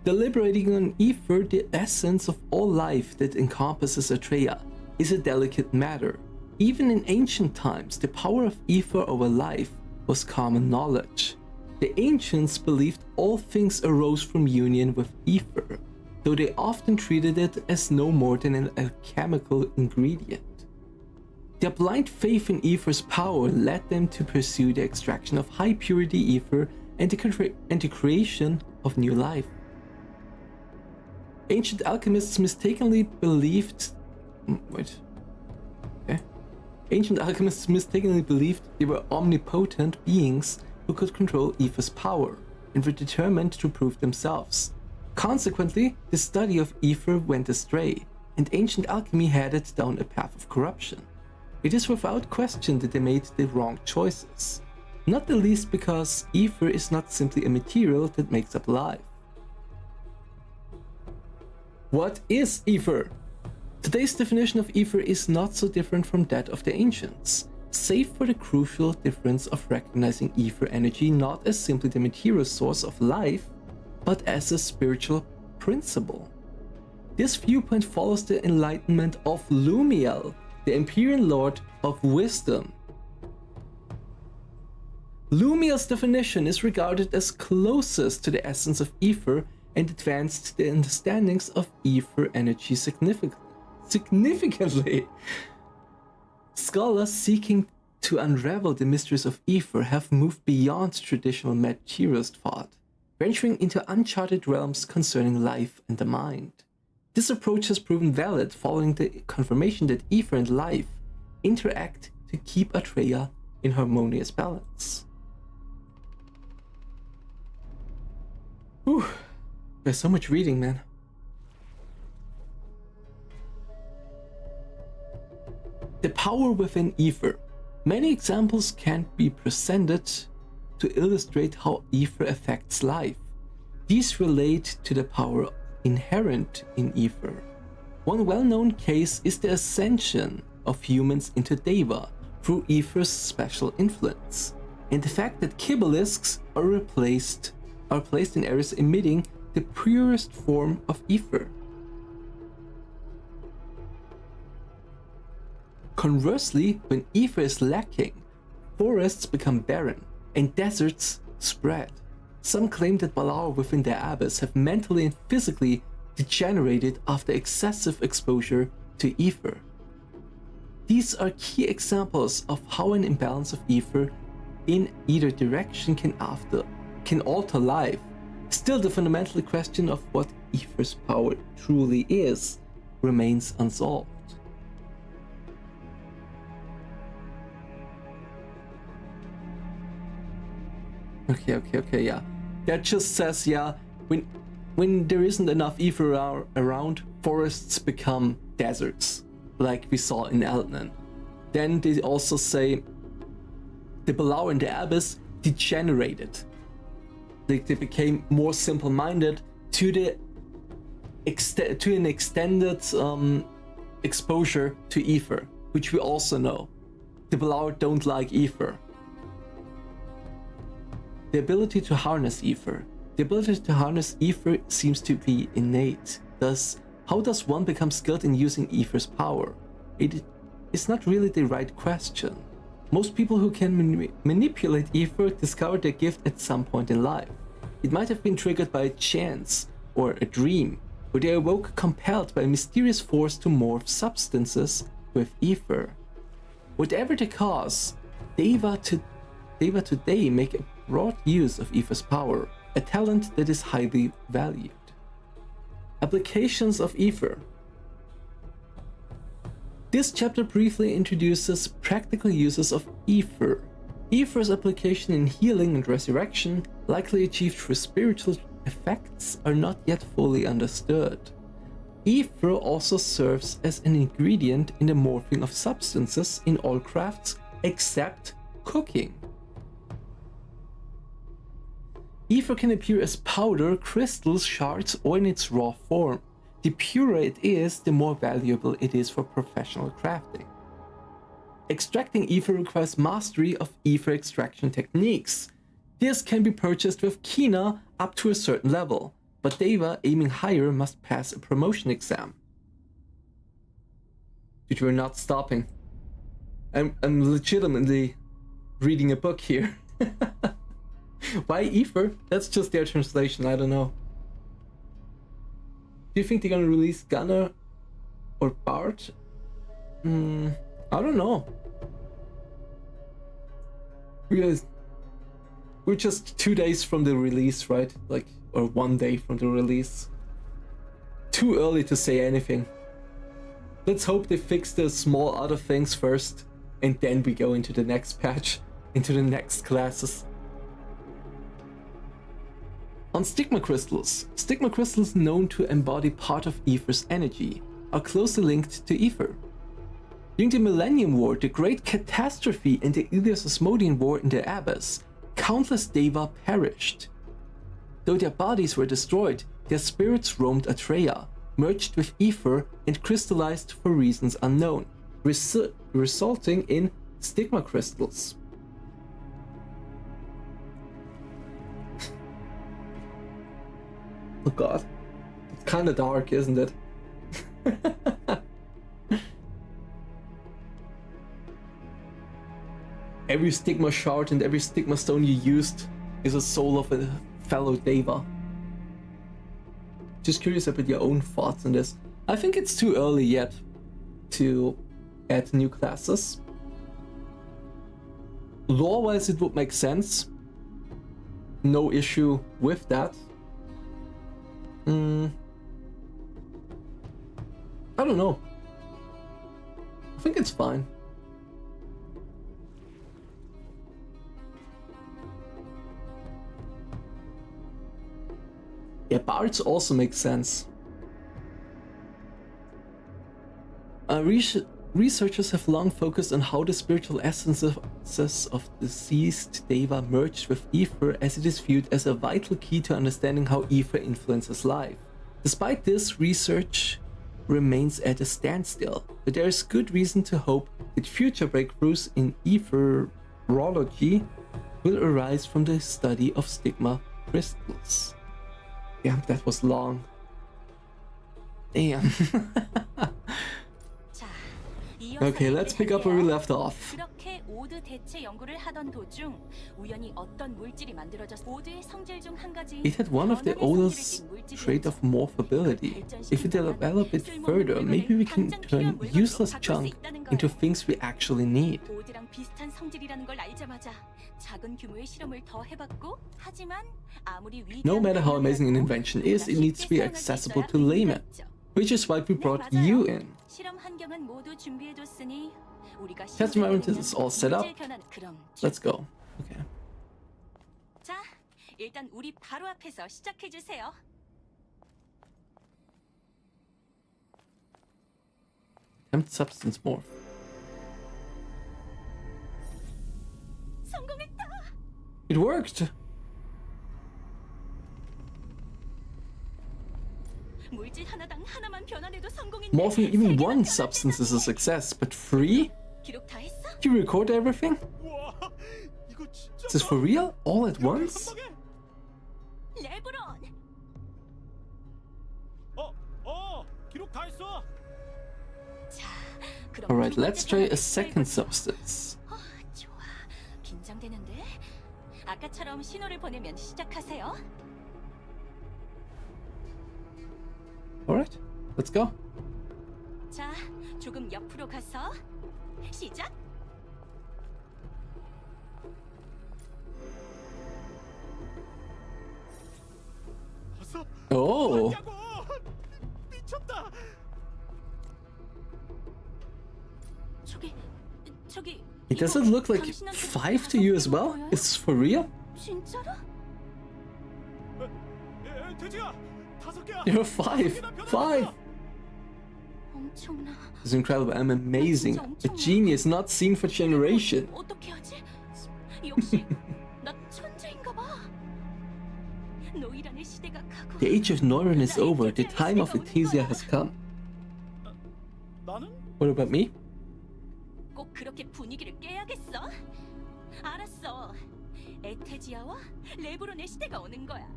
Deliberating on ether, the essence of all life that encompasses Atreia, is a delicate matter. Even in ancient times, the power of ether over life was common knowledge. The ancients believed all things arose from union with ether, though they often treated it as no more than an alchemical ingredient. Their blind faith in ether's power led them to pursue the extraction of high purity ether and the creation of new life. Ancient alchemists mistakenly believed... Ancient alchemists mistakenly believed they were omnipotent beings who could control ether's power, and were determined to prove themselves. Consequently, the study of ether went astray, and ancient alchemy headed down a path of corruption. It is without question that they made the wrong choices, not the least because ether is not simply a material that makes up life. What is ether? Today's definition of ether is not so different from that of the ancients, save for the crucial difference of recognizing ether energy not as simply the material source of life, but as a spiritual principle. This viewpoint follows the enlightenment of Lumiel, the Empyrean Lord of Wisdom. Lumiel's definition is regarded as closest to the essence of ether and advanced the understandings of ether energy significantly. Scholars seeking to unravel the mysteries of ether have moved beyond traditional materialist thought, venturing into uncharted realms concerning life and the mind. This approach has proven valid following the confirmation that ether and life interact to keep Atreia in harmonious balance. Whew. There's so much reading, man. The power within ether. Many examples can be presented to illustrate how ether affects life. These relate to the power inherent in ether. One well-known case is the ascension of humans into Deva, through Aether's special influence, and the fact that Kibbalisks are placed in areas emitting the purest form of Aether. Conversely, when Aether is lacking, forests become barren and deserts spread. Some claim that Allor within their abyss have mentally and physically degenerated after excessive exposure to Aether. These are key examples of how an imbalance of Aether in either direction can alter life. Still, the fundamental question of what Aether's power truly is remains unsolved. Okay, yeah. That just says, yeah, when there isn't enough Aether around, forests become deserts, like we saw in Elden. Then they also say the Allor in the Abyss degenerated. They became more simple-minded to an extended exposure to Aether, which we also know. The Allor don't like Aether. The ability to harness Aether. The ability to harness Aether seems to be innate. Thus, how does one become skilled in using Aether's power? It is not really the right question. Most people who can manipulate Aether discover their gift at some point in life. It might have been triggered by a chance or a dream, or they awoke compelled by a mysterious force to morph substances with Aether. Whatever the cause, Deva today make a broad use of Aether's power, a talent that is highly valued. Applications of Aether. This chapter briefly introduces practical uses of Aether. Aether's application in healing and resurrection, likely achieved through spiritual effects, are not yet fully understood. Aether also serves as an ingredient in the morphing of substances in all crafts except cooking. Aether can appear as powder, crystals, shards, or in its raw form. The purer it is, the more valuable it is for professional crafting. Extracting Aether requires mastery of Aether extraction techniques. This can be purchased with Kina up to a certain level, but Deva aiming higher must pass a promotion exam. Dude, we're not stopping. I'm legitimately reading a book here. Why Aether? That's just their translation, I don't know. Do you think they're gonna release Gunner or Bart? I don't know. We're just 2 days from the release, right? Or 1 day from the release. Too early to say anything. Let's hope they fix the small other things first, and then we go into the next patch, into the next classes. On Stigma crystals. Stigma crystals, known to embody part of Aether's energy, are closely linked to Aether. During the Millennium War, the Great Catastrophe, and the Elyos War in the Abyss, countless Deva perished. Though their bodies were destroyed, their spirits roamed Atreya, merged with Aether, and crystallized for reasons unknown, resulting in Stigma crystals. Oh god, it's kinda dark, isn't it? Every Stigma shard and every Stigma stone you used is a soul of a fellow Deva. Just curious about your own thoughts on this. I think it's too early yet to add new classes. Lore-wise, it would make sense. No issue with that. I don't know. I think it's fine. Yeah, bards also make sense. Researchers have long focused on how the spiritual essences of deceased Deva merged with Aether, as it is viewed as a vital key to understanding how Aether influences life. Despite this, research remains at a standstill, but there is good reason to hope that future breakthroughs in etherology will arise from the study of Stigma crystals. Damn, that was long. Damn. Okay, let's pick up where we left off. 그렇게 오드 대체 연구를 하던 도중 우연히 어떤 물질이 만들어졌. 오드의 성질 중 한 가지. It had one of the oldest trait of morphability. If we develop it further, maybe we can turn useless junk into things we actually need. 오드랑 비슷한 성질이라는 걸 알자마자 작은 규모의 실험을 더 해봤고 하지만 아무리 No matter how amazing an invention is, it needs to be accessible to laymen, which is why we brought you in. 실험 환경은 모두 준비해뒀으니 우리가 Test environment is all set up. Let's go. Okay. 자, 일단 우리 바로 앞에서 시작해 주세요. Tempt substance morph. 성공했다. It worked. 물질 하나당 하나만 변환해도 성공인데. Morphing even one substance is a success, but 3? 기록 다 했어? You record everything? Is this for real? All at once? 레브론. 기록 다 했어. 자, 그럼 Alright, let's try a second substance. 좋아. 긴장되는데. 아까처럼 신호를 보내면 시작하세요. Alright, let's go. 자, 조금 옆으로 가서 시작. Oh. 미쳤다. 저기. It doesn't look like 5 to you as well? Is this for real? 진짜로? 돼지야. 5개야. You're 5. 5. 엄청나. This is incredible. I'm amazing. A genius not seen for generation. 어떻게 하지? 역시 나 천재인가 봐. 노이란의 시대가 가고. The age of Neuron is over. The time of Ethesia has come. What about me? 꼭 그렇게 분위기를 깨야겠어. 알았어. 에테지아와 레브론의 시대가 오는 거야.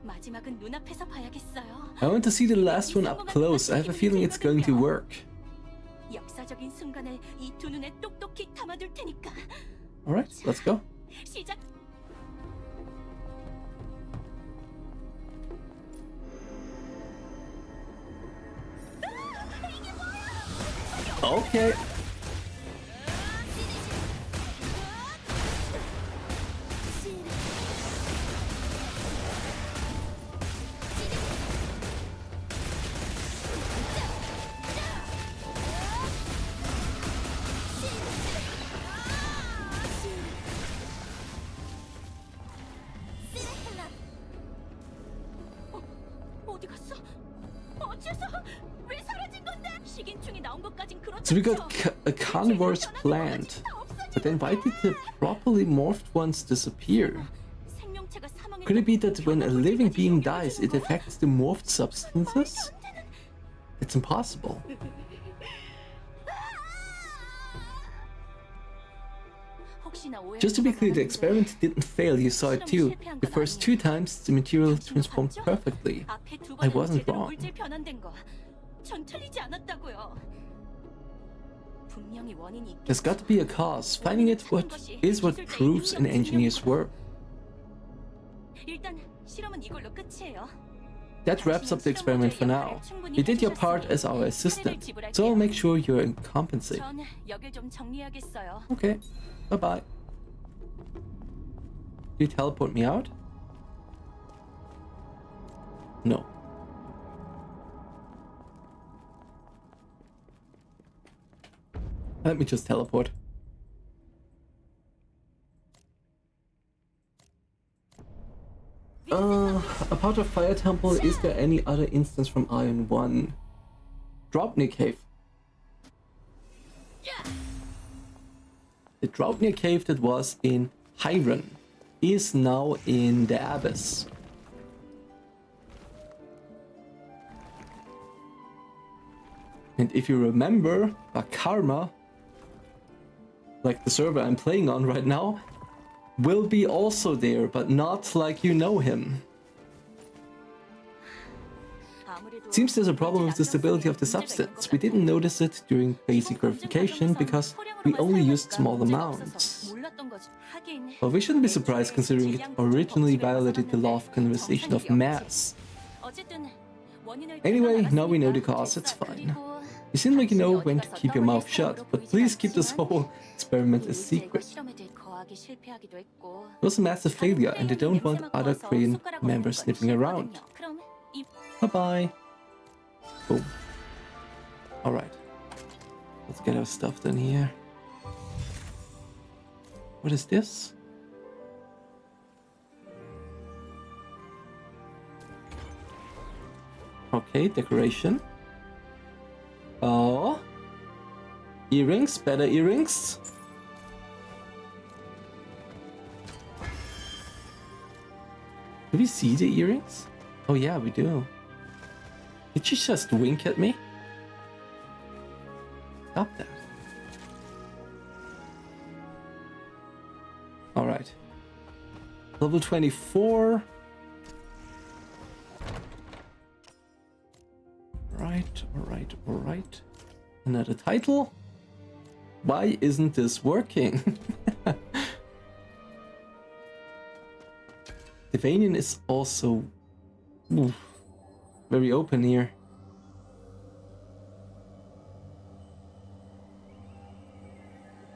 마지막은 눈앞에서 봐야겠어요. I want to see the last one up close. I have a feeling it's going to work. 역사적인 순간을 이 두 눈에 똑똑히 담아둘 테니까. Alright, let's go. 시작. Okay. 어디 갔어? 어째서 왜 사라진 건데? 식인충이 나온 것까진 그렇다. So we got a carnivorous plant, but then why did the properly morphed ones disappear? Could it be that when a living being dies, it affects the morphed substances? It's impossible. Just to be clear, the experiment didn't fail, you saw it too. The first 2 times, the material transformed perfectly. I wasn't wrong. There's got to be a cause. Finding it is what proves an engineer's work. That wraps up the experiment for now. You did your part as our assistant, so I'll make sure you're compensated. Okay, bye-bye. You teleport me out? No. Let me just teleport. Apart of Fire Temple, is there any other instance from Iron 1? Draupnir Cave. The Draupnir Cave that was in Hyron is now in the Abyss. And if you remember, Bakarma, like the server I'm playing on right now, will be also there, but not like you know him. Seems there's a problem with the stability of the substance. We didn't notice it during basic verification because we only used small amounts. Well, we shouldn't be surprised considering it originally violated the law of conservation of mass. Anyway, now we know the cause, it's fine. You seem like you know when to keep your mouth shut, but please keep this whole experiment a secret. It was a massive failure and I don't want other Korean members sniffing around. Bye-bye. Boom. Alright. Let's get our stuff done here. What is this? Okay, decoration. Oh. Earrings, better earrings. Do we see the earrings? Oh yeah, we do. Did she just wink at me? Stop that. Alright. Level 24. Alright. Another title? Why isn't this working? Devanian is also very open here.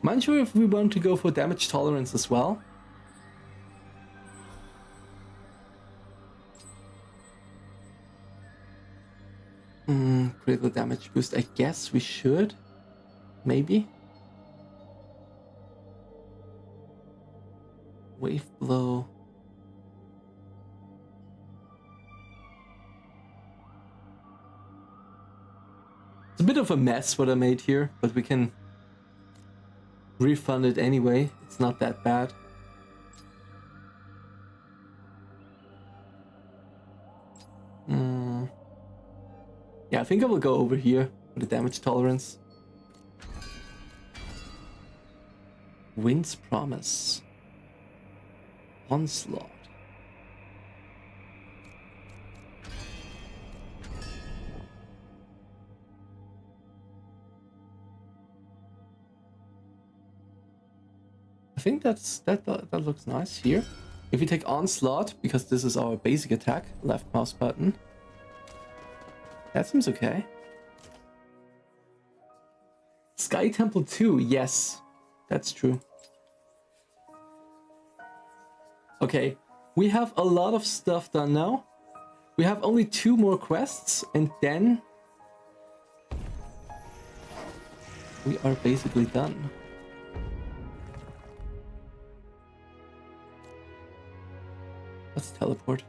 I'm unsure if we want to go for damage tolerance as well. Critical damage boost, I guess we should. Maybe. Wave blow. It's a bit of a mess what I made here, but we can refund it anyway. It's not that bad. Yeah, I think I will go over here for the damage tolerance. Wind's Promise. Onslaught. I think that looks nice here. If we take Onslaught, because this is our basic attack, left mouse button. That seems okay. Sky Temple 2, yes. That's true. Okay, we have a lot of stuff done now. We have only 2 more quests, and then we are basically done. Let's teleport.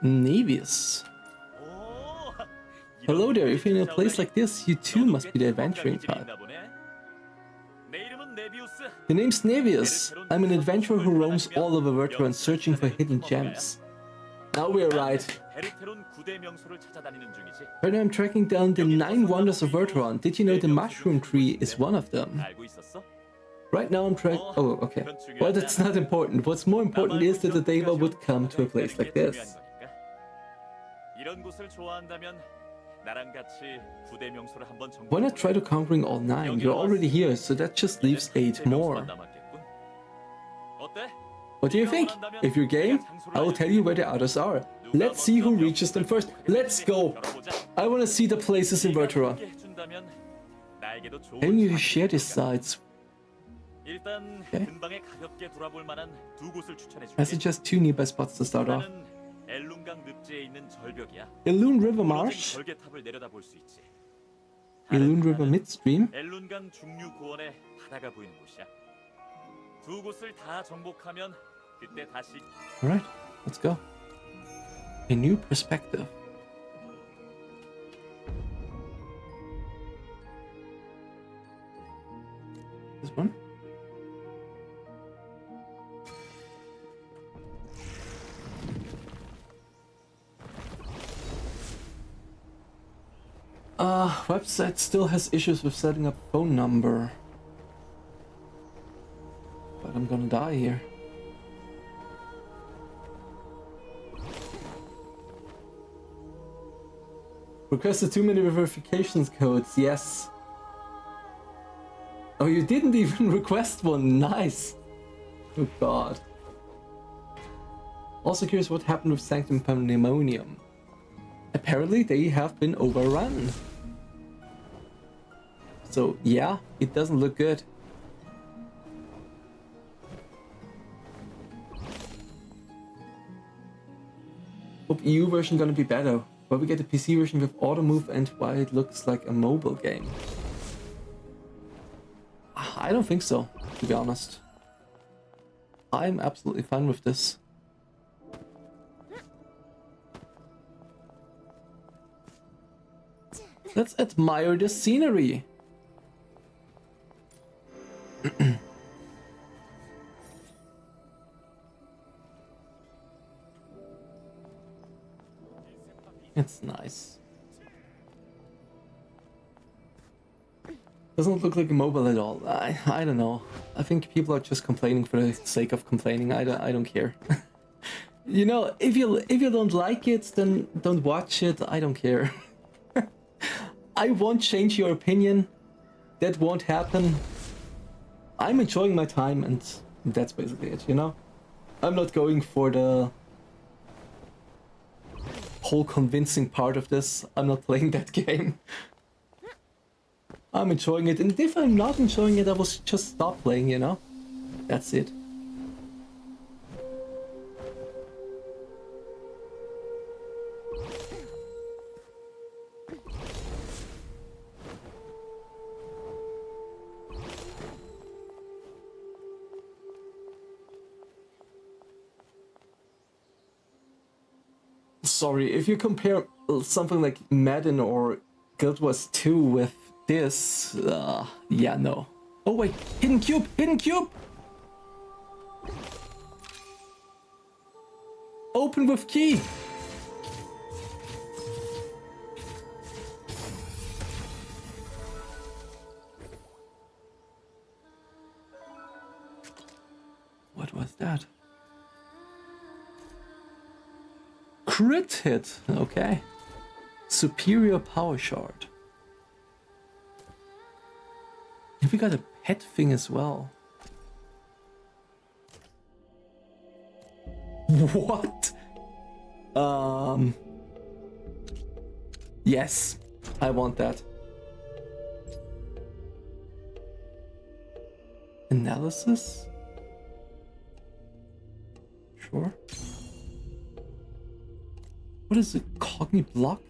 Navius. Hello there, if you're in a place like this, you too must be the adventuring type. The name's Navius. I'm an adventurer who roams all over Verteron searching for hidden gems. Now we're right. Right now I'm tracking down the 9 wonders of Verteron. Did you know the mushroom tree is one of them? Right now I'm trying. Oh, okay. Well, that's not important. What's more important is that the Deva would come to a place like this. Why not try to conquering all 9? You're already here, so that just leaves 8 more. What do you think? If you're game, I will tell you where the others are. Let's see who reaches them first. Let's go! I want to see the places in Verteron. And you share these sites. Okay. I suggest 2 nearby spots to start off. Elune River Marsh, Elune River Midstream. Alright, let's go. A new perspective. Website still has issues with setting up phone number. But I'm gonna die here. Requested too many verifications codes, yes. Oh, you didn't even request one, nice. Oh god. Also curious what happened with Sanctum Pandemonium. Apparently they have been overrun. So yeah, it doesn't look good. Hope EU version gonna be better. But we get the PC version with auto move and why it looks like a mobile game. I don't think so, to be honest. I'm absolutely fine with this. Let's admire the scenery. It's nice. Doesn't look like a mobile at all. I don't know. I think people are just complaining for the sake of complaining. I don't care. You know, if you don't like it, then don't watch it. I don't care. I won't change your opinion. That won't happen. I'm enjoying my time, and that's basically it, you know? I'm not going for the whole convincing part of this. I'm not playing that game. I'm enjoying it, and if I'm not enjoying it, I will just stop playing, you know? That's it. Sorry, if you compare something like Madden or Guild Wars 2 with this, yeah, no. Oh wait, hidden cube, hidden cube! Open with key! What was that? Crit hit, okay. Superior power shard. And we got a pet thing as well. What? Yes, I want that. Analysis? Sure. What is it? Cogni block?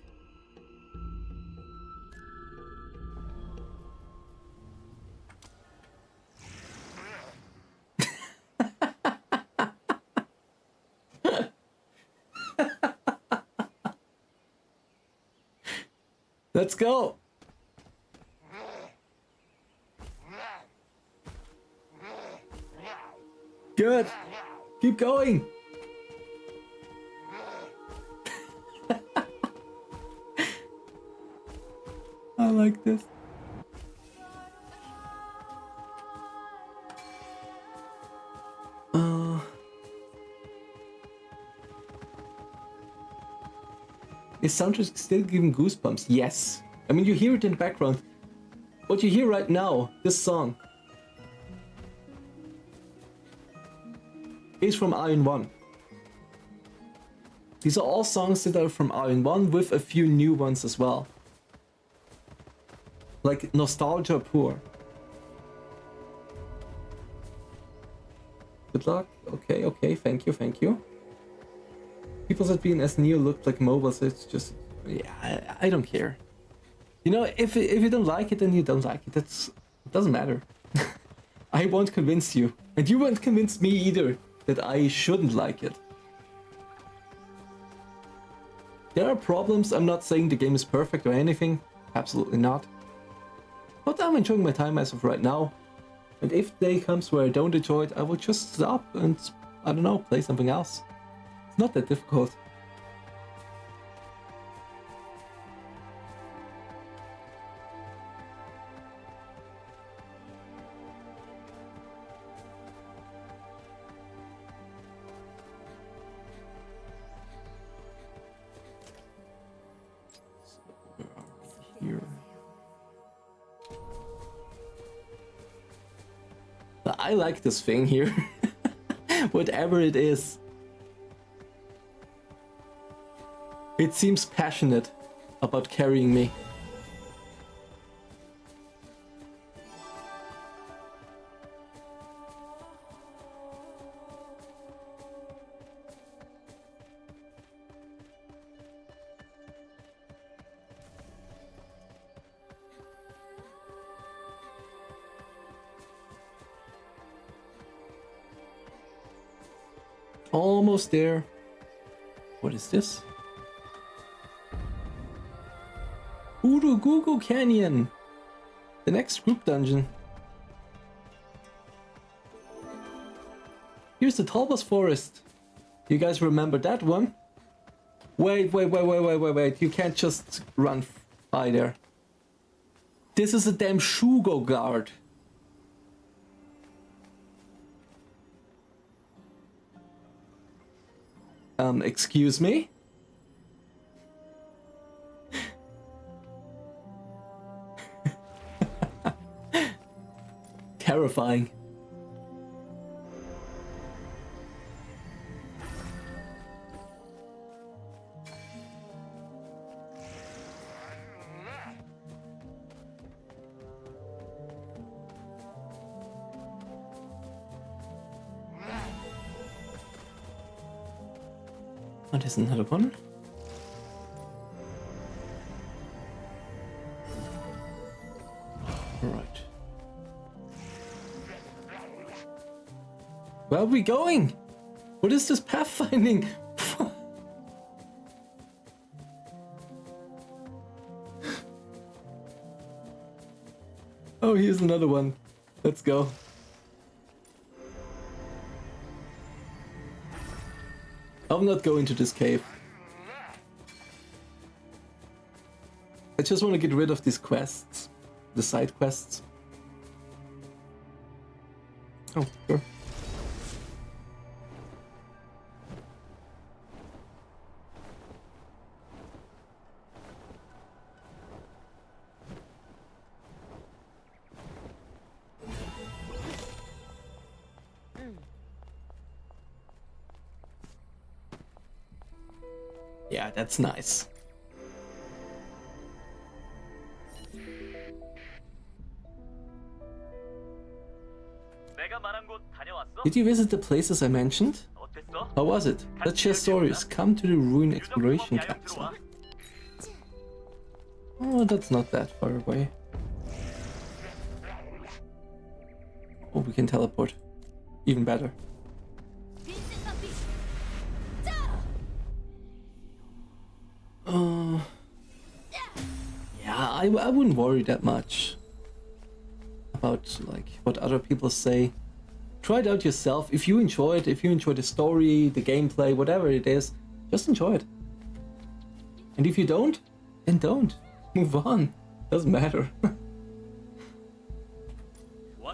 Let's go. Good. Keep going. I like this. Is soundtrack still giving goosebumps? Yes. I mean, you hear it in the background. What you hear right now, this song, is from Iron 1. These are all songs that are from Iron 1 with a few new ones as well. Like nostalgia pure. Good luck. Okay, okay, thank you, thank you. People said BNS Neo looked like mobile, so it's just, yeah, I don't care. You know, if you don't like it, then you don't like it. It doesn't matter. I won't convince you, and you won't convince me either that I shouldn't like it. There are problems. I'm not saying the game is perfect or anything. Absolutely not. But I'm enjoying my time as of right now. And if day comes where I don't enjoy it, I will just stop and, I don't know, play something else. It's not that difficult. I like this thing here. Whatever it is. It seems passionate about carrying me. Almost there. What is this? Urugugu Canyon. The next group dungeon. Here's the Talbas Forest. You guys remember that one? Wait. You can't just run by there. This is a damn Shugo guard. Excuse me? Terrifying. Oh, there's another one. Alright. Where are we going? What is this pathfinding? Oh, here's another one. Let's go. I'll not go into this cave. I just want to get rid of these quests. The side quests. Oh, sure. Yeah, that's nice. Did you visit the places I mentioned? How was it? Let's share stories. Come to the ruin exploration capsule. Oh, that's not that far away. Oh, we can teleport. Even better. Yeah, I wouldn't worry that much about like what other people say. Try it out yourself. If you enjoy it, if you enjoy the story, the gameplay, whatever it is, just enjoy it. And if you don't, then don't. Move on. Doesn't matter.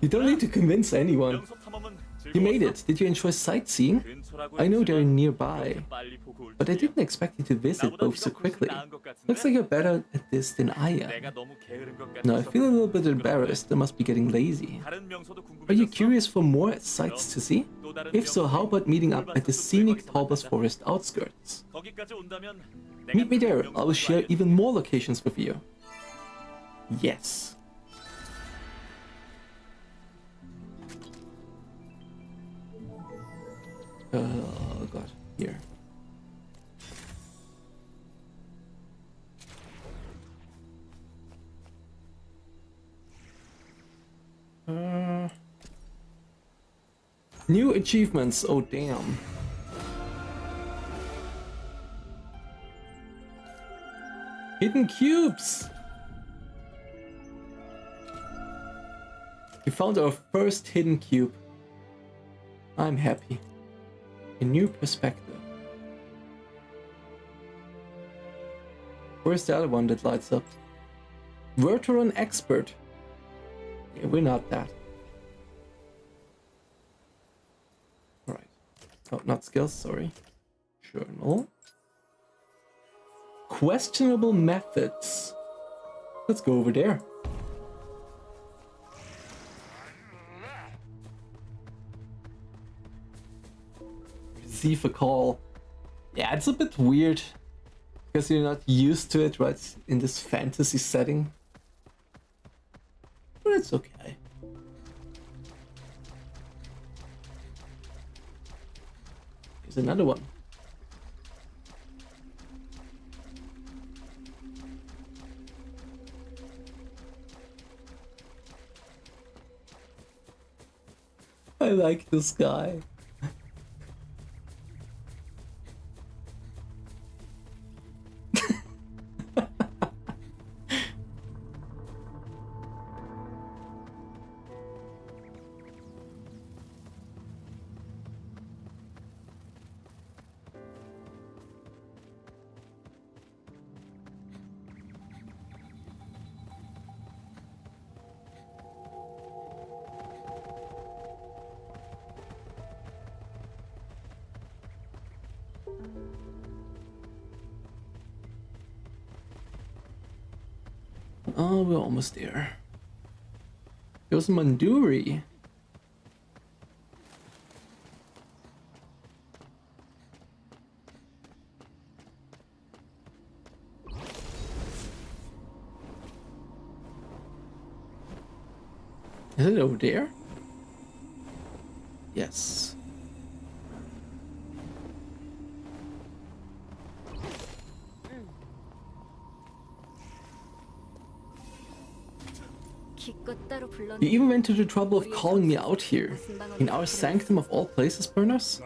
You don't need to convince anyone. You made it. Did you enjoy sightseeing? I know they're nearby, but I didn't expect you to visit both so quickly. Looks like you're better at this than I am. Now I feel a little bit embarrassed. I must be getting lazy. Are you curious for more sights to see? If so, how about meeting up at the scenic Talbas Forest outskirts? Meet me there. I will share even more locations with you. Yes. Oh god, here. New achievements, oh damn. Hidden cubes! We found our first hidden cube. I'm happy. A new perspective. Where's the other one that lights up? Verteron expert. Yeah, we're not that. Alright. Oh, not skills, sorry. Journal. Questionable methods. Let's go over there. receive a call. Yeah, it's a bit weird because you're not used to it, right? In this fantasy setting. But it's okay. Here's another one. I like this guy. Oh, we're almost there. It was Manduri. Is it over there? Yes. You even went to the trouble of calling me out here. In our sanctum of all places, Pernos?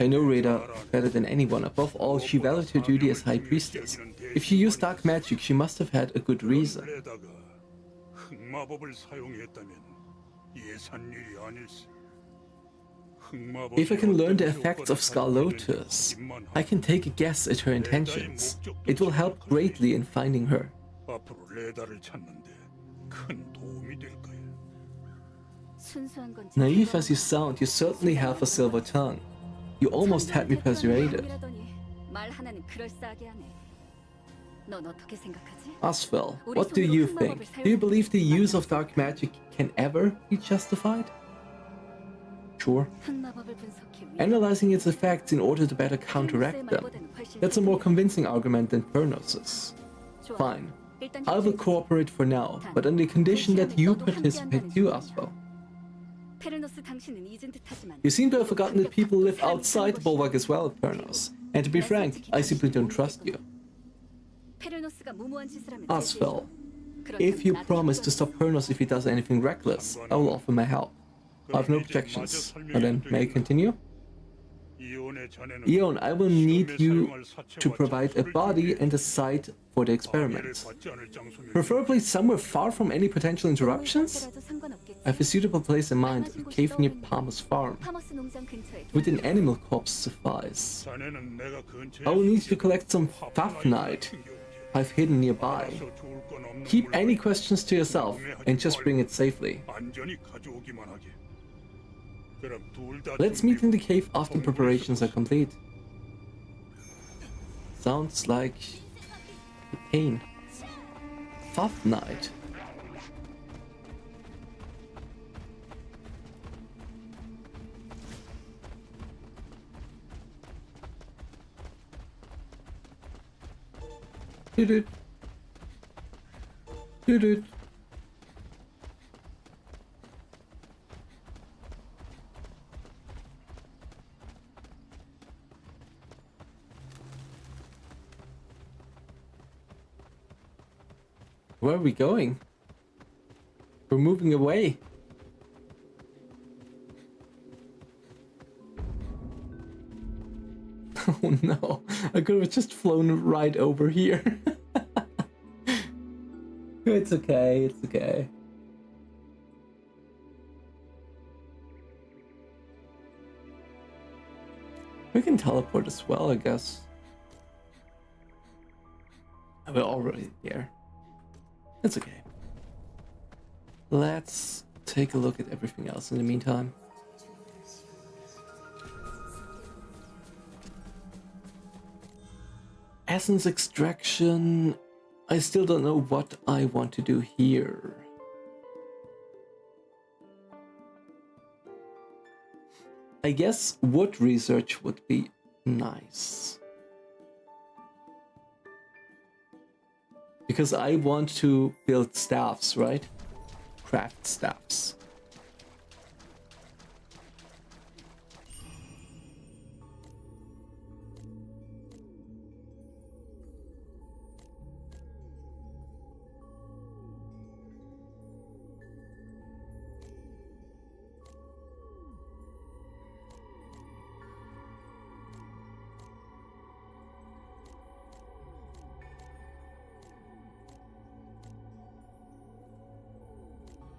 I know Reda better than anyone. Above all, she valued her duty as High Priestess. If she used dark magic, she must have had a good reason. If I can learn the effects of Scar Lotus, I can take a guess at her intentions. It will help greatly in finding her. Naive as you sound, you certainly have a silver tongue. You almost had me persuaded. Azphel, what do you think? Do you believe the use of dark magic can ever be justified? Sure. Analyzing its effects in order to better counteract them. That's a more convincing argument than Pernos's. Fine. I will cooperate for now, but on the condition that you participate too, Azphel. You seem to have forgotten that people live outside the bulwark as well, Pernos. And to be frank, I simply don't trust you. Azphel, if you promise to stop Pernos if he does anything reckless, I will offer my help. I have no objections. Now then, may I continue? Eon, I will need you to provide a body and a site for the experiment. Preferably somewhere far from any potential interruptions? I have a suitable place in mind, a cave near Palmer's farm. Would an animal corpse suffice? I will need to collect some Fafnite I've hidden nearby. Keep any questions to yourself and just bring it safely. Let's meet in the cave after preparations are complete. Sounds like pain. Fafnite. Doo-doo. Doo-doo. Where are we going? We're moving away. Oh no, I could have just flown right over here. It's okay, it's okay. We can teleport as well, I guess. We're already there. It's okay. Let's take a look at everything else in the meantime. Essence extraction. I still don't know what I want to do here. I guess wood research would be nice. Because I want to build staffs, right? Craft staffs.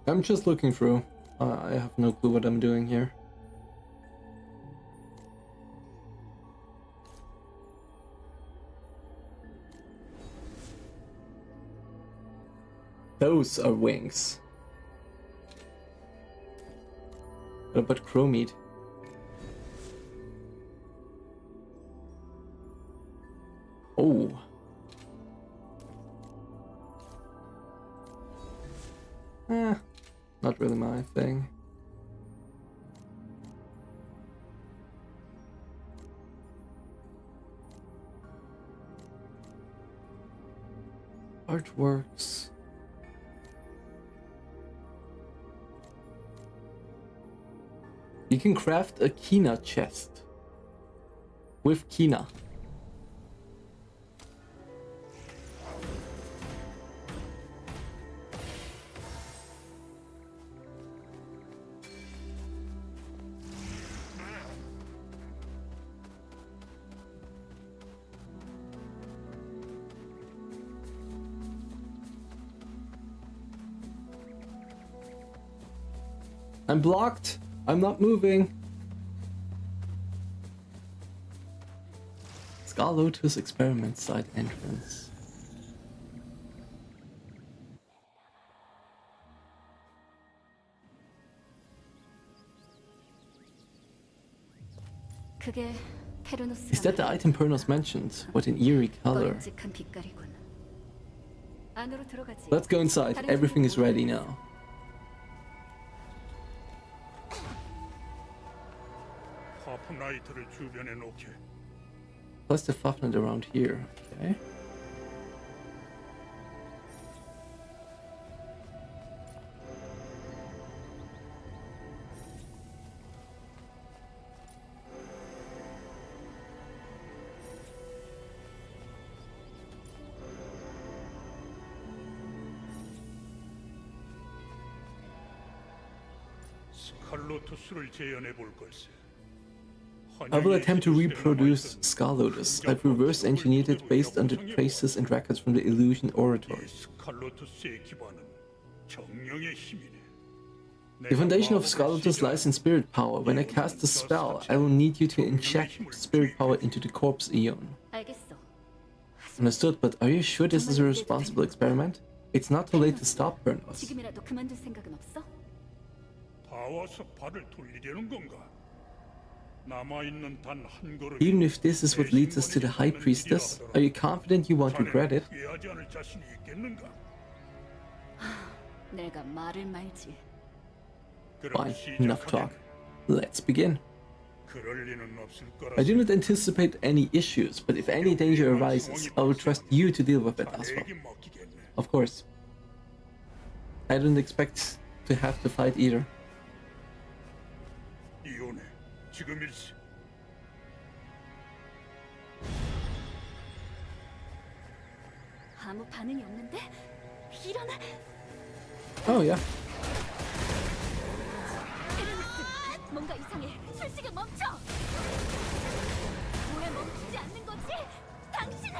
I'm just looking through. I have no clue what I'm doing here. Those are wings. What about crow meat? Oh. Not really my thing. Artworks. You can craft a Kina chest with Kina. I'm blocked. I'm not moving. Lotus experiment site entrance. Is that the item Pernos mentioned? What an eerie color. Let's go inside. Everything is ready now. Plus the Fafnet around here, okay. I will attempt to reproduce Lotus. I've reverse engineered it based on the traces and records from the illusion oratory. The foundation of Lotus lies in spirit power. When I cast the spell, I will need you to inject spirit power into the corpse Eon. Understood, but are you sure this is a responsible experiment? It's not too late to stop Pernos. Even if this is what leads us to the High Priestess, are you confident you won't regret it? Fine, enough talk. Let's begin. I do not anticipate any issues, but if any danger arises, I will trust you to deal with it, Azphel. Of course. I don't expect to have to fight either. Oh yeah. 뭔가 이상해. 솔직히 멈춰. 왜 멈추지 않는 거지? 당신은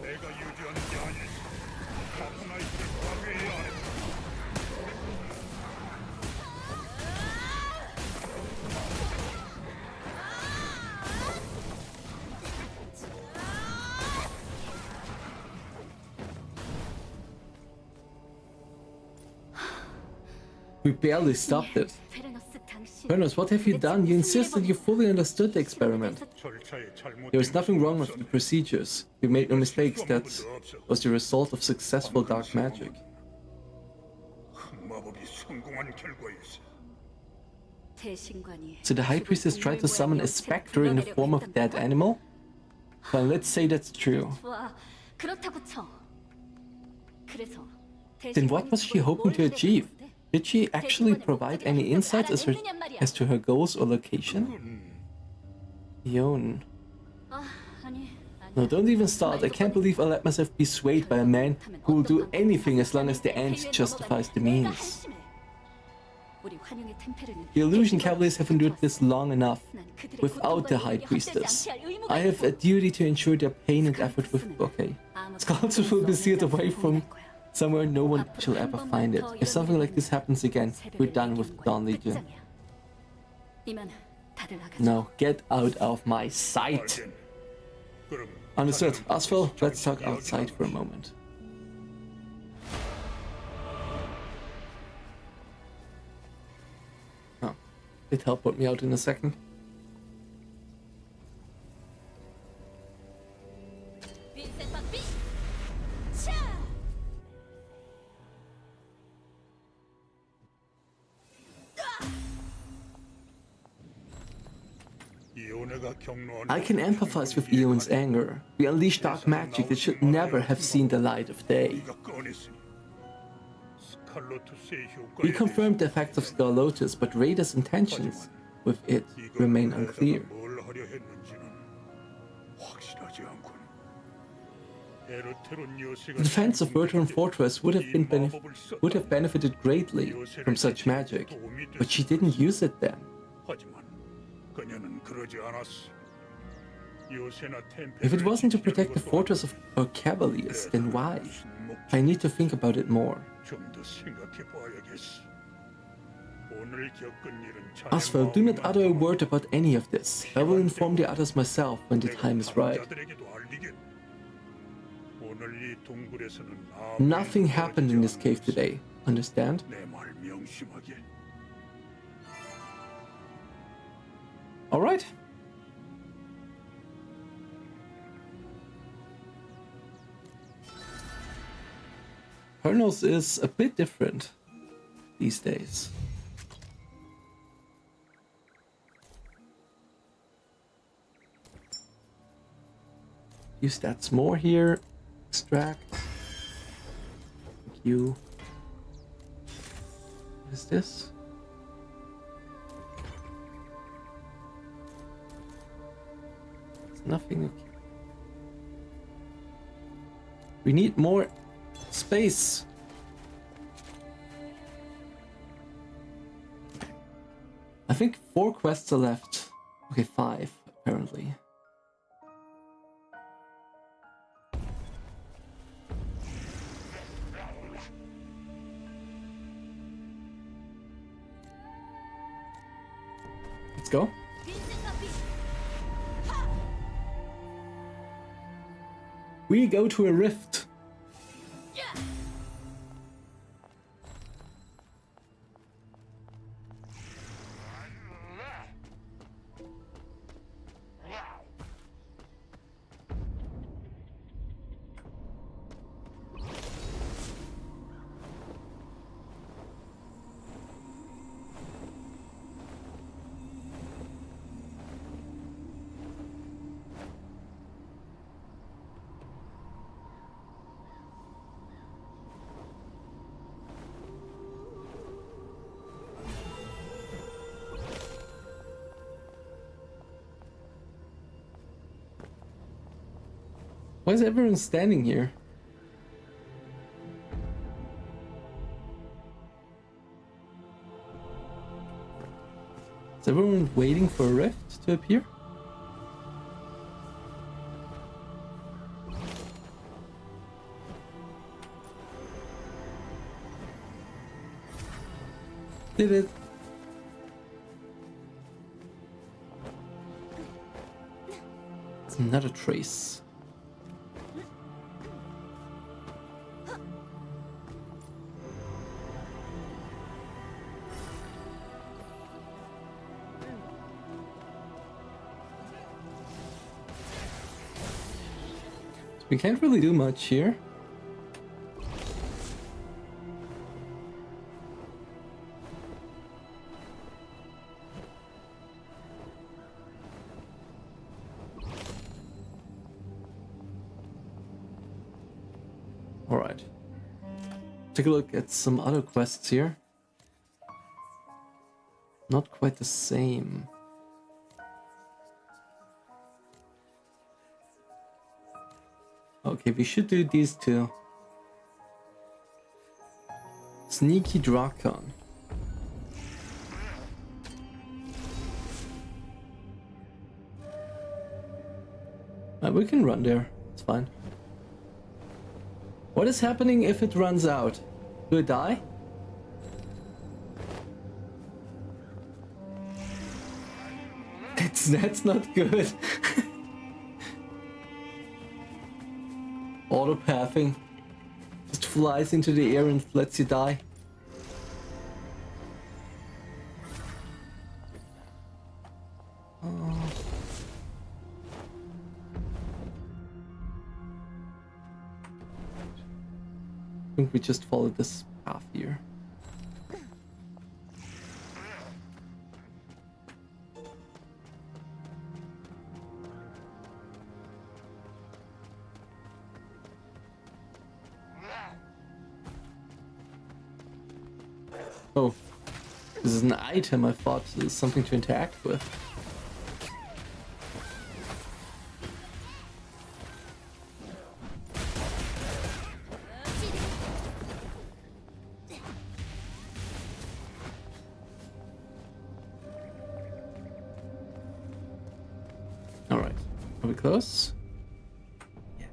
내가 유지하는 게 아니지. 카프나이트를 파괴해야 해. We barely stopped it. Pernos, what have you done? You insisted you fully understood the experiment. There was nothing wrong with the procedures. You made no mistakes. That was the result of successful dark magic. So the High Priestess tried to summon a specter in the form of a dead animal? Well, let's say that's true. Then what was she hoping to achieve? Did she actually provide any insights as to her goals or location? Yon. No, don't even start. I can't believe I let myself be swayed by a man who will do anything as long as the end justifies the means. The Illusion Cavaliers have endured this long enough without the High Priestess. I have a duty to ensure their pain and effort with... Okay. Skulls will be sealed away from somewhere no one shall ever find it. If something like this happens again, we're done with the Dawn Legion. No, get out of my sight! Understood. Azphel, let's talk outside for a moment. Oh, they teleport me out in a second. I can empathize with Eon's anger. We unleashed dark magic that should never have seen the light of day. We confirmed the effects of Scar Lotus, but Raider's intentions with it remain unclear. The defense of Verteron Fortress would have benefited greatly from such magic, but she didn't use it then. If it wasn't to protect the fortress of our cavaliers, then why? I need to think about it more. Azphel, do not utter a word about any of this. I will inform the others myself when the time is right. Nothing happened in this cave today, understand? Alright. Pernos is a bit different these days. Use stats more here. Extract. Thank you. What is this? It's nothing. Okay. We need more space. I think 4 quests are left. Okay, 5 apparently. Let's go. We go to a rift. Why is everyone standing here? Is everyone waiting for a rift to appear? Did it? It's another trace. We can't really do much here. Alright. Take a look at some other quests here. Not quite the same. Okay, we should do these two. Sneaky Drakon. We can run there. It's fine. What is happening if it runs out? Do I die? That's not good. Autopathing. Just flies into the air and lets you die. I think we just followed this path here. Oh, this is an item. I thought it was something to interact with. All right, are we close? Yes.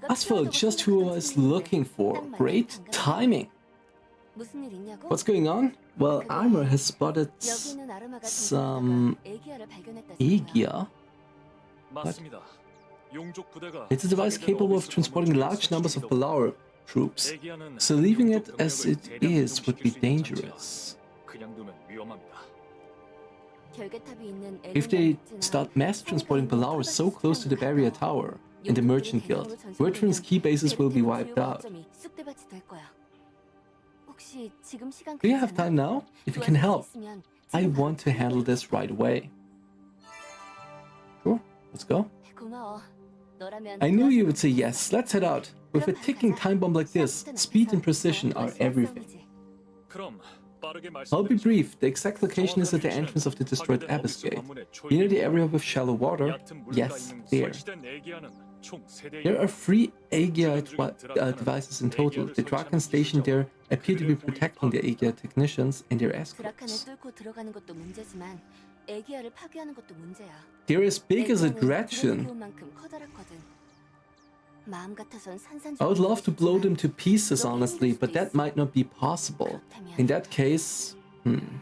Azphel, just who I was looking for. Great timing. What's going on? Well, Armor has spotted some Aegir. What? It's a device capable of transporting large numbers of Allor troops, so leaving it as it is would be dangerous. If they start mass transporting Allor so close to the barrier tower and the Merchant Guild, Verteron's key bases will be wiped out. Do you have time now? If you can help, I want to handle this right away. Sure, let's go. I knew you would say yes. Let's head out. With a ticking time bomb like this, speed and precision are everything. I'll be brief. The exact location is at the entrance of the destroyed Abyss Gate. You know the area with shallow water? Yes, there. There are 3 Aegir devices in total. The Drakon stationed there appear to be protecting the Aegir technicians and their escorts. They're as big as a Gretchen. I would love to blow them to pieces, honestly, but that might not be possible. In that case... Can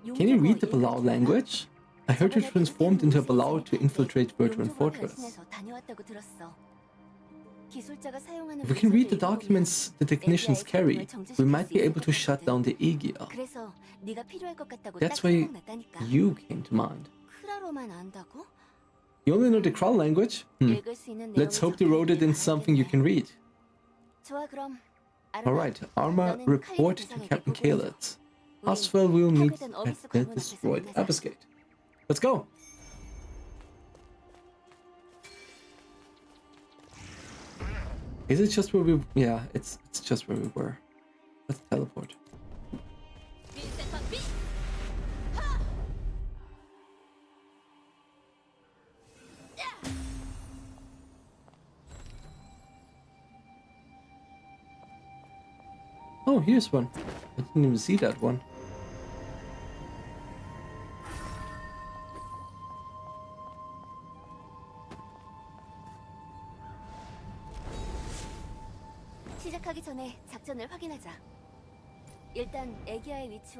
you read the Belau language? I heard you transformed into a Belau to infiltrate Verteron Fortress. If we can read the documents the technicians carry, we might be able to shut down the Aegir. That's why you came to mind. You only know the Krull language? Let's hope they wrote it in something you can read. Alright, Arma, report to Captain Khaled. Azphel will meet at the destroyed Abyss Gate. Let's go! Is it just where we... Yeah, it's just where we were. Let's teleport. Oh, here's one. I didn't even see that one.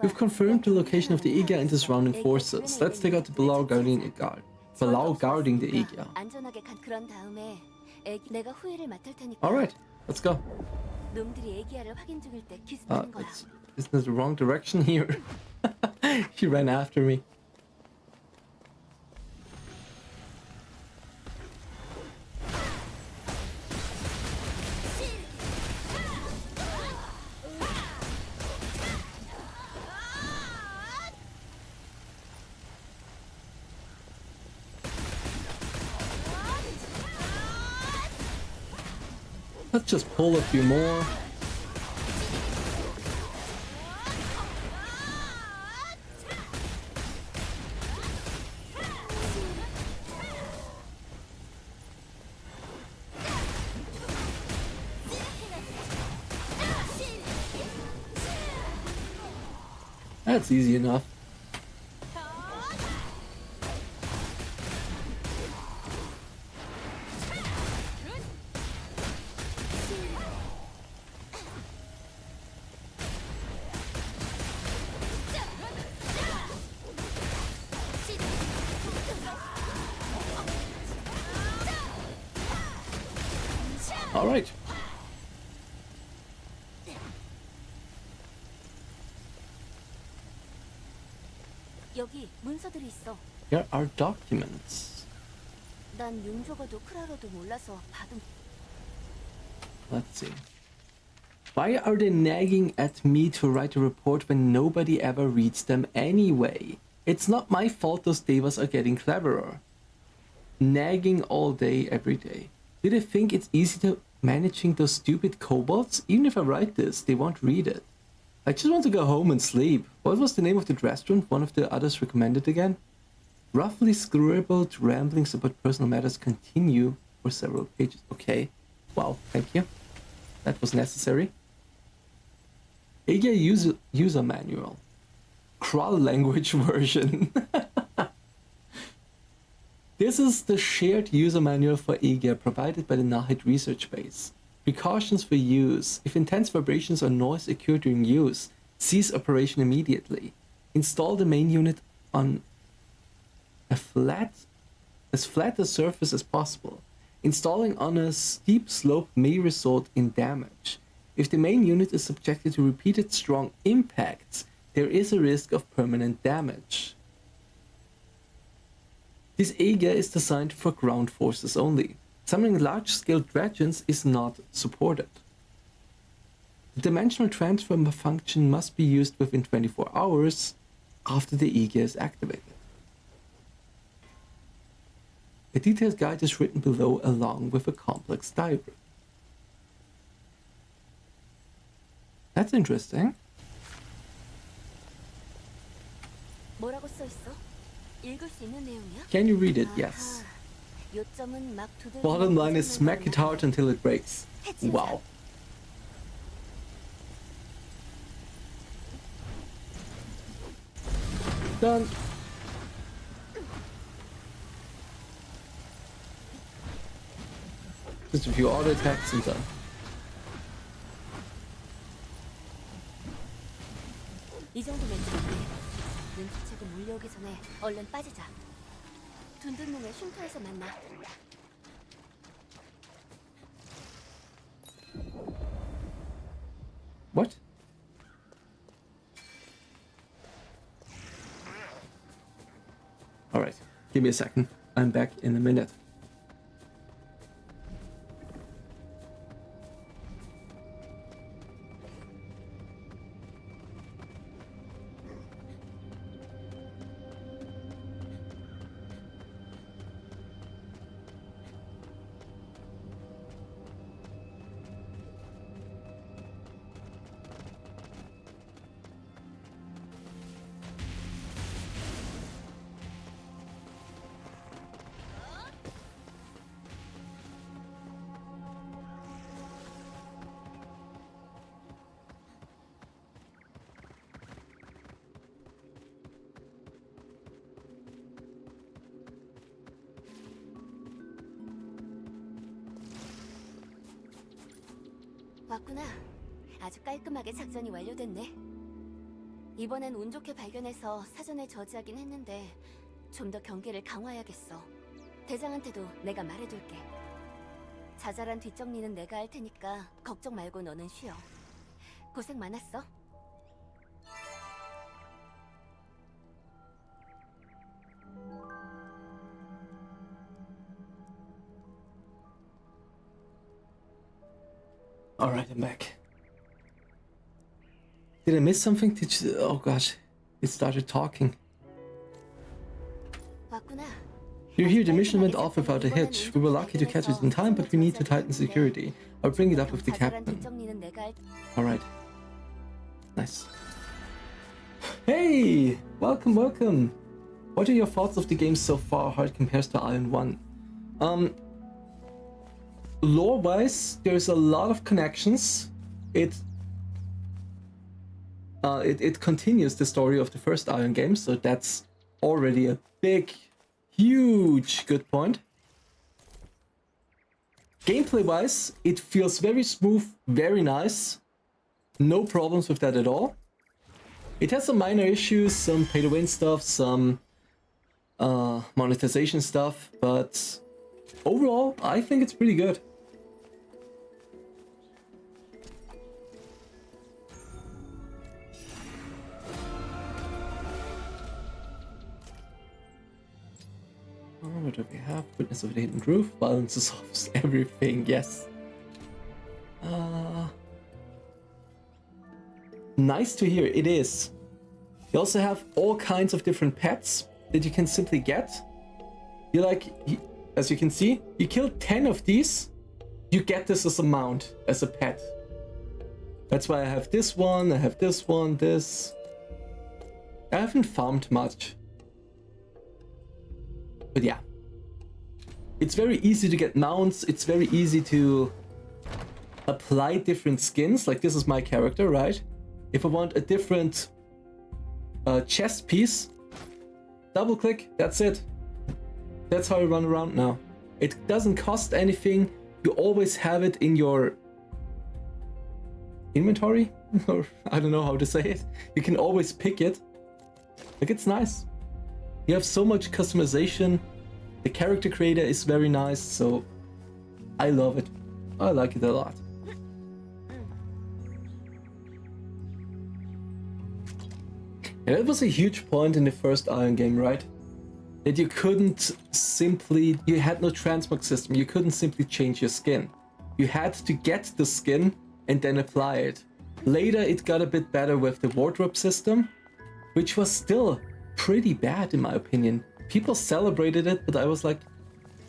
We've confirmed the location of the Aegir and the surrounding forces. Let's take out the Belau guarding the Aegir. Alright, let's go. Isn't it the wrong direction here? He ran after me. Let's just pull a few more. That's easy enough. All right. 여기 문서들이 있어. Here are documents. 난 윤조가도 크라로도 몰라서 받은. Let's see. Why are they nagging at me to write a report when nobody ever reads them anyway? It's not my fault those devas are getting cleverer. Nagging all day, every day. Do they think it's easy to managing those stupid kobolds? Even if I write this, they won't read it. I just want to go home and sleep. What was the name of the restaurant one of the others recommended again? Roughly scribbled ramblings about personal matters continue for several pages. Okay. Wow, thank you. That was necessary. Aegir user manual. Krull language version. This is the shared user manual for Aegir provided by the Nahid research base. Precautions for use. If intense vibrations or noise occur during use, cease operation immediately. Install the main unit on as flat a surface as possible. Installing on a steep slope may result in damage. If the main unit is subjected to repeated strong impacts, there is a risk of permanent damage. This Aegir is designed for ground forces only. Summoning large-scale dragons is not supported. The dimensional transfer function must be used within 24 hours after the Aegir is activated. A detailed guide is written below along with a complex diagram. That's interesting. 뭐라고 써 있어? 읽을 수 있는 내용이야? Can you read it? Yes. 요점은 막 두들겨. Bottom line is smack it hard until it breaks. Wow. Done. Just a few auto attacks and done. 이 정도면 충분해. 눈치채고 몰려오기 전에 얼른 빠지자. 둔둔 놈의 쉼터에서 만나. What? Alright, give me a second. I'm back in a minute. 왔구나. 아주 깔끔하게 작전이 완료됐네. 이번엔 운 좋게 발견해서 사전에 저지하긴 했는데 좀 더 경계를 강화해야겠어. 대장한테도 내가 말해둘게. 자잘한 뒷정리는 내가 할 테니까 걱정 말고 너는 쉬어. 고생 많았어. Alright, I'm back. Did I miss something? Did you... Oh gosh, it started talking. 왔구나. You're here, the mission went off without a hitch. We were lucky to catch it in time, but we need to tighten security. I'll bring it up with the captain. Alright. Nice. Hey! Welcome, welcome! What are your thoughts of the game so far, how it compares to Iron 1? Lore-wise, there's a lot of connections. It continues the story of the first Iron game, so that's already a big, huge good point. Gameplay-wise, it feels very smooth, very nice. No problems with that at all. It has some minor issues, some pay-to-win stuff, some monetization stuff, but overall, I think it's pretty good. What do we have? Witness of the Hidden Groove. Violence solves everything, yes. Nice to hear, it is. You also have all kinds of different pets that you can simply get. You as you can see, you kill 10 of these, you get this as a mount, as a pet. That's why I have this one, I have this one, this. I haven't farmed much. But yeah. It's very easy to get mounts, it's very easy to apply different skins, like this is my character, right? If I want a different chest piece, double click, that's it. That's how I run around now. It doesn't cost anything, you always have it in your inventory, or I don't know how to say it. You can always pick it. Like, it's nice. You have so much customization. The character creator is very nice, so I love it. I like it a lot. And that was a huge point in the first Iron game, right? That you couldn't simply... You had no transmog system. You couldn't simply change your skin. You had to get the skin and then apply it. Later it got a bit better with the wardrobe system, which was still pretty bad in my opinion. People celebrated it, but I was like,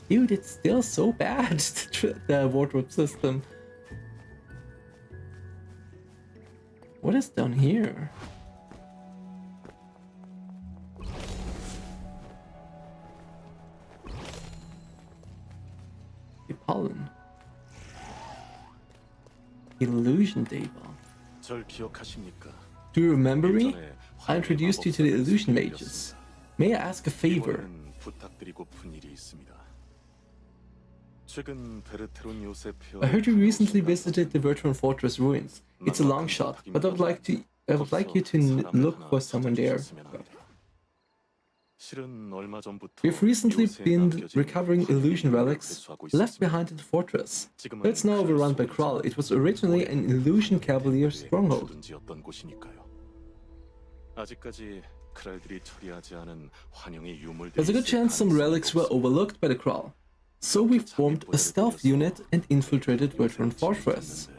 dude, it's still so bad, the wardrobe system. What is down here? The pollen. Illusion Deva. Do you remember me? I introduced you to the illusion mages. May I ask a favor? I heard you recently visited the Verteron fortress ruins. It's a long shot, but I would like you to look for someone there. We've recently been recovering illusion relics left behind in the fortress. It's now overrun by Kral. It was originally an illusion cavalier stronghold. There's a good chance some relics were overlooked by the Kral. So we formed a stealth unit and infiltrated Verteron Fortress.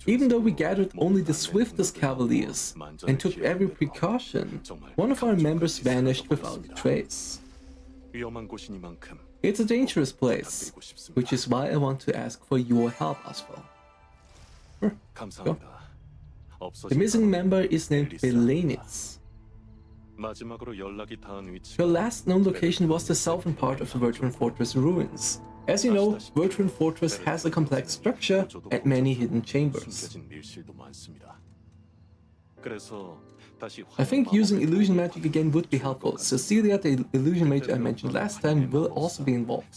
Even though we gathered only the swiftest cavaliers and took every precaution, one of our members vanished without a trace. It's a dangerous place, which is why I want to ask for your help, Azphel. Sure, go. The missing member is named Belanitz. Her last known location was the southern part of the Verteron Fortress ruins. As you know, Verteron Fortress has a complex structure and many hidden chambers. I think using illusion magic again would be helpful. Cecilia, the illusion mage I mentioned last time, will also be involved.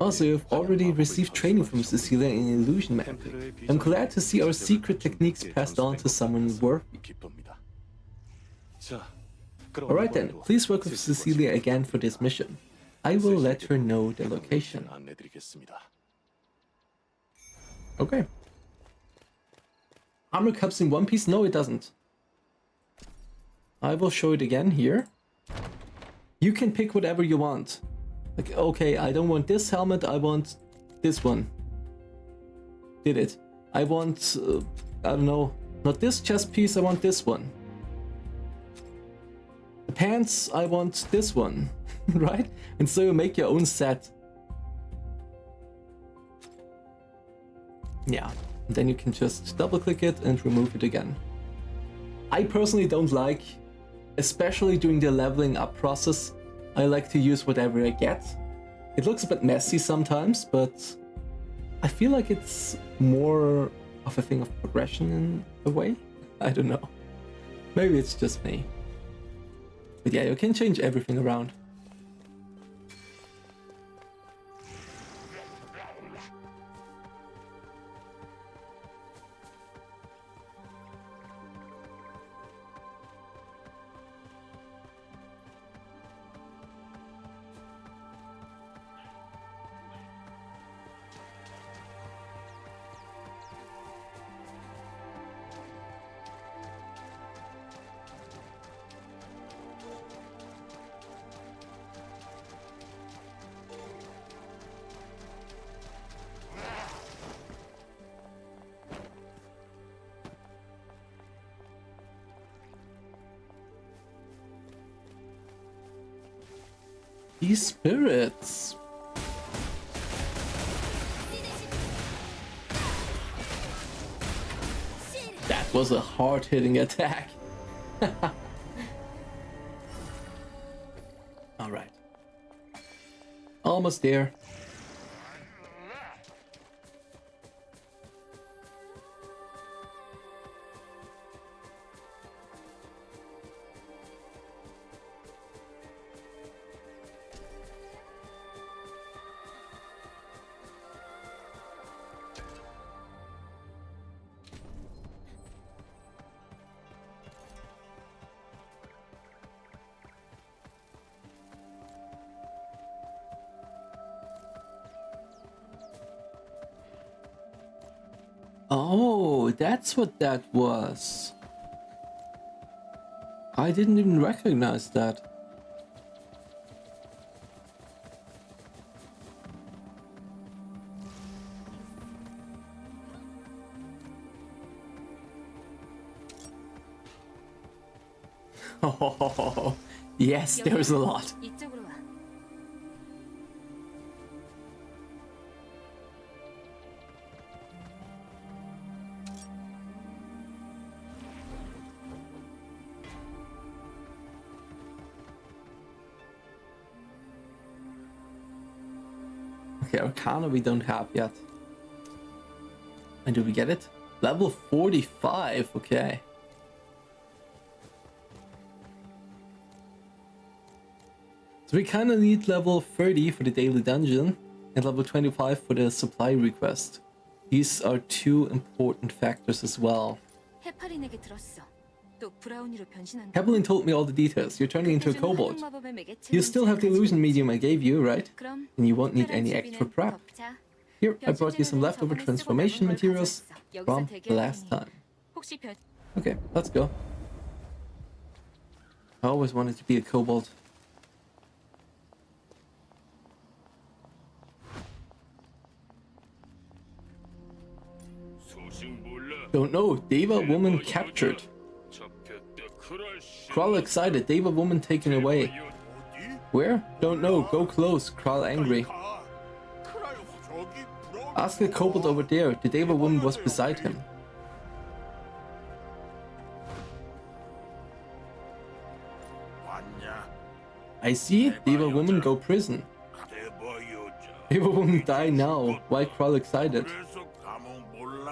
Also, you've already received training from Cecilia in illusion magic. I'm glad to see our secret techniques passed on to someone worthy. Alright then, please work with Cecilia again for this mission. I will let her know the location. Okay. Armor cups in one piece? No, it doesn't. I will show it again here. You can pick whatever you want. Like, okay, I don't want this helmet, I want this one. Did it. I want, I don't know, Not this chest piece, I want this one. The pants, I want this one, right? And so you make your own set. Yeah, and then you can just double click it and remove it again. I personally don't like, especially during the leveling up process, I like to use whatever I get. It looks a bit messy sometimes, but I feel like it's more of a thing of progression in a way. I don't know. Maybe it's just me. But yeah, you can change everything around. These spirits. That was a hard-hitting attack. All right. Almost there. Oh, that's what that was. I didn't even recognize that. Oh, yes, there's a lot. Okay, Arcana we don't have yet. And do we get it? Level 45, okay. So we kind of need level 30 for the daily dungeon and level 25 for the supply request. These are two important factors as well. Hevelin told me all the details. You're turning into a kobold. You still have the illusion medium I gave you, right? And you won't need any extra prep. Here, I brought you some leftover transformation materials from the last time. Okay, let's go. I always wanted to be a kobold. Don't know. Deva woman captured. Kral excited. Deva woman taken away. Where? Don't know. Go close. Kral angry. Ask the kobold over there. The Deva woman was beside him. I see. Deva woman go prison. Deva woman die now. Why Kral excited?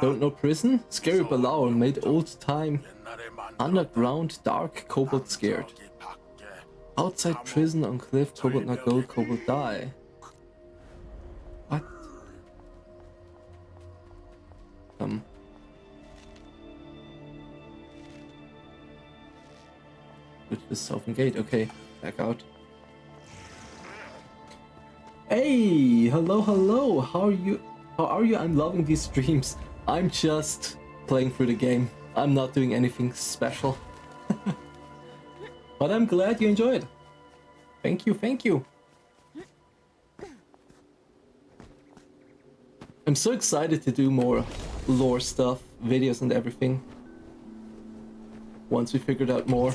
Don't know prison? Scary Allor made old time. Underground dark kobold scared. Outside prison on cliff, kobold not go, kobold die. What? Which is Southern Gate, okay. Back out. Hey! Hello, hello! How are you? I'm loving these streams. I'm just playing through the game. I'm not doing anything special. But I'm glad you enjoyed. Thank you, thank you. I'm so excited to do more lore stuff, videos and everything. once we figured out more.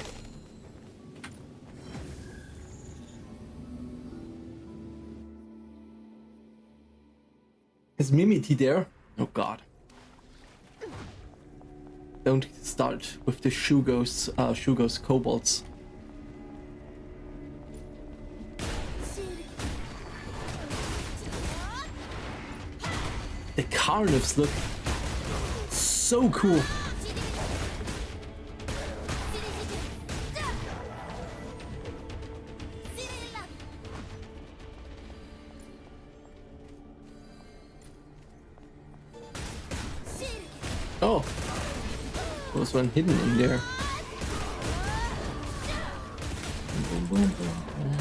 Is Mimity there? Oh god. Don't start with the Shugo's kobolds. The Carnivs look so cool. Oh, there was one hidden in there. Boom, boom, boom, boom.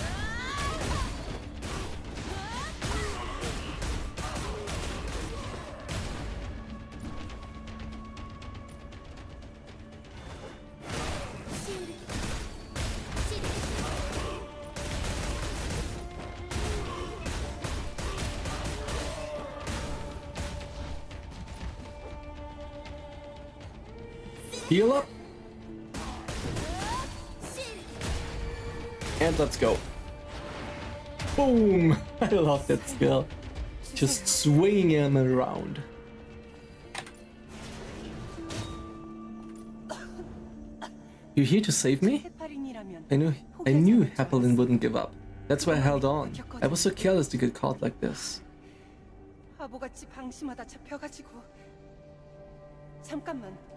Heal up. And let's go. Boom! I love that skill. Just swinging him around. You're here to save me? I knew Hepalin wouldn't give up. That's why I held on. I was so careless to get caught like this.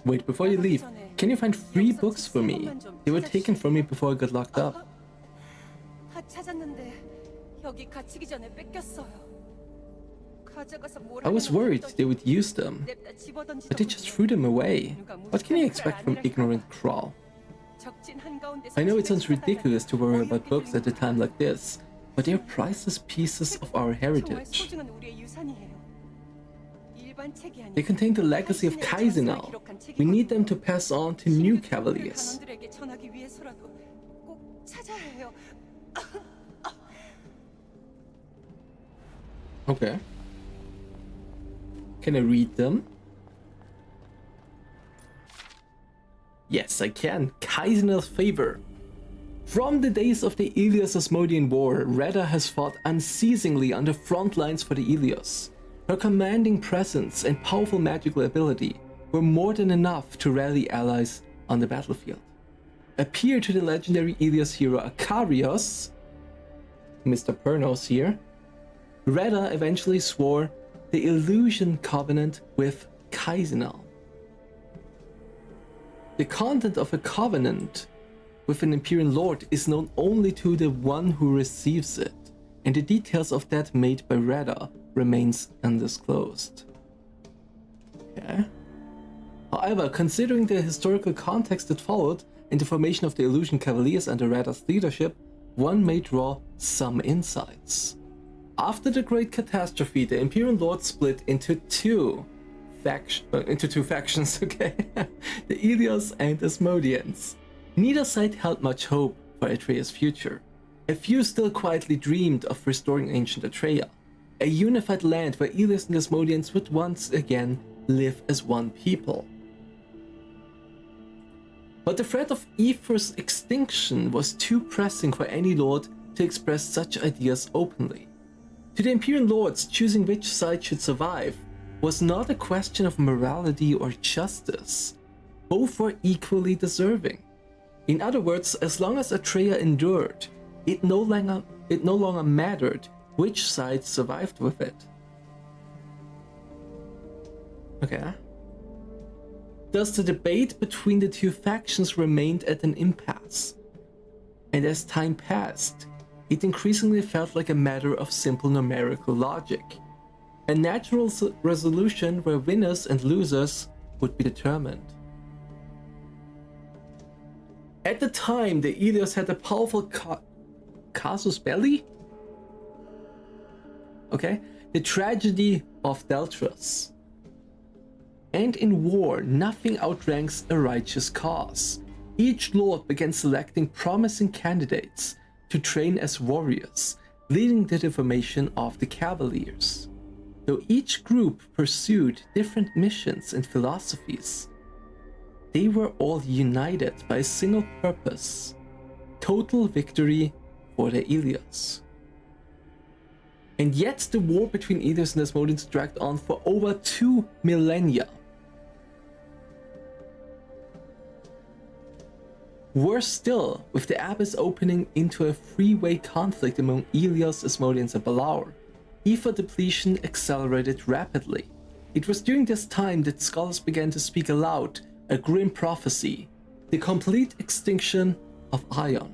Wait, before you leave, can you find 3 books for me? They were taken from me before I got locked up. I was worried they would use them, but they just threw them away. What can you expect from ignorant Crawl? I know it sounds ridiculous to worry about books at a time like this, but they're priceless pieces of our heritage. They contain the legacy of Kaisinel. We need them to pass on to new cavaliers. Okay. Can I read them? Yes, I can. Kaisinel's favor. From the days of the Elyos-Asmodean War, Reda has fought unceasingly on the front lines for the Elyos. Her commanding presence and powerful magical ability were more than enough to rally allies on the battlefield. Appear to the legendary Elyos hero Akarios, Mr. Pernos here, Reda eventually swore the Illusion Covenant with Kaisinel. The content of a covenant with an Empyrean Lord is known only to the one who receives it, and the details of that made by Reda remains undisclosed. Okay. However, considering the historical context that followed and the formation of the Illusion Cavaliers under Reda's leadership, one may draw some insights. After the Great Catastrophe, the Empyrean Lord split into two factions, okay? The Elyos and Asmodeans. Neither side held much hope for Atrea's future. A few still quietly dreamed of restoring ancient Atrea, a unified land where Elyos and Asmodeans would once again live as one people. But the threat of Aether's extinction was too pressing for any lord to express such ideas openly. To the Empyrean Lords, choosing which side should survive was not a question of morality or justice. Both were equally deserving. In other words, as long as Atrea endured, it no longer mattered which side survived with it. Okay. Thus, the debate between the two factions remained at an impasse. And as time passed, it increasingly felt like a matter of simple numerical logic. A natural resolution where winners and losers would be determined. At the time, the Elyos had a powerful casus belli? Okay, the tragedy of Deltras. And in war, nothing outranks a righteous cause. Each lord began selecting promising candidates to train as warriors, leading to the formation of the Cavaliers. Though each group pursued different missions and philosophies, they were all united by a single purpose: total victory for the Elyos. And yet the war between Elyos and Asmodeans dragged on for over 2 millennia. Worse still, with the abyss opening into a three-way conflict among Elyos, Asmodeans, and Allor, ether depletion accelerated rapidly. It was during this time that scholars began to speak aloud a grim prophecy: the complete extinction of Ion.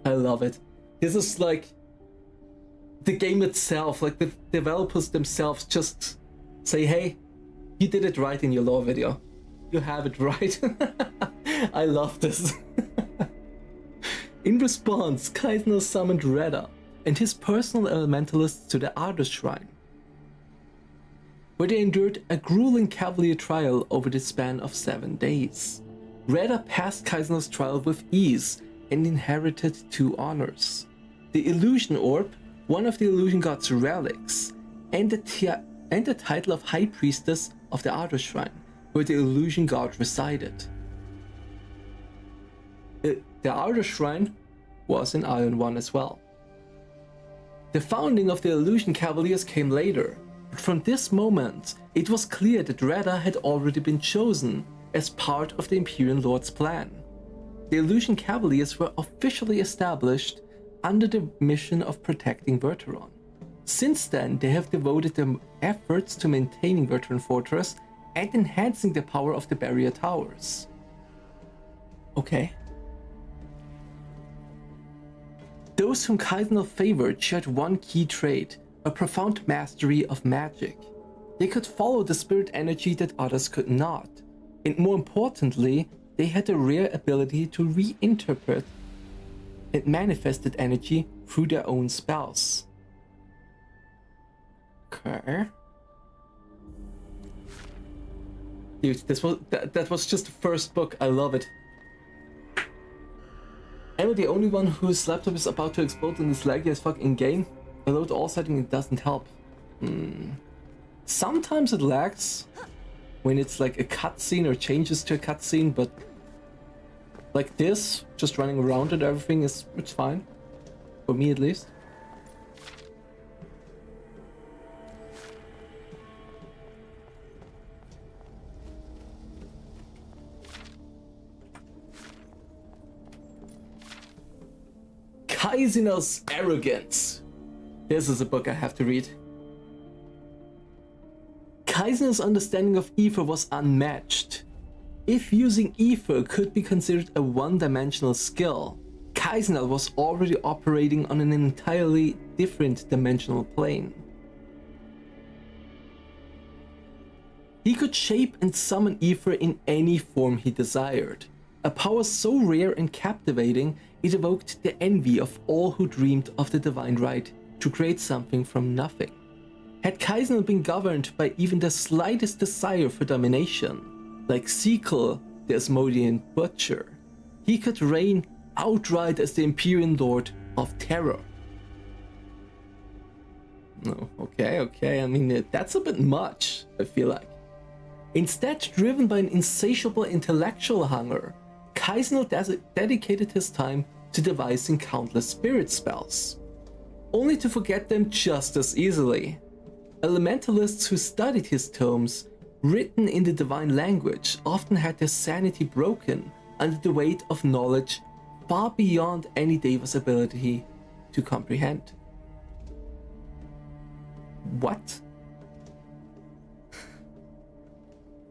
I love it. This is like the game itself, like the developers themselves just say, hey, you did it right in your lore video. You have it right. I love this. In response, Kaisinel summoned Reda and his personal elementalists to the Allor Shrine, where they endured a grueling cavalier trial over the span of 7 days. Reda passed Kaisinel's trial with ease and inherited 2 honors: the Illusion Orb, one of the Illusion God's relics, and the title of High Priestess of the Allor Shrine, where the Illusion God resided. The Allor Shrine was in Ion 1 as well. The founding of the Illusion Cavaliers came later, but from this moment, it was clear that Reda had already been chosen as part of the Empyrean Lord's plan. The Illusion Cavaliers were officially established under the mission of protecting Verteron. Since then, they have devoted their efforts to maintaining Verteron Fortress and enhancing the power of the barrier towers. Okay. Those whom Kaisinel favored shared one key trait: a profound mastery of magic. They could follow the spirit energy that others could not, and more importantly, they had a rare ability to reinterpret and manifest that energy through their own spells. Okay. Dude, that was just the first book. I love it. Am I the only one whose laptop is about to explode and is laggy as fuck in game? Although all setting it doesn't help. Sometimes it lags when it's like a cutscene or changes to a cutscene, but like this, just running around and everything it's fine. For me at least. Kaisinel's Arrogance. This is a book I have to read. Kaisinel's understanding of ether was unmatched. If using ether could be considered a one-dimensional skill, Kaisinel was already operating on an entirely different dimensional plane. He could shape and summon ether in any form he desired, a power so rare and captivating it evoked the envy of all who dreamed of the divine right to create something from nothing. Had Kaisinel been governed by even the slightest desire for domination, like Sequel, the Asmodean Butcher, he could reign outright as the Empyrean Lord of Terror. No, okay, I mean, that's a bit much, I feel like. Instead, driven by an insatiable intellectual hunger, Kaisinel dedicated his time to devising countless spirit spells, only to forget them just as easily. Elementalists who studied his tomes, written in the divine language, often had their sanity broken under the weight of knowledge far beyond any Deva's ability to comprehend. What?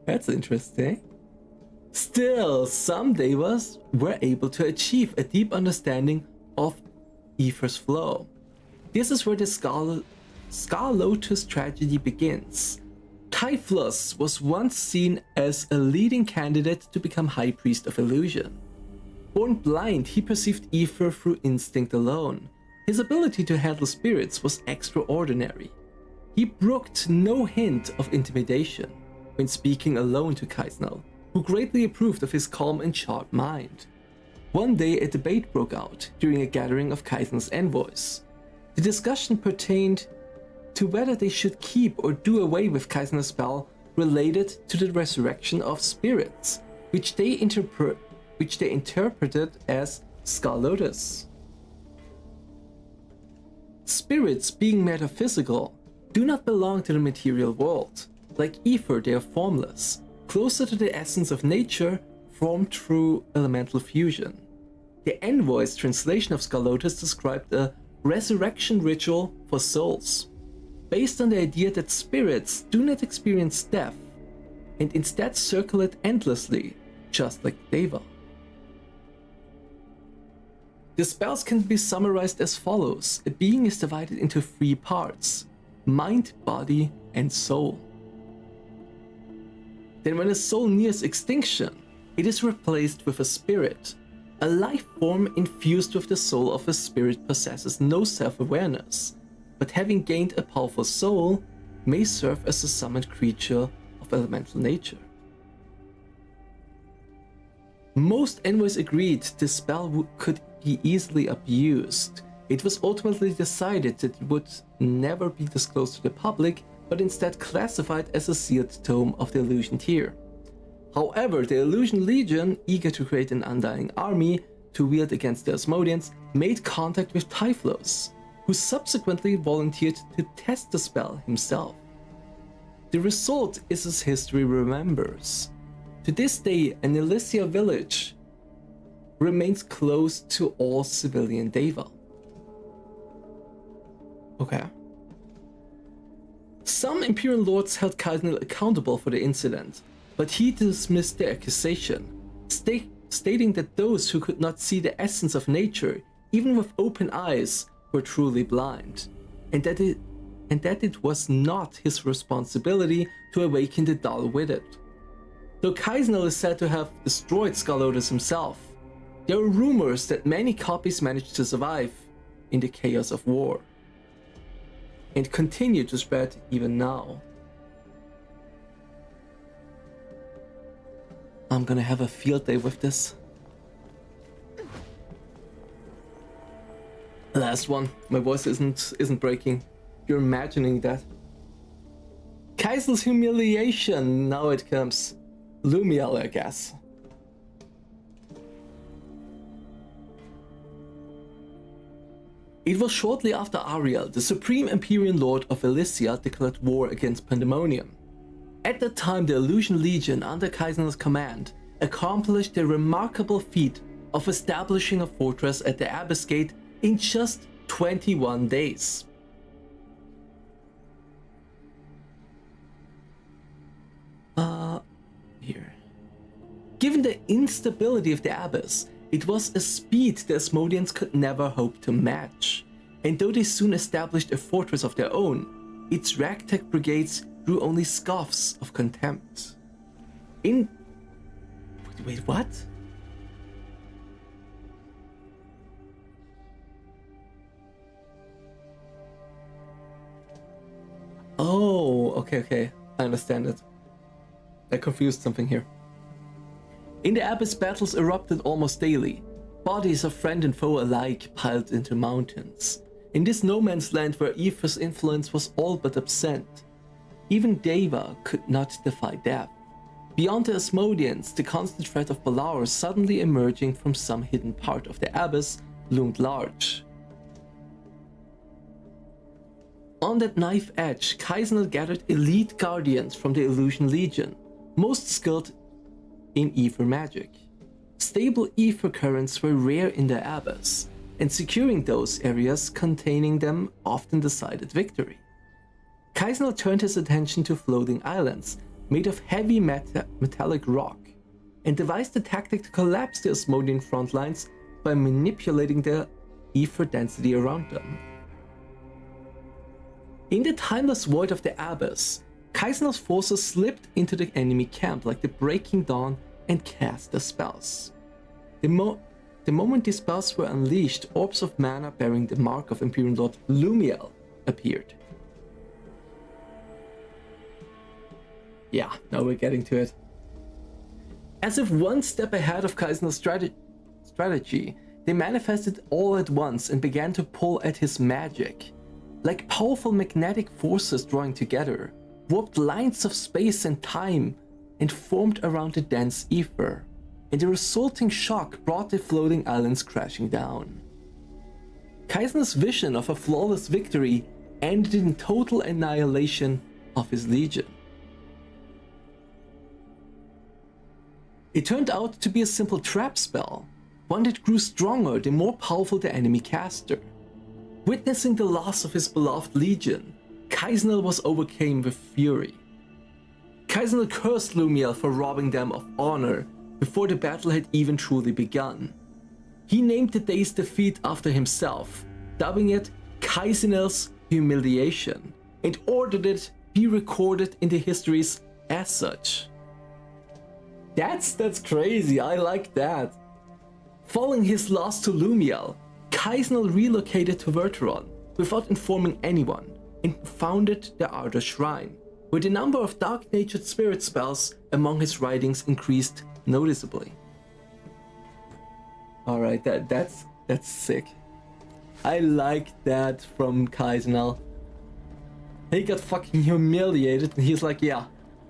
That's interesting. Still, some Devas were able to achieve a deep understanding of ether's flow. This is where the Scar Lotus tragedy begins. Typhlos was once seen as a leading candidate to become High Priest of Illusion. Born blind, he perceived ether through instinct alone. His ability to handle spirits was extraordinary. He brooked no hint of intimidation when speaking alone to Kaisinel, who greatly approved of his calm and sharp mind. One day a debate broke out during a gathering of Kaisinel's envoys. The discussion pertained to whether they should keep or do away with Kaisinel's spell related to the resurrection of spirits, which they interpreted as Skull Lotus. Spirits, being metaphysical, do not belong to the material world. Like ether, they are formless, closer to the essence of nature, formed through elemental fusion. The Envoy's translation of Skull Lotus described a resurrection ritual for souls, based on the idea that spirits do not experience death, and instead circulate endlessly, just like Deva. The spells can be summarized as follows. A being is divided into 3 parts: mind, body, and soul. Then when a soul nears extinction, it is replaced with a spirit. A life form infused with the soul of a spirit possesses no self-awareness, but having gained a powerful soul, may serve as a summoned creature of elemental nature. Most envoys agreed this spell could be easily abused. It was ultimately decided that it would never be disclosed to the public, but instead classified as a sealed tome of the Illusion tier. However, the Illusion Legion, eager to create an undying army to wield against the Asmodeans, made contact with Typhlos, who subsequently volunteered to test the spell himself. The result is as history remembers. To this day, an Elysia village remains closed to all civilian Deva. Okay. Some Empyrean lords held Kaisinel accountable for the incident, but he dismissed the accusation, stating that those who could not see the essence of nature, even with open eyes, were truly blind, and that it was not his responsibility to awaken the dull-witted. Though Kaisinel is said to have destroyed Skull Lotus himself, there are rumors that many copies managed to survive in the chaos of war, and continue to spread even now. I'm gonna have a field day with this. Last one. My voice isn't breaking. You're imagining that. Kaisel's humiliation. Now it comes. Lumiel, I guess. It was shortly after Ariel, the supreme Empyrean Lord of Elysia, declared war against Pandemonium. At that time, the Illusion Legion, under Kaisinel's command, accomplished the remarkable feat of establishing a fortress at the Abyss Gate in just 21 days. Here. Given the instability of the Abyss, it was a speed the Asmodeans could never hope to match. And though they soon established a fortress of their own, its ragtag brigades drew only scoffs of contempt. Wait, what? Oh, okay. I understand it. I confused something here. In the Abyss, battles erupted almost daily. Bodies of friend and foe alike piled into mountains. In this no man's land where Aether's influence was all but absent, even Deva could not defy death. Beyond the Asmodeans, the constant threat of Allor suddenly emerging from some hidden part of the Abyss loomed large. On that knife edge, Kaisinel gathered elite guardians from the Illusion Legion, most skilled in ether magic. Stable ether currents were rare in the Abyss, and securing those areas containing them often decided victory. Kaisinel turned his attention to floating islands made of heavy metallic rock, and devised a tactic to collapse the Asmodean front lines by manipulating the ether density around them. In the timeless void of the Abyss, Kaisinel's forces slipped into the enemy camp like the breaking dawn and cast their spells. The moment these spells were unleashed, orbs of mana bearing the mark of Empyrean Lord Lumiel appeared. Yeah, now we're getting to it. As if one step ahead of Kaisinel's strategy, they manifested all at once and began to pull at his magic. Like powerful magnetic forces drawing together, warped lines of space and time and formed around the dense ether, and the resulting shock brought the floating islands crashing down. Kaisinel's vision of a flawless victory ended in total annihilation of his legion. It turned out to be a simple trap spell, one that grew stronger the more powerful the enemy caster. Witnessing the loss of his beloved legion, Kaisinel was overcome with fury. Kaisinel cursed Lumiel for robbing them of honor before the battle had even truly begun. He named the day's defeat after himself, dubbing it Kaisinel's humiliation, and ordered it be recorded in the histories as such. That's crazy, I like that. Following his loss to Lumiel, Kaisinel relocated to Verteron without informing anyone and founded the Ardor Shrine, where the number of dark-natured spirit spells among his writings increased noticeably. Alright, that's sick. I like that from Kaisinel. He got fucking humiliated and he's like, yeah,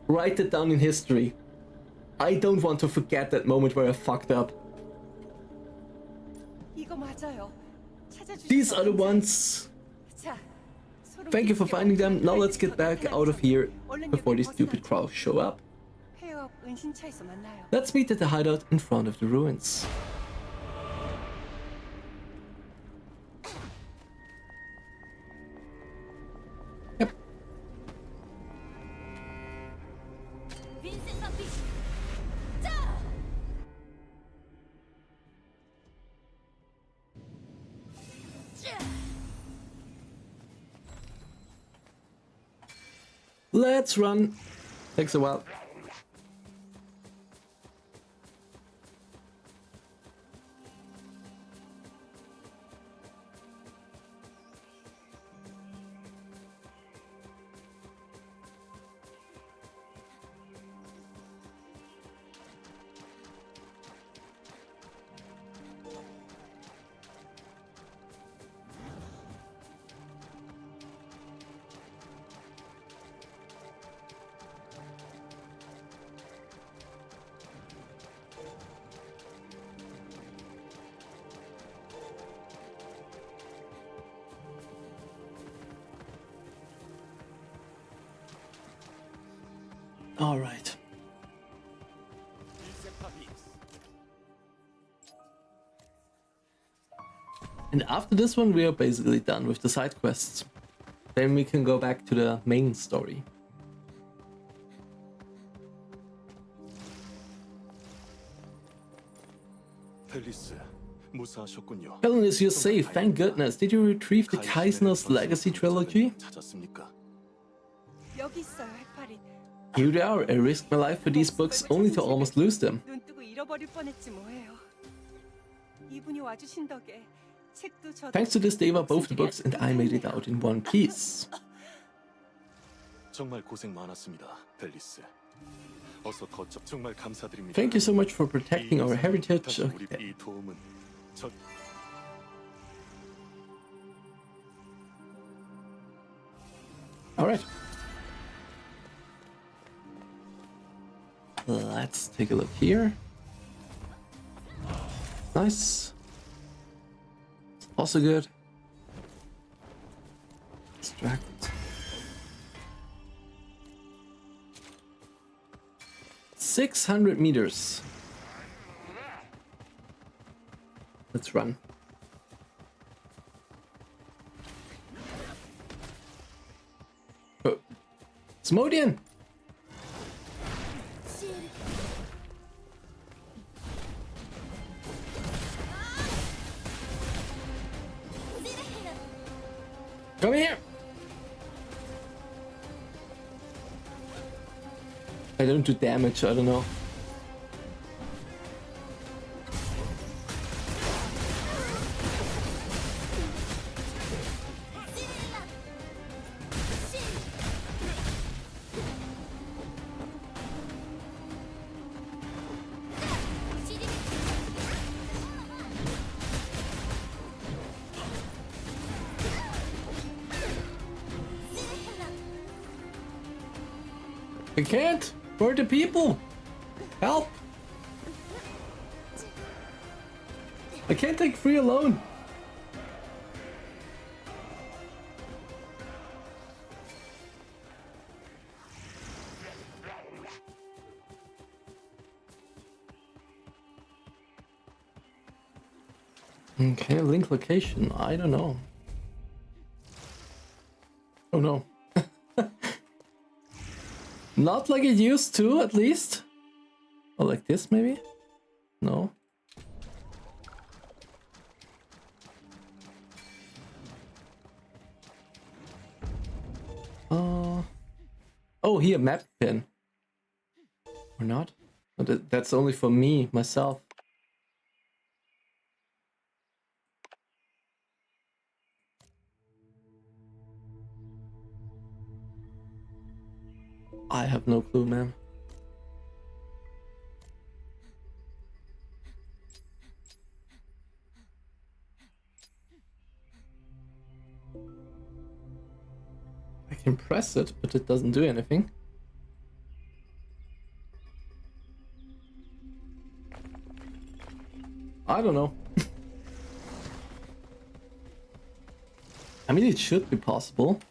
write it down in history. I don't want to forget that moment where I fucked up. These are the ones. Thank you for finding them. Now let's get back out of here before these stupid crows show up. Let's meet at the hideout in front of the ruins. Yep. Let's run. Takes a while. All right. And after this one, we are basically done with the side quests. Then we can go back to the main story. Elyos, you're safe, thank goodness. Did you retrieve the Kaisinel's Legacy trilogy? Here they are. I risked my life for these books only to almost lose them. Thanks to this they were both the books and I made it out in one piece. Thank you so much for protecting our heritage. Okay. Alright. Let's take a look here. Nice. Also good. Extract. $600 meters. Let's run. Oh. Smodian! Come here! I don't do damage, I don't know. I can't! Where are the people? Help! I can't take free alone! Okay, link location, I don't know. Oh no. Not like it used to, at least. Or like this, maybe? No. Oh, here, map pin. Or not? Oh, that's only for me, myself. I have no clue, man. I can press it, but it doesn't do anything. I don't know. I mean, it should be possible.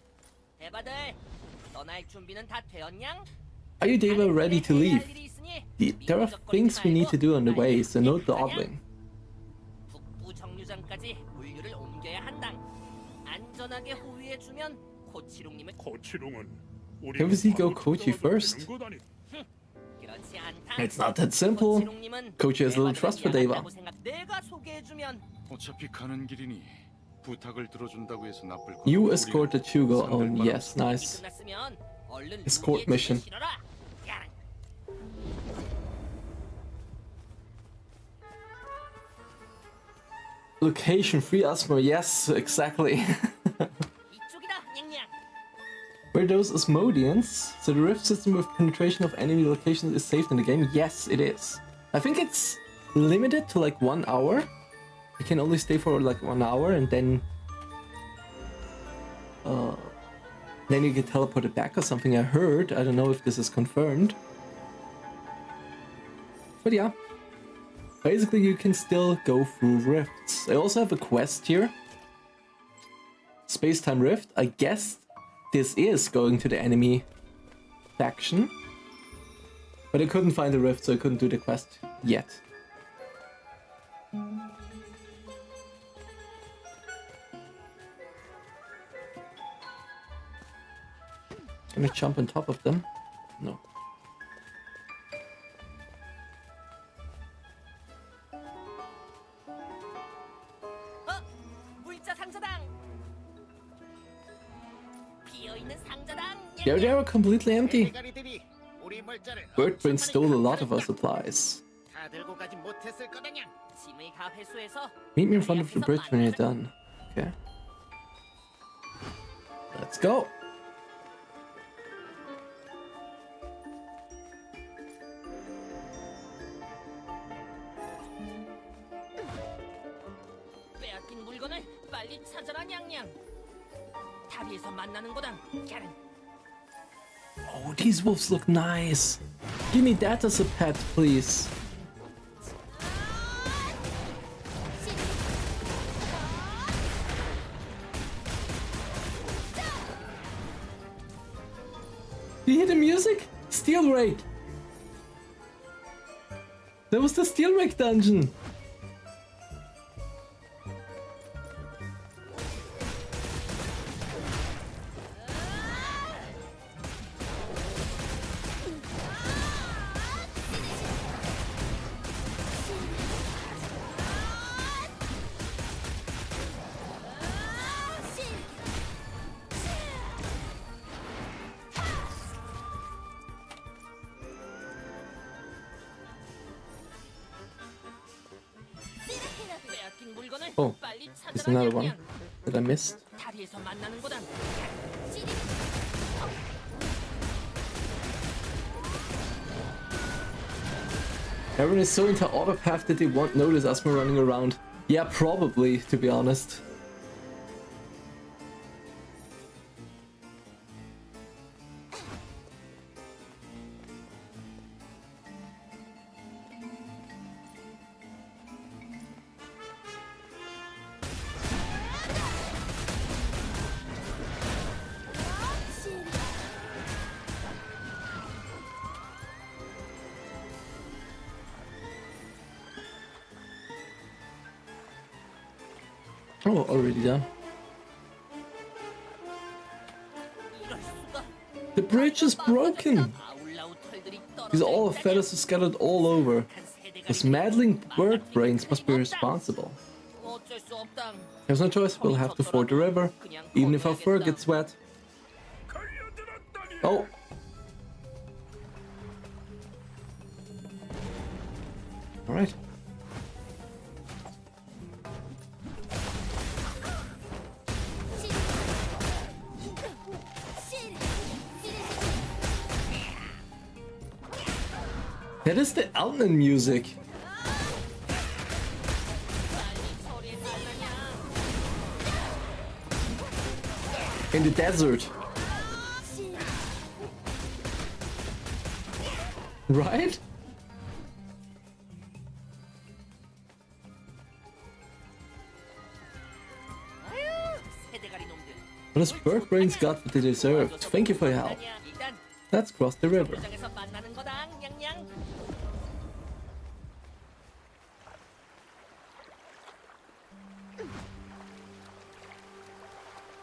Are you Deva ready to leave? There are things we need to do on the way, so no dawdling. Can we go Kochi first? It's not that simple. Kochi has little trust for Deva. You escorted Shugo on, yes, nice. Escort mission. Location, free Asthma, yes, exactly. Were those Asmodeans? So the rift system with penetration of enemy locations is saved in the game? Yes, it is. I think it's limited to like 1 hour. You can only stay for like 1 hour and then you get teleported back or something, I heard. I don't know if this is confirmed. But yeah. Basically you can still go through rifts. I also have a quest here. Space-time rift. I guess this is going to the enemy faction. But I couldn't find the rift, so I couldn't do the quest yet. Can I jump on top of them? No. They are completely empty. Birdbrain stole a lot of our supplies. Meet me in front of the bridge when you're done. Okay. Let's go. Oh, these wolves look nice. Give me that as a pet, please. Do you hear the music? Steel Rake. That was the Steel Rake dungeon. Oh, there's another one that I missed. Everyone is so into autopath that they won't notice us running around. Yeah, probably, to be honest. Oh, already done. The bridge is broken! These all feathers are scattered all over. Those meddling bird brains must be responsible. There's no choice, we'll have to ford the river, even if our fur gets wet. Oh! Alright. That is the Elton music. In the desert. Right? What has bird brains got what they deserved? Thank you for your help. Let's cross the river.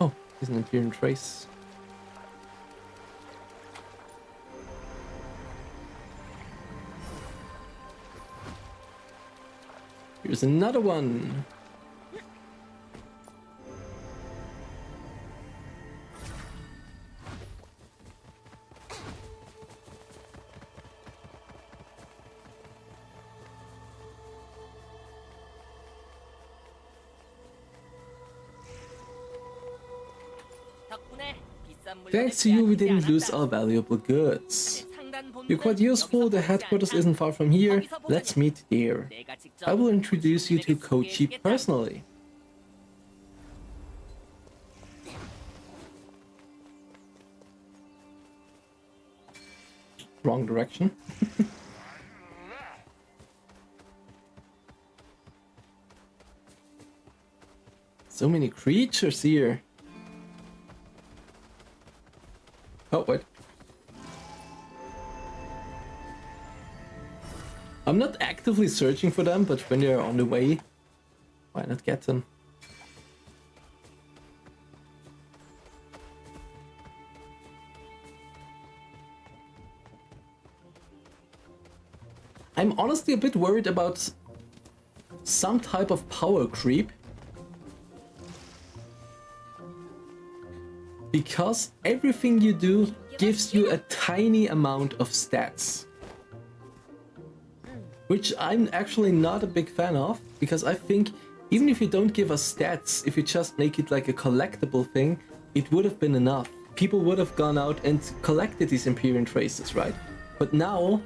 Oh, there's an Empyrean trace. Here's another one. Thanks to you, we didn't lose our valuable goods. You're quite useful, the headquarters isn't far from here, let's meet there. I will introduce you to Kochi personally. Wrong direction. So many creatures here. Oh, wait. I'm not actively searching for them, but when they're on the way, why not get them? I'm honestly a bit worried about some type of power creep. Because everything you do gives you a tiny amount of stats. Which I'm actually not a big fan of, because I think even if you don't give us stats, if you just make it like a collectible thing, it would have been enough. People would have gone out and collected these Empyrean traces, right? But now,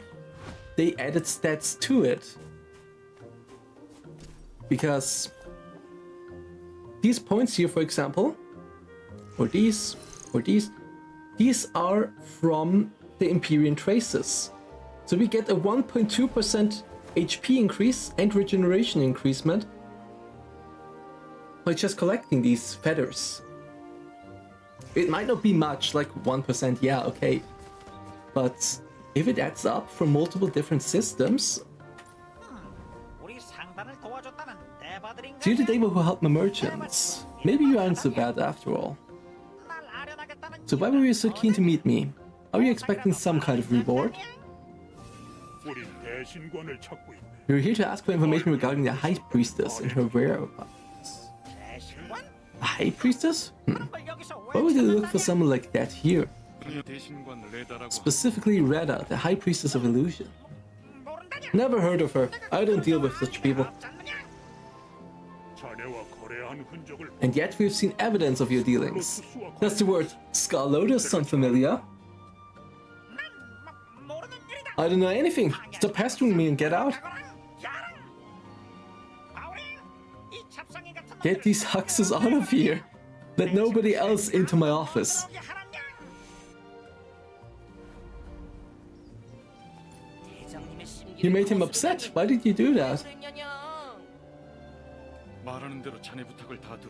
they added stats to it. Because these points here, for example, or these are from the Empyrean traces. So we get a 1.2% HP increase and regeneration increasement by just collecting these feathers. It might not be much, like 1%, yeah, okay. But if it adds up from multiple different systems... See you the devil who helped my merchants. Maybe you aren't so bad after all. So why were you so keen to meet me? Are you expecting some kind of reward? You're here to ask for information regarding the High Priestess and her whereabouts. A High Priestess? Why would they look for someone like that here? Specifically Reda, the High Priestess of Illusion. Never heard of her. I don't deal with such people. And yet we've seen evidence of your dealings. Does the word Skull Lotus sound familiar? I don't know anything. Stop pestering me and get out. Get these huxes out of here. Let nobody else into my office. You made him upset. Why did you do that?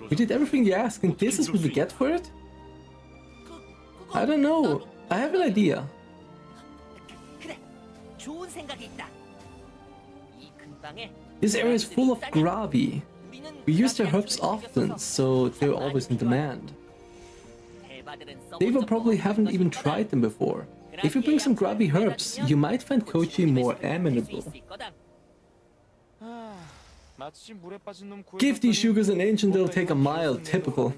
We did everything you asked, and this is what we get for it? I don't know. I have an idea. This area is full of gravity. We use their herbs often, so they're always in demand. They will probably haven't even tried them before. If you bring some grubby herbs, you might find Kochi more amenable. Give these Shugos an inch and they'll take a mile, typical.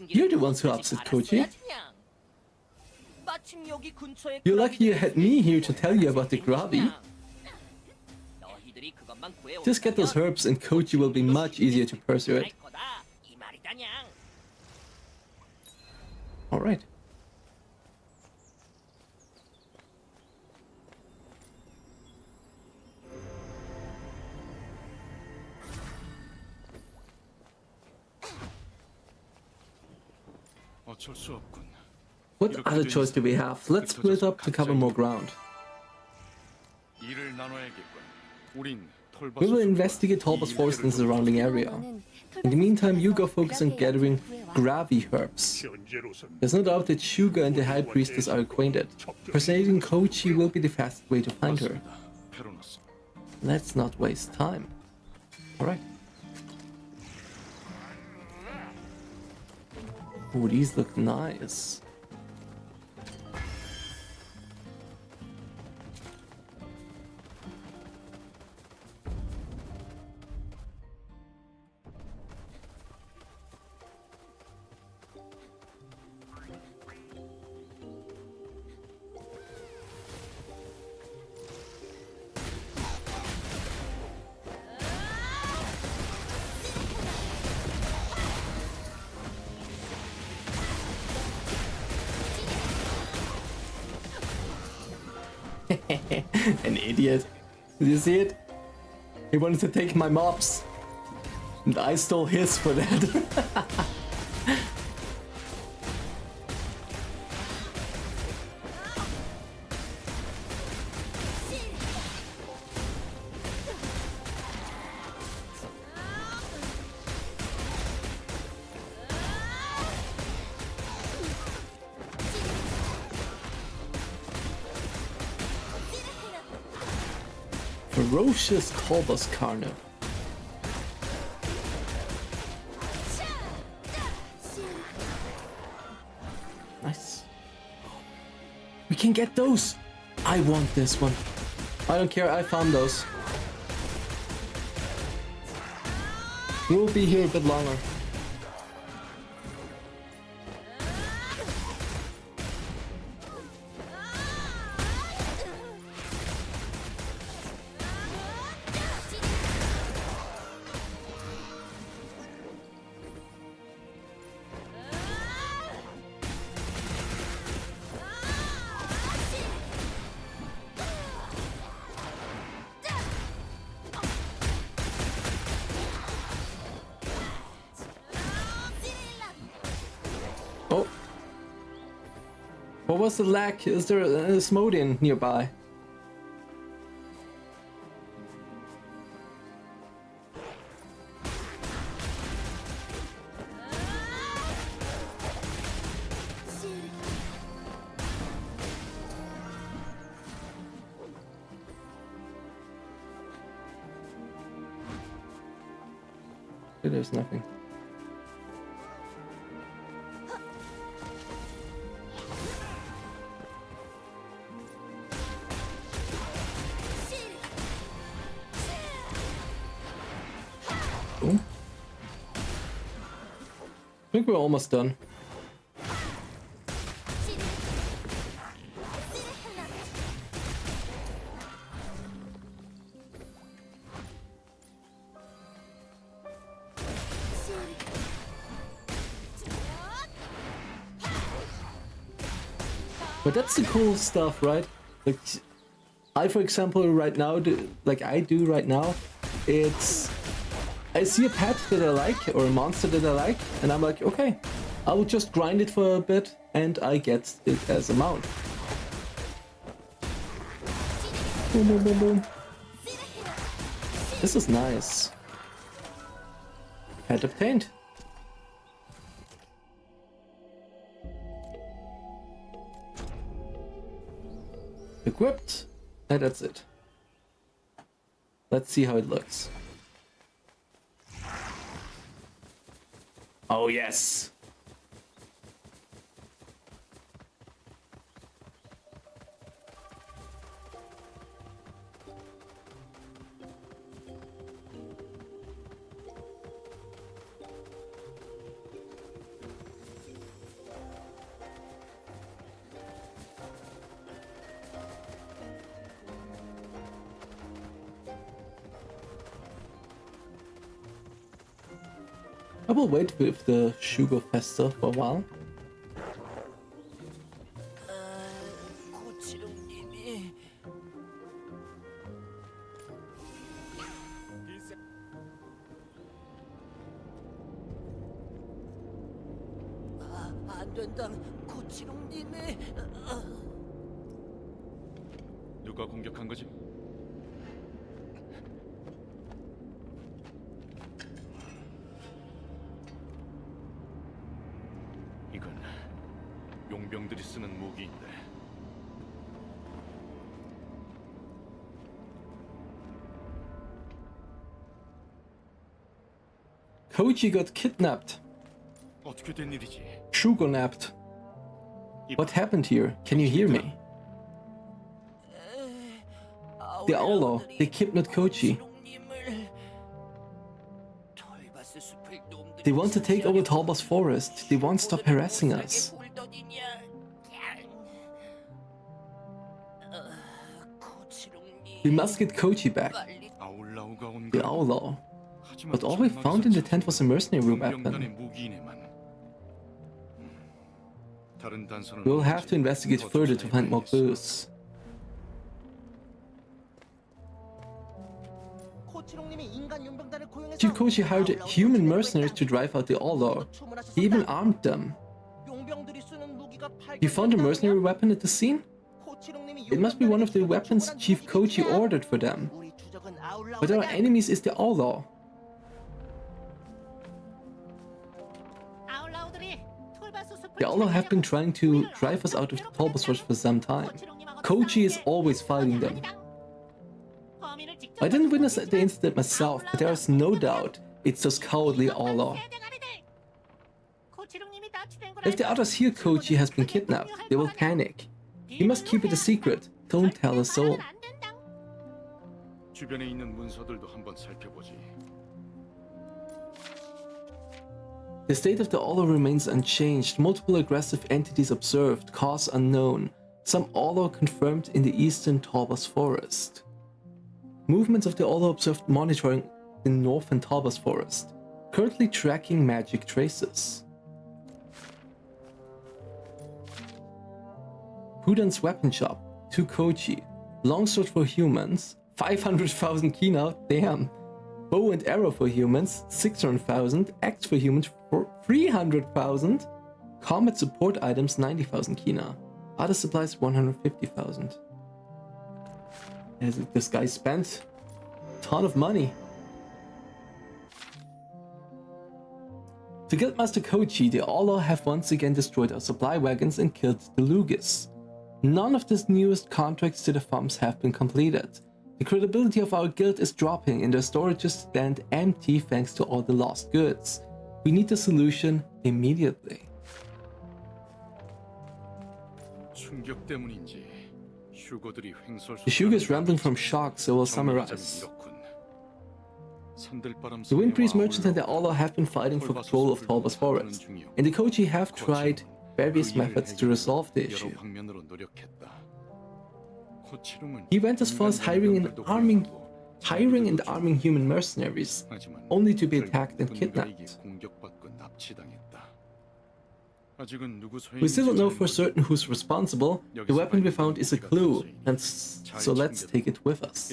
You're the ones who upset Kochi. You're lucky you had me here to tell you about the grubby. Just get those herbs and Kochi will be much easier to persuade. Alright. What other choice do we have? Let's split up to cover more ground. We will investigate Talbas Forest and the surrounding area. In the meantime, you go focus on gathering gravy herbs. There's no doubt that Shugo and the High Priestess are acquainted. Personating Kochi will be the fastest way to find her. Let's not waste time. Alright. Oh, these look nice. An idiot. Did you see it? He wanted to take my mobs. And I stole his for that. Ferocious Talbas Forest. Nice. We can get those. I want this one. I don't care, I found those. We'll be here a bit longer. Oh. What was the lack? Is there a Smodian nearby? There's nothing. Cool. I think we're almost done. But that's the cool stuff, right? Like, I, for example, right now, I do right now, it's... I see a pet that I like, or a monster that I like, and I'm like, okay, I will just grind it for a bit, and I get it as a mount. Boom, boom, boom, boom. This is nice. Pet obtained. Equipped, and that's it. Let's see how it looks. Oh yes! I will wait with the Shugo Festa for a while. 안 된다, 고치롱님이. 누가 공격한 거지? 이건 용병들이 쓰는 무기인데. Kochi got kidnapped. 어떻게 된 일이지? Shugo napped. What happened here? Can you hear me? The Allor, they kidnapped Kochi. They want to take over Talbas Forest. They won't stop harassing us. We must get Kochi back. The Allor. But all we found in the tent was a mercenary weapon. We'll have to investigate further to find more clues. Chief Kochi hired human mercenaries to drive out the Allor. He even armed them. You found a mercenary weapon at the scene? It must be one of the weapons Chief Kochi ordered for them. But our enemies is the Allor. The Allor have been trying to drive us out of the Talbas Forest for some time. Kochi is always fighting them. I didn't witness the incident myself, but there is no doubt it's those cowardly Allor. If the others hear Kochi has been kidnapped, they will panic. You must keep it a secret. Don't tell a soul. 주변에 있는 문서들도 한번 살펴보지. The state of the Allor remains unchanged. Multiple aggressive entities observed, cause unknown. Some Allor confirmed in the eastern Talbas Forest. Movements of the Allor observed monitoring the northern Talbas Forest. Currently tracking magic traces. Hudan's weapon shop, 2 Kochi. Longsword for humans, 500,000 kina, damn. Bow and arrow for humans, 600,000. Axe for humans, for 300,000. Combat support items, 90,000 kina. Other supplies, 150,000. This guy spent a ton of money. To get Master Kochi, the Allor have once again destroyed our supply wagons and killed the Lugis. None of the newest contracts to the farms have been completed. The credibility of our guild is dropping and their storages stand empty thanks to all the lost goods. We need a solution immediately. The Shugo is rambling from shock, so we'll summarize. The Wind Priest merchants and the Allor have been fighting for control of Talbas Forest, and the Kochi have tried various methods to resolve the issue. He went as far as hiring and arming human mercenaries, only to be attacked and kidnapped. We still don't know for certain who's responsible. The weapon we found is a clue, and so let's take it with us.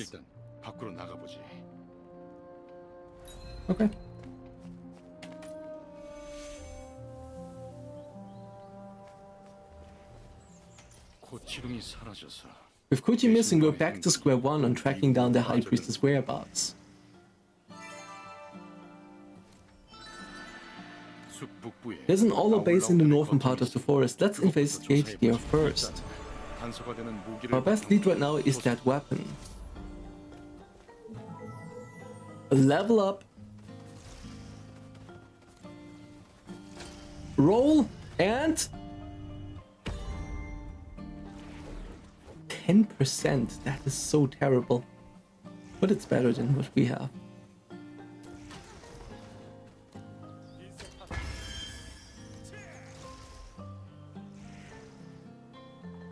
Okay. With Kochi missing, we're back to square one on tracking down the High Priestess' whereabouts. There's an Allor base in the northern part of the forest. Let's investigate there first. Our best lead right now is that weapon. Level up. Roll and 10%. That is so terrible. But it's better than what we have.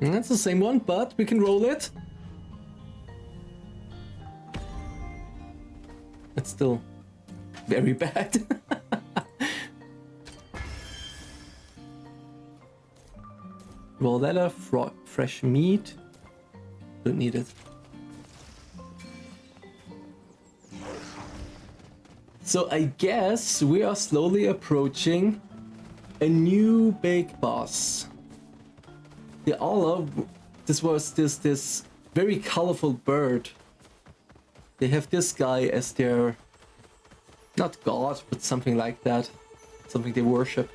And that's the same one, but we can roll it. It's still very bad. Roll leather, fresh meat. Don't need it. So I guess we are slowly approaching a new big boss. The Allor, this was this very colorful bird. They have this guy as their, not god, but something like that. Something they worship.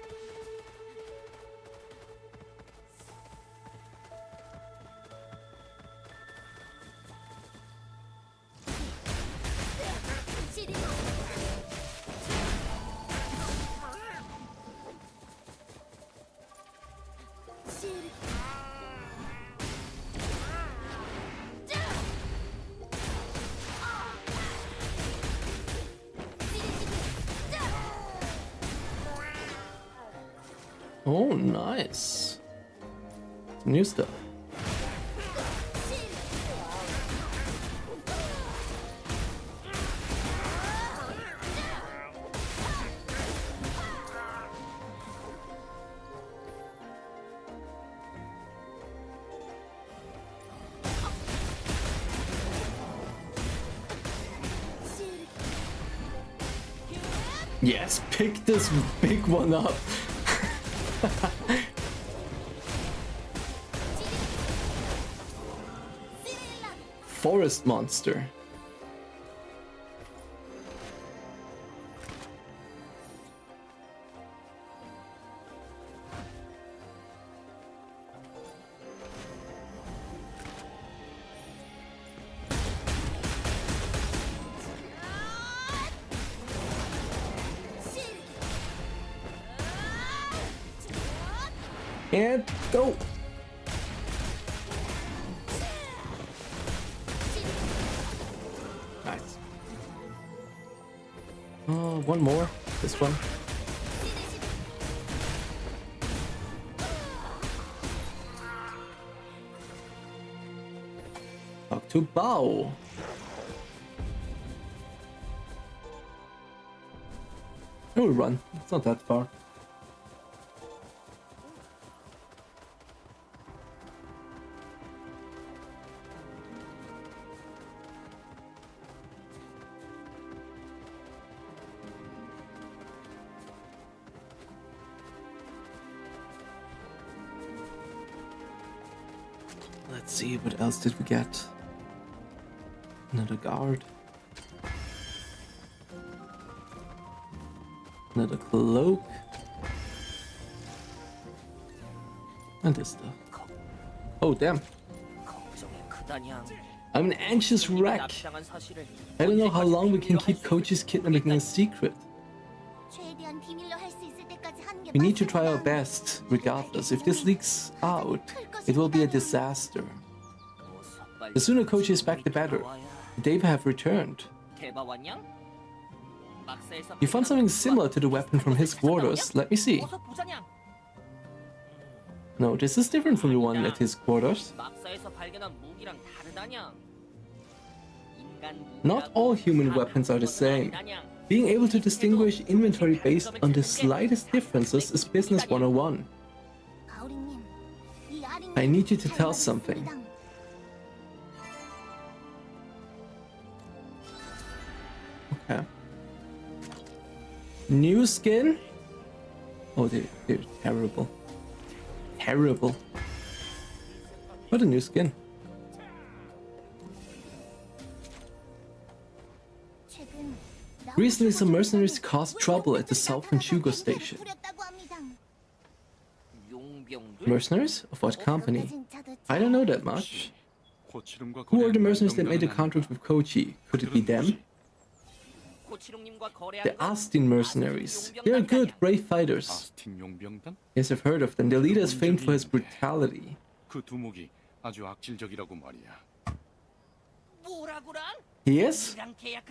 Oh, nice. Some new stuff. Yes, pick this big one up. Forest monster. And go. Nice. Oh, one more. This one. Talk to Bow. I will run. It's not that far. Let's see, what else did we get? Another guard. Another cloak. And this stuff. Oh, damn. I'm an anxious wreck. I don't know how long we can keep Kochi's kidnapping a secret. We need to try our best, regardless. If this leaks out, it will be a disaster. The sooner Kochi is back, the better. They have returned. You found something similar to the weapon from his quarters. Let me see. No, this is different from the one at his quarters. Not all human weapons are the same. Being able to distinguish inventory based on the slightest differences is business 101. I need you to tell something. Okay. New skin? Oh, they're terrible. Terrible. What a new skin. Recently, some mercenaries caused trouble at the southern Shugo station. Mercenaries? Of what company? I don't know that much. Who are the mercenaries that made the contract with Kochi? Could it be them? The Austin mercenaries. They are good, brave fighters. 아스틴 용병단? Yes, I've heard of them. Their leader is famed for his brutality. 그 두목이 아주 악질적이라고 말이야. He is?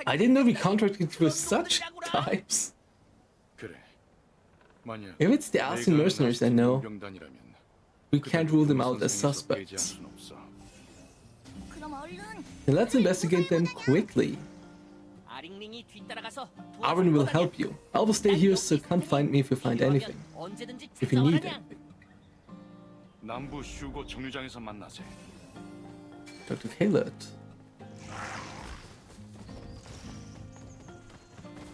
I didn't know we contracted with such types. 그래. 만약 If it's the Austin mercenaries, I know. 용병단이라면 We can't rule them out as suspects. Then let's investigate them quickly. Aaron will help you. I will stay here, so come find me if you find anything. If you need anything. 남부 슈고 정류장에서 만나세. Dr. Kaled.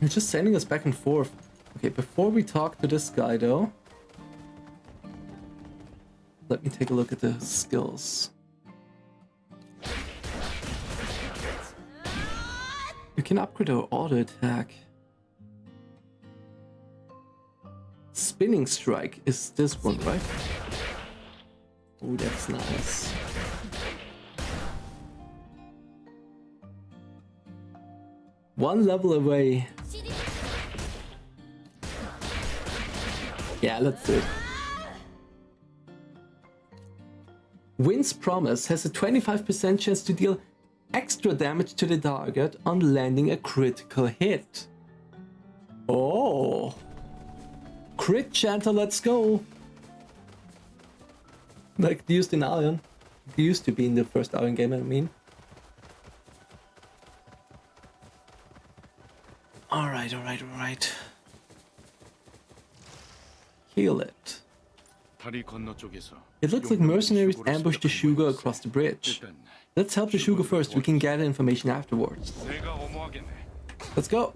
You're just sending us back and forth. Okay, before we talk to this guy though, let me take a look at the skills. You can upgrade our auto attack. Spinning strike is this one, right? Oh, that's nice. One level away. Yeah, let's do it. Wind's Promise has a 25% chance to deal extra damage to the target on landing a critical hit. Oh! Crit Chanter, let's go! Like used in Allion. It used to be in the first Allion game, I mean. Alright. Heal it. It looks like mercenaries ambushed the Shugo across the bridge. Let's help the Shugo first, we can gather information afterwards. Let's go!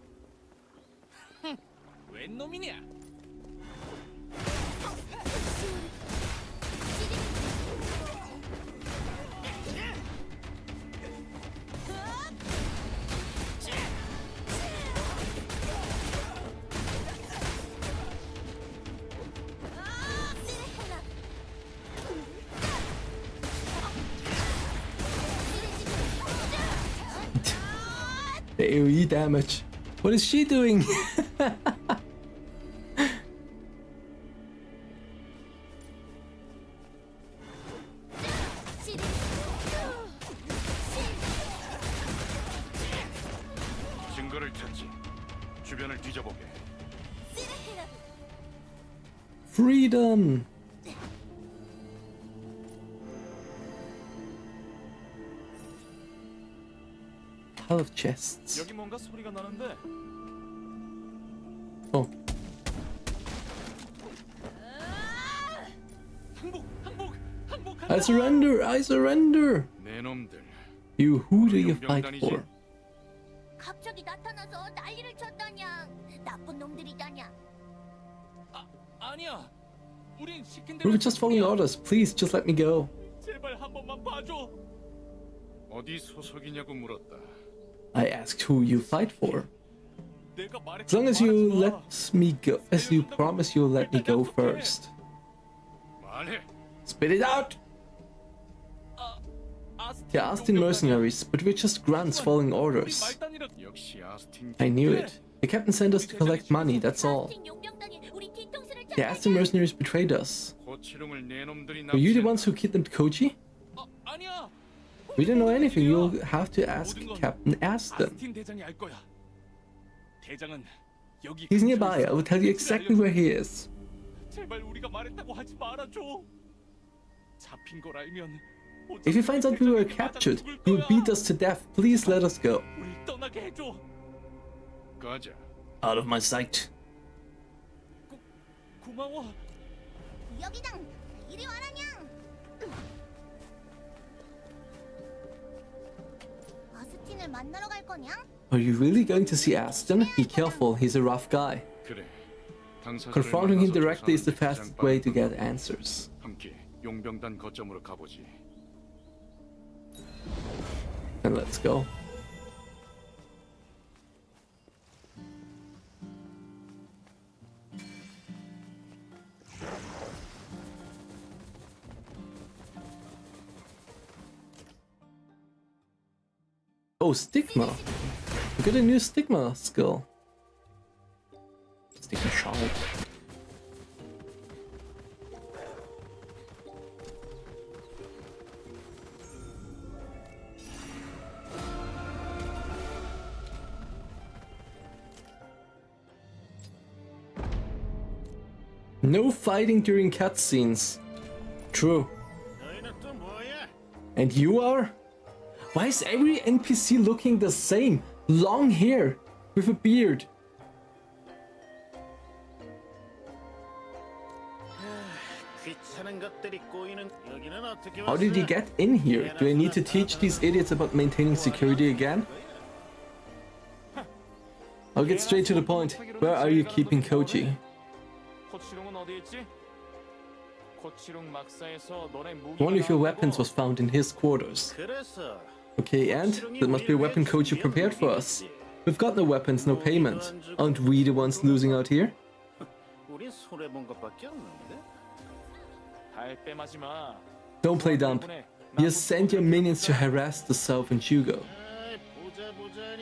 The AoE damage. What is she doing? Freedom! Pile of chests. Oh. I surrender! I surrender! You, who do you fight for? 갑자기 나타나서 난리를 쳤다냐. 나쁜 놈들이다냐. 아니야. 우린 시킨 We were just following orders. Please, just let me go. 제발 한 번만 봐줘. 어디 소속이냐고 물었다. I asked who you fight for. As long as you let me go, as you promise you'll let me go first. Spit it out! The Austin mercenaries, but we're just grunts following orders. I knew it. The captain sent us to collect money, that's all. The Austin mercenaries betrayed us. Were you the ones who kidnapped Kochi? We don't know anything, you'll have to ask Captain Aston. He's nearby, I will tell you exactly where he is. If he finds out we were captured, he will beat us to death. Please let us go. Out of my sight. 여기장, 이리 와라냥. 아스틴을 만나러 갈 거냐? Are you really going to see Aston? Be careful, he's a rough guy. Confronting him directly is the fastest way to get answers. Then let's go. Oh, Stigma. get a new Stigma skill. Stigma shard. No fighting during cutscenes. True. And you are? Why is every NPC looking the same? Long hair with a beard. How did he get in here? Do I need to teach these idiots about maintaining security again? I'll get straight to the point. Where are you keeping Kochi? One of your weapons was found in his quarters. Okay, and that must be a weapon Kochi prepared for us. We've got no weapons, no payment. Aren't we the ones losing out here? Don't play dumb. You sent your minions to harass the South and Shugo.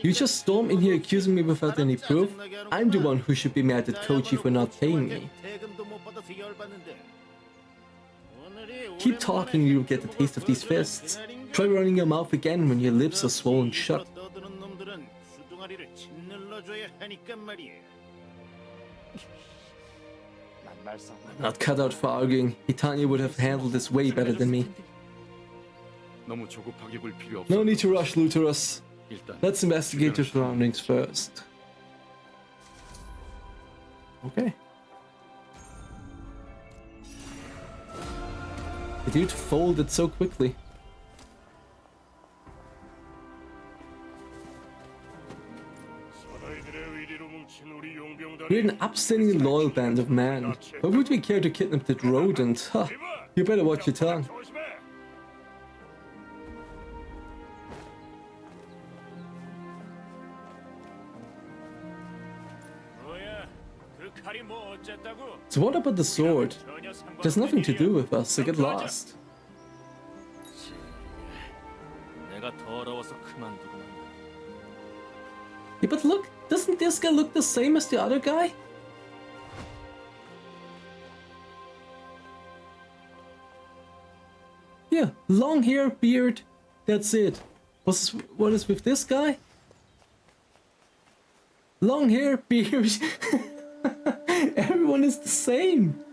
You just storm in here accusing me without any proof? I'm the one who should be mad at Kochi for not paying me. Keep talking and you'll get a taste of these fists. Try running your mouth again when your lips are swollen shut. I'm not cut out for arguing. Hitanya would have handled this way better than me. No need to rush, Luteros. Let's investigate the surroundings first. Okay. The dude folded so quickly. We're an upstanding loyal band of men. Why would we care to kidnap that rodent? Huh, you better watch your tongue. So what about the sword? It has nothing to do with us, so get lost. Yeah, but look, doesn't this guy look the same as the other guy? Yeah, long hair, beard, that's it. What is with this guy? Long hair, beard. Everyone is the same.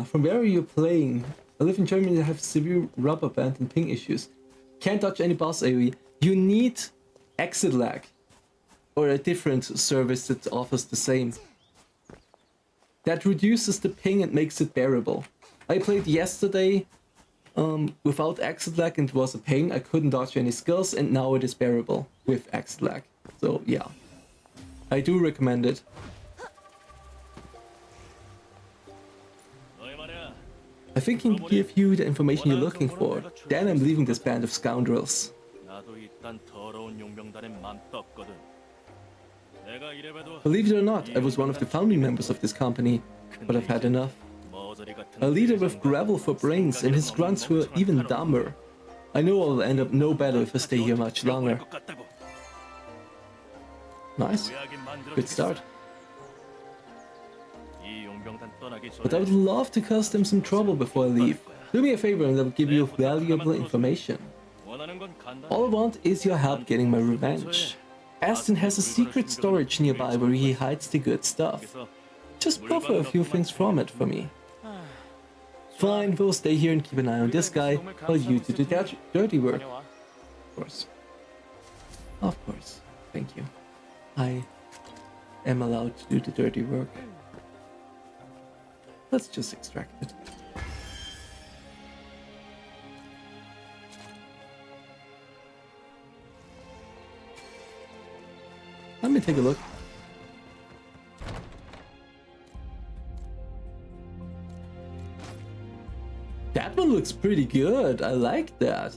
From where are you playing? I live in Germany and have severe rubber band and ping issues. Can't touch any boss AoE. You need exit lag. Or a different service that offers the same. That reduces the ping and makes it bearable. I played yesterday without exit lag and it was a ping. I couldn't dodge any skills and now it is bearable with exit lag. So yeah, I do recommend it. I think I can give you the information you're looking for. Then I'm leaving this band of scoundrels. Believe it or not, I was one of the founding members of this company, but I've had enough. A leader with gravel for brains and his grunts who are even dumber. I know I'll end up no better if I stay here much longer. Nice. Good start. But I would love to cause them some trouble before I leave. Do me a favor and I'll give you valuable information. All I want is your help getting my revenge. Aston has a secret storage nearby where he hides the good stuff. Just buffer a few things from it for me. Fine, we'll stay here and keep an eye on this guy while you do the dirty work. Of course. Of course. Thank you. I am allowed to do the dirty work. Let's just extract it. Let me take a look. That one looks pretty good. I like that.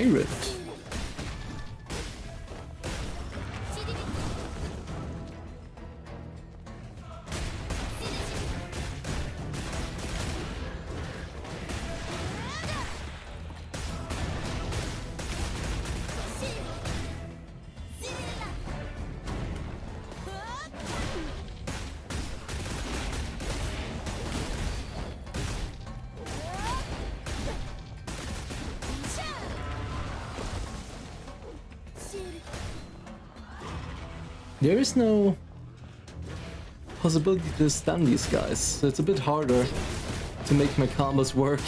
pirate. There is no possibility to stun these guys, so it's a bit harder to make my combos work.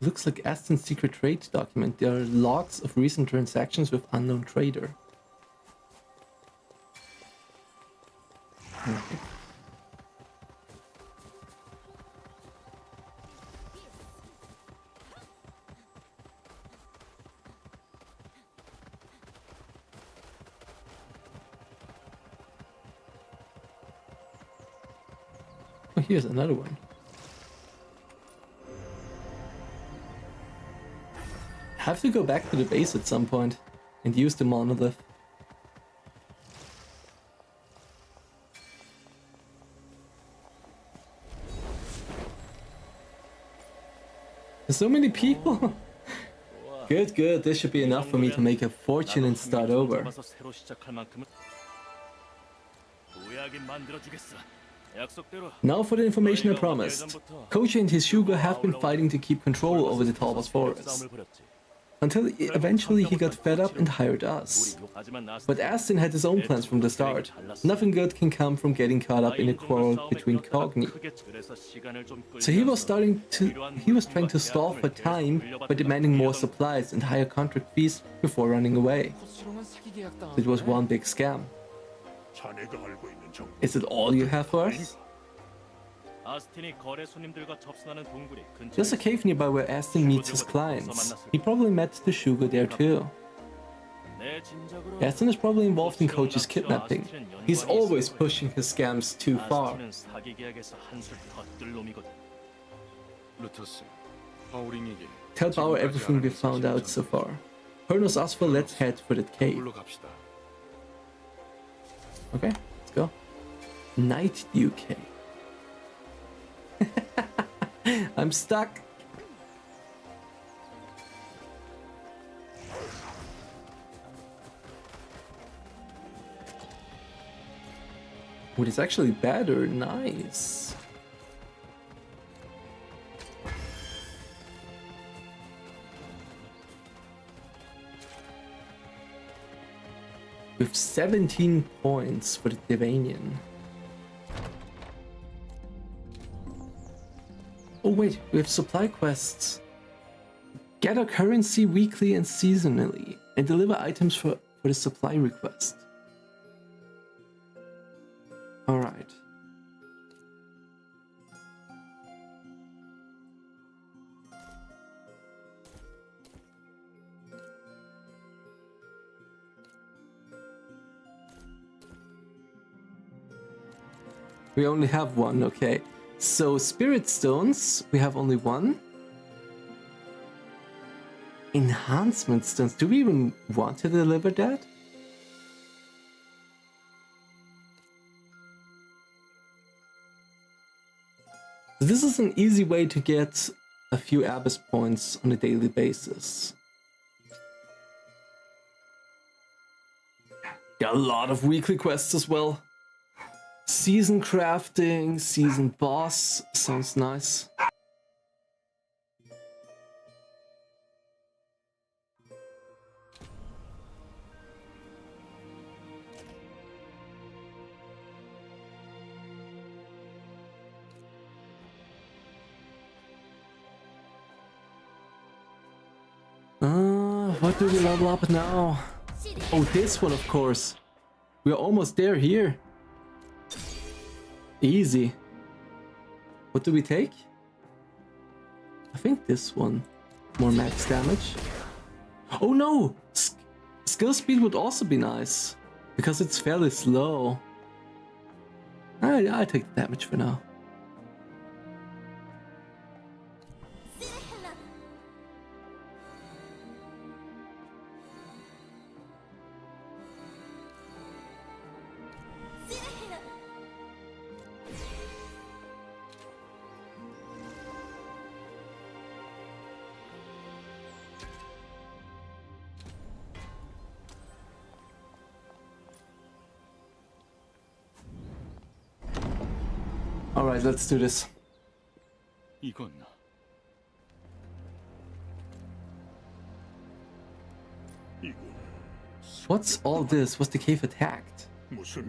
Looks like Aston's secret trade document. There are logs of recent transactions with unknown trader. Okay. Oh, here's another one. Have to go back to the base at some point and use the monolith. There's so many people. Good, good. This should be enough for me to make a fortune and start over. Now for the information I promised. Kochi and his Shugo have been fighting to keep control over the Talbas Forest. Until eventually he got fed up and hired us. But Aston had his own plans from the start. Nothing good can come from getting caught up in a quarrel between cogni. So he was trying to stall for time by demanding more supplies and higher contract fees before running away. It was one big scam. Is it all you have for us? There's a cave nearby where Aston meets his clients. He probably met the Shugo there too. Aston is probably involved in Kochi's kidnapping. He's always pushing his scams too far. Tell Bauer everything we found out so far. Pernos Azphel, let's head for that cave. Okay, let's go. Night Dew Cave. I'm stuck. What is actually better? Nice. With 17 points for the Devanian. Oh wait, we have supply quests. Gather currency weekly and seasonally, and deliver items for the supply request. Alright. We only have one, okay. So, Spirit Stones, we have only one. Enhancement Stones, do we even want to deliver that? This is an easy way to get a few Abyss points on a daily basis. Got a lot of weekly quests as well. Season crafting, season boss, sounds nice. What do we level up now? Oh, this one, of course. We're almost there here. Easy. What do we take? I think this one. More max damage. Oh no! Skill speed would also be nice. Because it's fairly slow. I take the damage for now. Alright, let's do this. What's all this? Was the cave attacked? We should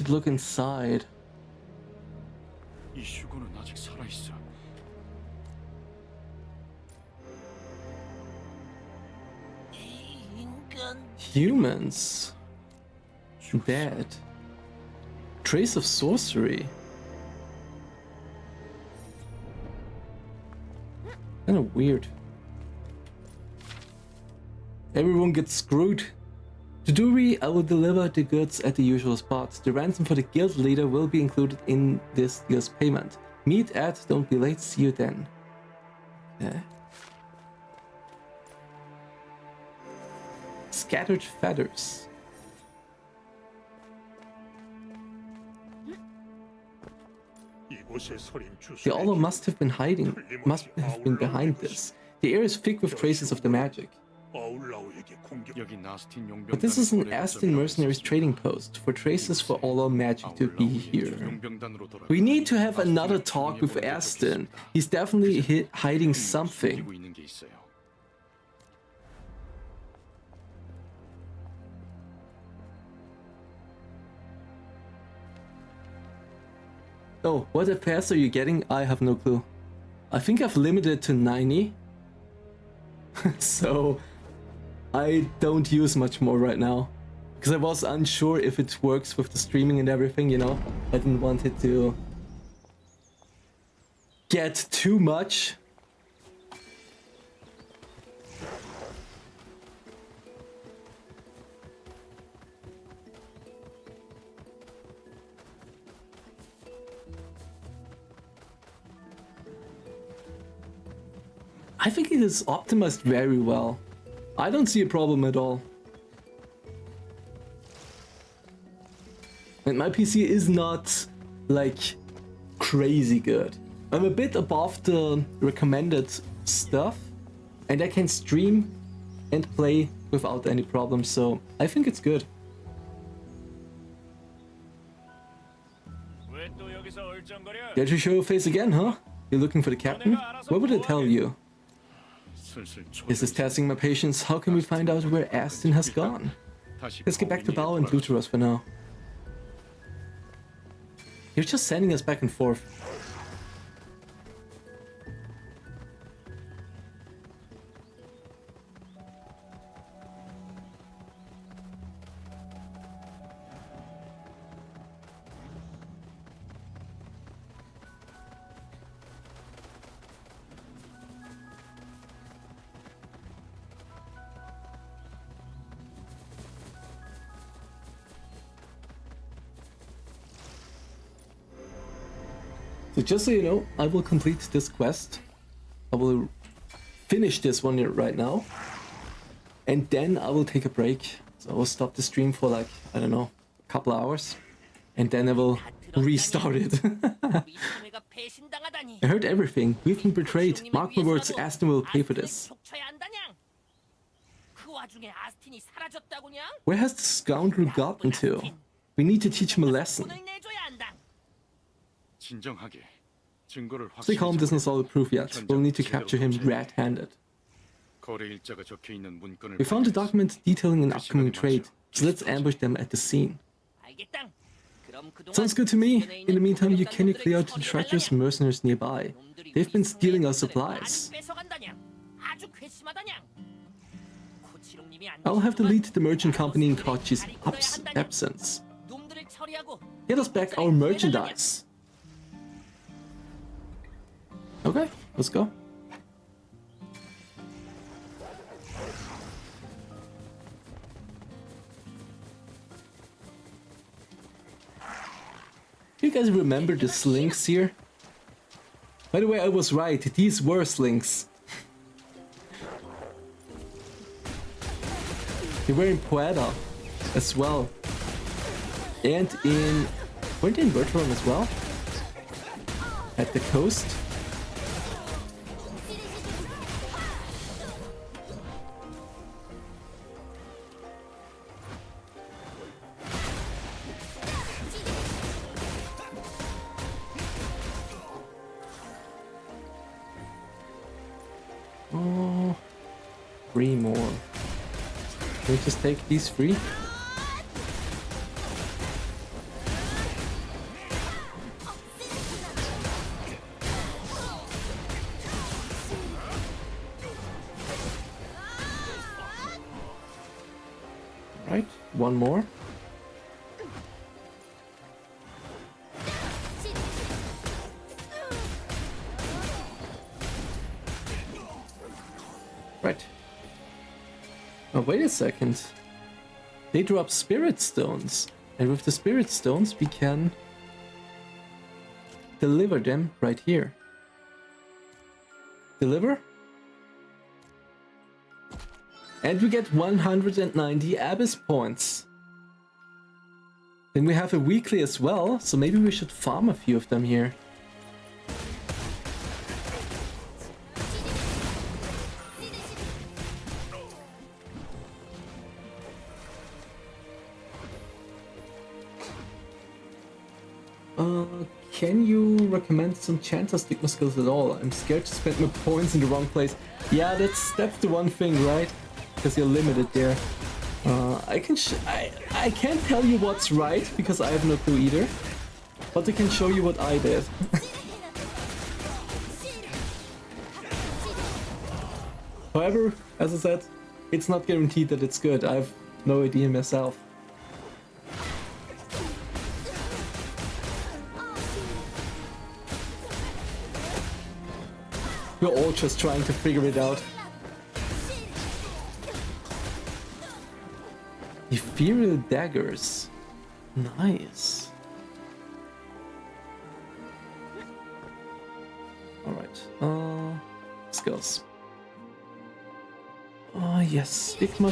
look inside. Humans. Dead. Trace of sorcery. Kinda weird. Everyone gets screwed. To Duri, I will deliver the goods at the usual spots. The ransom for the guild leader will be included in this year's payment. Meet at, don't be late, see you then. Okay. Scattered feathers. The Allor must have been behind this. The air is thick with traces of the magic. But this is an Aston mercenaries trading post, for traces for Allor magic to be here. We need to have another talk with Aston. He's definitely hiding something. Oh, what FPS are you getting? I have no clue. I think I've limited it to 90. So I don't use much more right now. Because I was unsure if it works with the streaming and everything, you know? I didn't want it to get too much. I think it is optimized very well. I don't see a problem at all. And my PC is not, like, crazy good. I'm a bit above the recommended stuff, and I can stream and play without any problems, so I think it's good. Did you show your face again, huh? You're looking for the captain? What would I tell you? This is testing my patience. How can we find out where Aston has gone? Let's get back to Bao and Luteros for now. You're just sending us back and forth. So just so you know, I will complete this quest. I will finish this one right now. And then I will take a break. So I will stop the stream for like, I don't know, a couple hours. And then I will restart it. I heard everything. We've been betrayed. Mark my words, Aston will pay for this. Where has the scoundrel gotten to? We need to teach him a lesson. Stay calm doesn't solve the proof yet. We'll need to capture him red-handed. We found a document detailing an upcoming trade, so let's ambush them at the scene. Sounds good to me. In the meantime, you can clear out the treacherous mercenaries nearby. They've been stealing our supplies. I'll have to lead the merchant company in Kochi's absence. Get us back our merchandise. Okay, let's go. Do you guys remember the slings here? By the way, I was right, these were slings. They were in Pueda as well. And in... weren't they in Verteron as well? At the coast? Oh, 3 more. Can we just take these 3? Right, 1 more. Right. Oh, wait a second. They drop spirit stones. And with the spirit stones, we can deliver them right here. Deliver. And we get 190 Abyss points. Then we have a weekly as well, so maybe we should farm a few of them here. Can you recommend some chance or Stigma skills at all? I'm scared to spend my points in the wrong place. Yeah, that's the one thing, right? Because you're limited there. I can't tell you what's right because I have no clue either. But I can show you what I did. However, as I said, it's not guaranteed that it's good. I have no idea myself. We're all just trying to figure it out. Ethereal daggers. Nice. Alright. Skills. Oh yes, Stigma.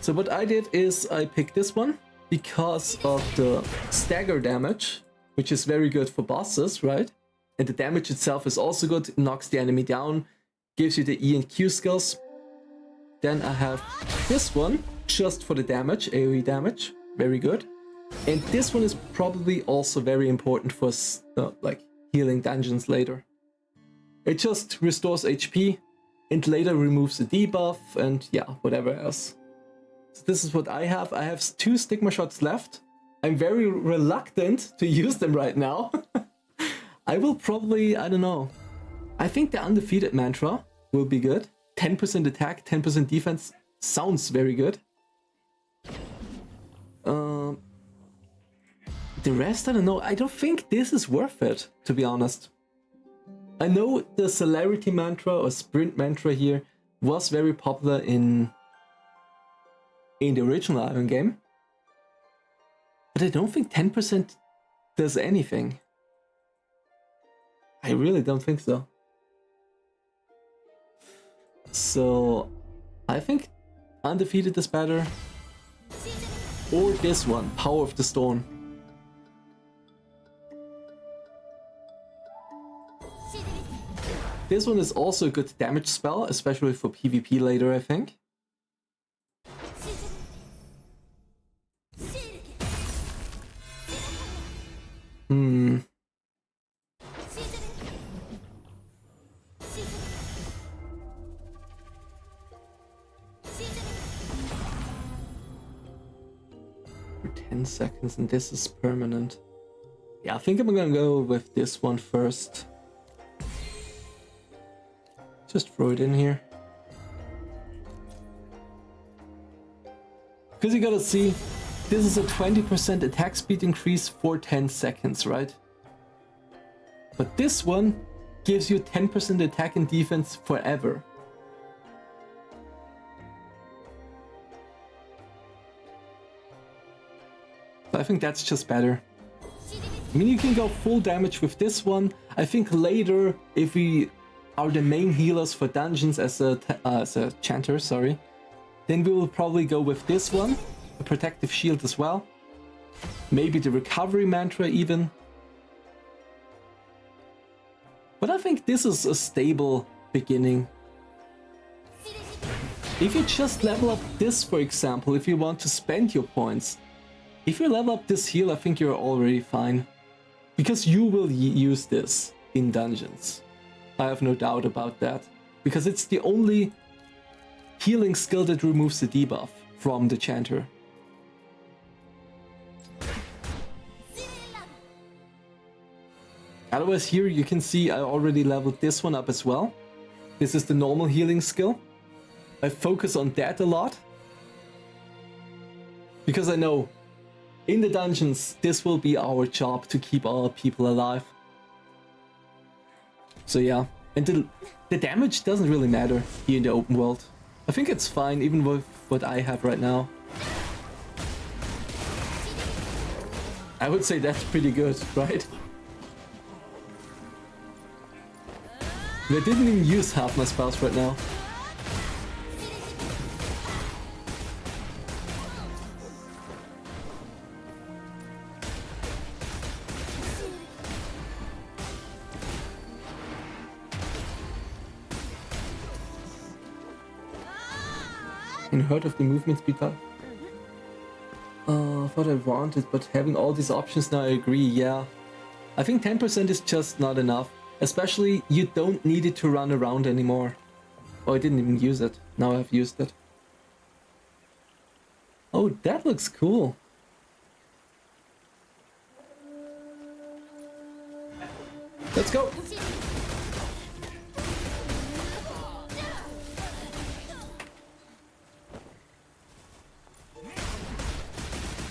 So what I did is I picked this one because of the stagger damage, which is very good for bosses, right? And the damage itself is also good, it knocks the enemy down, gives you the E and Q skills. Then I have this one, just for the damage, AoE damage, very good. And this one is probably also very important for like healing dungeons later. It just restores HP and later removes the debuff and yeah, whatever else. So this is what I have. I have 2 Stigma shots left. I'm very reluctant to use them right now. I will probably, I don't know. I think the undefeated mantra will be good. 10% attack, 10% defense sounds very good. The rest, I don't know. I don't think this is worth it, to be honest. I know the celerity mantra or sprint mantra here was very popular in the original Iron game. But I don't think 10% does anything. I really don't think so. So, I think undefeated is better. Or this one, Power of the Storm. This one is also a good damage spell, especially for PvP later, I think. For 10 seconds, and this is permanent. Yeah, I think I'm gonna go with this one first. Just throw it in here. Because you gotta see, this is a 20% attack speed increase for 10 seconds, right? But this one gives you 10% attack and defense forever. So I think that's just better. I mean, you can go full damage with this one. I think later, if we are the main healers for dungeons as a chanter, sorry, then we will probably go with this one, a protective shield as well. Maybe the recovery mantra even. But I think this is a stable beginning. If you just level up this, for example, if you want to spend your points, if you level up this heal, I think you're already fine. Because you will use this in dungeons. I have no doubt about that. Because it's the only healing skill that removes the debuff from the chanter. Otherwise here you can see I already leveled this one up as well. This is the normal healing skill. I focus on that a lot. Because I know in the dungeons this will be our job to keep our people alive. So yeah, and the damage doesn't really matter here in the open world. I think it's fine even with what I have right now. I would say that's pretty good, right? I didn't even use half my spells right now. Heard of the movement speed up? Thought I wanted, but having all these options now, I agree, yeah. I think 10% is just not enough. Especially, you don't need it to run around anymore. Oh, I didn't even use it. Now I've used it. Oh, that looks cool. Let's go!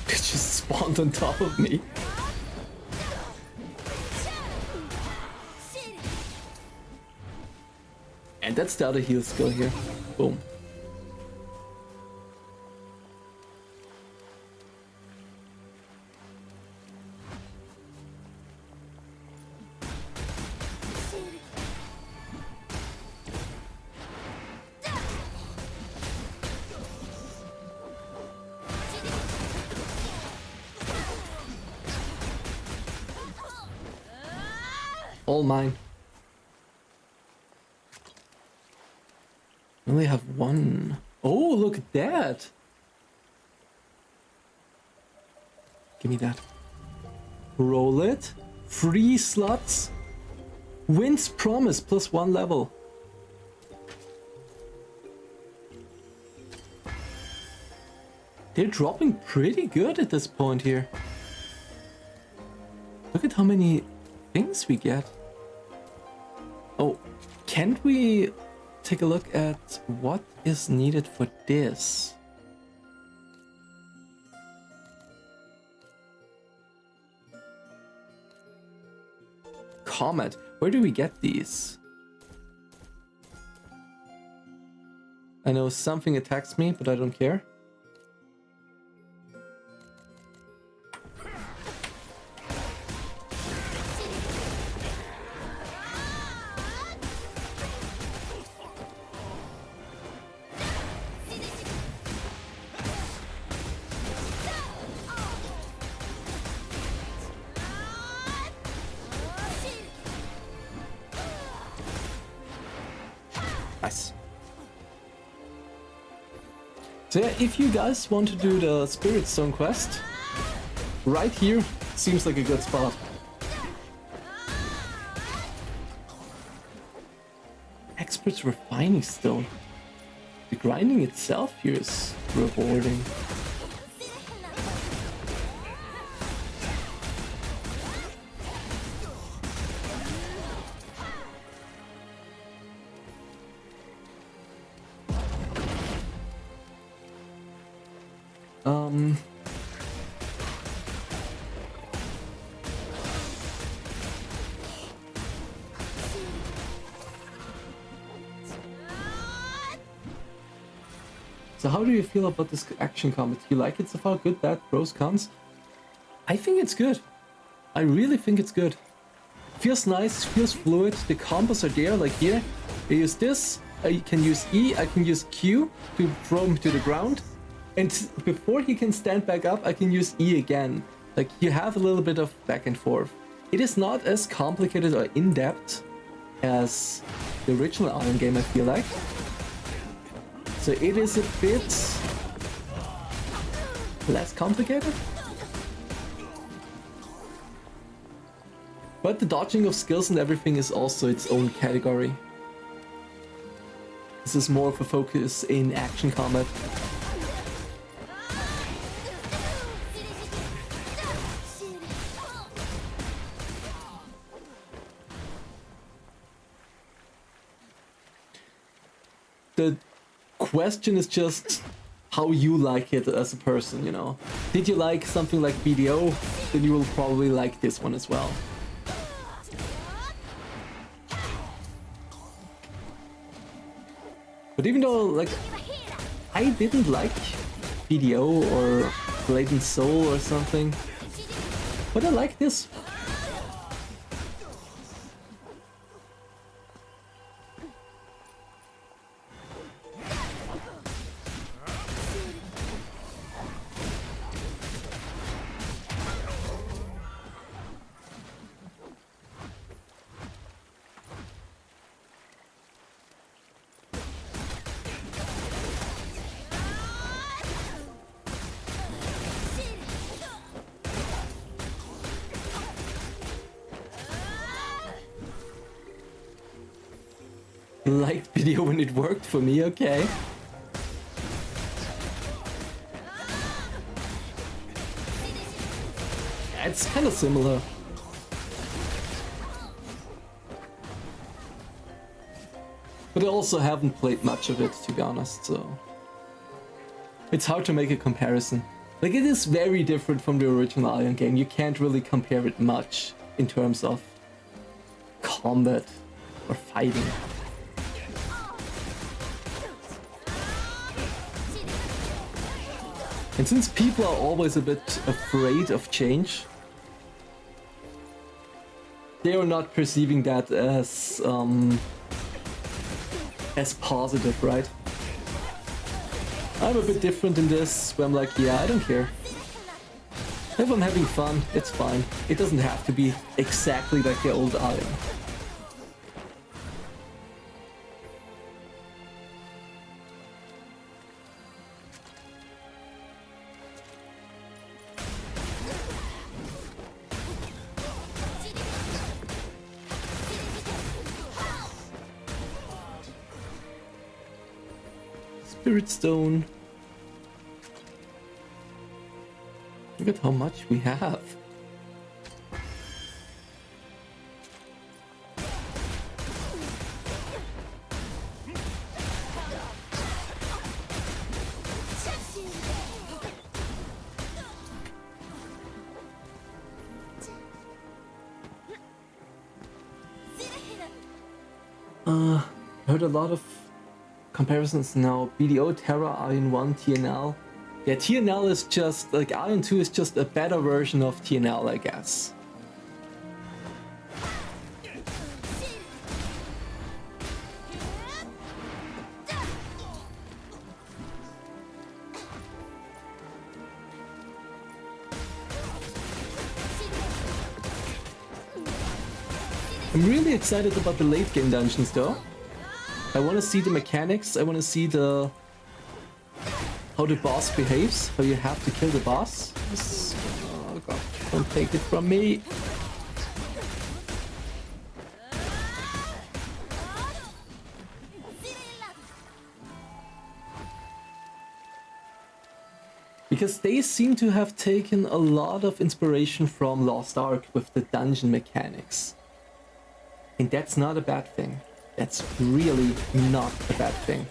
It just spawned on top of me. And that's the other heal skill here. Boom. All mine. I only have one. Oh, look at that. Give me that. Roll it. 3 slots. Wind's Promise plus 1 level. They're dropping pretty good at this point here. Look at how many things we get. Oh, can't we take a look at what is needed for this? Comet. Where do we get these? I know something attacks me, but I don't care. So yeah, if you guys want to do the Spirit Stone quest, right here seems like a good spot. Expert's Refining Stone. The grinding itself here is rewarding. So how do you feel about this action combat? Do you like it so far? Good, bad, pros, cons? I think it's good. I really think it's good. Feels nice, feels fluid, the combos are there, like here. I use this, I can use E, I can use Q to throw him to the ground. And before he can stand back up, I can use E again. Like, you have a little bit of back and forth. It is not as complicated or in-depth as the original Iron game, I feel like. So it is a bit less complicated. But the dodging of skills and everything is also its own category. This is more of a focus in action combat. The question is just how you like it as a person, you know. Did you like something like BDO? Then you will probably like this one as well. But even though, like, I didn't like BDO or Blatant Soul or something, but I like this. Liked video when it worked for me, okay. It's kind of similar. But I also haven't played much of it, to be honest, so it's hard to make a comparison. Like, it is very different from the original Iron game. You can't really compare it much in terms of combat or fighting. And since people are always a bit afraid of change, they are not perceiving that as positive, right? I'm a bit different in this, where I'm like, yeah, I don't care. If I'm having fun, it's fine. It doesn't have to be exactly like the old Iron. Spirit Stone. Look at how much we have. Heard a lot of comparisons now. BDO, Terra, Iron 1, TNL. Yeah, TNL is just, like, Iron 2 is just a better version of TNL, I guess. I'm really excited about the late game dungeons though. I want to see the mechanics, I want to see how the boss behaves, how you have to kill the boss. Oh god, don't take it from me. Because they seem to have taken a lot of inspiration from Lost Ark with the dungeon mechanics. And that's not a bad thing. That's really not a bad thing.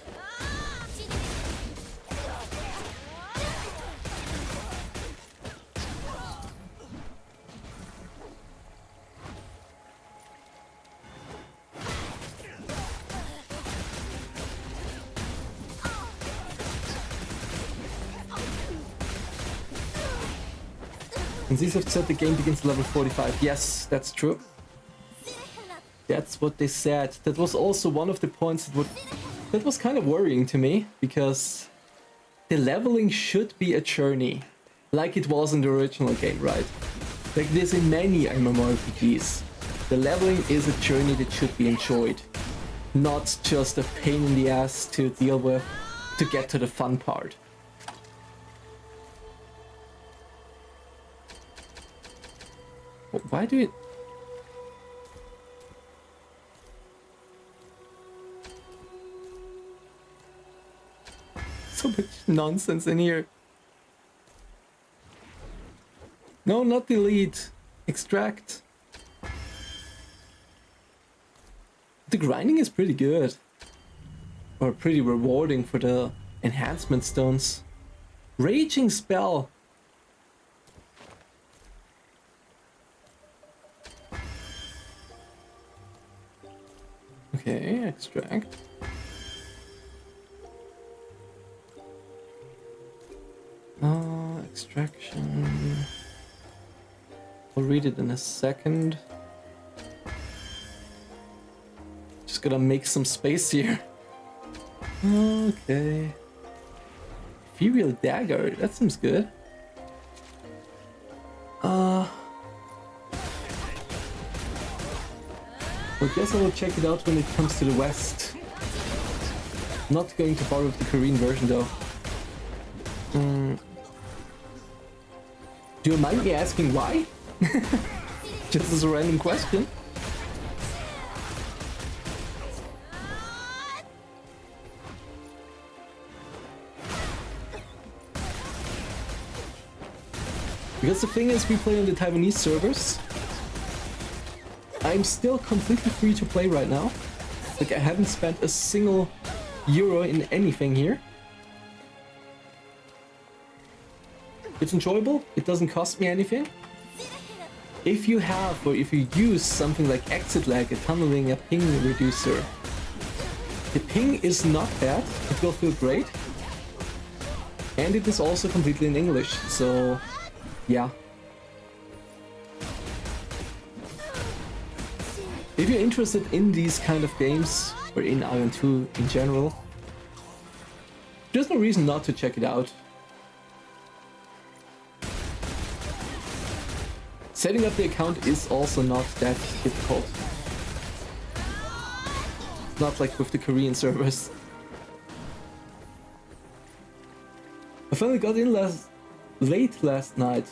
And these have said the game begins level 45. Yes, that's true. That's what they said. That was also one of the points that was kind of worrying to me, because the leveling should be a journey, like it was in the original game, right? Like it is in many MMORPGs. The leveling is a journey that should be enjoyed, not just a pain in the ass to deal with to get to the fun part. Why do it? So much nonsense in here. No, not delete. Extract. The grinding is pretty good. Or pretty rewarding for the enhancement stones. Raging spell. Okay, extract. Extraction. I'll read it in a second. Just gotta make some space here. Okay. Imperial dagger, that seems good. I guess I will check it out when it comes to the west. Not going to borrow the Korean version though. Do you mind me asking why? Just as a random question. Because the thing is, we play on the Taiwanese servers. I'm still completely free to play right now. Like, I haven't spent a single euro in anything here. It's enjoyable, it doesn't cost me anything. If you have, or if you use something like exit lag, a tunneling, a ping reducer, the ping is not bad, it will feel great. And it is also completely in English, so yeah. If you're interested in these kind of games, or in Iron 2 in general, there's no reason not to check it out. Setting up the account is also not that difficult. Not like with the Korean servers. I finally got in late last night.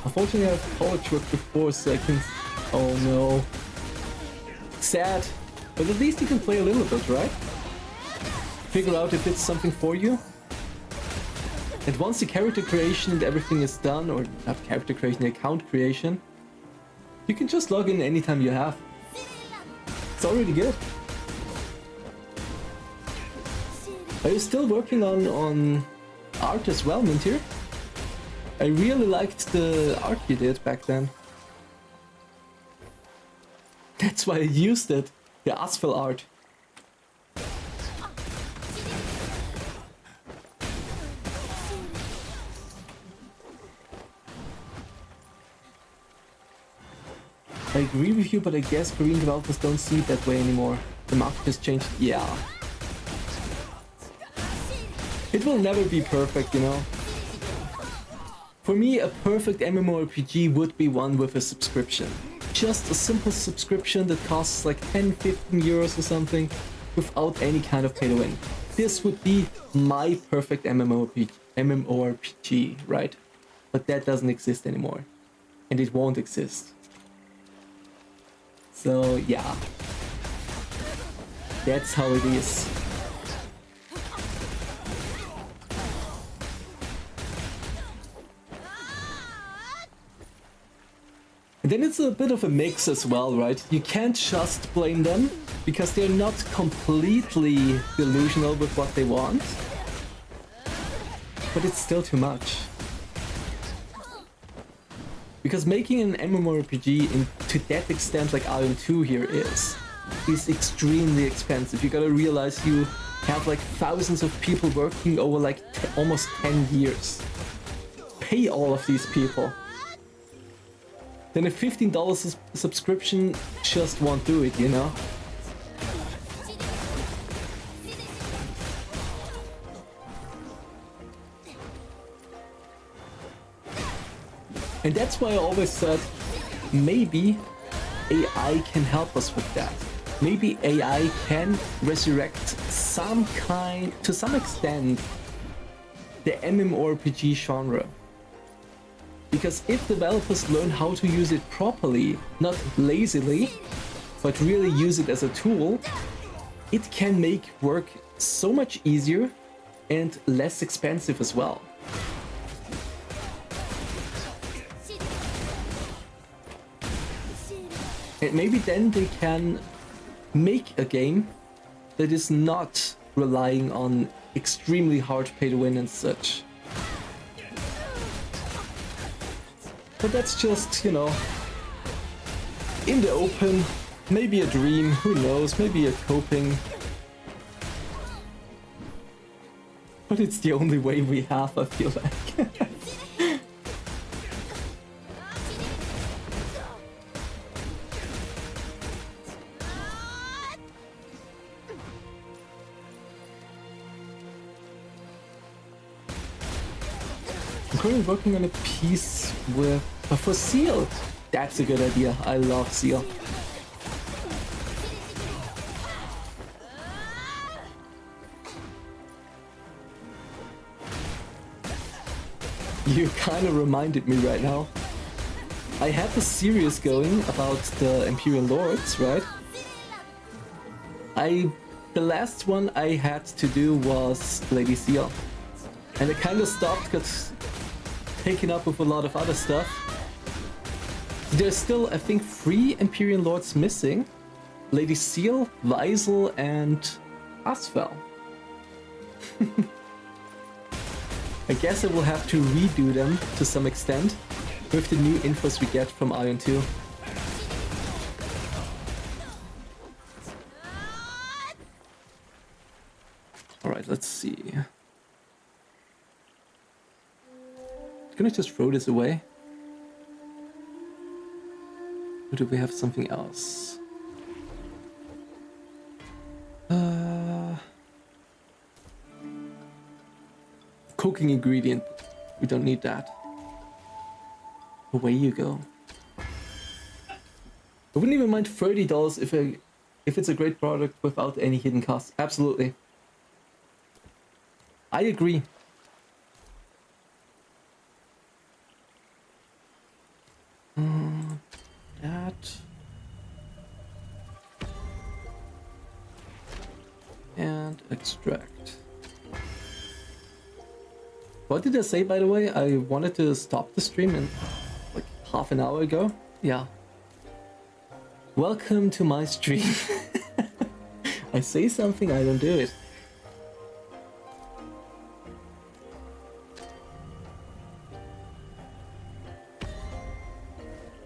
Unfortunately I have college work before, so I can... Oh no. Sad. But at least you can play a little bit, right? Figure out if it's something for you. And once the character creation and everything is done, or not character creation, the account creation, you can just log in anytime you have. It's already good. Are you still working on art as well, Mintier? I really liked the art you did back then. That's why I used it, the Azphel art. I agree with you, but I guess Korean developers don't see it that way anymore. The market has changed. Yeah. It will never be perfect, you know. For me, a perfect MMORPG would be one with a subscription. Just a simple subscription that costs like 10-15 euros or something, without any kind of pay to win. This would be my perfect MMORPG, right? But that doesn't exist anymore. And it won't exist. So yeah, that's how it is. And then it's a bit of a mix as well, right? You can't just blame them, because they're not completely delusional with what they want. But it's still too much. Because making an MMORPG to that extent like Iron 2 here is extremely expensive. You gotta realize you have like thousands of people working over like almost 10 years. Pay all of these people. then a $15 subscription just won't do it, you know? And that's why I always said, maybe AI can help us with that. Maybe AI can resurrect to some extent, the MMORPG genre. Because if developers learn how to use it properly, not lazily, but really use it as a tool, it can make work so much easier and less expensive as well. And maybe then they can make a game that is not relying on extremely hard pay to win and such. But that's just, you know, in the open, maybe a dream, who knows, maybe a coping. But it's the only way we have, I feel like. I'm currently working on a piece for Seal. That's a good idea. I love Seal. You kind of reminded me right now. I had the series going about the Empyrean Lords, right? The last one I had to do was Lady Seal. And I kind of stopped, got taken up with a lot of other stuff. There's still, I think, 3 Empyrean Lords missing. Lady Seal, Weisel, and Azphel. I guess I will have to redo them to some extent with the new infos we get from Ion 2. Alright, let's see. Can I just throw this away? Or do we have something else? Cooking ingredient. We don't need that. Away you go. I wouldn't even mind $30 if it's a great product without any hidden costs. Absolutely. I agree. That. And extract. What did I say, by the way? I wanted to stop the stream in like half an hour ago. Yeah. Welcome to my stream. I say something, I don't do it.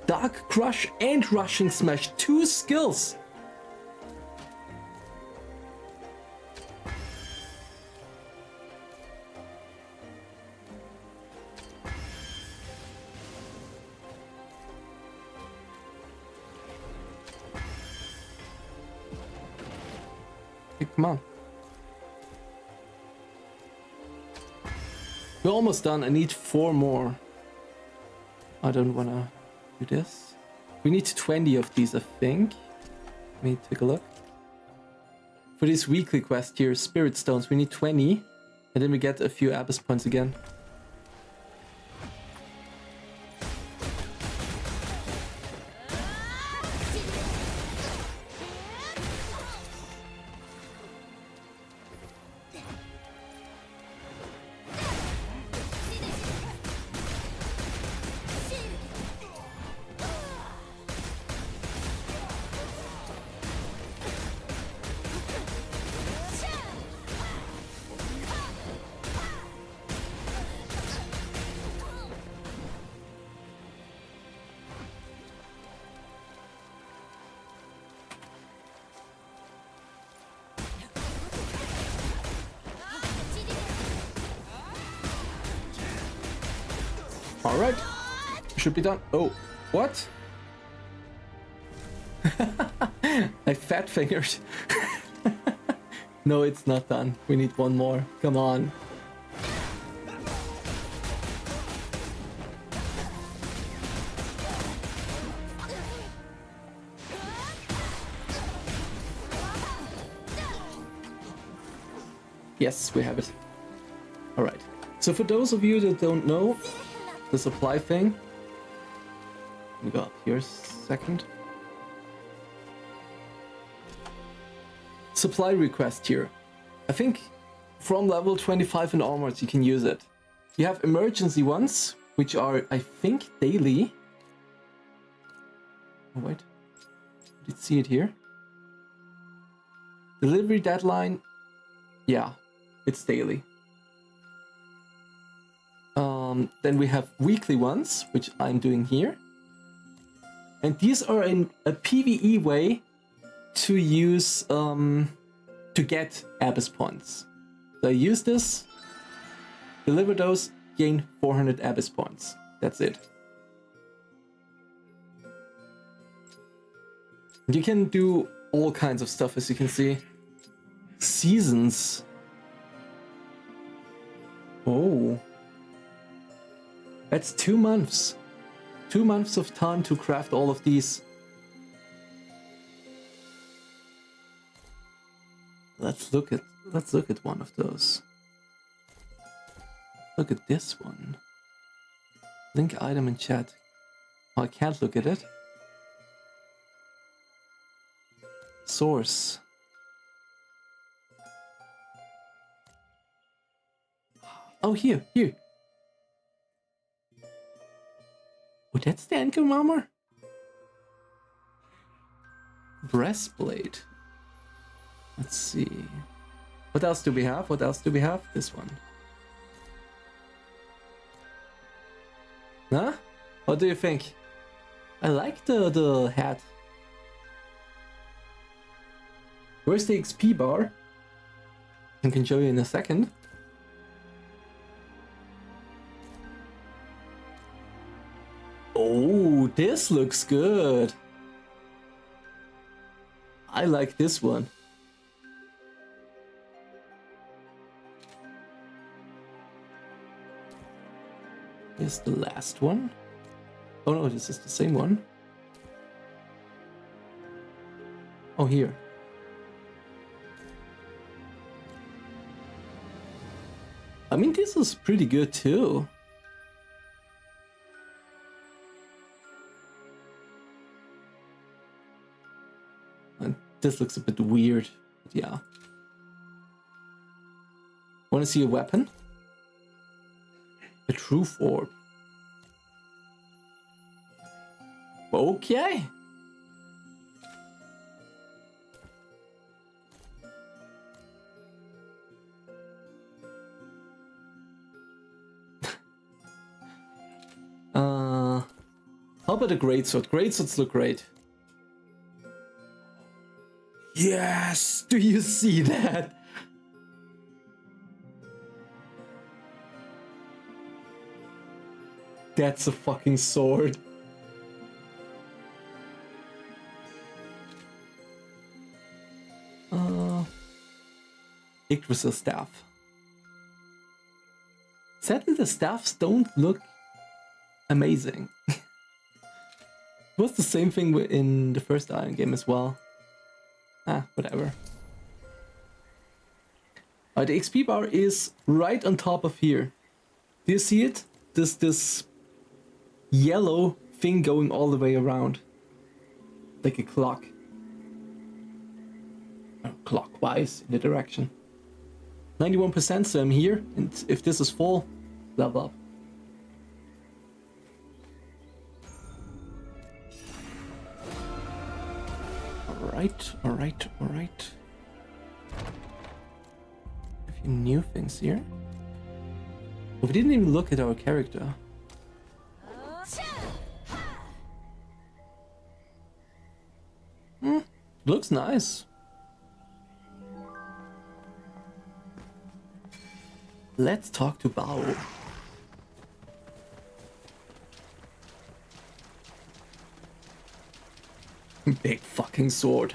Dark Crush and Rushing Smash, 2 skills. Hey, come on. We're almost done. I need 4 more. I don't wanna do this. We need 20 of these, I think. Let me take a look. For this weekly quest here, Spirit Stones, we need 20. And then we get a few Abyss points again. Alright. Should be done. Oh, what? I fat fingered. No, it's not done. We need one more. Come on. Yes, we have it. Alright. So for those of you that don't know, the supply thing. Let me go up here a second. Supply request here. I think from level 25 and onwards you can use it. You have emergency ones, which are, I think, daily. Oh, wait. Did you see it here? Delivery deadline. Yeah, it's daily. Then we have weekly ones, which I'm doing here. And these are in a PvE way to use, to get Abyss points. So I use this, deliver those, gain 400 Abyss points. That's it. You can do all kinds of stuff, as you can see. Seasons. Oh. That's 2 months. 2 months of time to craft all of these. Let's look at one of those. Look at this one. Link item in chat. Oh, I can't look at it. Source. Oh, here. Oh, that's the ankle armor? Breastplate. Let's see. What else do we have? This one. Huh? What do you think? I like the hat. Where's the XP bar? I can show you in a second. Oh, this looks good. I like this one. Here's the last one. Oh no, this is the same one. Oh, here. I mean, this is pretty good too. And this looks a bit weird, but yeah. Want to see a weapon? A truth orb. Okay. How about a greatsword? Greatswords look great. Yes! Do you see that? That's a fucking sword. Yggdrasil staff. Sadly, the staffs don't look amazing. It was the same thing in the first Iron game as well. Whatever. The XP bar is right on top of here. Do you see it? This yellow thing going all the way around. Like a clock. Clockwise in the direction. 91%, so I'm here, and if this is full, level up. Alright. A few new things here. Oh, we didn't even look at our character. Looks nice. Let's talk to Bao. Big fucking sword.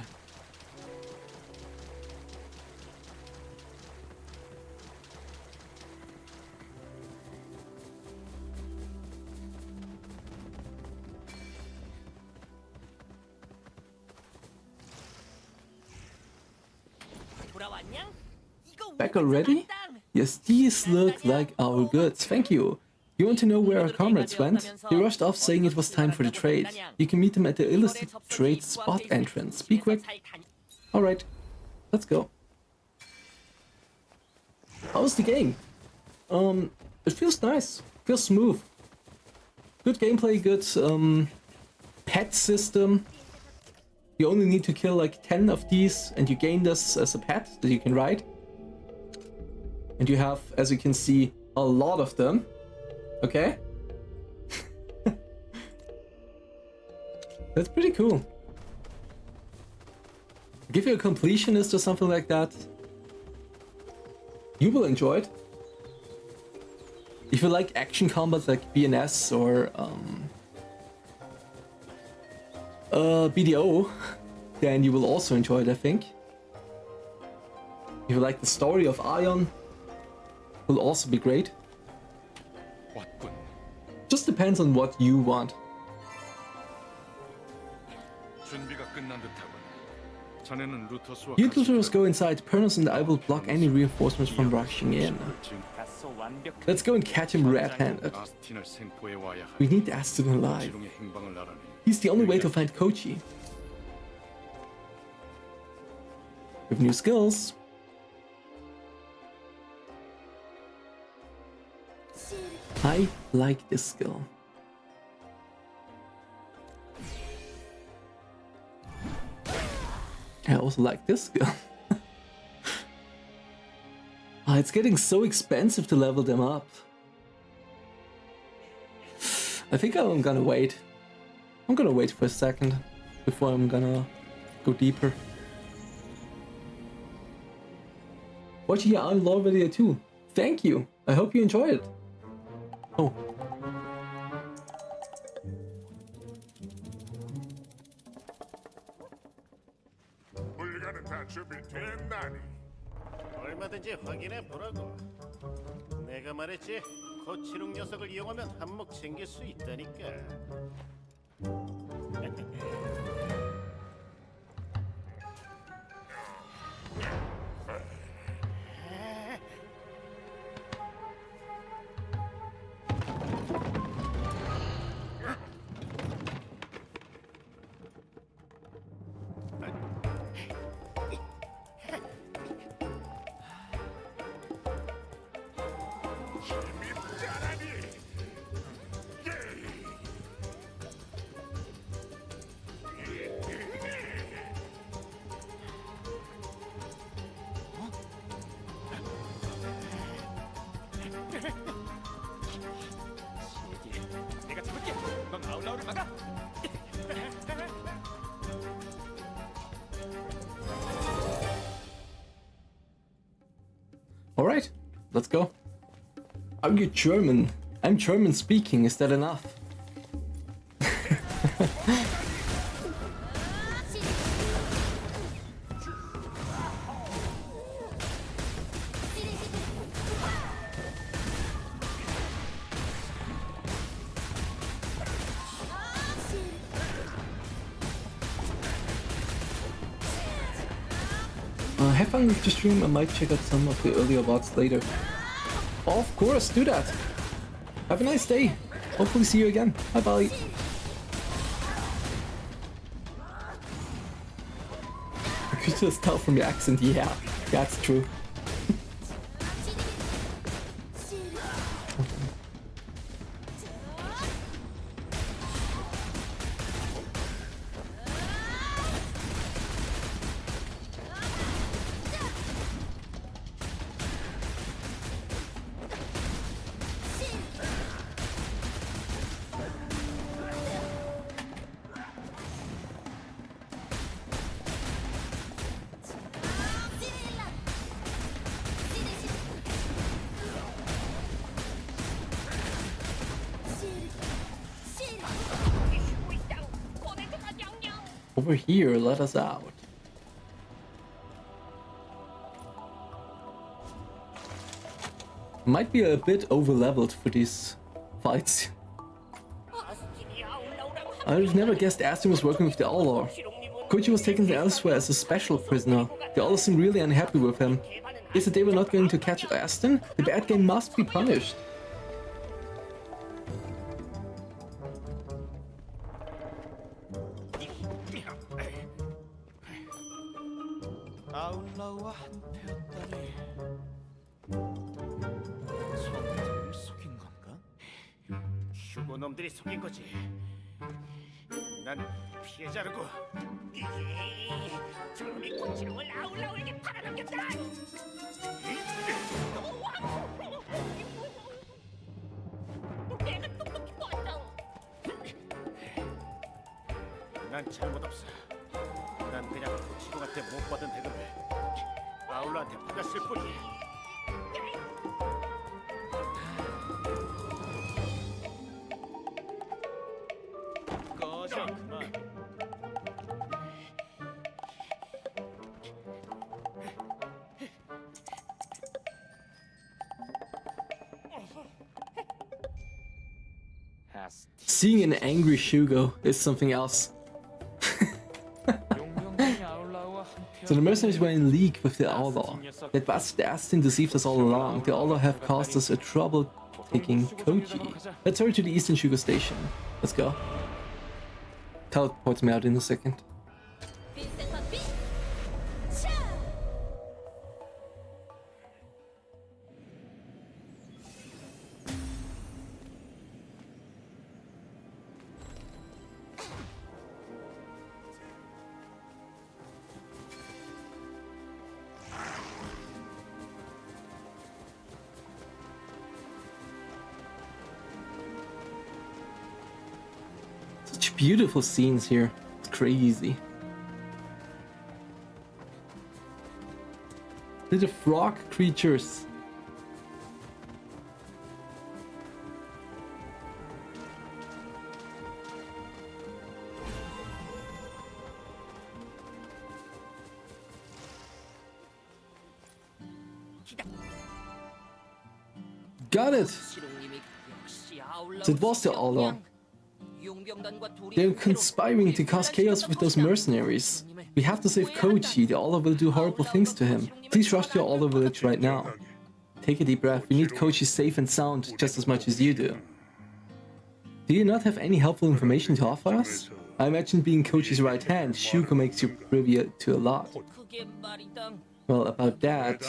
Back already? Yes, these look like our goods. Thank you. You want to know where our comrades went? They rushed off saying it was time for the trade. You can meet them at the illicit trade spot entrance. Be quick. Alright, let's go. How's the game? It feels nice. Feels smooth. Good gameplay, good pet system. You only need to kill like 10 of these and you gain this as a pet that you can ride. And you have, as you can see, a lot of them. Okay? That's pretty cool. Give you a completionist or something like that. You will enjoy it. If you like action combat like BNS or BDO, then you will also enjoy it, I think. If you like the story of Ion, will also be great. Just depends on what you want. You Luteros go inside. Pernos and I will block any reinforcements from rushing in. Let's go and catch him red-handed. We need Azphel alive. He's the only way to find Kochi. With new skills. I like this skill. I also like this skill. It's getting so expensive to level them up. I think I'm gonna wait. I'm gonna wait for a second before I'm gonna go deeper. Watching your Allor video too. Thank you. I hope you enjoyed it. Oh. 물건은 다 준비됐나니? 얼마든지 확인해 보라고. 내가 말했지. 코치룩 녀석을 이용하면 한몫 챙길 수 있다니까. Alright, let's go. Are you German? I'm German speaking, is that enough? Have fun with the stream. I might check out some of the earlier VODs later. Of course, do that. Have a nice day. Hopefully see you again. Bye bye. I could just tell from your accent. Yeah, that's true. over here, let us out. Might be a bit over-leveled for these fights. I've never guessed Aston was working with the Allor. Kochi was taken elsewhere as a special prisoner. The Allor seemed really unhappy with him. They said they were not going to catch Aston? The bad guy must be punished. 아울라와 한패였다니. 저놈들 속인 건가? 휴고 놈들이 속인 거지. 난 피해자라고. 저놈이 코치롱을 아울라오에게 팔아넘겼다. 내가 똑똑히 봤다. 난 잘못 없어. 난 그냥 코치롱한테 못 받은 대금을 아울라한테 받았을 뿐이야. 꺼져 그만. Seeing an angry Shugo is something else. So the mercenaries were in league with the Allor. That bastard Aston deceived us all along. The Allor have caused us a trouble taking Kochi. Let's hurry to the eastern Shugo station. Let's go. Teleports me out in a second. Such beautiful scenes here. It's crazy. Little frog creatures. Got it! So it was the Allor. They're conspiring to cause chaos with those mercenaries. We have to save Kochi. The Allor will do horrible things to him. Please rush to Allor village right now. Take a deep breath. We need Kochi safe and sound just as much as you do. Do you not have any helpful information to offer us? I imagine being Kochi's right hand, Shugo makes you privy to a lot. Well, about that,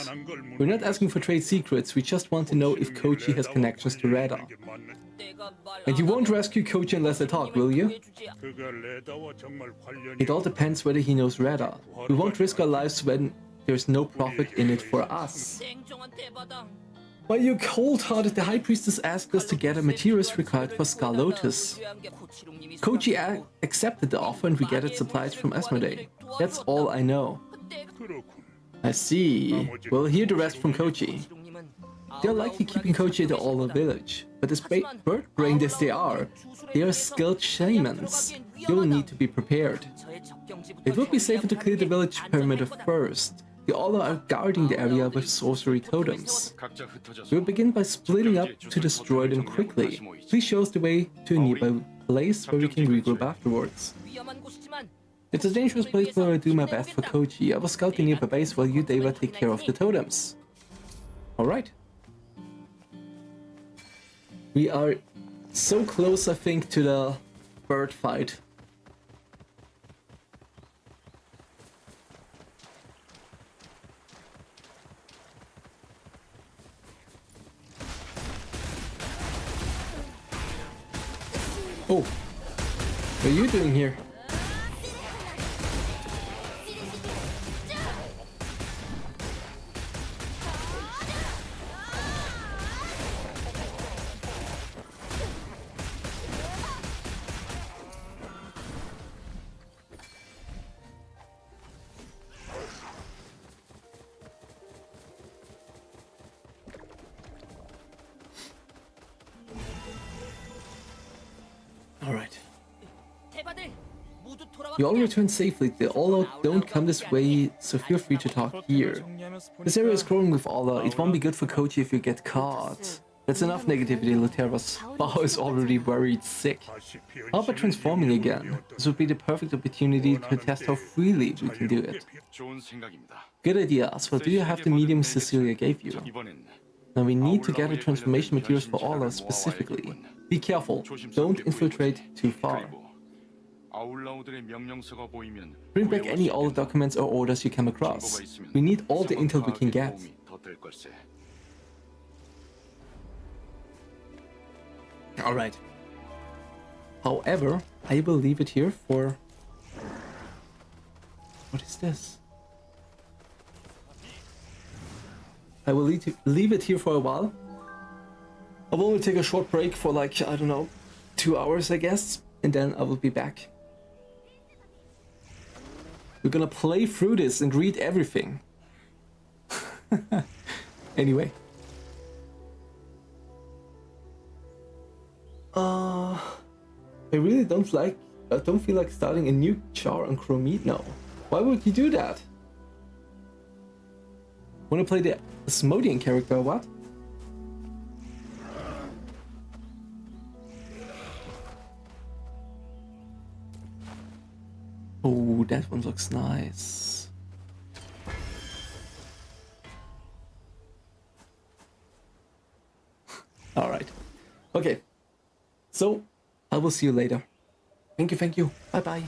we're not asking for trade secrets, we just want to know if Kochi has connections to Radar. And you won't rescue Kochi unless I talk, will you? It all depends whether he knows Radar. We won't risk our lives when there's no profit in it for us. Why you cold-hearted, the High Priestess asked us to gather materials required for Scar Lotus. Kochi accepted the offer and we gathered supplies from Asmodee. That's all I know. I see. We'll hear the rest from Kochi. They're likely keeping Kochi at the Allor village, but as bird-brained as they are skilled shamans. You'll need to be prepared. It would be safer to clear the village perimeter first. The Allor are guarding the area with sorcery totems. We'll begin by splitting up to destroy them quickly. Please show us the way to a nearby place where we can regroup afterwards. It's a dangerous place, but I'll do my best for Kochi. I will scout the nearby base while you, Deva, take care of the totems. Alright. We are so close, I think, to the bird fight. Oh, what are you doing here? Alright. You all returned safely. The Allor don't come this way, so feel free to talk here. This area is growing with Allor. It won't be good for Kochi if you get caught. That's enough negativity, Luteros. Bao is already worried sick. How about transforming again? This would be the perfect opportunity to test how freely we can do it. Good idea, Azphel. Do you have the medium Cecilia gave you? Now we need to gather transformation materials for Allor specifically. Be careful, don't infiltrate too far. Bring back any Allor documents or orders you come across. We need all the intel we can get. Alright. However, I will leave it here for... What is this? I will leave it here for a while. I will only take a short break for like, I don't know, 2 hours I guess, and then I will be back. We're gonna play through this and read everything. Anyway. I really don't feel like starting a new char on Chromete now. Why would you do that? Wanna play the Asmodean character or what? Oh, that one looks nice. Alright. Okay. So, I will see you later. Thank you. Bye bye.